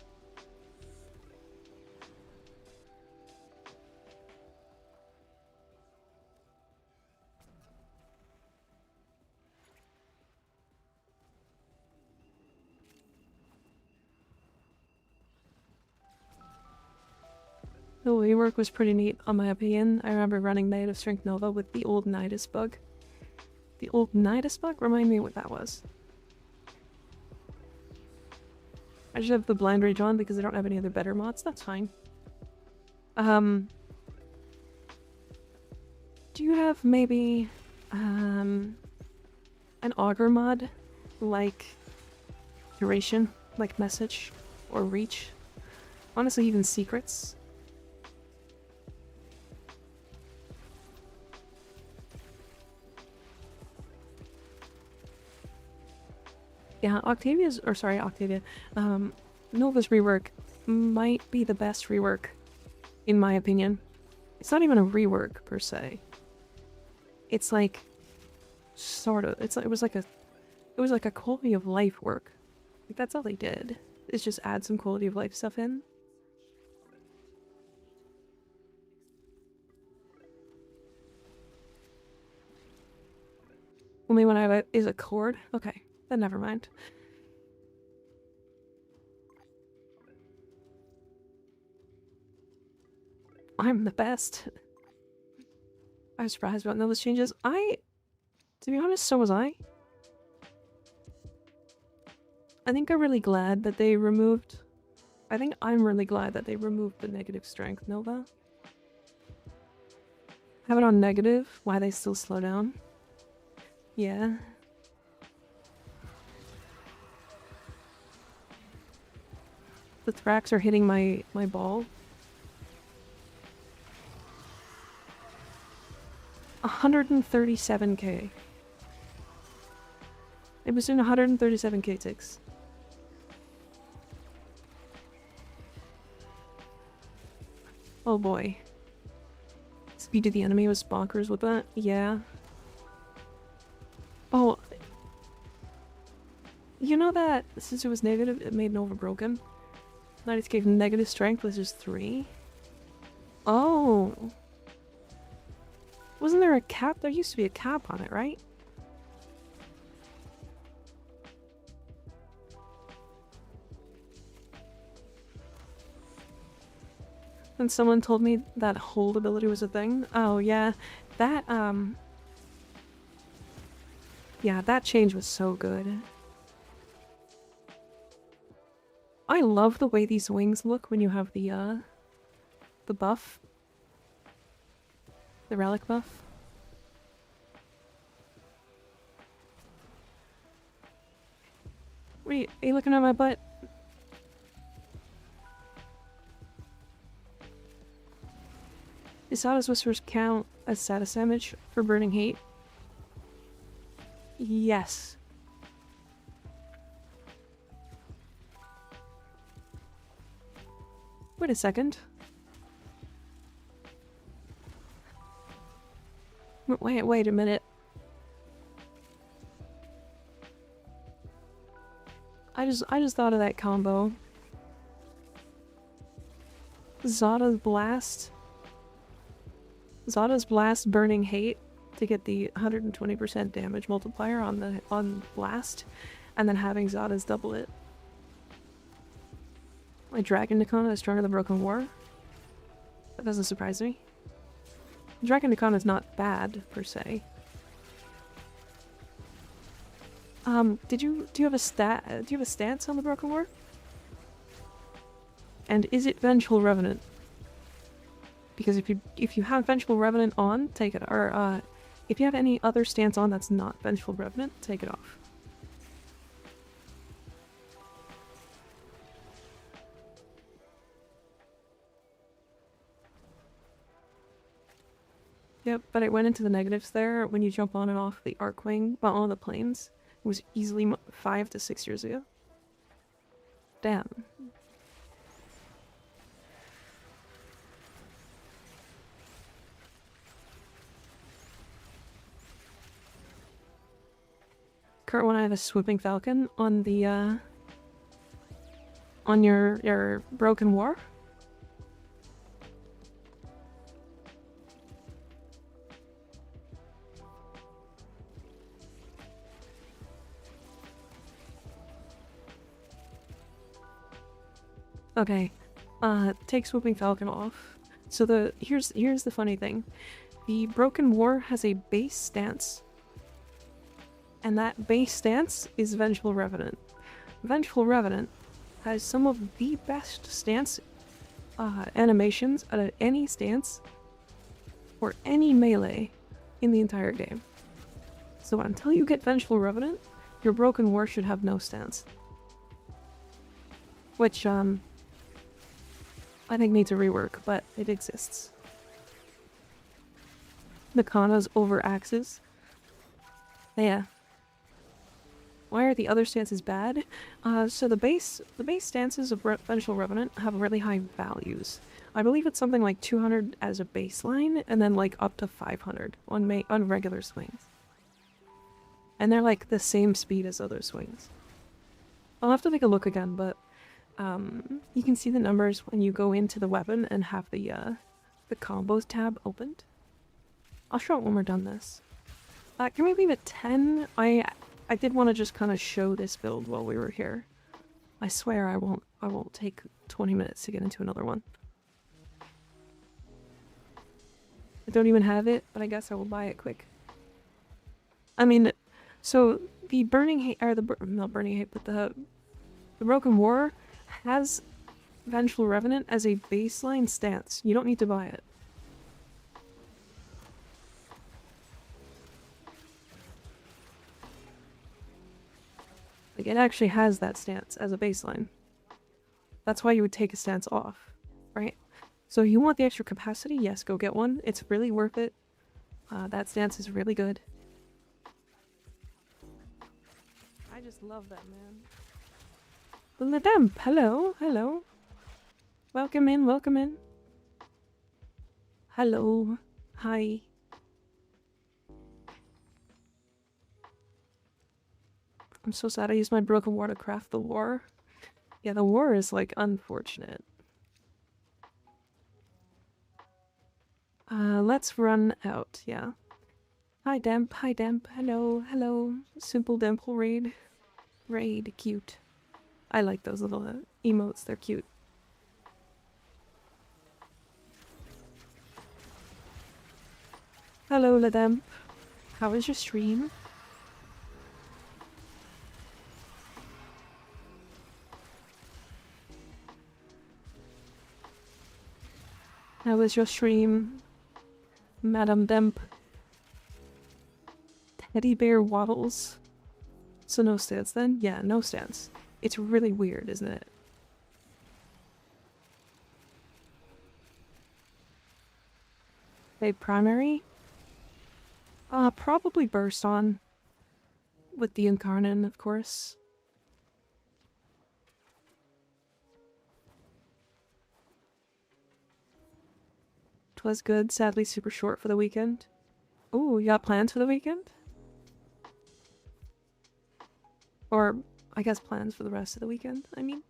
The rework was pretty neat, on my opinion. I remember running Negative Strength Nova with the old Nidus bug. The old Nidus bug? Remind me what that was. I just have the Blind Rage on because I don't have any other better mods. That's fine. Do you have maybe an Augur mod? Like Duration? Like Message? Or Reach? Honestly, even Secrets? Yeah, Octavia. Nova's rework might be the best rework, in my opinion. It's not even a rework per se. It's like, sort of. It was like a quality of life work. Like, that's all they did. Is just add some quality of life stuff in. Only one I have is a cord. Okay, then never mind. I'm the best. I was surprised about those changes. To be honest, so was I. I think I'm really glad that they removed... I think I'm really glad that they removed the negative strength Nova. Have it on negative, why they still slow down. Yeah. The Thrax are hitting my ball. 137k. It was doing 137k ticks. Oh boy. Speed of the enemy was bonkers with that. Yeah. Oh. You know that since it was negative, it made Nova broken? 90k negative strength was just 3? Oh. Wasn't there a cap? There used to be a cap on it, right? And someone told me that hold ability was a thing. Oh yeah, that yeah, that change was so good. I love the way these wings look when you have the buff. The relic buff. Wait, are you looking at my butt? Does status whispers count as status damage for burning hate? Yes. Wait a second. Wait a minute. I just thought of that combo. Zada's Blast burning hate to get the 120% damage multiplier on Blast, and then having Zada's double it. My Dragon Nikana is stronger than Broken War. That doesn't surprise me. Dragon Nikana is not bad per se. Do you have a stance on the Broken War? And is it Vengeful Revenant? Because if you have Vengeful Revenant on, take it. Or if you have any other stance on that's not Vengeful Revenant, take it off. Yep, but it went into the negatives there when you jump on and off the Arcwing, well, on the planes. It was easily 5 to 6 years ago. Damn. Kurt, when I have a Swooping Falcon on the, on your Broken War? Okay, take Swooping Falcon off. So here's the funny thing. The Broken War has a base stance. And that base stance is Vengeful Revenant. Vengeful Revenant has some of the best stance animations out of any stance or any melee in the entire game. So until you get Vengeful Revenant, your Broken War should have no stance. Which, I think needs a rework, but it exists. The Kana's over axes. Yeah. Why are the other stances bad? So the base stances of Vengeful Revenant have really high values. I believe it's something like 200 as a baseline, and then like up to 500 on regular swings. And they're like the same speed as other swings. I'll have to take a look again, but you can see the numbers when you go into the weapon and have the combos tab opened. I'll show it when we're done this. Can we leave it 10? I did want to just kind of show this build while we were here. I swear I won't take 20 minutes to get into another one. I don't even have it, but I guess I will buy it quick. I mean, so the Burning Hate, or not Burning Hate, but the Broken War has Vengeful Revenant as a baseline stance. You don't need to buy it. Like, it actually has that stance as a baseline. That's why you would take a stance off, right? So you want the extra capacity? Yes, go get one. It's really worth it. That stance is really good. I just love that, man. Madame, hello, hello. Welcome in, welcome in. Hello. Hi. I'm so sad I used my Broken War to craft the war. Yeah, the war is, like, unfortunate. Let's run out, yeah. Hi, Demp, hello, hello. Simple Demple raid. Raid, cute. I like those little emotes, they're cute. Hello, Lademp. How was your stream? How was your stream, Madame Demp? Teddy bear waddles. So no stance then? Yeah, no stance. It's really weird, isn't it? They primary? Probably Burst On. With the Incarnate, of course. Was good, sadly super short for the weekend. Ooh, you got plans for the weekend? Or, I guess plans for the rest of the weekend, I mean.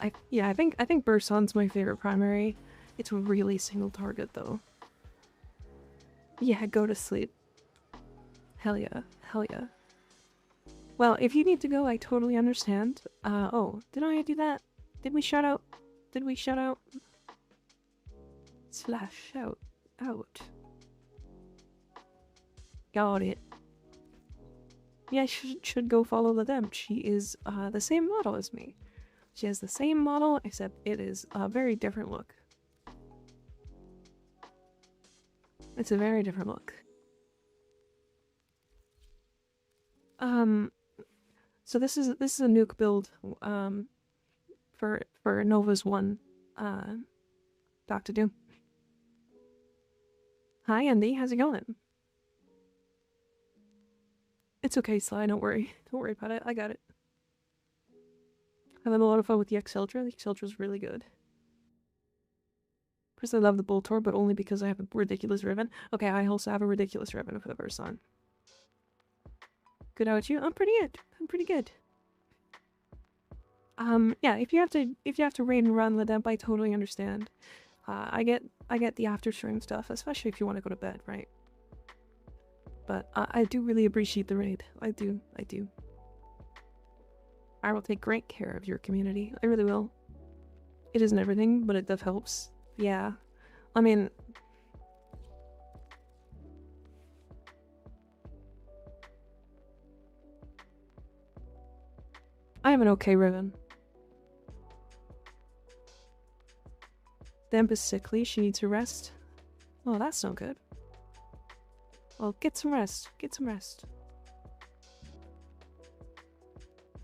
I think Burst On's my favorite primary. It's really single target though. Yeah, go to sleep. Hell yeah, hell yeah. Well, if you need to go, I totally understand. Oh, did I do that? Did we shout out? Did we shout out? Slash shout out. Got it. Yeah, I should go follow Lademp. She is the same model as me. She has the same model, except it is a very different look. It's a very different look. So this is a nuke build for Nova's 1 Dr. Doom. Hi Andy, how's it going? It's okay, Sly, don't worry. Don't worry about it, I got it. Having a lot of fun with the X-Ultra. The X-Ultra's really good. Personally, I love the Boltor, but only because I have a ridiculous ribbon. Okay, I also have a ridiculous ribbon for the first time. Good, how about you? I'm pretty good. I'm pretty good. Yeah, if you have to raid and run Lademp, I totally understand. I get the after stream stuff, especially if you want to go to bed, right? But I do really appreciate the raid. I do. I will take great care of your community. I really will. It isn't everything, but it does helps. Yeah. I mean... I have an okay ribbon. Demp is sickly. She needs to rest. Oh, that's no good. Well, get some rest. Get some rest.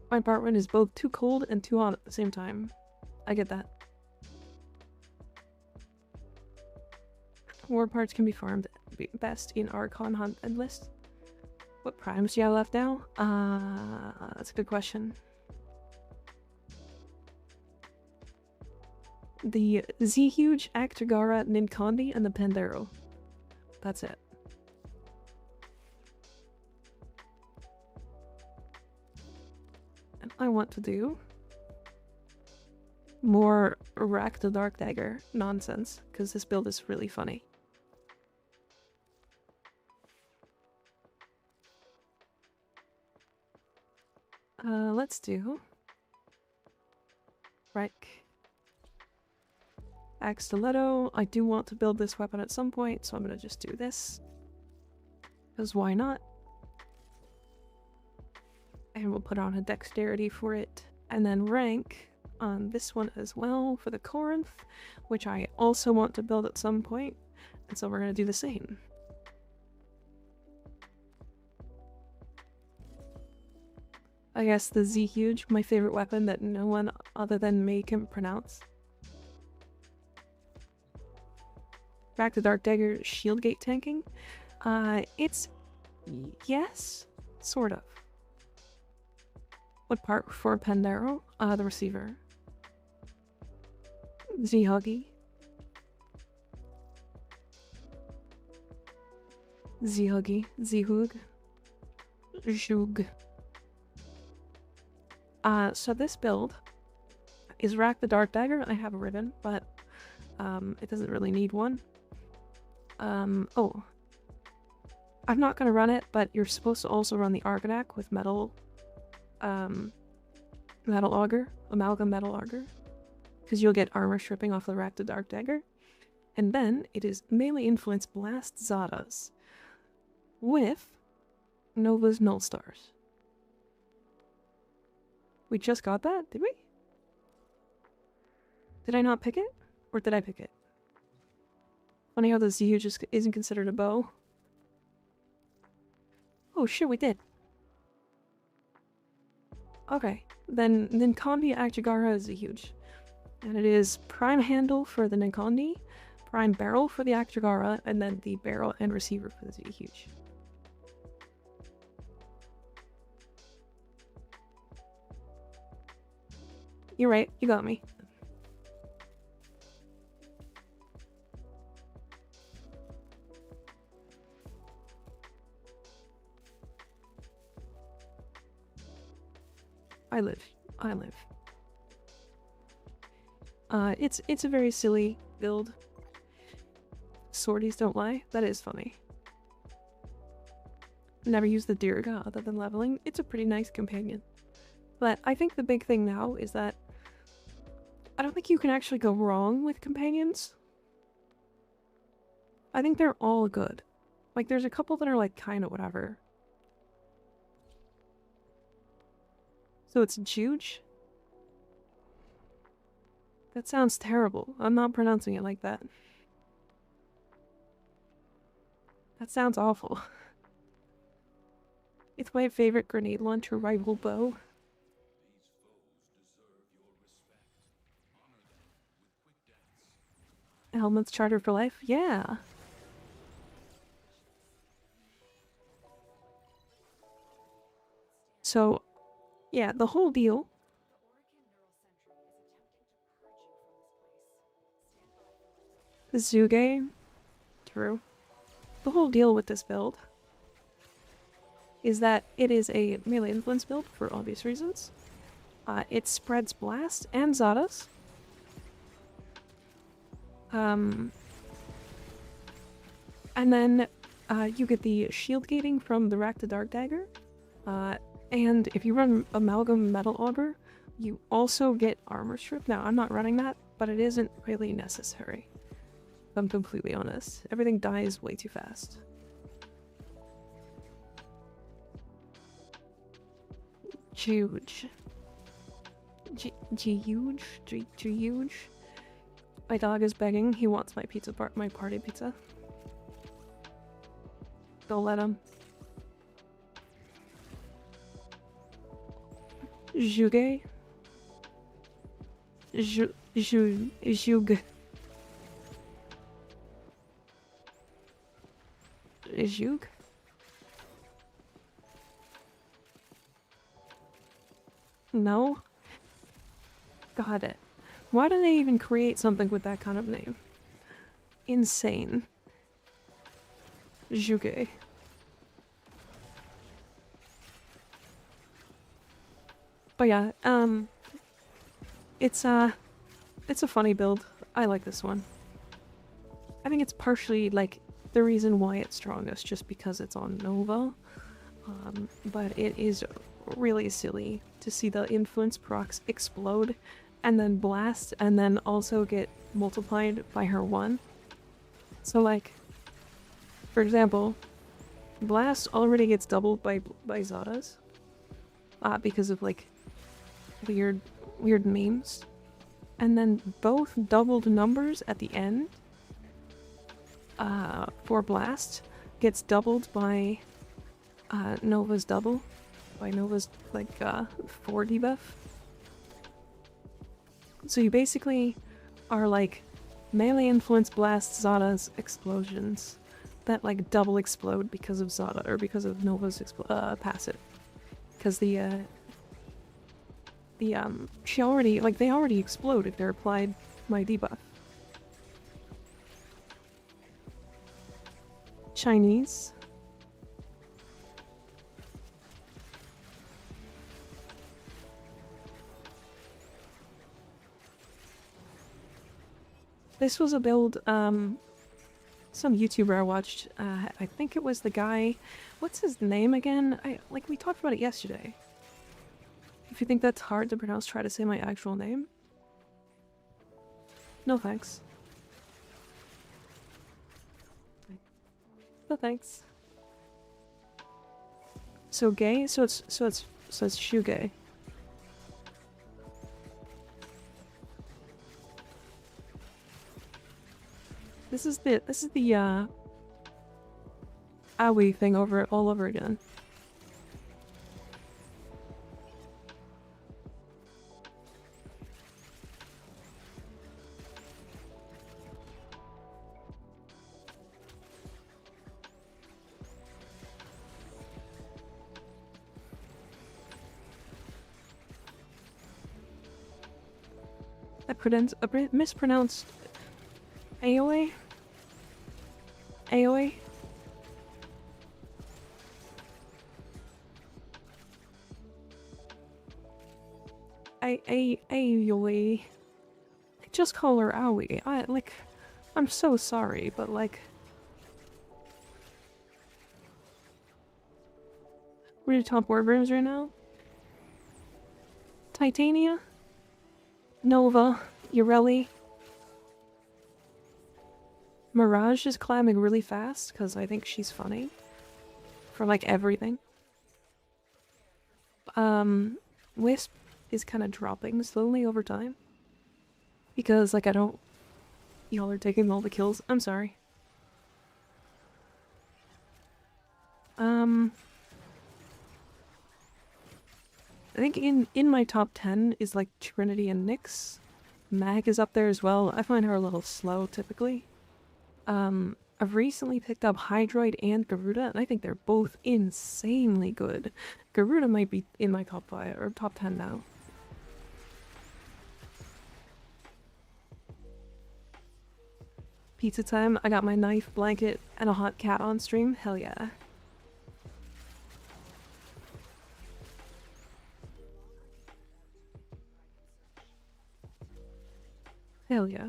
My apartment is both too cold and too hot at the same time. I get that. war parts can be farmed best in Archon Hunt and List. What primes do you have left now? That's a good question. The Z-Huge, Actigara, Ninkandi, and the Pandero. That's it. And I want to do more Rack the Dark Dagger nonsense, because this build is really funny. Let's do Rack Axe Stiletto. I do want to build this weapon at some point, so I'm gonna just do this. Because why not? And we'll put on a dexterity for it. And then rank on this one as well for the Corinth, which I also want to build at some point. And so we're gonna do the same. I guess the Z-Huge, my favorite weapon that no one other than me can pronounce. Back to Dark Dagger shield gate tanking. It's yes, sort of. What part for Pandero? The receiver. Z-Huggy. Z-Huggy. Z-Hug. Zhug. So this build is Rack the Dark Dagger. I have a ribbon, but it doesn't really need one. Oh. I'm not gonna run it, but you're supposed to also run the Argonac with metal, metal auger, amalgam metal auger, because you'll get armor stripping off the Rack the Dark Dagger. And then it is melee influence Blast Zadas with Nova's Null Stars. We just got that, did we? Did I not pick it? Or did I pick it? Funny how the ZU just isn't considered a bow. Oh shit, we did. Okay, then Ninkandi Actigara is huge. And it is prime handle for the Ninkandi, prime barrel for the Actigara, and then the barrel and receiver for the Z-Huge. You're right, you got me. I live. It's a very silly build. Swordies don't lie. That is funny. Never used the Dirga other than leveling. It's a pretty nice companion. But I think the big thing now is that I don't think you can actually go wrong with companions. I think they're all good. Like, there's a couple that are, like, kind of whatever. So it's Juge? That sounds terrible. I'm not pronouncing it like that. That sounds awful. It's my favorite grenade launcher rival bow. Helmet's Charter for Life? Yeah. So, yeah, the whole deal. The Zuge. True. The whole deal with this build is that it is a melee influence build for obvious reasons. It spreads Blast and Zadas. And then you get the shield gating from the Rack the Dark Dagger. And if you run Amalgam Metal Auger, you also get Armor Strip. Now, I'm not running that, but it isn't really necessary. If I'm completely honest. Everything dies way too fast. Huge. Huge? Huge? My dog is begging. He wants my pizza my party pizza. Don't let him. Juge? Jug. is Yug? No? Got it. Why do they even create something with that kind of name? Insane. Juge. But yeah, it's a funny build. I like this one. I think it's partially like the reason why it's strongest, just because it's on Nova. But it is really silly to see the influence procs explode and then blast and then also get multiplied by her 1. So like, for example, blast already gets doubled by Zada's. Because of like weird memes. And then both doubled numbers at the end for blast gets doubled by Nova's double. By Nova's like 4 debuff. So you basically are like melee influence blast Zada's explosions that like double explode because of Zada or because of Nova's passive. Because they already explode if they're applied my debuff. Chinese. This was a build, some YouTuber I watched, I think it was the guy, what's his name again? We talked about it yesterday. If you think that's hard to pronounce, try to say my actual name. No thanks. No thanks. So gay? So it's shoegay. This is the Aoi thing all over again. I mispronounced Aoi? Aoi? Aoi. Just call her Aoi. I'm so sorry, but like... We're the top warbrooms right now? Titania? Nova? Ureli? Mirage is climbing really fast, because I think she's funny. For, like, everything. Wisp is kind of dropping slowly over time. Because, like, y'all are taking all the kills. I'm sorry. I think in my top 10 is, like, Trinity and Nyx. Mag is up there as well. I find her a little slow, typically. I've recently picked up Hydroid and Garuda, and I think they're both insanely good. Garuda might be in my top 5, or top 10 now. Pizza time, I got my knife, blanket, and a hot cat on stream. Hell yeah. Hell yeah.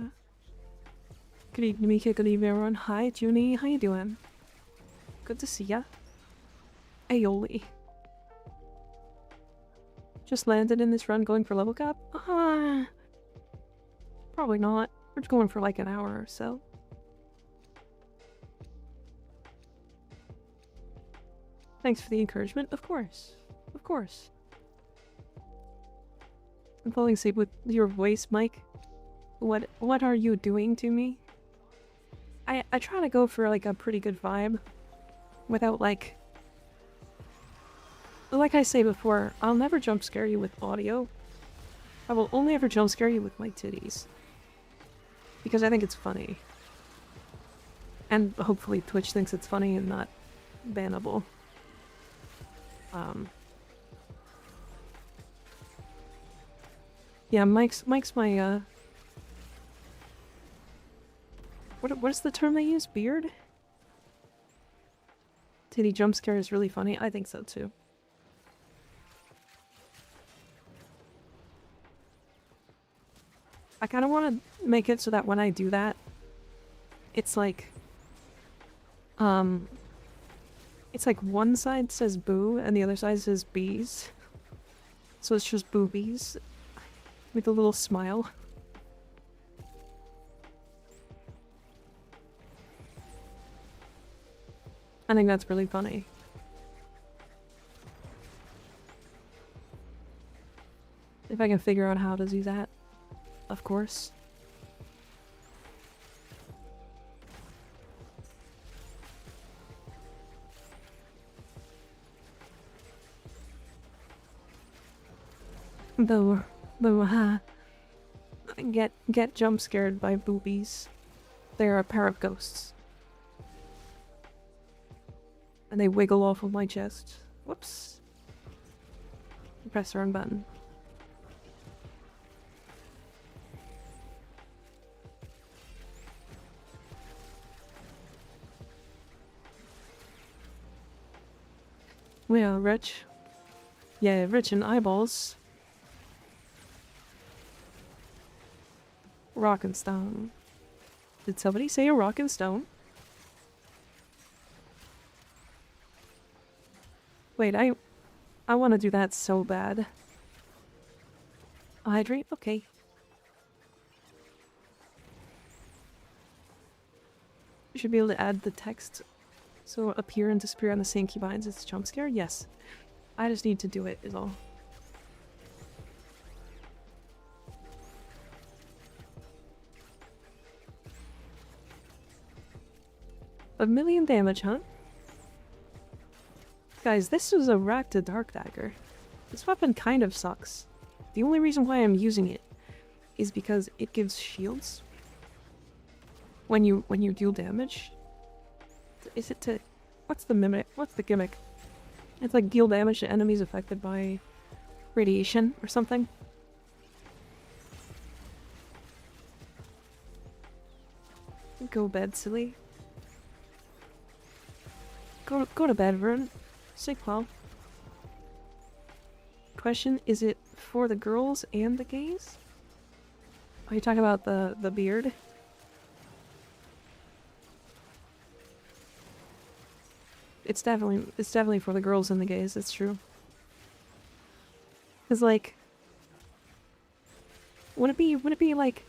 Good evening, Mika. Good evening, everyone. Hi, Junie. How you doing? Good to see ya. Aioli. Just landed in this run going for level cap? Probably not. We're just going for like an hour or so. Thanks for the encouragement. Of course. Of course. I'm falling asleep with your voice, Mike. What are you doing to me? I try to go for like a pretty good vibe without like I say before, I'll never jump scare you with audio. I will only ever jump scare you with my titties. Because I think it's funny. And hopefully Twitch thinks it's funny and not bannable. Yeah, Mike's my what is the term they use? Beard? Titty jump scare is really funny. I think so too. I kind of want to make it so that when I do that, it's like one side says boo and the other side says bees. So it's just boobies with a little smile. I think that's really funny. If I can figure out how to do that, of course. Though, get jump scared by boobies. They're a pair of ghosts. And they wiggle off of my chest. Whoops. Press the wrong button. Well, rich. Yeah, rich in eyeballs. Rock and stone. Did somebody say a rock and stone? Wait, I want to do that so bad. Hydrate? Okay. You should be able to add the text so appear and disappear on the same keybinds as jump scare? Yes. I just need to do it is all. A million damage, huh? Guys, this is a Rakta Dark Dagger. This weapon kind of sucks. The only reason why I'm using it is because it gives shields when you deal damage. Is it to... What's the mimic? What's the gimmick? It's like deal damage to enemies affected by radiation or something. Go bed, silly. Go to bed, Vern. Sleep well. Question, is it for the girls and the gays? Are you talking about the beard? It's definitely for the girls and the gays, it's true. Cause like wouldn't it be like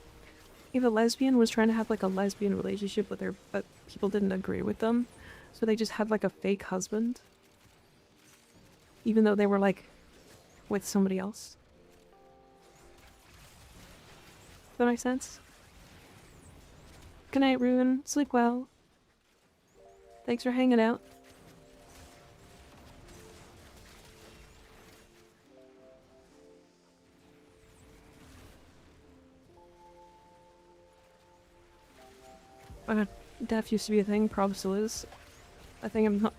if a lesbian was trying to have like a lesbian relationship with her but people didn't agree with them? So they just had like a fake husband? Even though they were like with somebody else? Does that make sense? Good night, Ruin. Sleep well. Thanks for hanging out. Death used to be a thing, probably still is. I think in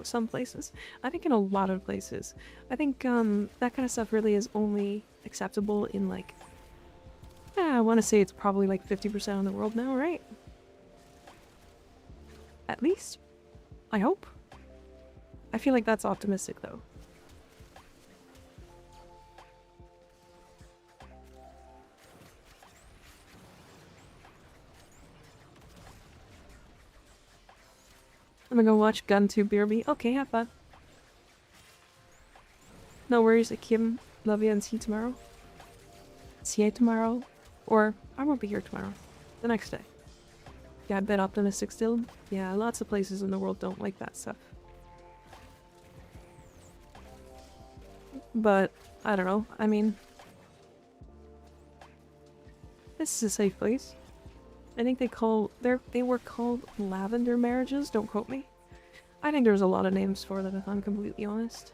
some places. I think in a lot of places. I think that kind of stuff really is only acceptable in like... I want to say it's probably like 50% of the world now, right? At least. I hope. I feel like that's optimistic though. I'm gonna go watch GunTube BRB. Okay, have fun. No worries, Akim. Love you and see you tomorrow. See you tomorrow. Or, I won't be here tomorrow. The next day. Yeah, a bit optimistic still. Yeah, lots of places in the world don't like that stuff. But, I don't know. I mean... This is a safe place. I think they were called lavender marriages, don't quote me. I think there's a lot of names for them if I'm completely honest.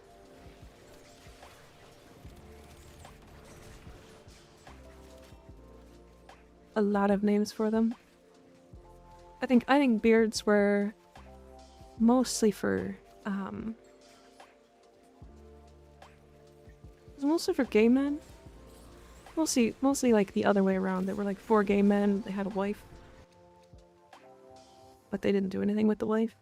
A lot of names for them. I think beards were mostly for It was mostly for gay men. Mostly like the other way around. There were like 4 gay men, they had a wife. But they didn't do anything with the wife.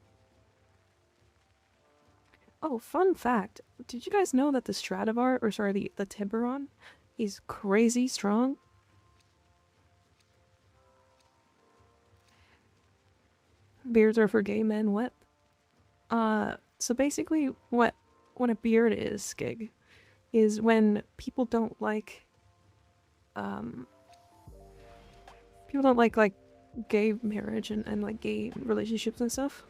Oh, fun fact. Did you guys know that the Stradivar, or sorry, the Tiburon is crazy strong? Beards are for gay men, what? So basically what a beard is, Skig, is when people don't like gay marriage and like gay relationships and stuff.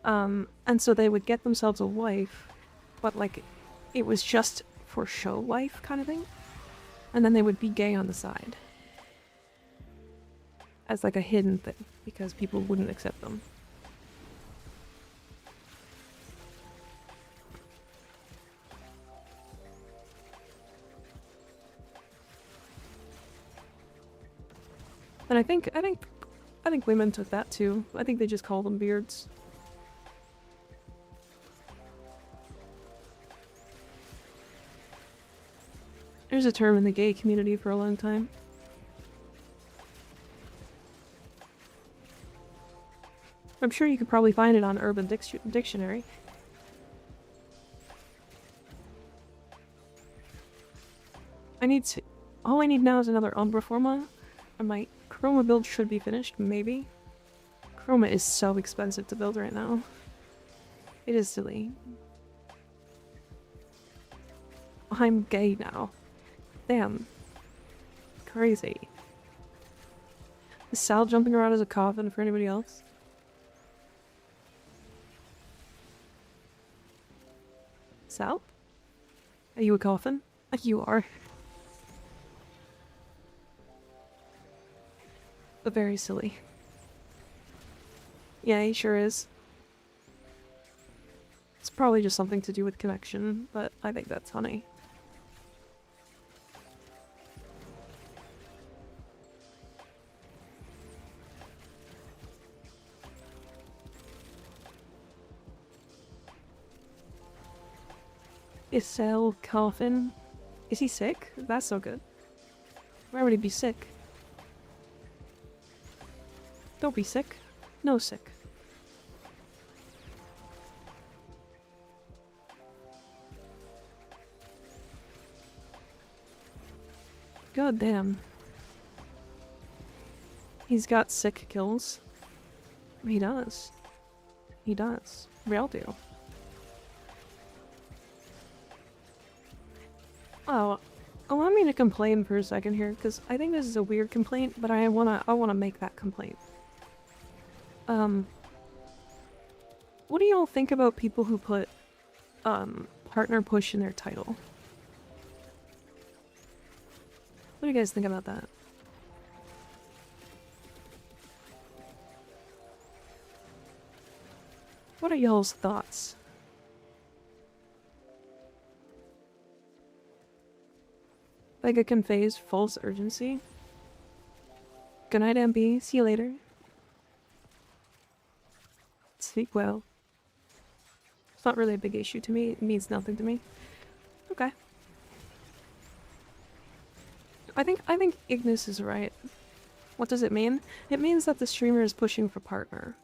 And so they would get themselves a wife, but like it was just for show wife kind of thing. And then they would be gay on the side. As like a hidden thing, because people wouldn't accept them. And I think women took that too. I think they just call them beards. There's a term in the gay community for a long time. I'm sure you could probably find it on Urban Dictionary. All I need now is another Umbra Forma, and my Chroma build should be finished, maybe. Chroma is so expensive to build right now. It is silly. I'm gay now. Damn. Crazy. Is Sal jumping around as a coffin for anybody else? Sal? Are you a coffin? You are. But very silly. Yeah, he sure is. It's probably just something to do with connection, but I think that's funny. Isel Coffin. Is he sick? That's so good. Why would he be sick? Don't be sick. No sick. God damn. He's got sick kills. He does. He does. We all do. Oh, allow me to complain for a second here, because I think this is a weird complaint, but I wanna make that complaint. What do y'all think about people who put, partner push in their title? What do you guys think about that? What are y'all's thoughts? Like it conveys false urgency. Good night, MB. See you later. Sleep well. It's not really a big issue to me. It means nothing to me. Okay. I think Ignis is right. What does it mean? It means that the streamer is pushing for partner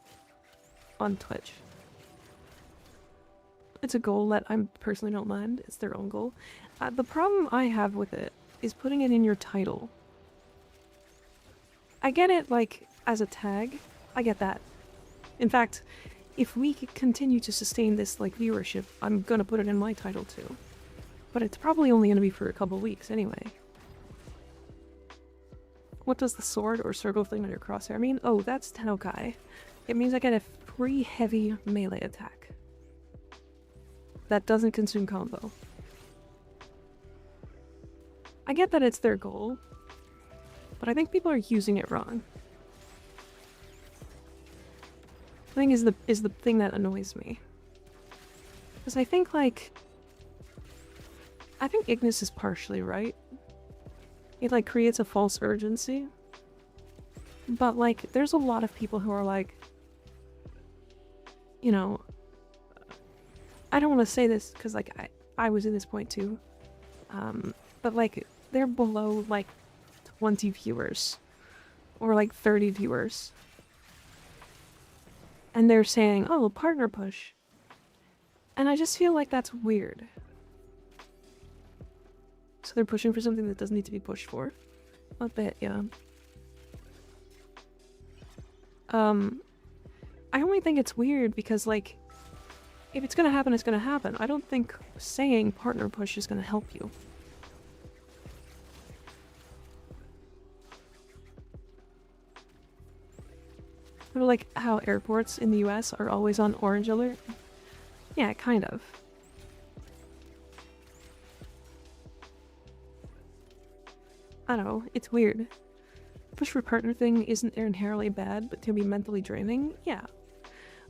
on Twitch. It's a goal that I personally don't mind. It's their own goal. The problem I have with it is putting it in your title. I get it, like, as a tag. I get that. In fact, if we continue to sustain this, like, viewership, I'm gonna put it in my title too. But it's probably only gonna be for a couple weeks anyway. What does the sword or circle thing on your crosshair mean? Oh, that's Tennokai. It means I get a free heavy melee attack. That doesn't consume combo. I get that it's their goal, but I think people are using it wrong. I think is the thing that annoys me. Because I think, like, I think Ignis is partially right. It, like, creates a false urgency. But, like, there's a lot of people who are like, you know, I don't want to say this because like I was in this point too, but like they're below like 20 viewers or like 30 viewers, and they're saying, "Oh, partner push," and I just feel like that's weird. So they're pushing for something that doesn't need to be pushed for. A bit, yeah. I only think it's weird because, like, if it's gonna happen, it's gonna happen. I don't think saying partner push is gonna help you. Sort of like how airports in the US are always on orange alert. Yeah, kind of. I don't know, it's weird. Push for partner thing isn't inherently bad, but can be mentally draining? Yeah.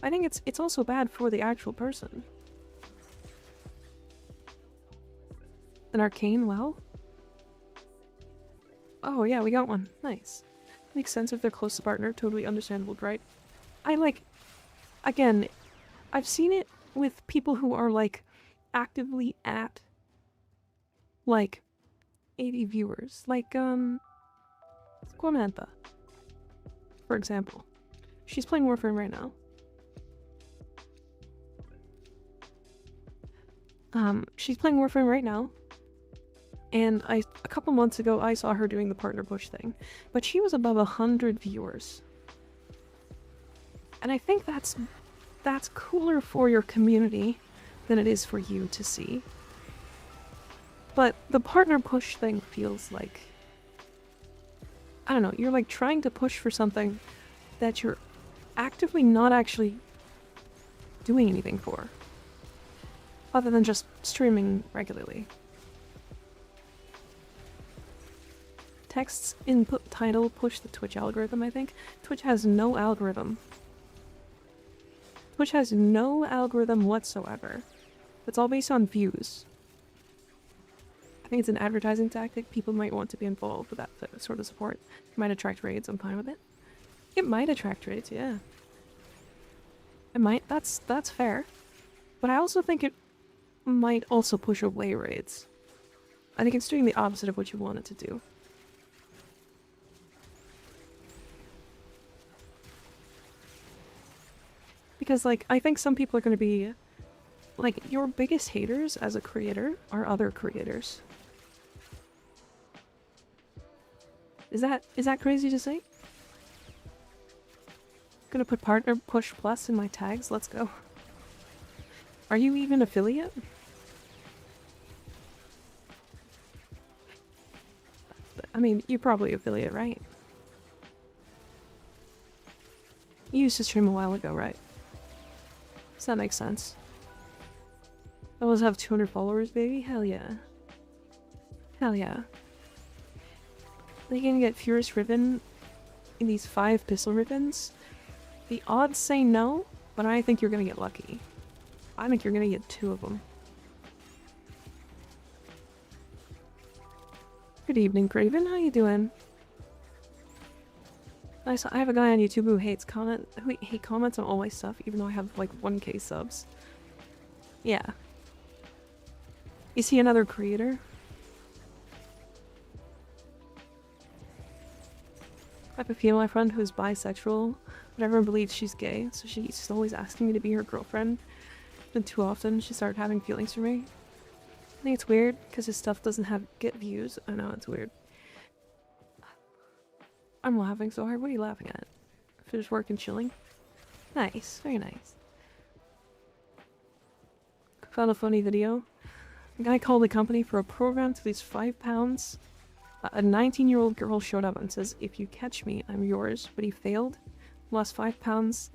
I think it's also bad for the actual person. An arcane well? Oh yeah, we got one. Nice. Makes sense if they're close to partner, totally understandable, right? I like... Again, I've seen it with people who are like actively at like 80 viewers. Like, Squamantha, for example. She's playing Warframe right now. She's playing Warframe right now. And a couple months ago, I saw her doing the partner push thing. But she was above 100 viewers. And I think that's cooler for your community than it is for you to see. But the partner push thing feels like... I don't know, you're like trying to push for something that you're actively not actually doing anything for. Other than just streaming regularly. Texts input title push the Twitch algorithm, I think. Twitch has no algorithm. Twitch has no algorithm whatsoever. It's all based on views. I think it's an advertising tactic. People might want to be involved with that sort of support. It might attract raids, I'm fine with it. It might attract raids, yeah. It might, that's fair. But I also think it might also push away raids. I think it's doing the opposite of what you want it to do. Because, like, I think some people are going to be... Like, your biggest haters as a creator are other creators. Is that crazy to say? Gonna put partner push plus in my tags? Let's go. Are you even affiliate? I mean, you're probably affiliate, right? You used to stream a while ago, right? Does that make sense? I always have 200 followers, baby? Hell yeah. Hell yeah. They can get Furious Ribbon in these 5 pistol ribbons. The odds say no, but I think you're gonna get lucky. I think you're gonna get 2 of them. Good evening, Craven. How you doing? I have a guy on YouTube who hates comments on all my stuff, even though I have like 1k subs. Yeah. Is he another creator? I have a female friend who's bisexual, but everyone believes she's gay, so she's always asking me to be her girlfriend. And too often, she started having feelings for me. I think it's weird, because his stuff doesn't get views. I know, it's weird. I'm laughing so hard. What are you laughing at? Finished work and chilling? Nice. Very nice. Found a funny video. A guy called the company for a program to lose £5. A 19-year-old girl showed up and says, "If you catch me, I'm yours." But he failed. Lost £5.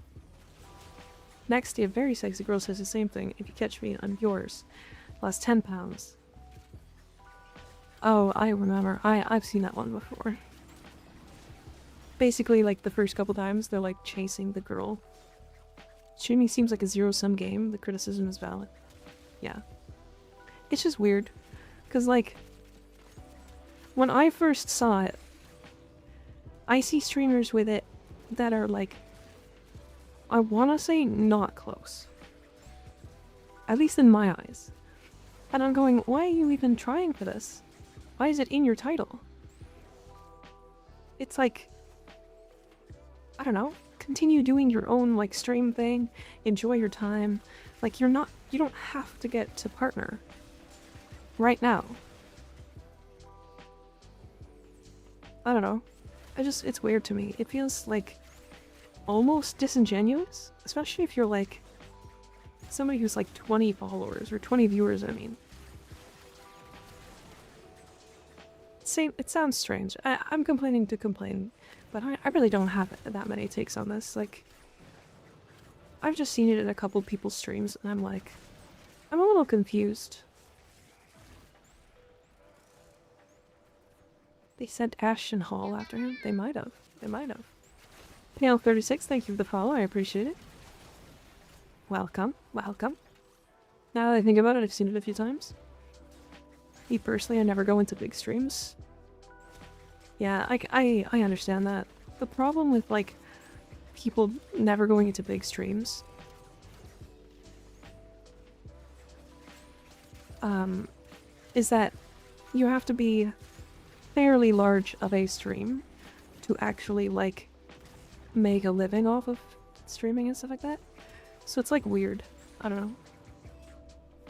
Next day, a very sexy girl says the same thing. "If you catch me, I'm yours." Lost £10. Oh, I remember. I've seen that one before. Basically, like, the first couple times, they're, like, chasing the girl. Streaming seems like a zero-sum game. The criticism is valid. Yeah. It's just weird. Because, like, when I first saw it, I see streamers with it that are, like, I want to say not close. At least in my eyes. And I'm going, why are you even trying for this? Why is it in your title? It's like, I don't know, continue doing your own like stream thing, enjoy your time. Like you don't have to get to partner right now. I don't know. It's weird to me. It feels like almost disingenuous, especially if you're like somebody who's like 20 followers or 20 viewers, I mean. It sounds strange. I'm complaining to complain, but I really don't have that many takes on this. Like, I've just seen it in a couple people's streams, and I'm like, I'm a little confused. They sent Ashton Hall after him? They might have. They might have. Pale36, thank you for the follow. I appreciate it. Welcome. Welcome. Now that I think about it, I've seen it a few times. Me personally, I never go into big streams. Yeah, I understand that. The problem with, like, people never going into big streams is that you have to be fairly large of a stream to actually, like, make a living off of streaming and stuff like that. So it's, like, weird. I don't know.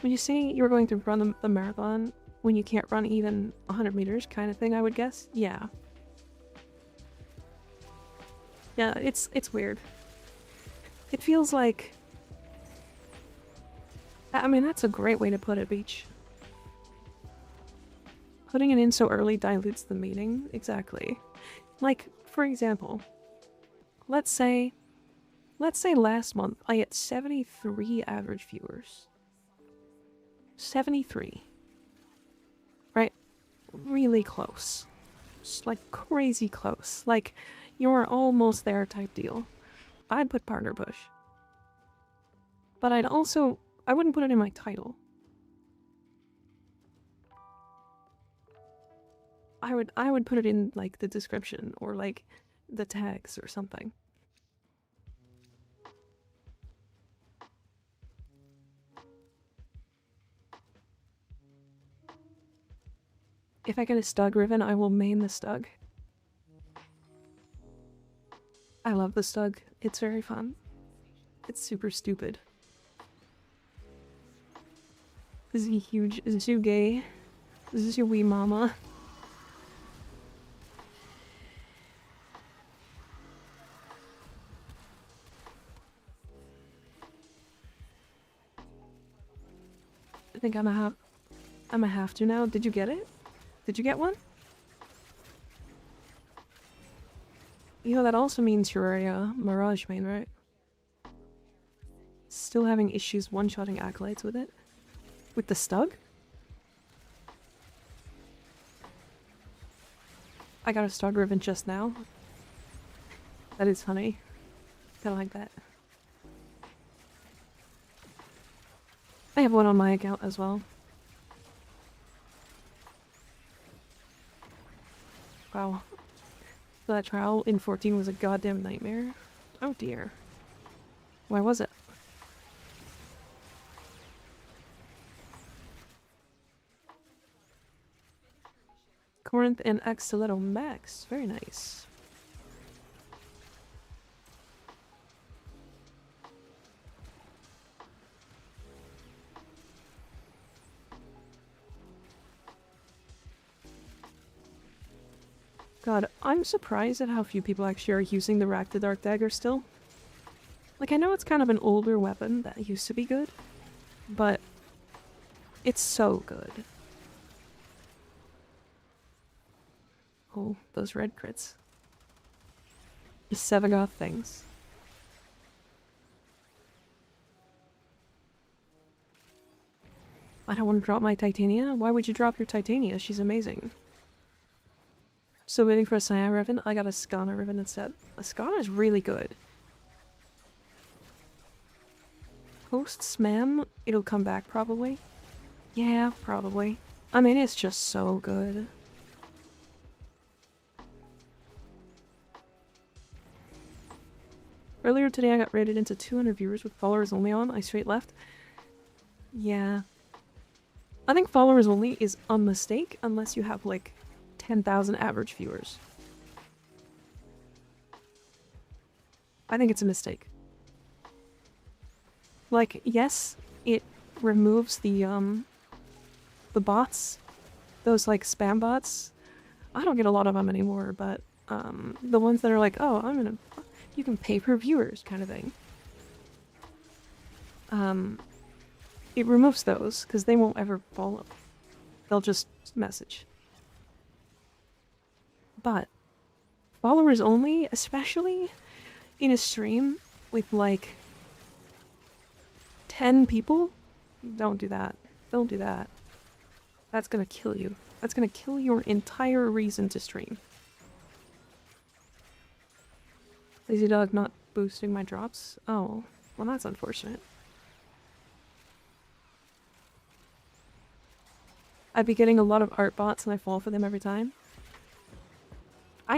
When you say you were going to run the marathon when you can't run even 100 meters kind of thing, I would guess? Yeah. Yeah, it's weird. It feels like... I mean, that's a great way to put it, Beach. Putting it in so early dilutes the meaning. Exactly. Like, for example, let's say last month I had 73 average viewers. 73. Right? Really close. Just like crazy close. Like, you're almost there type deal. I'd put partner push. But I wouldn't put it in my title. I would put it in like the description or like the tags or something. If I get a Stug Riven, I will main the Stug. I love the Stug. It's very fun. It's super stupid. Is he huge? Is he gay? Is this your wee mama? I think I'm a have to now. Did you get it? Did you get one? You know, that also means you're a Mirage main, right? Still having issues one-shotting Acolytes with it? With the Stug? I got a Stug Riven just now. That is funny. Kinda like that. I have one on my account as well. Wow. That trial in 14 was a goddamn nightmare. Oh dear. Why was it? Corinth and X Stiletto Max. Very nice. God, I'm surprised at how few people actually are using the Rack the Dark Dagger still. Like, I know it's kind of an older weapon that used to be good, but it's so good. Oh, those red crits. The Sevagoth things. I don't want to drop my Titania. Why would you drop your Titania? She's amazing. Still waiting for a Cyan Riven. I got a Skana Riven instead. A Skana is really good. Post-Smam, it'll come back probably. Yeah, probably. I mean, it's just so good. Earlier today I got rated into 200 viewers with followers only on. I straight left. Yeah. I think followers only is a mistake unless you have like 10,000 average viewers. I think it's a mistake. Like, yes, it removes the bots. Those like spam bots. I don't get a lot of them anymore, but the ones that are like, oh, you can pay per viewers kind of thing. It removes those because they won't ever follow. They'll just message. But followers only, especially in a stream with like 10 people, don't do that. Don't do that. That's gonna kill you. That's gonna kill your entire reason to stream. Lazy Dog not boosting my drops? Oh, well that's unfortunate. I'd be getting a lot of art bots and I fall for them every time.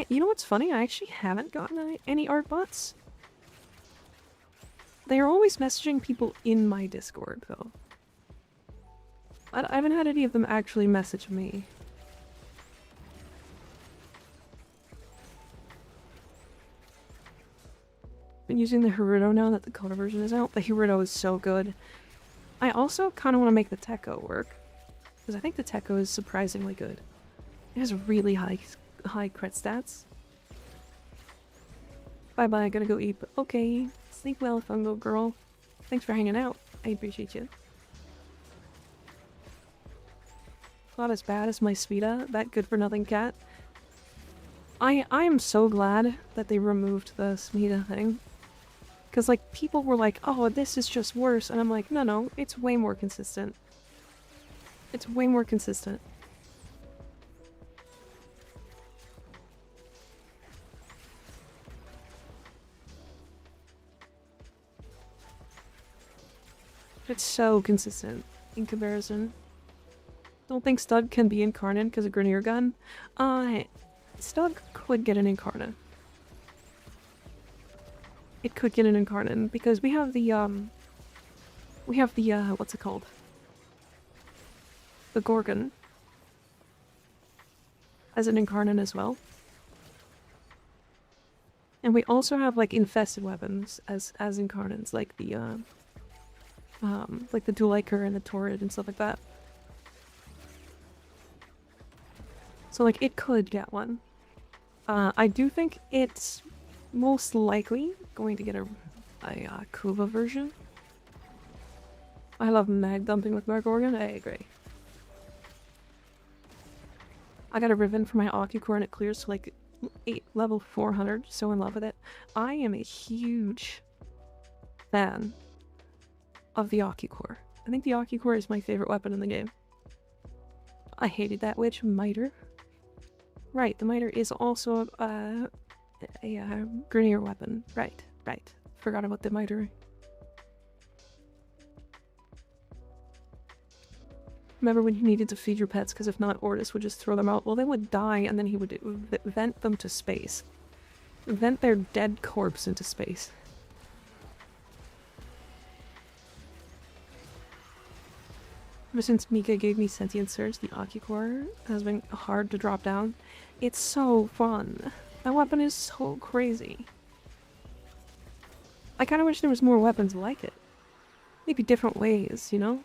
You know what's funny? I actually haven't gotten any art bots. They're always messaging people in my Discord though. I haven't had any of them actually message me. Been using the Hirudo now that the color version is out. The Hirudo is so good. I also kind of want to make the Tekko work. Because I think the Tekko is surprisingly good. It has really high crit stats. Bye bye, I gotta go eat. Okay, sleep well, Fungo girl. Thanks for hanging out. I appreciate you. Not as bad as my Speeda, that good for nothing cat. I am so glad that they removed the Speeda thing. Because like people were like, oh, this is just worse, and I'm like, no, it's way more consistent. It's way more consistent. It's so consistent in comparison. Don't think Stug can be incarnate because of Grineer Gun. Stug could get an incarnate. It could get an incarnate because we have the what's it called? The Gorgon as an incarnate as well. And we also have like infested weapons as incarnates, like the Dueliker and the Torrid and stuff like that. So like it could get one. I do think it's most likely going to get a Kuva version. I love mag dumping with Gorgon. I agree. I got a Riven for my Ocucore and it clears to like level 400. So in love with it. I am a huge fan of the Ocucore. I think the Ocucore is my favorite weapon in the game. I hated that witch, Miter. Right, the Miter is also a Grineer weapon. Right. Forgot about the Miter. Remember when you needed to feed your pets because if not, Ordis would just throw them out? Well, they would die and then he would vent them to space. Vent their dead corpse into space. Ever since Mika gave me Sentient Surge, the Ocucore has been hard to drop down. It's so fun. That weapon is so crazy. I kind of wish there was more weapons like it. Maybe different ways, you know?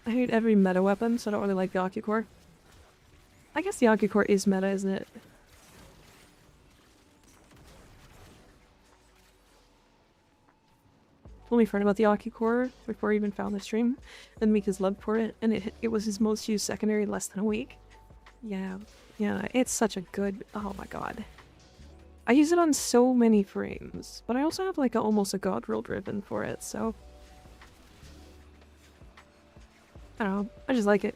I hate every meta weapon, so I don't really like the Ocucore. I guess the Ocucore is meta, isn't it? Told me friend about the Ocucore before he even found the stream, and Mika's love for it, and it was his most used secondary in less than a week. Yeah, it's such a good... Oh my god. I use it on so many frames, but I also have like almost a god roll driven for it, so... I don't know, I just like it.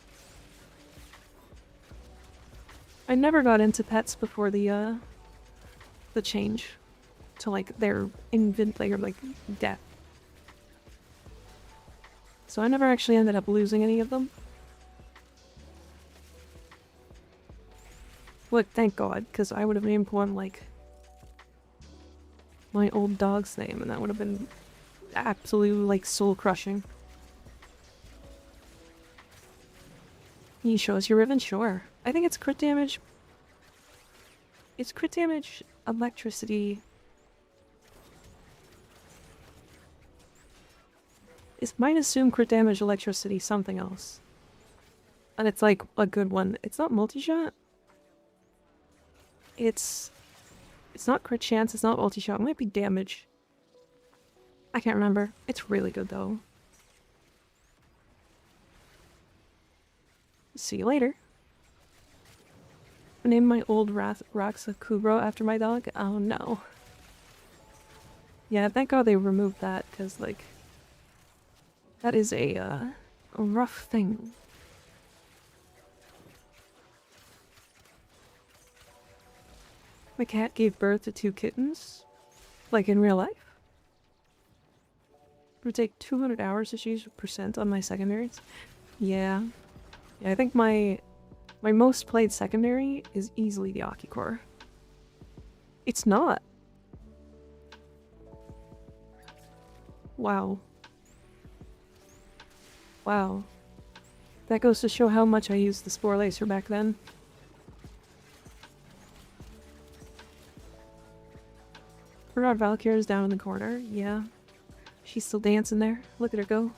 I never got into pets before the change to like their like death. So I never actually ended up losing any of them. Look, thank God, because I would have named one like my old dog's name, and that would have been absolutely like soul crushing. He shows your ribbon, sure. I think it's crit damage. It's crit damage, electricity. It might assume crit damage, electricity, something else. And it's like a good one. It's not multi-shot. It's not crit chance, it's not multi-shot. It might be damage. I can't remember. It's really good though. See you later. I named my old Raxa Kubro after my dog. Oh no. Yeah, thank God they removed that, because like that is a rough thing. My cat gave birth to 2 kittens, like in real life. It would take 200 hours to choose percent on my secondaries. Yeah. Yeah, I think my most played secondary is easily the Akicore. It's not. Wow. Wow. That goes to show how much I used the Spore Lacer back then. Forgot Valkyrie's down in the corner. Yeah. She's still dancing there. Look at her go.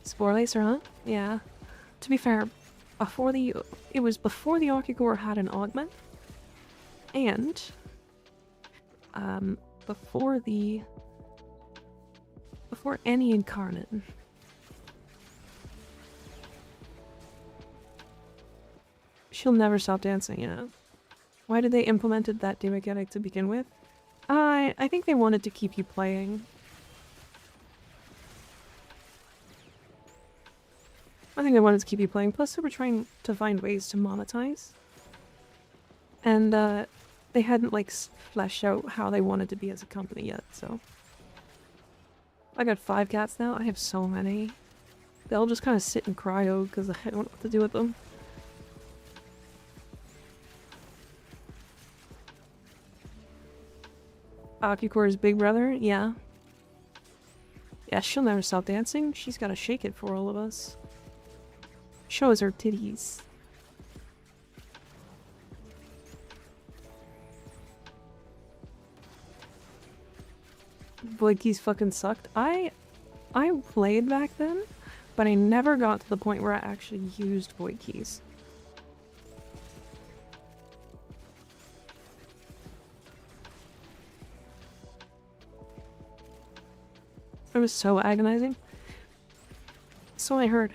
Spore Lacer, huh? Yeah. To be fair, it was before the Akigor had an augment. And before any incarnate. She'll never stop dancing, yeah. Why did they implemented that day mechanic to begin with? I think they wanted to keep you playing. I think they wanted to keep you playing, plus they were trying to find ways to monetize. And they hadn't like fleshed out how they wanted to be as a company yet, so. I got 5 cats now, I have so many. They all just kind of sit in cryo because I don't know what to do with them. Akicore's big brother, yeah. Yeah, she'll never stop dancing. She's gotta shake it for all of us. Show us her titties. Void keys fucking sucked. I played back then, but I never got to the point where I actually used void keys. It was so agonizing. So I heard.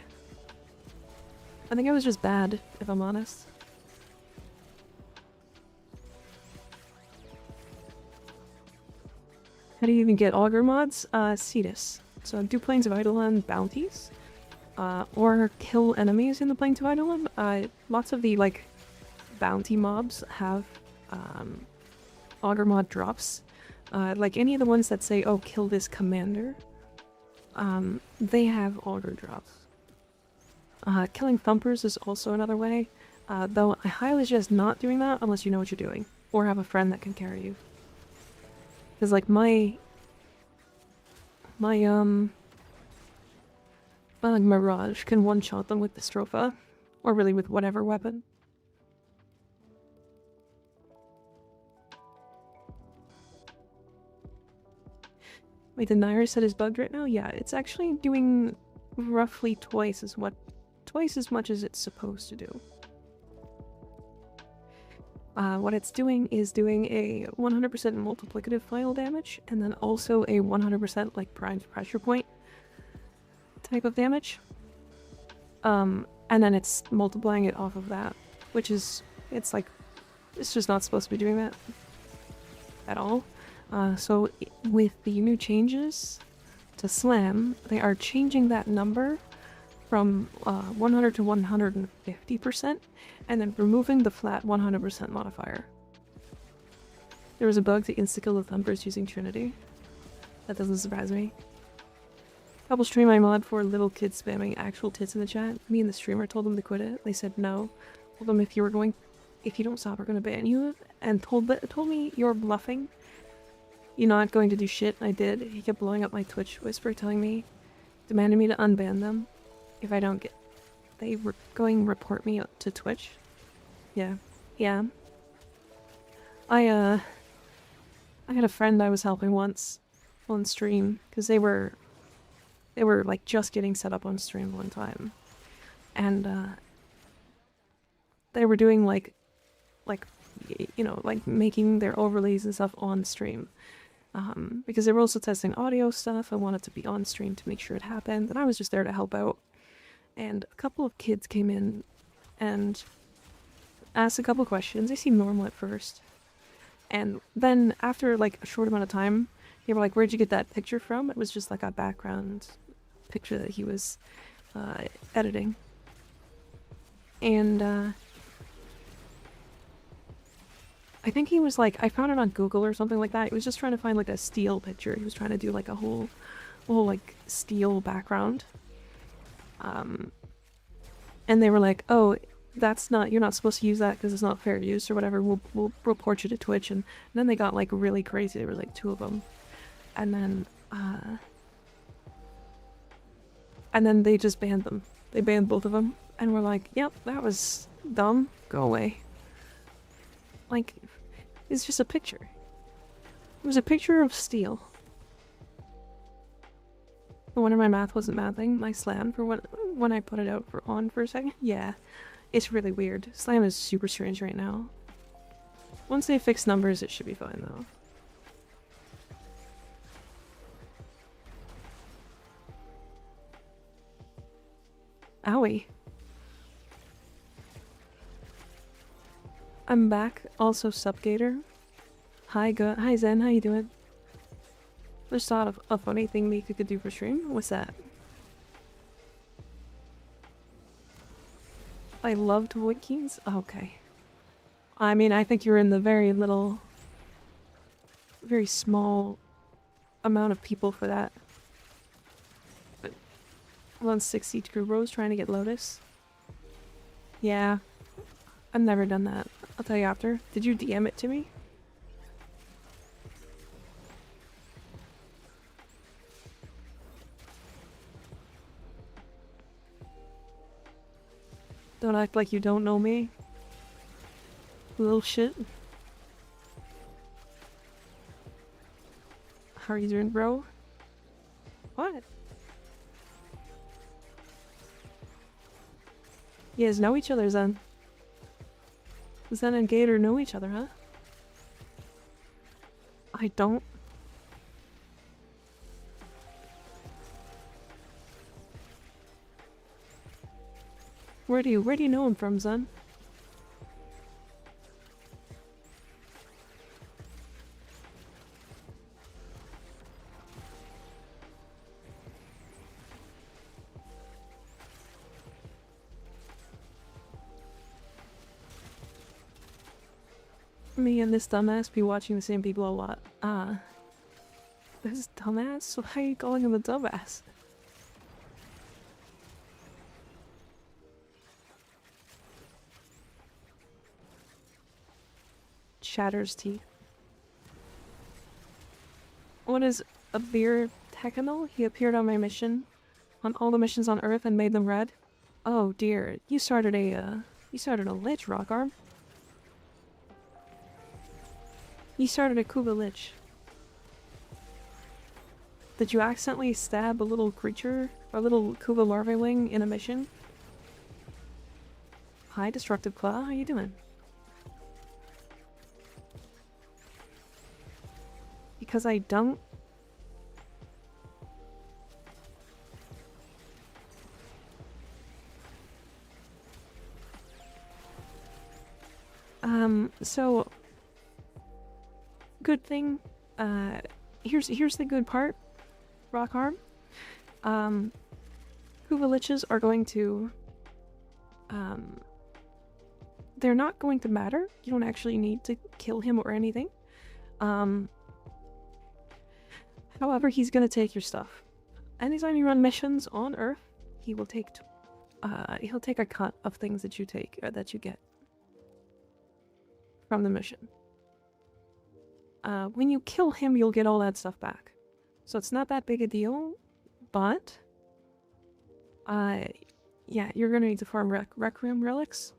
I think I was just bad, if I'm honest. How do you even get augur mods? Cetus. So do Plains of Eidolon bounties. Or kill enemies in the Plains of Eidolon. Lots of the, like, bounty mobs have, augur mod drops. Like any of the ones that say, oh, kill this commander, they have augur drops. Killing thumpers is also another way, though I highly suggest not doing that unless you know what you're doing, or have a friend that can carry you. Because, like, my Mirage can one-shot them with the Stropha, or really with whatever weapon. Wait, the Nair set is bugged right now? Yeah, it's actually doing roughly twice as much as it's supposed to do. What it's doing is doing a 100% multiplicative final damage, and then also a 100% like primed pressure point type of damage. And then it's multiplying it off of that, which is, it's just not supposed to be doing that at all. So with the new changes to Slam, they are changing that number from 100 to 150%, and then removing the flat 100% modifier. There was a bug to insta-kill the thumpers using Trinity. That doesn't surprise me. Couple stream I mod for little kids spamming actual tits in the chat. Me and the streamer told them to quit it. They said no. told him if you don't stop, we're gonna ban you, and told me you're bluffing. You're not going to do shit. I did. He kept blowing up my Twitch whisper, demanding me to unban them. If I don't get, they were going to report me to Twitch. Yeah, yeah. I had a friend I was helping once on stream because they were like just getting set up on stream one time, and they were doing like you know, like making their overlays and stuff on stream, because they were also testing audio stuff. I wanted to be on stream to make sure it happened, and I was just there to help out. And a couple of kids came in and asked a couple questions. They seemed normal at first, and then after like a short amount of time, they were like, "Where'd you get that picture from?" It was just like a background picture that he was editing, and I think he was like, I found it on Google or something like that. He was just trying to find like a steel picture. He was trying to do like a whole like steel background. And they were like, "Oh, that's not, you're not supposed to use that because it's not fair use or whatever. We'll report you to Twitch." And then they got like really crazy. There were like 2 of them. And then they just banned them. They banned both of them. And we're like, "Yep, that was dumb. Go away." Like, it's just a picture. It was a picture of steel. No wonder my math wasn't mathing. My slam for when I put it out for a second. Yeah, it's really weird. Slam is super strange right now. Once they fix numbers, it should be fine though. Owie. I'm back. Also, Subgator. Hi, hi Zen. How you doing? Just thought of a funny thing Mika could do for stream. What's that? I loved wikis. Okay. I mean, I think you're in the very small amount of people for that. But 160 Kuros trying to get Lotus. Yeah. I've never done that. I'll tell you after. Did you DM it to me? Don't act like you don't know me. Little shit. How are you doing, bro? What? You guys know each other, Zen. Zen and Gator know each other, huh? I don't. Where do you know him from, Zen? Me and this dumbass be watching the same people a lot. This dumbass? Why are you calling him a dumbass? Shatters teeth. What is a beer techno? He appeared on my mission, on all the missions on Earth, and made them red. Oh dear, you started a lich, Rock Arm. You started a Kuba lich. Did you accidentally stab a little creature, a little Kuba larvae wing in a mission? Hi, Destructive Claw, how you doing? Because I don't. So good thing. Here's the good part, Rock Arm. Kuva liches are going to. They're not going to matter. You don't actually need to kill him or anything. However, he's gonna take your stuff. Anytime you run missions on Earth, he will take he'll take a cut of things that you take or that you get from the mission. When you kill him, you'll get all that stuff back. So it's not that big a deal, but yeah, you're gonna need to farm Requiem relics.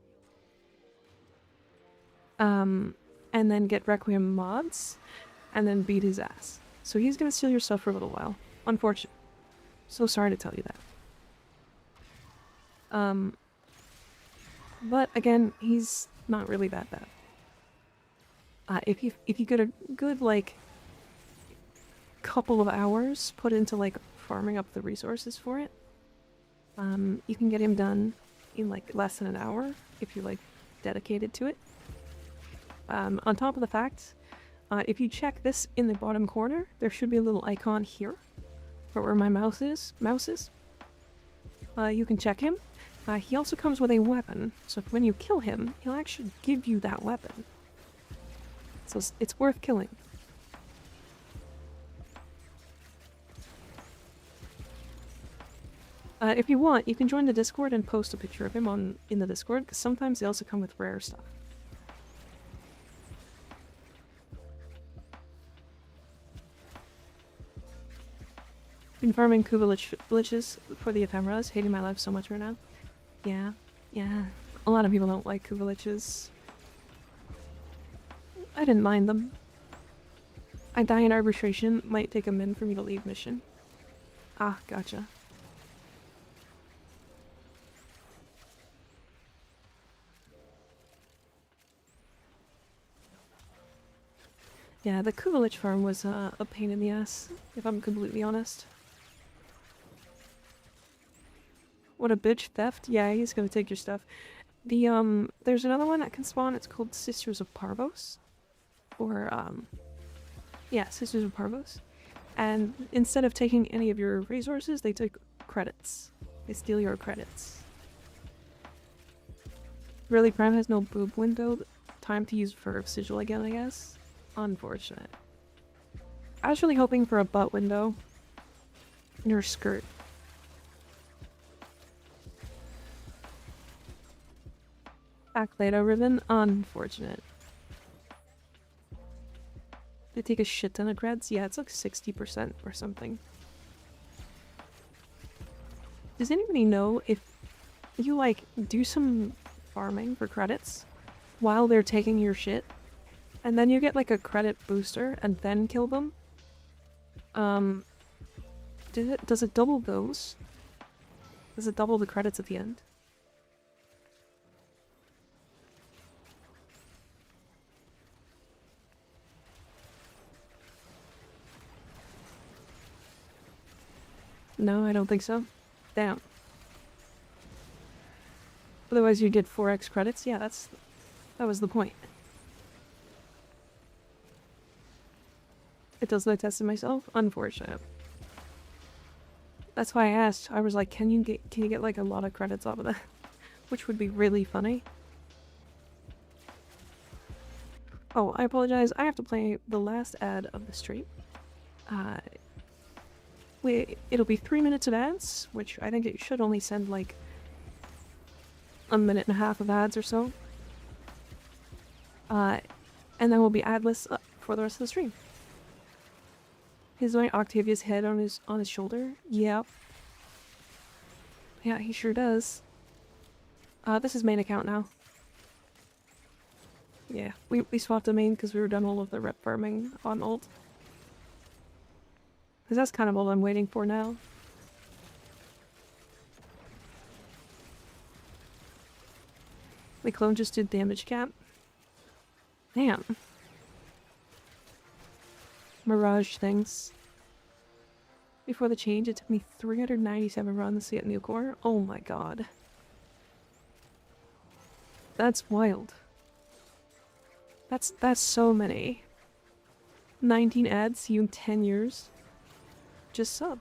And then get Requiem mods, and then beat his ass. So he's gonna steal your stuff for a little while. Unfortunate. So sorry to tell you that. But again, he's not really that bad. If you get a good like couple of hours put into like farming up the resources for it, you can get him done in like less than an hour if you're like dedicated to it. On top of the fact, if you check this in the bottom corner, there should be a little icon here for where my mouse is. You can check him. He also comes with a weapon, so when you kill him, he'll actually give you that weapon. So it's worth killing. If you want, you can join the Discord and post a picture of him in the Discord, because sometimes they also come with rare stuff. Been farming Kuvalich for the ephemeras, hating my life so much right now. Yeah. A lot of people don't like Kuvaliches. I didn't mind them. I die in arbitration, might take a min for me to leave mission. Ah, gotcha. Yeah, the Kuvalich farm was a pain in the ass, if I'm completely honest. What a bitch, theft? Yeah, he's gonna take your stuff. There's another one that can spawn, it's called Sisters of Parvos. Or, yeah, Sisters of Parvos. And instead of taking any of your resources, they take credits. They steal your credits. Really, Prime has no boob window. Time to use for sigil again, I guess. Unfortunate. I was really hoping for a butt window in your skirt. Backplate ribbon? Unfortunate. They take a shit ton of creds? Yeah, it's like 60% or something. Does anybody know if you like do some farming for credits while they're taking your shit? And then you get like a credit booster and then kill them? Does it double those? Does it double the credits at the end? No, I don't think so. Damn. Otherwise you get 4x credits? Yeah, that was the point. It does what I tested myself? Unfortunate. That's why I asked. I was like, can you get like a lot of credits off of that? Which would be really funny. Oh, I apologize. I have to play the last ad of the stream. It'll be 3 minutes of ads, which I think it should only send like a minute and a half of ads or so. And then we'll be adless for the rest of the stream. He's wearing Octavia's head on his shoulder. Yep. Yeah, he sure does. This is main account now. Yeah, we swapped the main because we were done all of the rep farming on ult. Because that's kind of all I'm waiting for now. The clone just did damage cap. Damn. Mirage things. Before the change, it took me 397 runs to get new core. Oh my god. That's wild. That's so many. 19 ads, see you in 10 years. Just sub.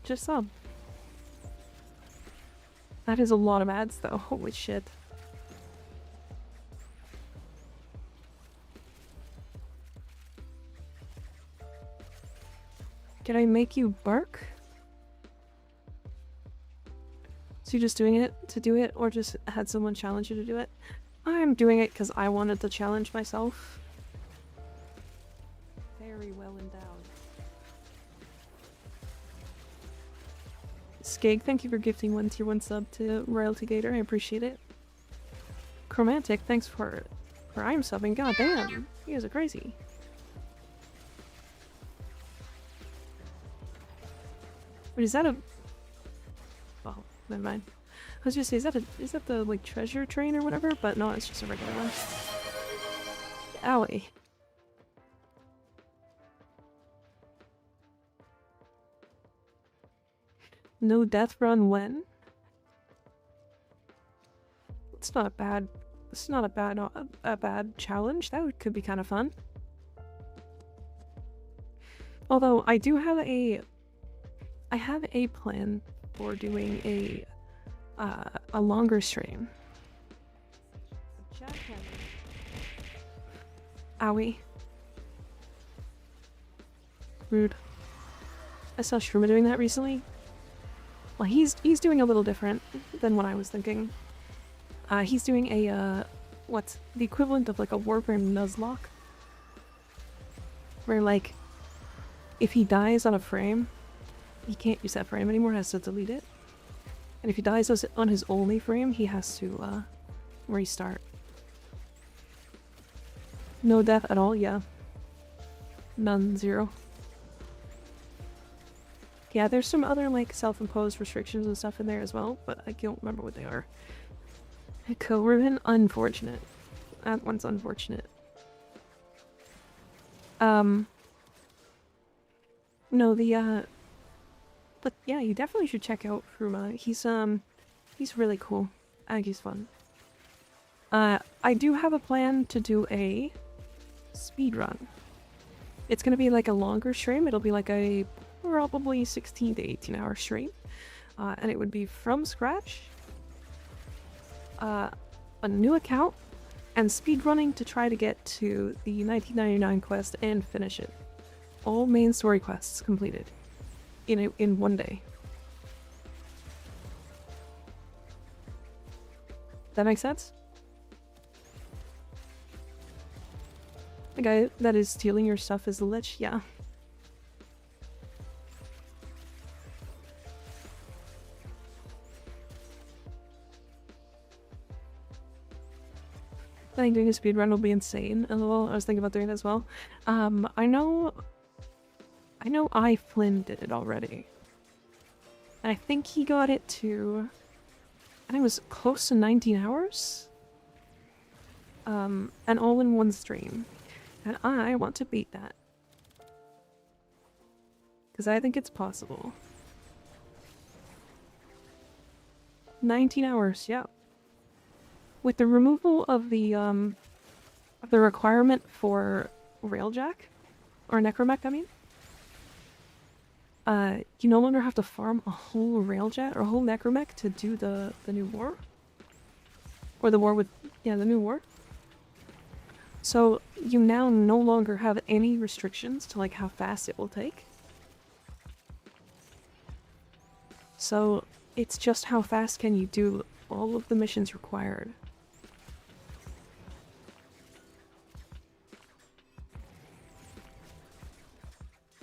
Just sub. That is a lot of ads though, holy shit. Did I make you bark? So you just doing it to do it, or just had someone challenge you to do it? I'm doing it because I wanted to challenge myself. Very well endowed. Skig, thank you for gifting 1 tier 1 sub to Royalty Gator. I appreciate it. Chromantic, thanks for I'm subbing. God damn, you guys are crazy. Wait, is that a? Oh, never mind. I was just say, is that the like treasure train or whatever? But no, it's just a regular one. Owie. No death run when? It's not bad. It's not a bad challenge. Could be kind of fun. Although I do have I have a plan for doing a longer stream. Jackhammer. Owie. Rude. I saw Shruma doing that recently. Well, he's doing a little different than what I was thinking. He's doing a what's the equivalent of like a Warframe Nuzlocke, where like if he dies on a frame, he can't use that frame anymore. Has to delete it. And if he dies on his only frame, he has to restart. No death at all, yeah. None, 0. Yeah, there's some other like self-imposed restrictions and stuff in there as well, but I don't remember what they are. Co-ribbon, unfortunate. That one's unfortunate. No, but yeah, you definitely should check out Fruma. He's really cool. I think he's fun. I do have a plan to do a speed run. It's gonna be like a longer stream. It'll be like a probably 16 to 18 hour stream. And it would be from scratch. A new account, and speedrunning to try to get to the 1999 quest and finish it. All main story quests completed in one day. That makes sense? The guy that is stealing your stuff is the Lich? Yeah. I think doing a speedrun will be insane. LOL, I was thinking about doing that as well. I know Flynn did it already. And I think he got it to, I think it was close to 19 hours? And all in one stream. And I want to beat that. Because I think it's possible. 19 hours, yeah. With the removal of the requirement for Railjack, or Necromech, I mean, you no longer have to farm a whole Railjack or a whole Necromech to do the new war, or the war with the new war. So you now no longer have any restrictions to like how fast it will take. So it's just how fast can you do all of the missions required.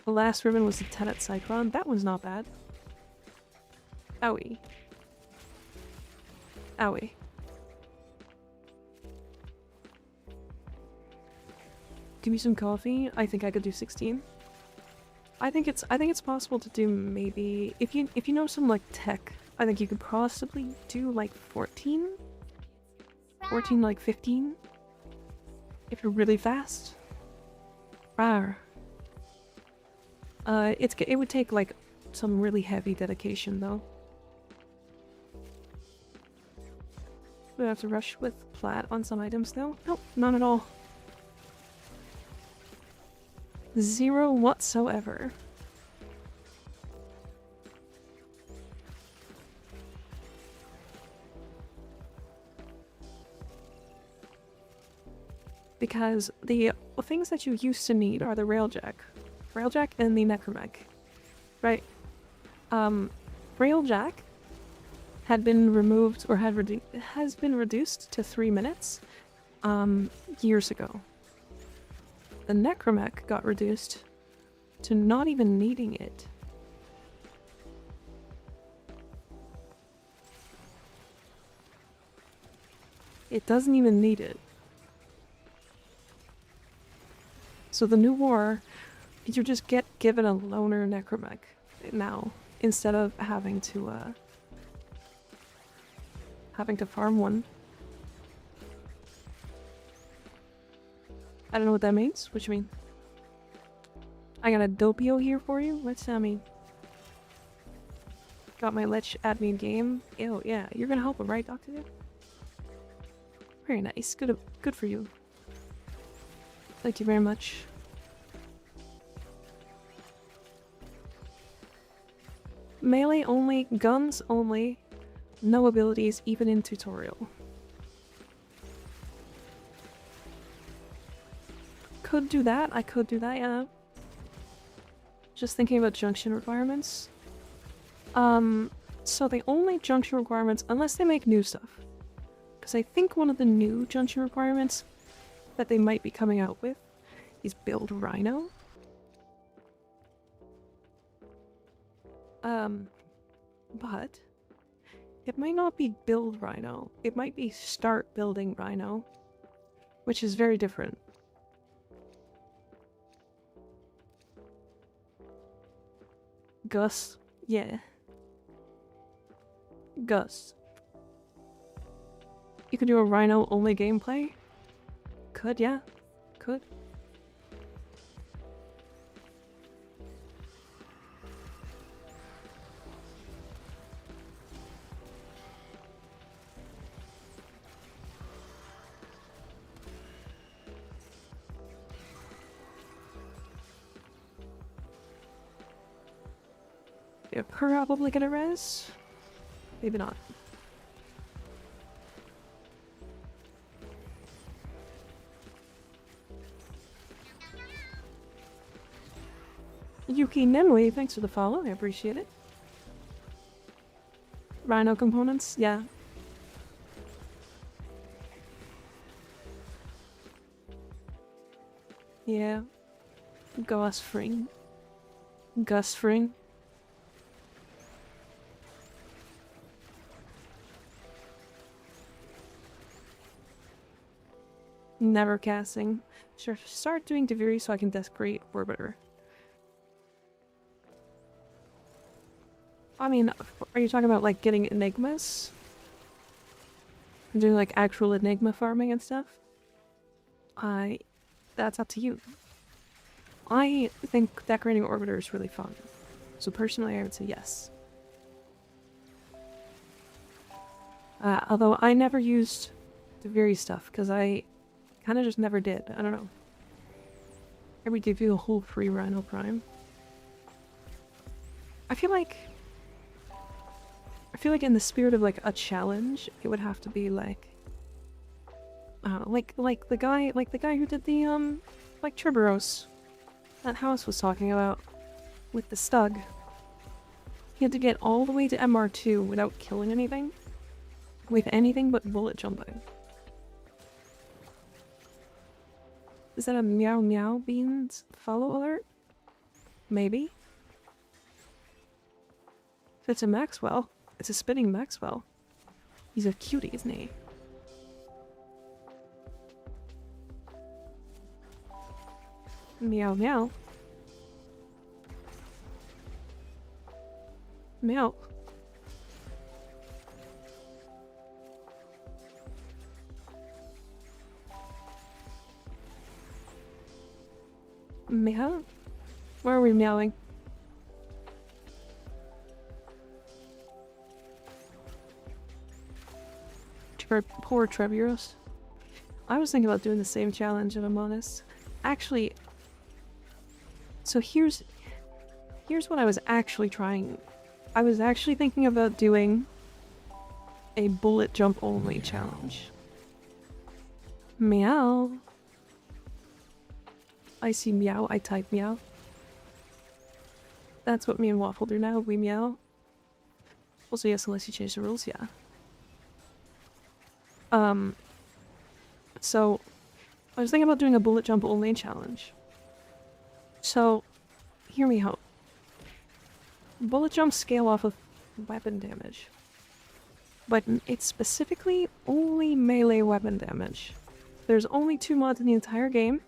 The last ribbon was the Tenet Cyclone. That one's not bad. Owie. Owie. Give me some coffee. I think I could do 16. I think it's possible to do maybe if you know some like tech. I think you could possibly do like 14. 14 like 15. If you're really fast. Rawr. It would take like some really heavy dedication though. Do I have to rush with plat on some items though? Nope, none at all. 0 whatsoever. Because the things that you used to need are the Railjack and the Necromech. right? Railjack had been removed or has been reduced to 3 minutes years ago. The Necromech got reduced to not even needing it. It doesn't even need it. So the new war, you just get given a loner Necromech now, instead of having to farm one. I don't know what that means. What you mean? I got a Doppio here for you? What's that mean? Got my Lich admin game? Ew, yeah. You're gonna help him, right, Doctor Dude? Very nice. Good for you. Thank you very much. Melee only, guns only, no abilities even in tutorial. Could do that, I could do that, yeah. Just thinking about junction requirements. So the only junction requirements, unless they make new stuff, because I think one of the new junction requirements that they might be coming out with is build Rhino. But it might not be build Rhino. It might be start building Rhino, which is very different. Gus, yeah. Gus. You could do a Rhino only gameplay? Could, yeah. Could. You're probably gonna res? Maybe not. Yuki Nenui, thanks for the follow, I appreciate it. Rhino components, yeah. Yeah. Gosfring. Gusfring. Never casting. Sure, start doing Deviri so I can desecrate Orbiter. I mean, are you talking about like getting Enigmas? And doing like actual Enigma farming and stuff? That's up to you. I think decorating Orbiter is really fun. So personally I would say yes. Although I never used Deviri stuff because I kind of just never did. I don't know. Maybe give you a whole free Rhino Prime. I feel like in the spirit of like a challenge, it would have to be like, like the guy who did the like Triboros that House was talking about with the Stug. He had to get all the way to MR2 without killing anything, with anything but bullet jumping. Is that a Meow Meow Beans follow alert? Maybe. If it's a Maxwell, it's a spinning Maxwell. He's a cutie, isn't he? Meow meow. Meow. Meow? Where are we meowing? Poor Treburos. I was thinking about doing the same challenge, if I'm honest. Actually, so here's what I was actually trying. I was actually thinking about doing a bullet jump only challenge. Meow. I see meow, I type meow. That's what me and Waffle do now. We meow. Also, yes, unless you change the rules, yeah. So, I was thinking about doing a bullet jump only challenge. So, hear me out. Bullet jumps scale off of weapon damage. But it's specifically only melee weapon damage. There's only 2 mods in the entire game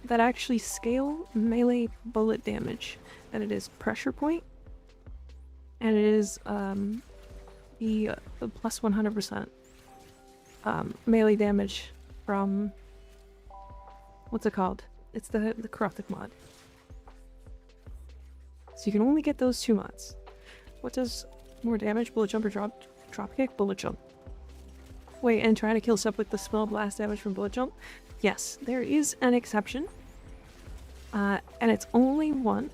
that actually scale melee bullet damage. And it is Pressure Point. And it is the plus 100% melee damage from... what's it called? It's the Corrupted mod. So you can only get those 2 mods. What does more damage? Bullet jump or drop kick? Bullet jump. Wait, and trying to kill stuff with the small blast damage from bullet jump? Yes, there is an exception. And it's only 1.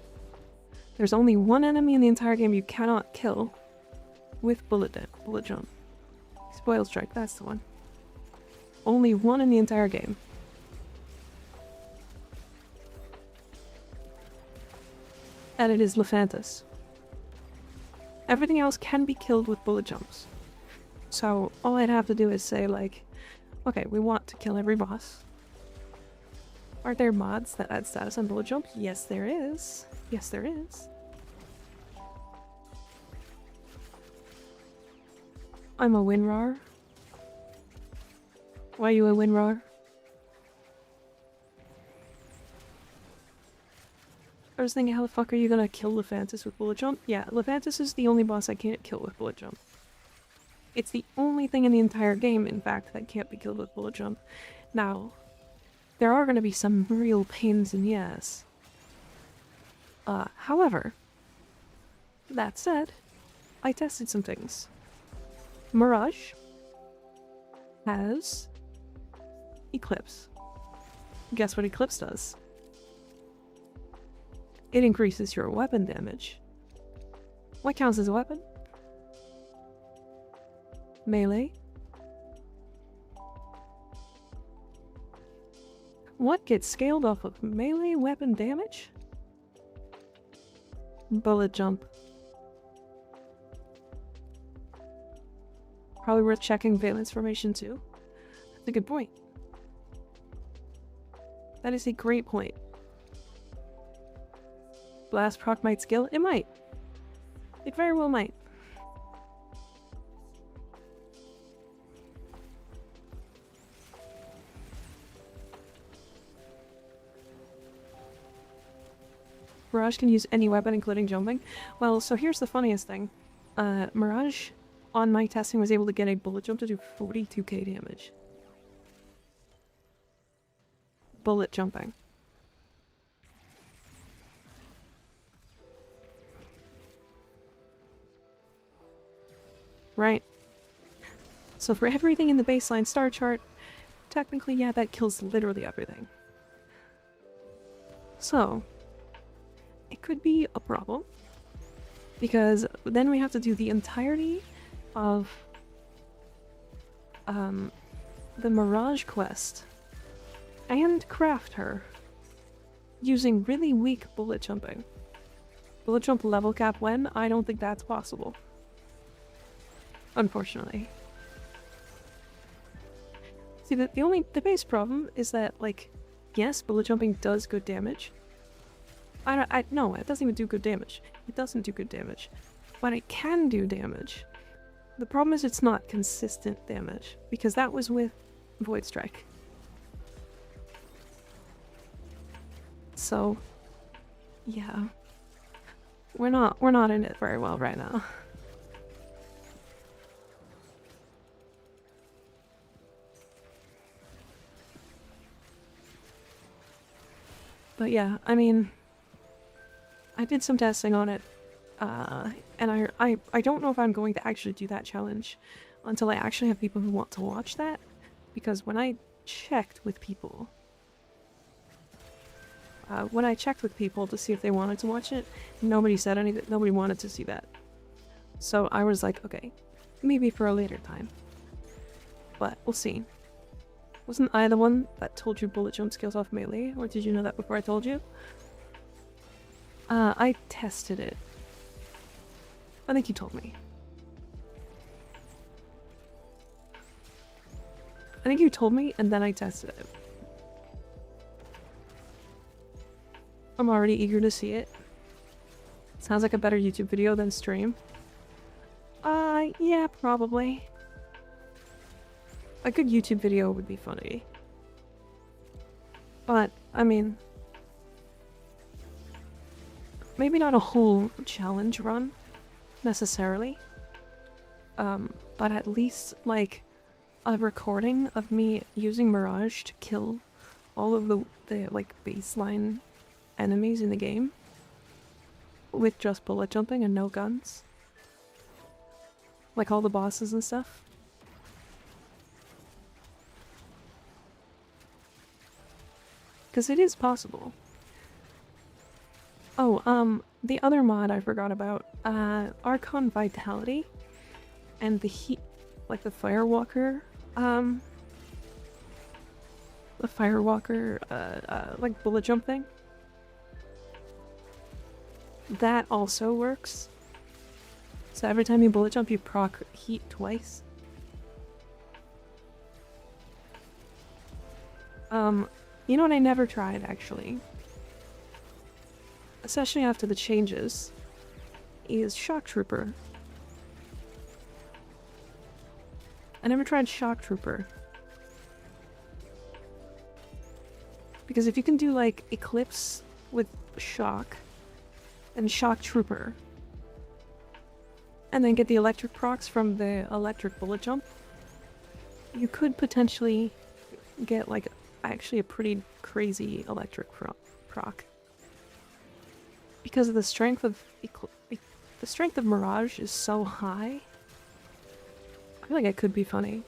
There's only 1 enemy in the entire game you cannot kill with bullet jump. Spoil strike, that's the one. Only 1 in the entire game. And it is Lephantis. Everything else can be killed with bullet jumps. So all I'd have to do is say like, okay, we want to kill every boss. Are there mods that add status on bullet jump? Yes, there is. Yes, there is. I'm a WinRAR. Why are you a WinRAR? I was thinking, how the fuck are you gonna kill Lephantis with bullet jump? Yeah, Lephantis is the only boss I can't kill with bullet jump. It's the only thing in the entire game, in fact, that can't be killed with bullet jump. Now, there are gonna be some real pains in the ass. However, that said, I tested some things. Mirage has Eclipse. Guess what Eclipse does? It increases your weapon damage. What counts as a weapon? Melee. What gets scaled off of melee weapon damage? Bullet jump. Probably worth checking valence formation too. That's a good point. That is a great point. Blast proc might skill? It might. It very well might. Mirage can use any weapon, including jumping. Well, so here's the funniest thing. Mirage, on my testing, was able to get a bullet jump to do 42k damage. Bullet jumping. Right. So for everything in the baseline star chart, technically, yeah, that kills literally everything. So, it could be a problem, because then we have to do the entirety of the Mirage quest and craft her using really weak bullet jumping. Bullet jump level cap when? I don't think that's possible. Unfortunately. See, the base problem is that, like, yes, bullet jumping does good damage. No, it doesn't even do good damage. It doesn't do good damage. But it can do damage. The problem is it's not consistent damage, because that was with Void Strike. So, yeah. We're not in it very well right now. But yeah, I mean, I did some testing on it, and I don't know if I'm going to actually do that challenge until I actually have people who want to watch that, because when I checked with people to see if they wanted to watch it, nobody said anything, nobody wanted to see that. So I was like, okay, maybe for a later time. But we'll see. Wasn't I the one that told you bullet jump scales off melee, or did you know that before I told you? I tested it. I think you told me. I think you told me, and then I tested it. I'm already eager to see it. Sounds like a better YouTube video than stream. Yeah, probably. A good YouTube video would be funny. But, I mean... maybe not a whole challenge run, necessarily. But at least, like, a recording of me using Mirage to kill all of the like, baseline enemies in the game. With just bullet jumping and no guns. Like all the bosses and stuff. Because it is possible. Oh, the other mod I forgot about, Archon Vitality and the heat, like the Firewalker, like bullet jump thing. That also works. So every time you bullet jump, you proc heat twice. You know what I never tried, actually? Especially after the changes, is Shock Trooper. I never tried Shock Trooper. Because if you can do, like, Eclipse with Shock, and Shock Trooper, and then get the electric procs from the electric bullet jump, you could potentially get, like, actually a pretty crazy electric proc. Because the strength of Mirage is so high, I feel like it could be funny.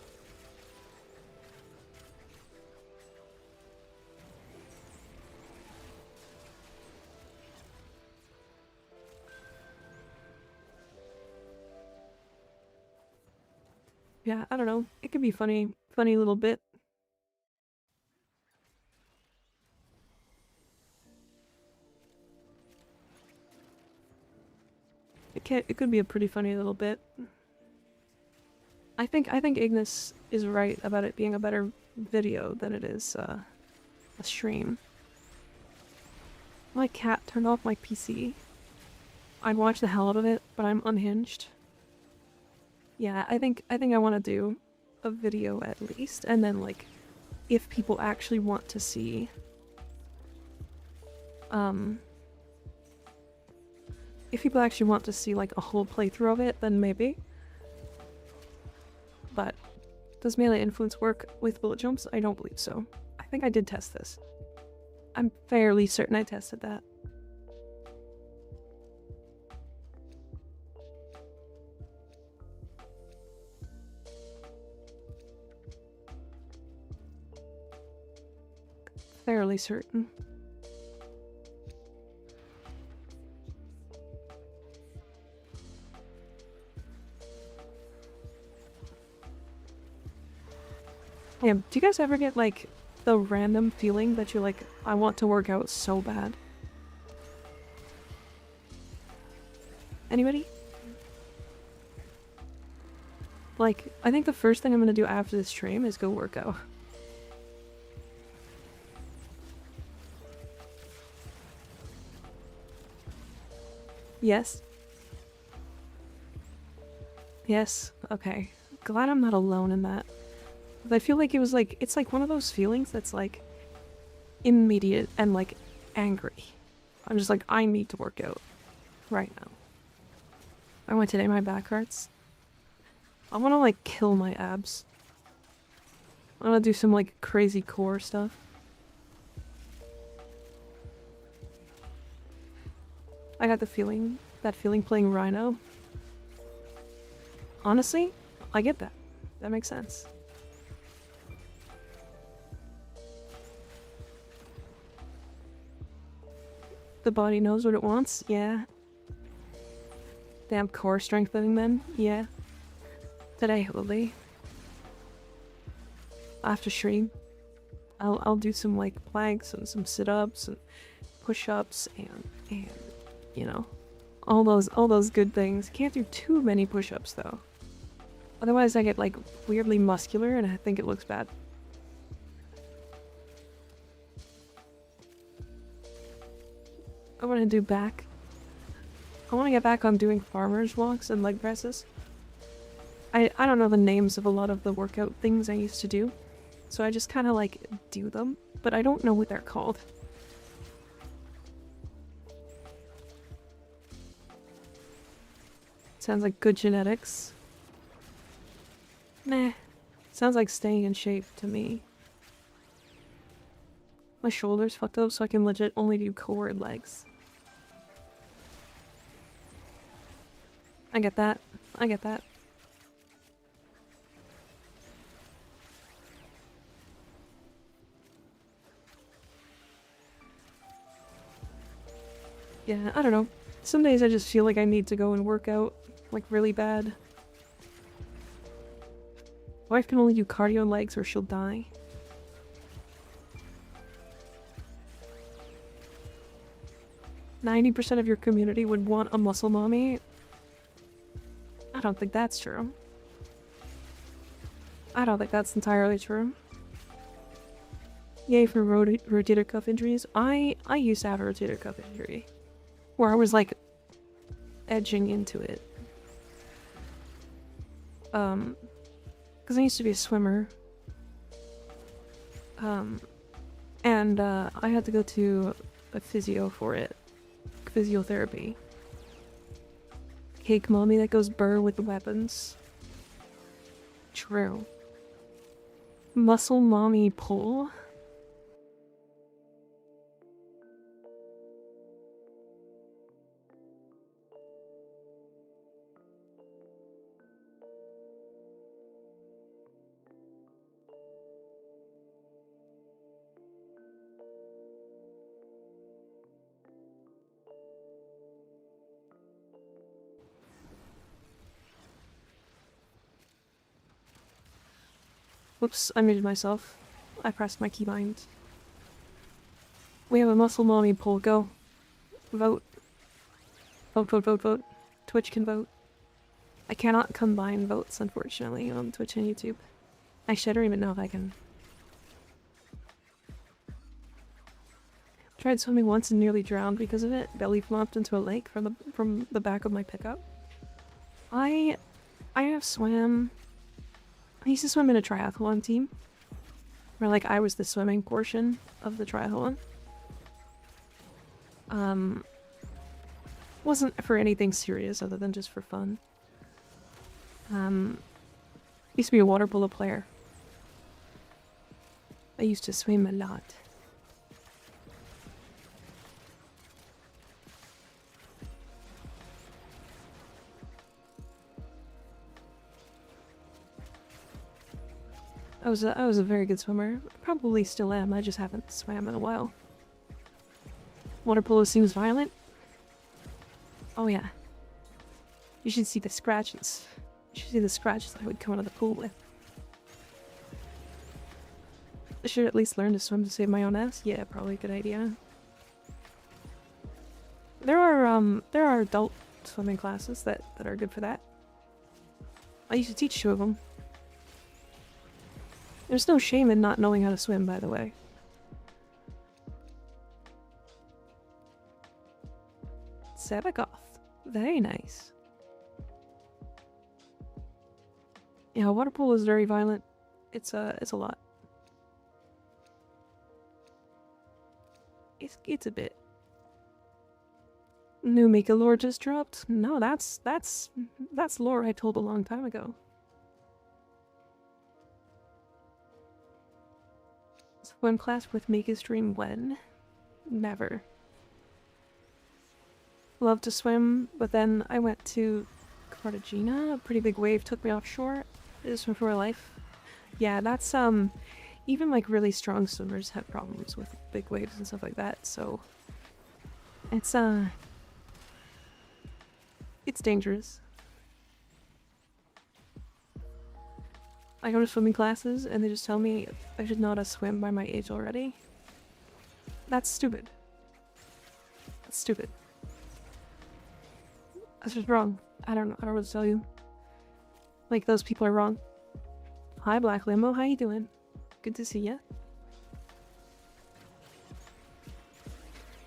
Yeah, I don't know. It could be funny little bit. It could be a pretty funny little bit. I think Ignis is right about it being a better video than it is a stream. My cat turned off my PC. I'd watch the hell out of it, but I'm unhinged. Yeah, I think I want to do a video at least, and then, like, if people actually want to see if people actually want to see, like, a whole playthrough of it, then maybe. But does melee influence work with bullet jumps? I don't believe so. I think I did test this. I'm fairly certain I tested that. Fairly certain. Yeah, do you guys ever get, like, the random feeling that you're like, I want to work out so bad? Anybody? Like, I think the first thing I'm gonna do after this stream is go work out. Yes? Yes? Okay. Glad I'm not alone in that. But I feel like it was like, it's like one of those feelings that's like immediate and like angry. I'm just like, I need to work out right now. I went today, my back hurts. I want to like kill my abs. I want to do some like crazy core stuff. I got that feeling playing Rhino. Honestly, I get that. That makes sense. The body knows what it wants? Yeah. Damn core strengthening then? Yeah. Today, Lily. After stream, I'll do some like planks and some sit-ups and push-ups and you know, all those good things. Can't do too many push-ups though. Otherwise I get like weirdly muscular and I think it looks bad. I want to do back. I want to get back on doing farmer's walks and leg presses. I don't know the names of a lot of the workout things I used to do. So I just kind of like do them, but I don't know what they're called. Sounds like good genetics. Meh. Sounds like staying in shape to me. My shoulder's fucked up so I can legit only do core and legs. I get that. I get that. Yeah, I don't know. Some days I just feel like I need to go and work out, like really bad. My wife can only do cardio and legs or she'll die. "90% of your community would want a muscle mommy." I don't think that's true. I don't think that's entirely true. Yay for rotator cuff injuries. I used to have a rotator cuff injury. Where I was like edging into it. Because I used to be a swimmer. And I had to go to a physio for it. Physiotherapy. Cake mommy that goes burr with the weapons. True. Muscle mommy pull. Whoops, I muted myself. I pressed my keybind. We have a muscle mommy poll. Go. Vote. Vote, vote, vote, vote. Twitch can vote. I cannot combine votes, unfortunately, on Twitch and YouTube. Actually, I don't even know if I can. Tried swimming once and nearly drowned because of it. Belly flopped into a lake from the back of my pickup. I have swam. I used to swim in a triathlon team. Where like I was the swimming portion of the triathlon. Wasn't for anything serious other than just for fun. Used to be a water polo player. I used to swim a lot. I was a very good swimmer. Probably still am. I just haven't swam in a while. Water polo seems violent. Oh yeah. You should see the scratches. You should see the scratches I would come out of the pool with. I should at least learn to swim to save my own ass. Yeah, probably a good idea. There are adult swimming classes that are good for that. I used to teach 2 of them. There's no shame in not knowing how to swim, by the way. Sebagoth. Very nice. Yeah, water polo is very violent. It's a lot. It's a bit. New Mika lore just dropped? No, that's lore I told a long time ago. Swim class with Mika stream when? Never. Love to swim, but then I went to Cartagena. A pretty big wave took me offshore. I just swim for my life. Yeah, that's even like really strong swimmers have problems with big waves and stuff like that, so it's dangerous. I go to swimming classes and they just tell me I should know how to swim by my age already. That's stupid. That's stupid. That's just wrong. I don't know what to tell you. Like, those people are wrong. Hi, Black Limo. How you doing? Good to see ya.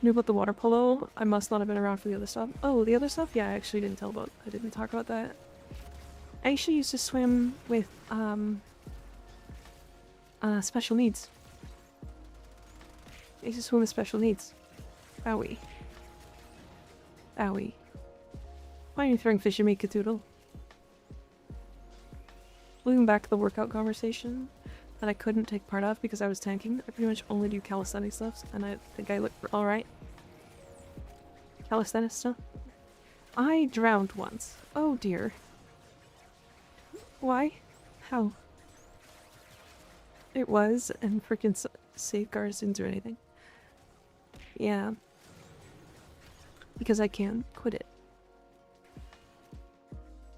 Knew about the water polo. I must not have been around for the other stuff. Oh, the other stuff? Yeah, I actually didn't tell about. I didn't talk about that. I actually used to swim with, special needs. I used to swim with special needs. Owie. Owie. Why are you throwing fish at me, Catoodle? Moving back to the workout conversation that I couldn't take part of because I was tanking. I pretty much only do calisthenics stuff, and I think I look alright. Calisthenics stuff? I drowned once. Oh dear. Why? How? It was, and freaking safeguards didn't do anything. Yeah. Because I can quit it.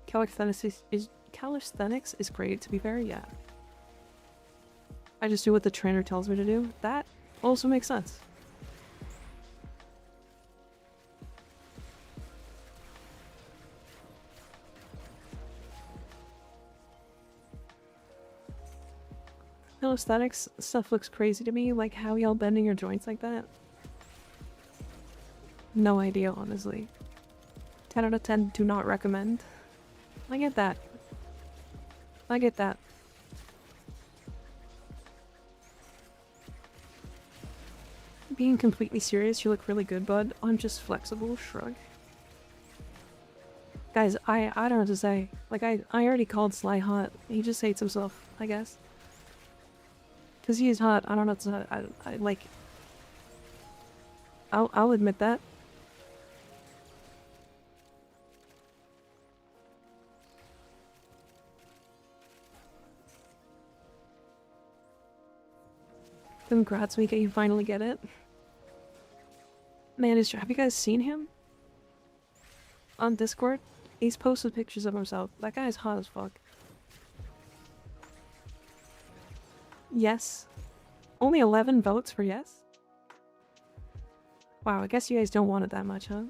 Calisthenics is great, to be fair, yeah. I just do what the trainer tells me to do. That also makes sense. Calisthenics stuff looks crazy to me, like how y'all bending your joints like that. No idea, honestly. 10 out of 10 do not recommend. I get that. I get that. Being completely serious, you look really good, bud. I'm just flexible, shrug. Guys, I don't know what to say. Like, I already called Sly hot. He just hates himself, I guess. Cause he is hot. I don't know what to say. I like... I'll admit that. Congrats, Mika, you finally get it. Man, have you guys seen him? On Discord? He's posted pictures of himself. That guy's hot as fuck. Yes. Only 11 votes for yes? Wow, I guess you guys don't want it that much, huh?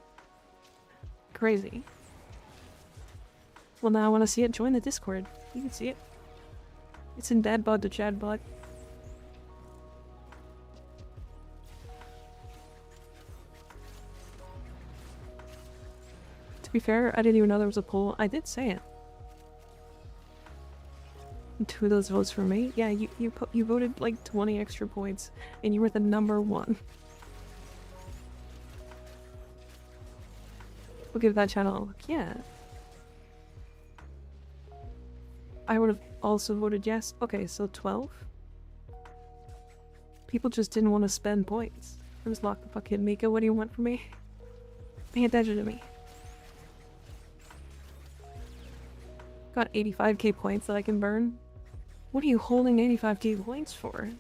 Crazy. Well, now I want to see it. Join the Discord. You can see it. It's in Dadbud to Chadbud. To be fair, I didn't even know there was a poll. I did say it. 2 of those votes for me. Yeah, you voted like 20 extra points, and you were the #1. We'll give that channel a look. Yeah. I would have also voted yes. Okay, so 12. People just didn't want to spend points. I was locked the fuck in. Mika, what do you want from me? Pay attention to me. Got 85k points that I can burn. What are you holding 85k points for?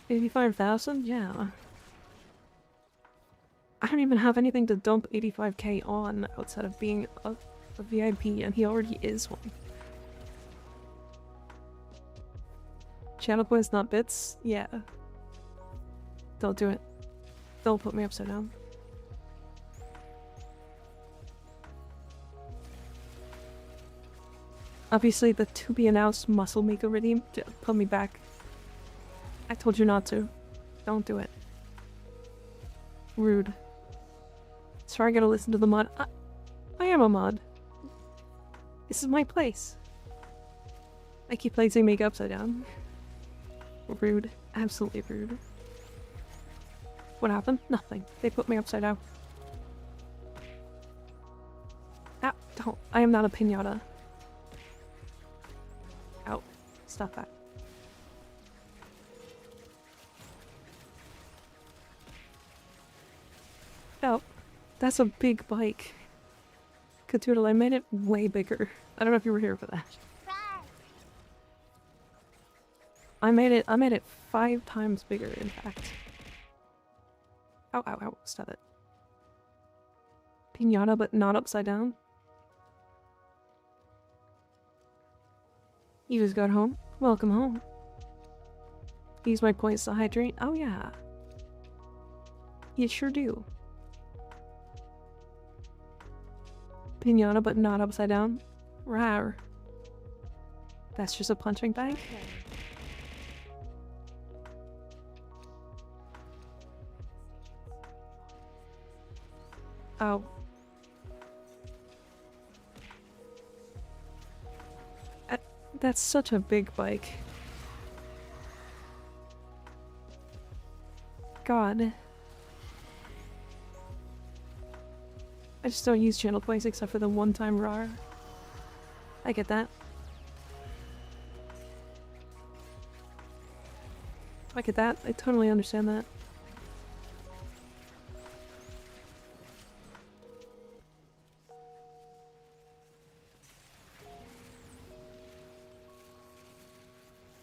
$85,000? Yeah. I don't even have anything to dump 85k on outside of being a VIP, and he already is one. Channel points, not bits? Yeah. Don't do it. Don't put me upside down. Obviously, the to-be-announced muscle maker redeem put me back. I told you not to. Don't do it. Rude. Sorry, I gotta listen to the mod. I am a mod. This is my place. I keep placing make upside down. Rude. Absolutely rude. What happened? Nothing. They put me upside down. Ow, don't. I am not a pinata. Ow. Stop that. Oh, that's a big bike. Catoodle, I made it way bigger. I don't know if you were here for that. I made it 5 times bigger, in fact. Ow, ow, ow, stop it. Pinata, but not upside down? You just got home? Welcome home. Use my points to hydrate? Oh yeah. You sure do. Pinata, but not upside down? Rawr. That's just a punching bag? Oh. That's such a big bike. God. I just don't use channel points except for the one-time RAR. I get that. I get that. I totally understand that.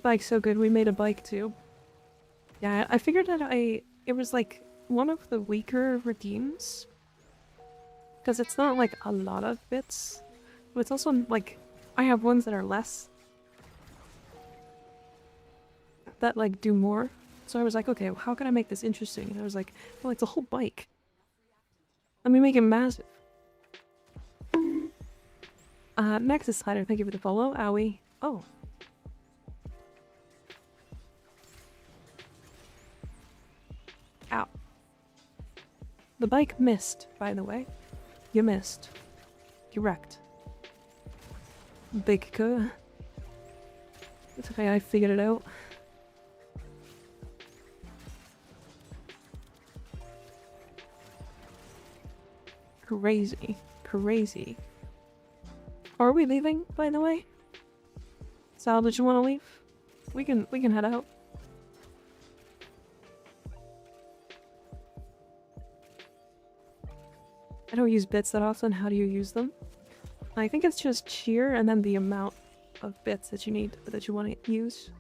Bike's so good, we made a bike too. Yeah, I figured that it was like one of the weaker redeems. Because it's not like a lot of bits. But it's also like, I have ones that are less. That like do more. So I was like, okay, well, how can I make this interesting? And I was like, well, it's a whole bike. Let me make it massive. Nexus Slider, thank you for the follow. Owie. Oh. Ow. The bike missed, by the way. You missed. You wrecked. Big co. It's okay, I figured it out. Crazy. Crazy. Are we leaving, by the way? Sal, did you want to leave? We can head out. I don't use bits that often. How do you use them? I think it's just cheer and then the amount of bits that you need, that you want to use.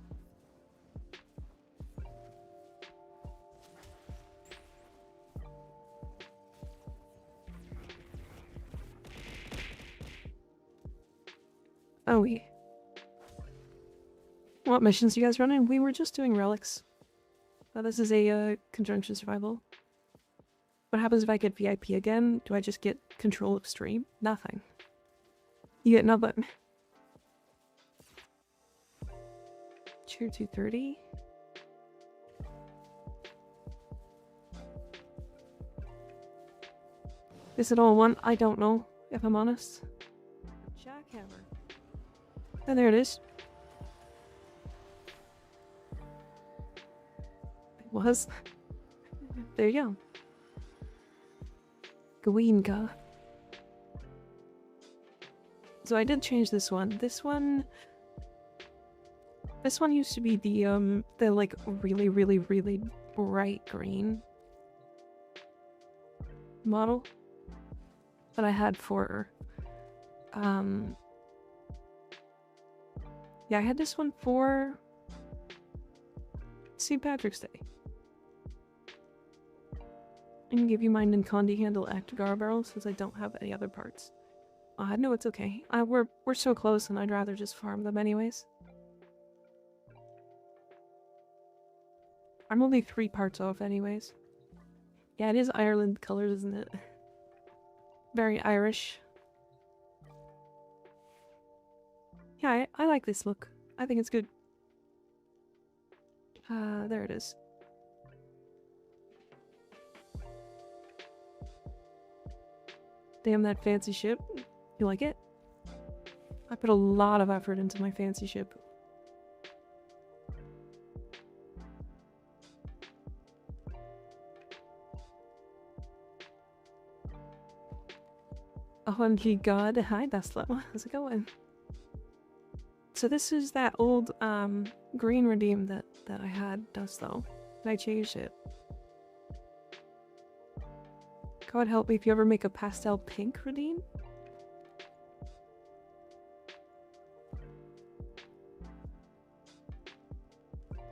Oh, what missions you guys running? We were just doing relics. This is a conjunction survival. What happens if I get VIP again? Do I just get control of stream? Nothing. You get nothing. Cheer 230. Is it all one? I don't know, if I'm honest. Jackhammer. And there it is. It was. There you go. Gweenka. So I did change this one. This one used to be the like really, really, really bright green model that I had for yeah, I had this one for St. Patrick's Day. I can give you mine in Condi handle Actigar barrel since I don't have any other parts. No, it's okay. We're so close and I'd rather just farm them anyways. I'm only 3 parts off anyways. Yeah, it is Ireland colors, isn't it? Very Irish. Yeah, I like this look. I think it's good. There it is. Damn, that fancy ship. You like it? I put a lot of effort into my fancy ship. Oh, and he god. Hi, Dasla. How's it going? So this is that old green redeem that I had, Dusto. And I changed it. God help me if you ever make a pastel pink redeem.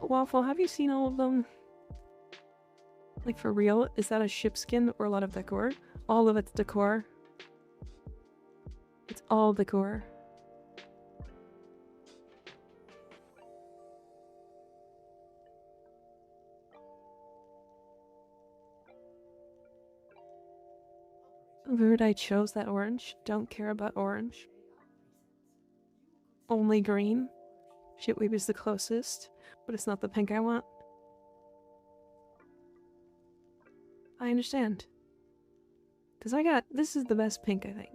Waffle, have you seen all of them? Like for real? Is that a ship skin or a lot of decor? All of it's decor. It's all decor. Weird I chose that orange. Don't care about orange. Only green. Shitweeb is the closest, but it's not the pink I want. I understand. Cause this is the best pink, I think.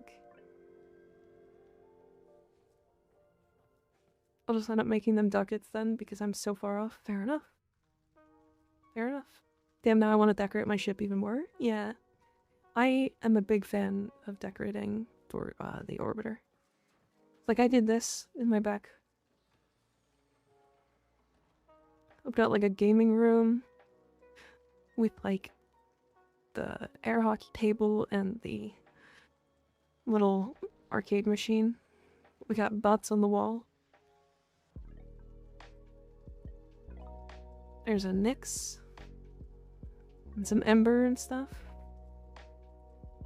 I'll just end up making them ducats then, because I'm so far off. Fair enough. Fair enough. Damn, now I want to decorate my ship even more? Yeah. I am a big fan of decorating for the orbiter. Like, I did this in my back. I've got like a gaming room with like the air hockey table and the little arcade machine. We got butts on the wall. There's a Nyx. And some Ember and stuff.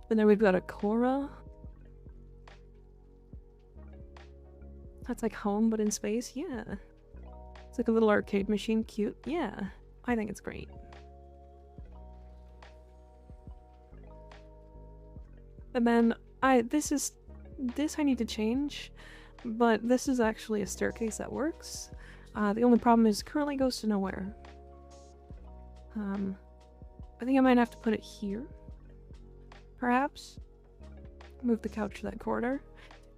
And then we've got a Korra. That's like home but in space, yeah. It's like a little arcade machine, cute, yeah. I think it's great. And then this I need to change, but this is actually a staircase that works. The only problem is it currently goes to nowhere. I think I might have to put it here. Perhaps. Move the couch to that corner.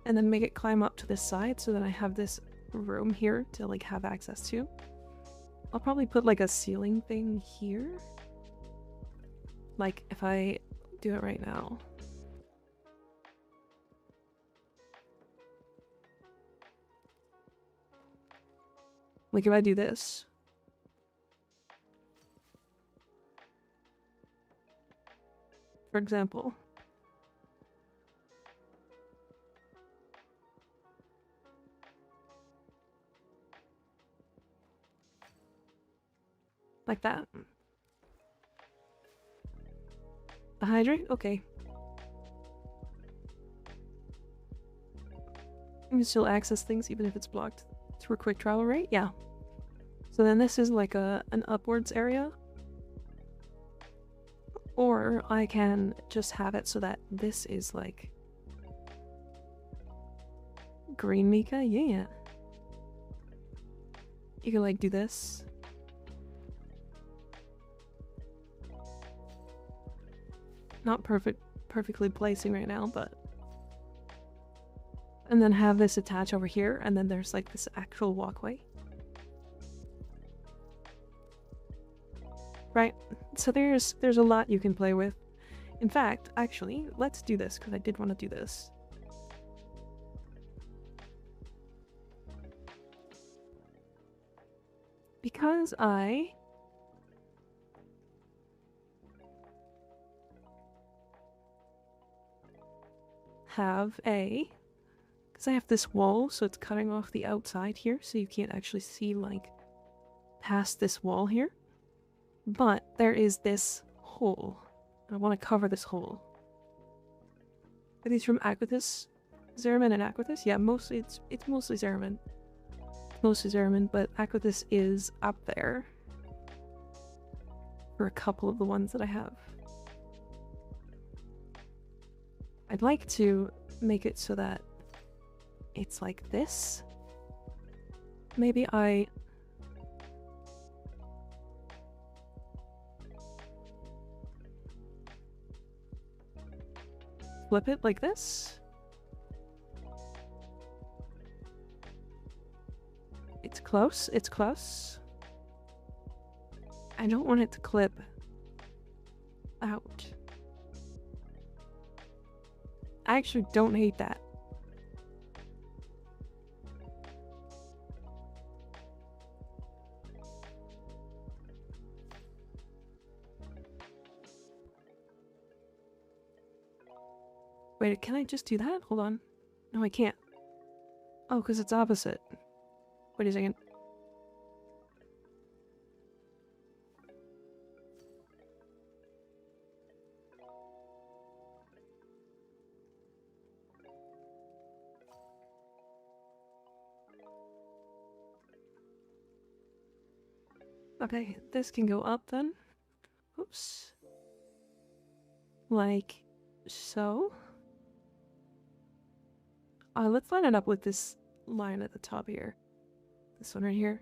And then make it climb up to this side so that I have this room here to like have access to. I'll probably put like a ceiling thing here. Like if I do it right now. Like if I do this. For example. Like that. The hydrate? Okay. You can still access things even if it's blocked through quick travel, right? Yeah. So then this is like an upwards area. Or I can just have it so that this is like green Mika, yeah. You can like do this. Not perfectly placing right now, but and then have this attach over here, and then there's like this actual walkway. Right, so there's a lot you can play with. In fact, actually, let's do this, because I did want to do this. Because I have because I have this wall, so it's cutting off the outside here, so you can't actually see, like, past this wall here. But there is this hole. I want to cover this hole. Are these from Aquatis? Zerman and Aquatis? Yeah, mostly it's mostly Zerman. Mostly Zerman, but Aquatis is up there. For a couple of the ones that I have. I'd like to make it so that it's like this. Maybe I flip it like this. It's close, it's close. I don't want it to clip out. I actually don't hate that. Wait, can I just do that? Hold on. No, I can't. Oh, because it's opposite. Wait a second. Okay, this can go up then. Oops. Like So, let's line it up with this line at the top here. This one right here.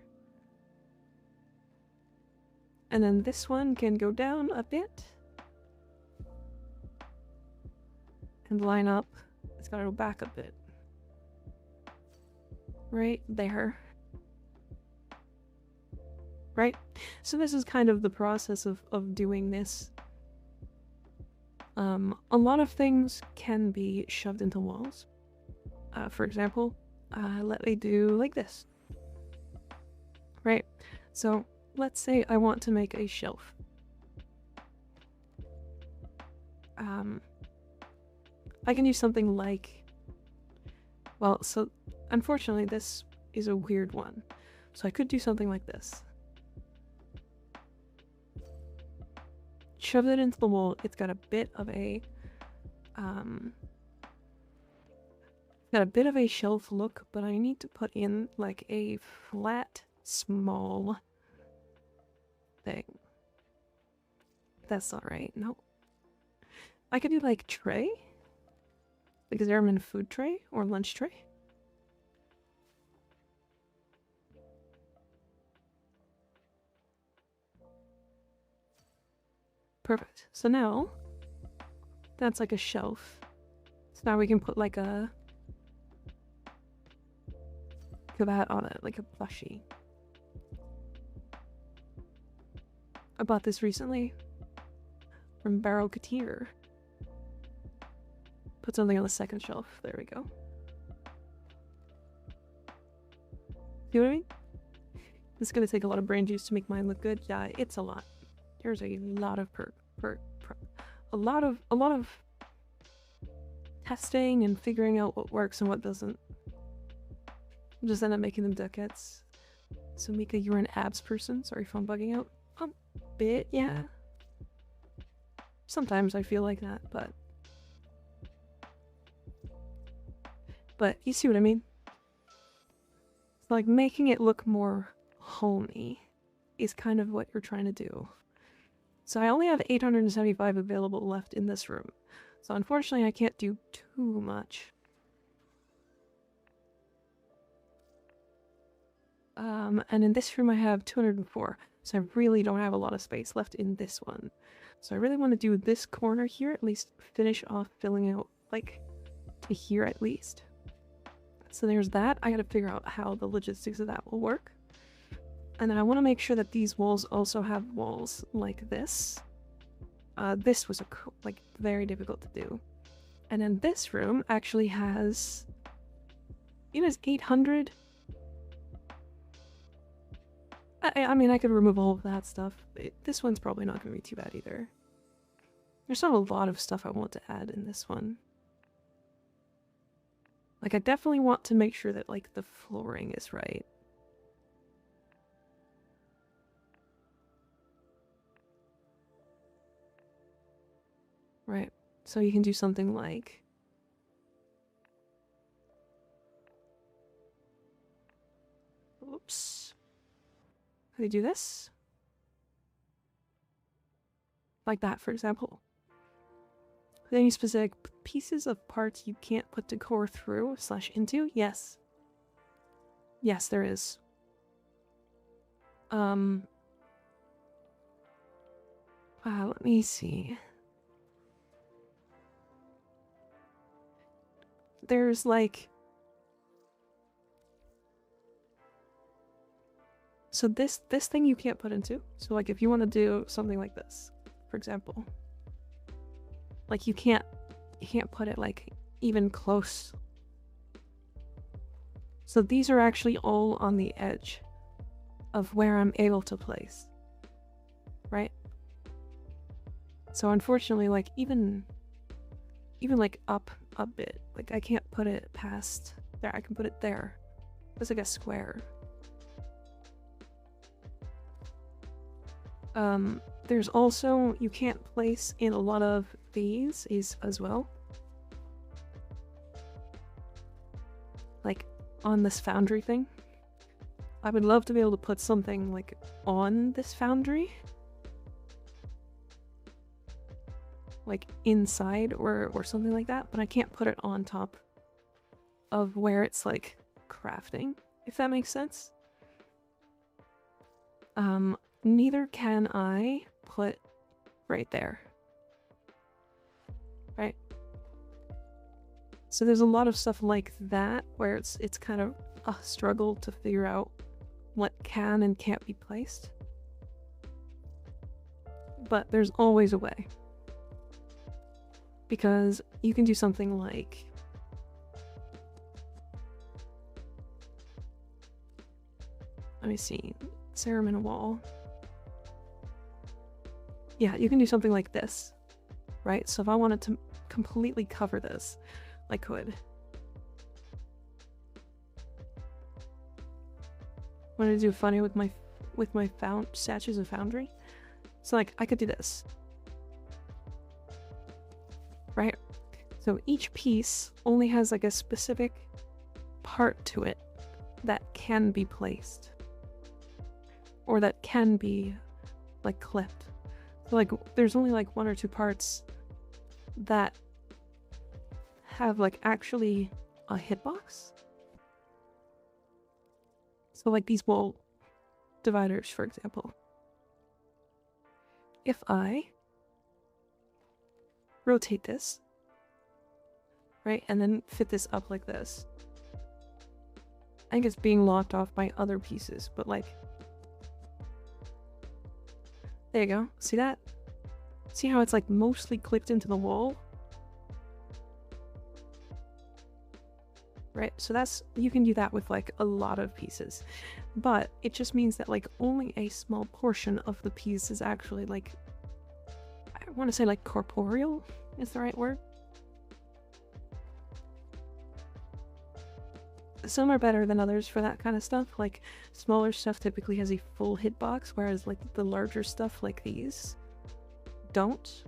And then this one can go down a bit. And line up. It's gotta go back a bit. Right there. Right? So this is kind of the process of doing this. A lot of things can be shoved into walls. For example, let me do like this. Right? So, let's say I want to make a shelf. I can do something like... Well, so, unfortunately, this is a weird one. So I could do something like this. Shove it into the wall. It's got a bit of a... got a bit of a shelf look, but I need to put in, like, a flat, small... thing. That's not right. No. I could do like tray. Like a German food tray or lunch tray. Perfect. So now that's like a shelf. So now we can put like a that on it, like a plushie. I bought this recently from Barrow Couture. Put something on the second shelf. There we go. See what I mean? It's gonna take a lot of brain juice to make mine look good. Yeah, it's a lot. There's a lot of a lot of testing and figuring out what works and what doesn't. Just end up making them ducats. So Mika, you're an abs person. Sorry if I'm bugging out. Bit, yeah. Sometimes I feel like that, but you see what I mean? It's like making it look more homey is kind of what you're trying to do. So I only have 875 available left in this room. So unfortunately I can't do too much. And in this room I have 204. So I really don't have a lot of space left in this one. So I really want to do this corner here, at least finish off filling out, like, to here at least. So there's that. I gotta figure out how the logistics of that will work. And then I want to make sure that these walls also have walls like this. This was like very difficult to do. And then this room actually has... It has 800... I mean, I could remove all of that stuff. This one's probably not going to be too bad either. There's not a lot of stuff I want to add in this one. Like, I definitely want to make sure that, like, the flooring is right. Right. So you can do something like... Oops. Can I do this? Like that, for example. Are there any specific pieces of parts you can't put decor through / into? Yes. Yes, there is. Let me see. There's like... So this thing you can't put into. So like if you want to do something like this, for example. Like you can't put it like even close. So these are actually all on the edge of where I'm able to place. Right? So unfortunately, like even like up a bit, like I can't put it past there. I can put it there. It's like a square. There's also, you can't place in a lot of these as well. Like on this foundry thing. I would love to be able to put something like on this foundry. like inside or something like that, but I can't put it on top of where it's like crafting, if that makes sense. Neither can I put right there. Right? So there's a lot of stuff like that where it's kind of a struggle to figure out what can and can't be placed. But there's always a way. Because you can do something like let me see. Ceremony wall. Yeah, you can do something like this. Right? So if I wanted to completely cover this, I could. What did I do funny with my statues of Foundry? So like I could do this. Right? So each piece only has like a specific part to it that can be placed. Or that can be like clipped. So like there's only like one or two parts that have like actually a hitbox. So like these wall dividers, for example. If I rotate this, right, and then fit this up like this, I think it's being locked off by other pieces, but like, there you go. See that? See how it's like mostly clipped into the wall? Right, so that's, you can do that with like a lot of pieces, but it just means that like only a small portion of the piece is actually like, I want to say like corporeal is the right word. Some are better than others for that kind of stuff. Like smaller stuff typically has a full hitbox, whereas like the larger stuff like these don't.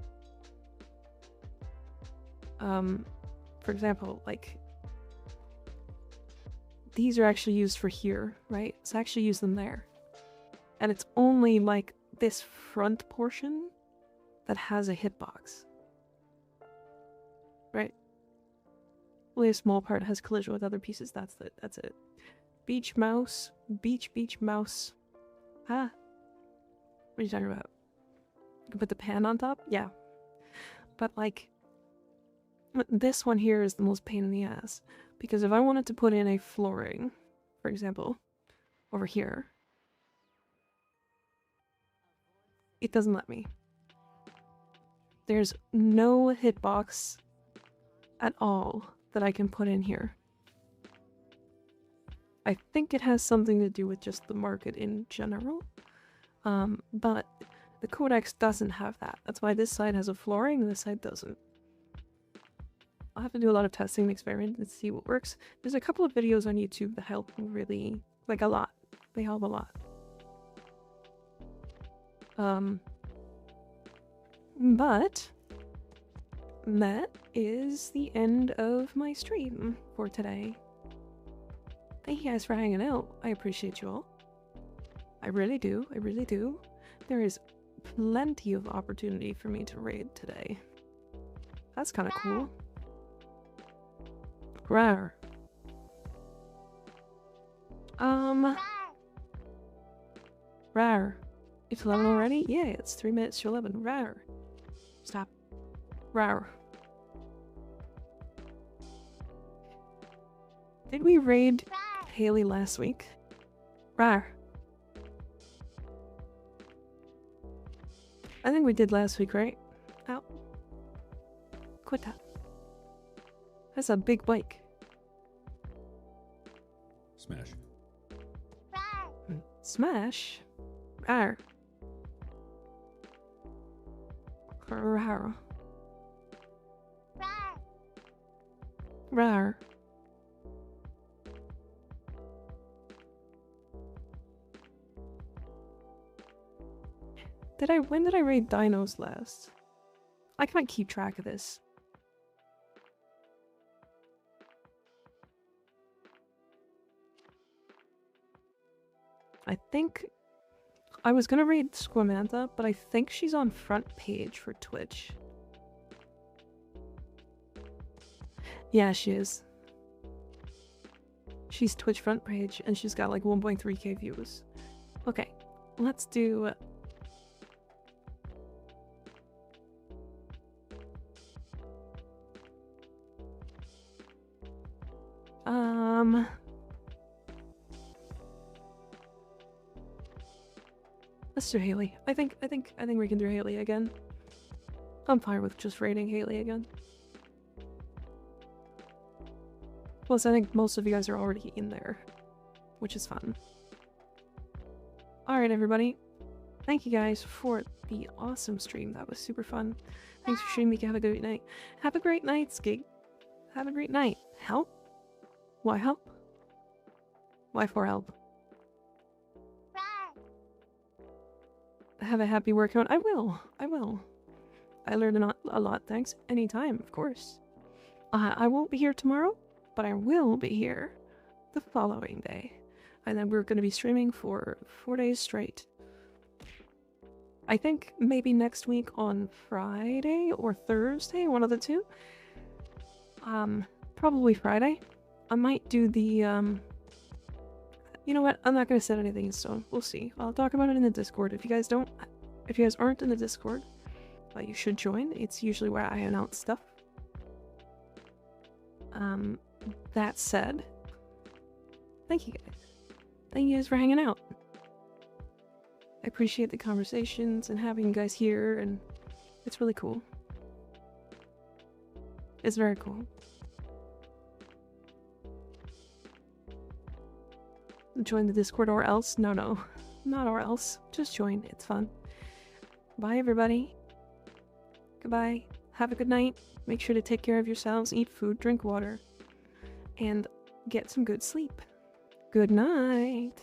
For example, like these are actually used for here, right? So I actually use them there. And it's only like this front portion that has a hitbox. Right? Only a small part has collision with other pieces. That's it. Beach mouse. Beach mouse. Ah. What are you talking about? You can put the pan on top? Yeah. But like, this one here is the most pain in the ass. Because if I wanted to put in a flooring, for example, over here, it doesn't let me. There's no hitbox at all that I can put in here. I think it has something to do with just the market in general, but the codex doesn't have that. That's why this side has a flooring and this side doesn't. I'll have to do a lot of testing and experiment and see what works. There's a couple of videos on YouTube that help really, like a lot. They help a lot. But that is the end of my stream for today. Thank you guys for hanging out. I appreciate you all. I really do. I really do. There is plenty of opportunity for me to raid today. That's kind of cool. Rawr. Rawr. It's 11 already? Yeah, it's 3 minutes to 11. Rawr. Stop. Rawr. Did we raid Haley last week? Rawr. I think we did last week, right? Ow. Quit that. That's a big bike. Smash. Smash? Rawr. Rawr. Rawr. When did I raid dinos last? I can't keep track of this. I think I was gonna raid Squamantha, but I think she's on front page for Twitch. Yeah, she is. She's Twitch front page, and she's got like 1.3k views. Okay, let's do... Let's do Haley. I think we can do Haley again. I'm fine with just raiding Haley again. Plus, I think most of you guys are already in there, which is fun. Alright, everybody. Thank you guys for the awesome stream. That was super fun. Thanks for streaming. Have a great night. Have a great night, Skig. Have a great night. Help? Why help? Why for help? Have a happy workout. I will. I will. I learned a lot. Thanks. Anytime, of course. I won't be here tomorrow, but I will be here the following day. And then we're going to be streaming for 4 days straight. I think maybe next week on Friday or Thursday, one of the two. Probably Friday. I might do the, you know what? I'm not going to set anything in stone. We'll see. I'll talk about it in the Discord. If you guys aren't in the Discord, you should join. It's usually where I announce stuff. That said, thank you guys. Thank you guys for hanging out. I appreciate the conversations and having you guys here, and it's really cool. It's very cool. Join the Discord or else. No, not or else. Just join. It's fun. Bye, everybody. Goodbye. Have a good night. Make sure to take care of yourselves, eat food, drink water, and get some good sleep. Good night.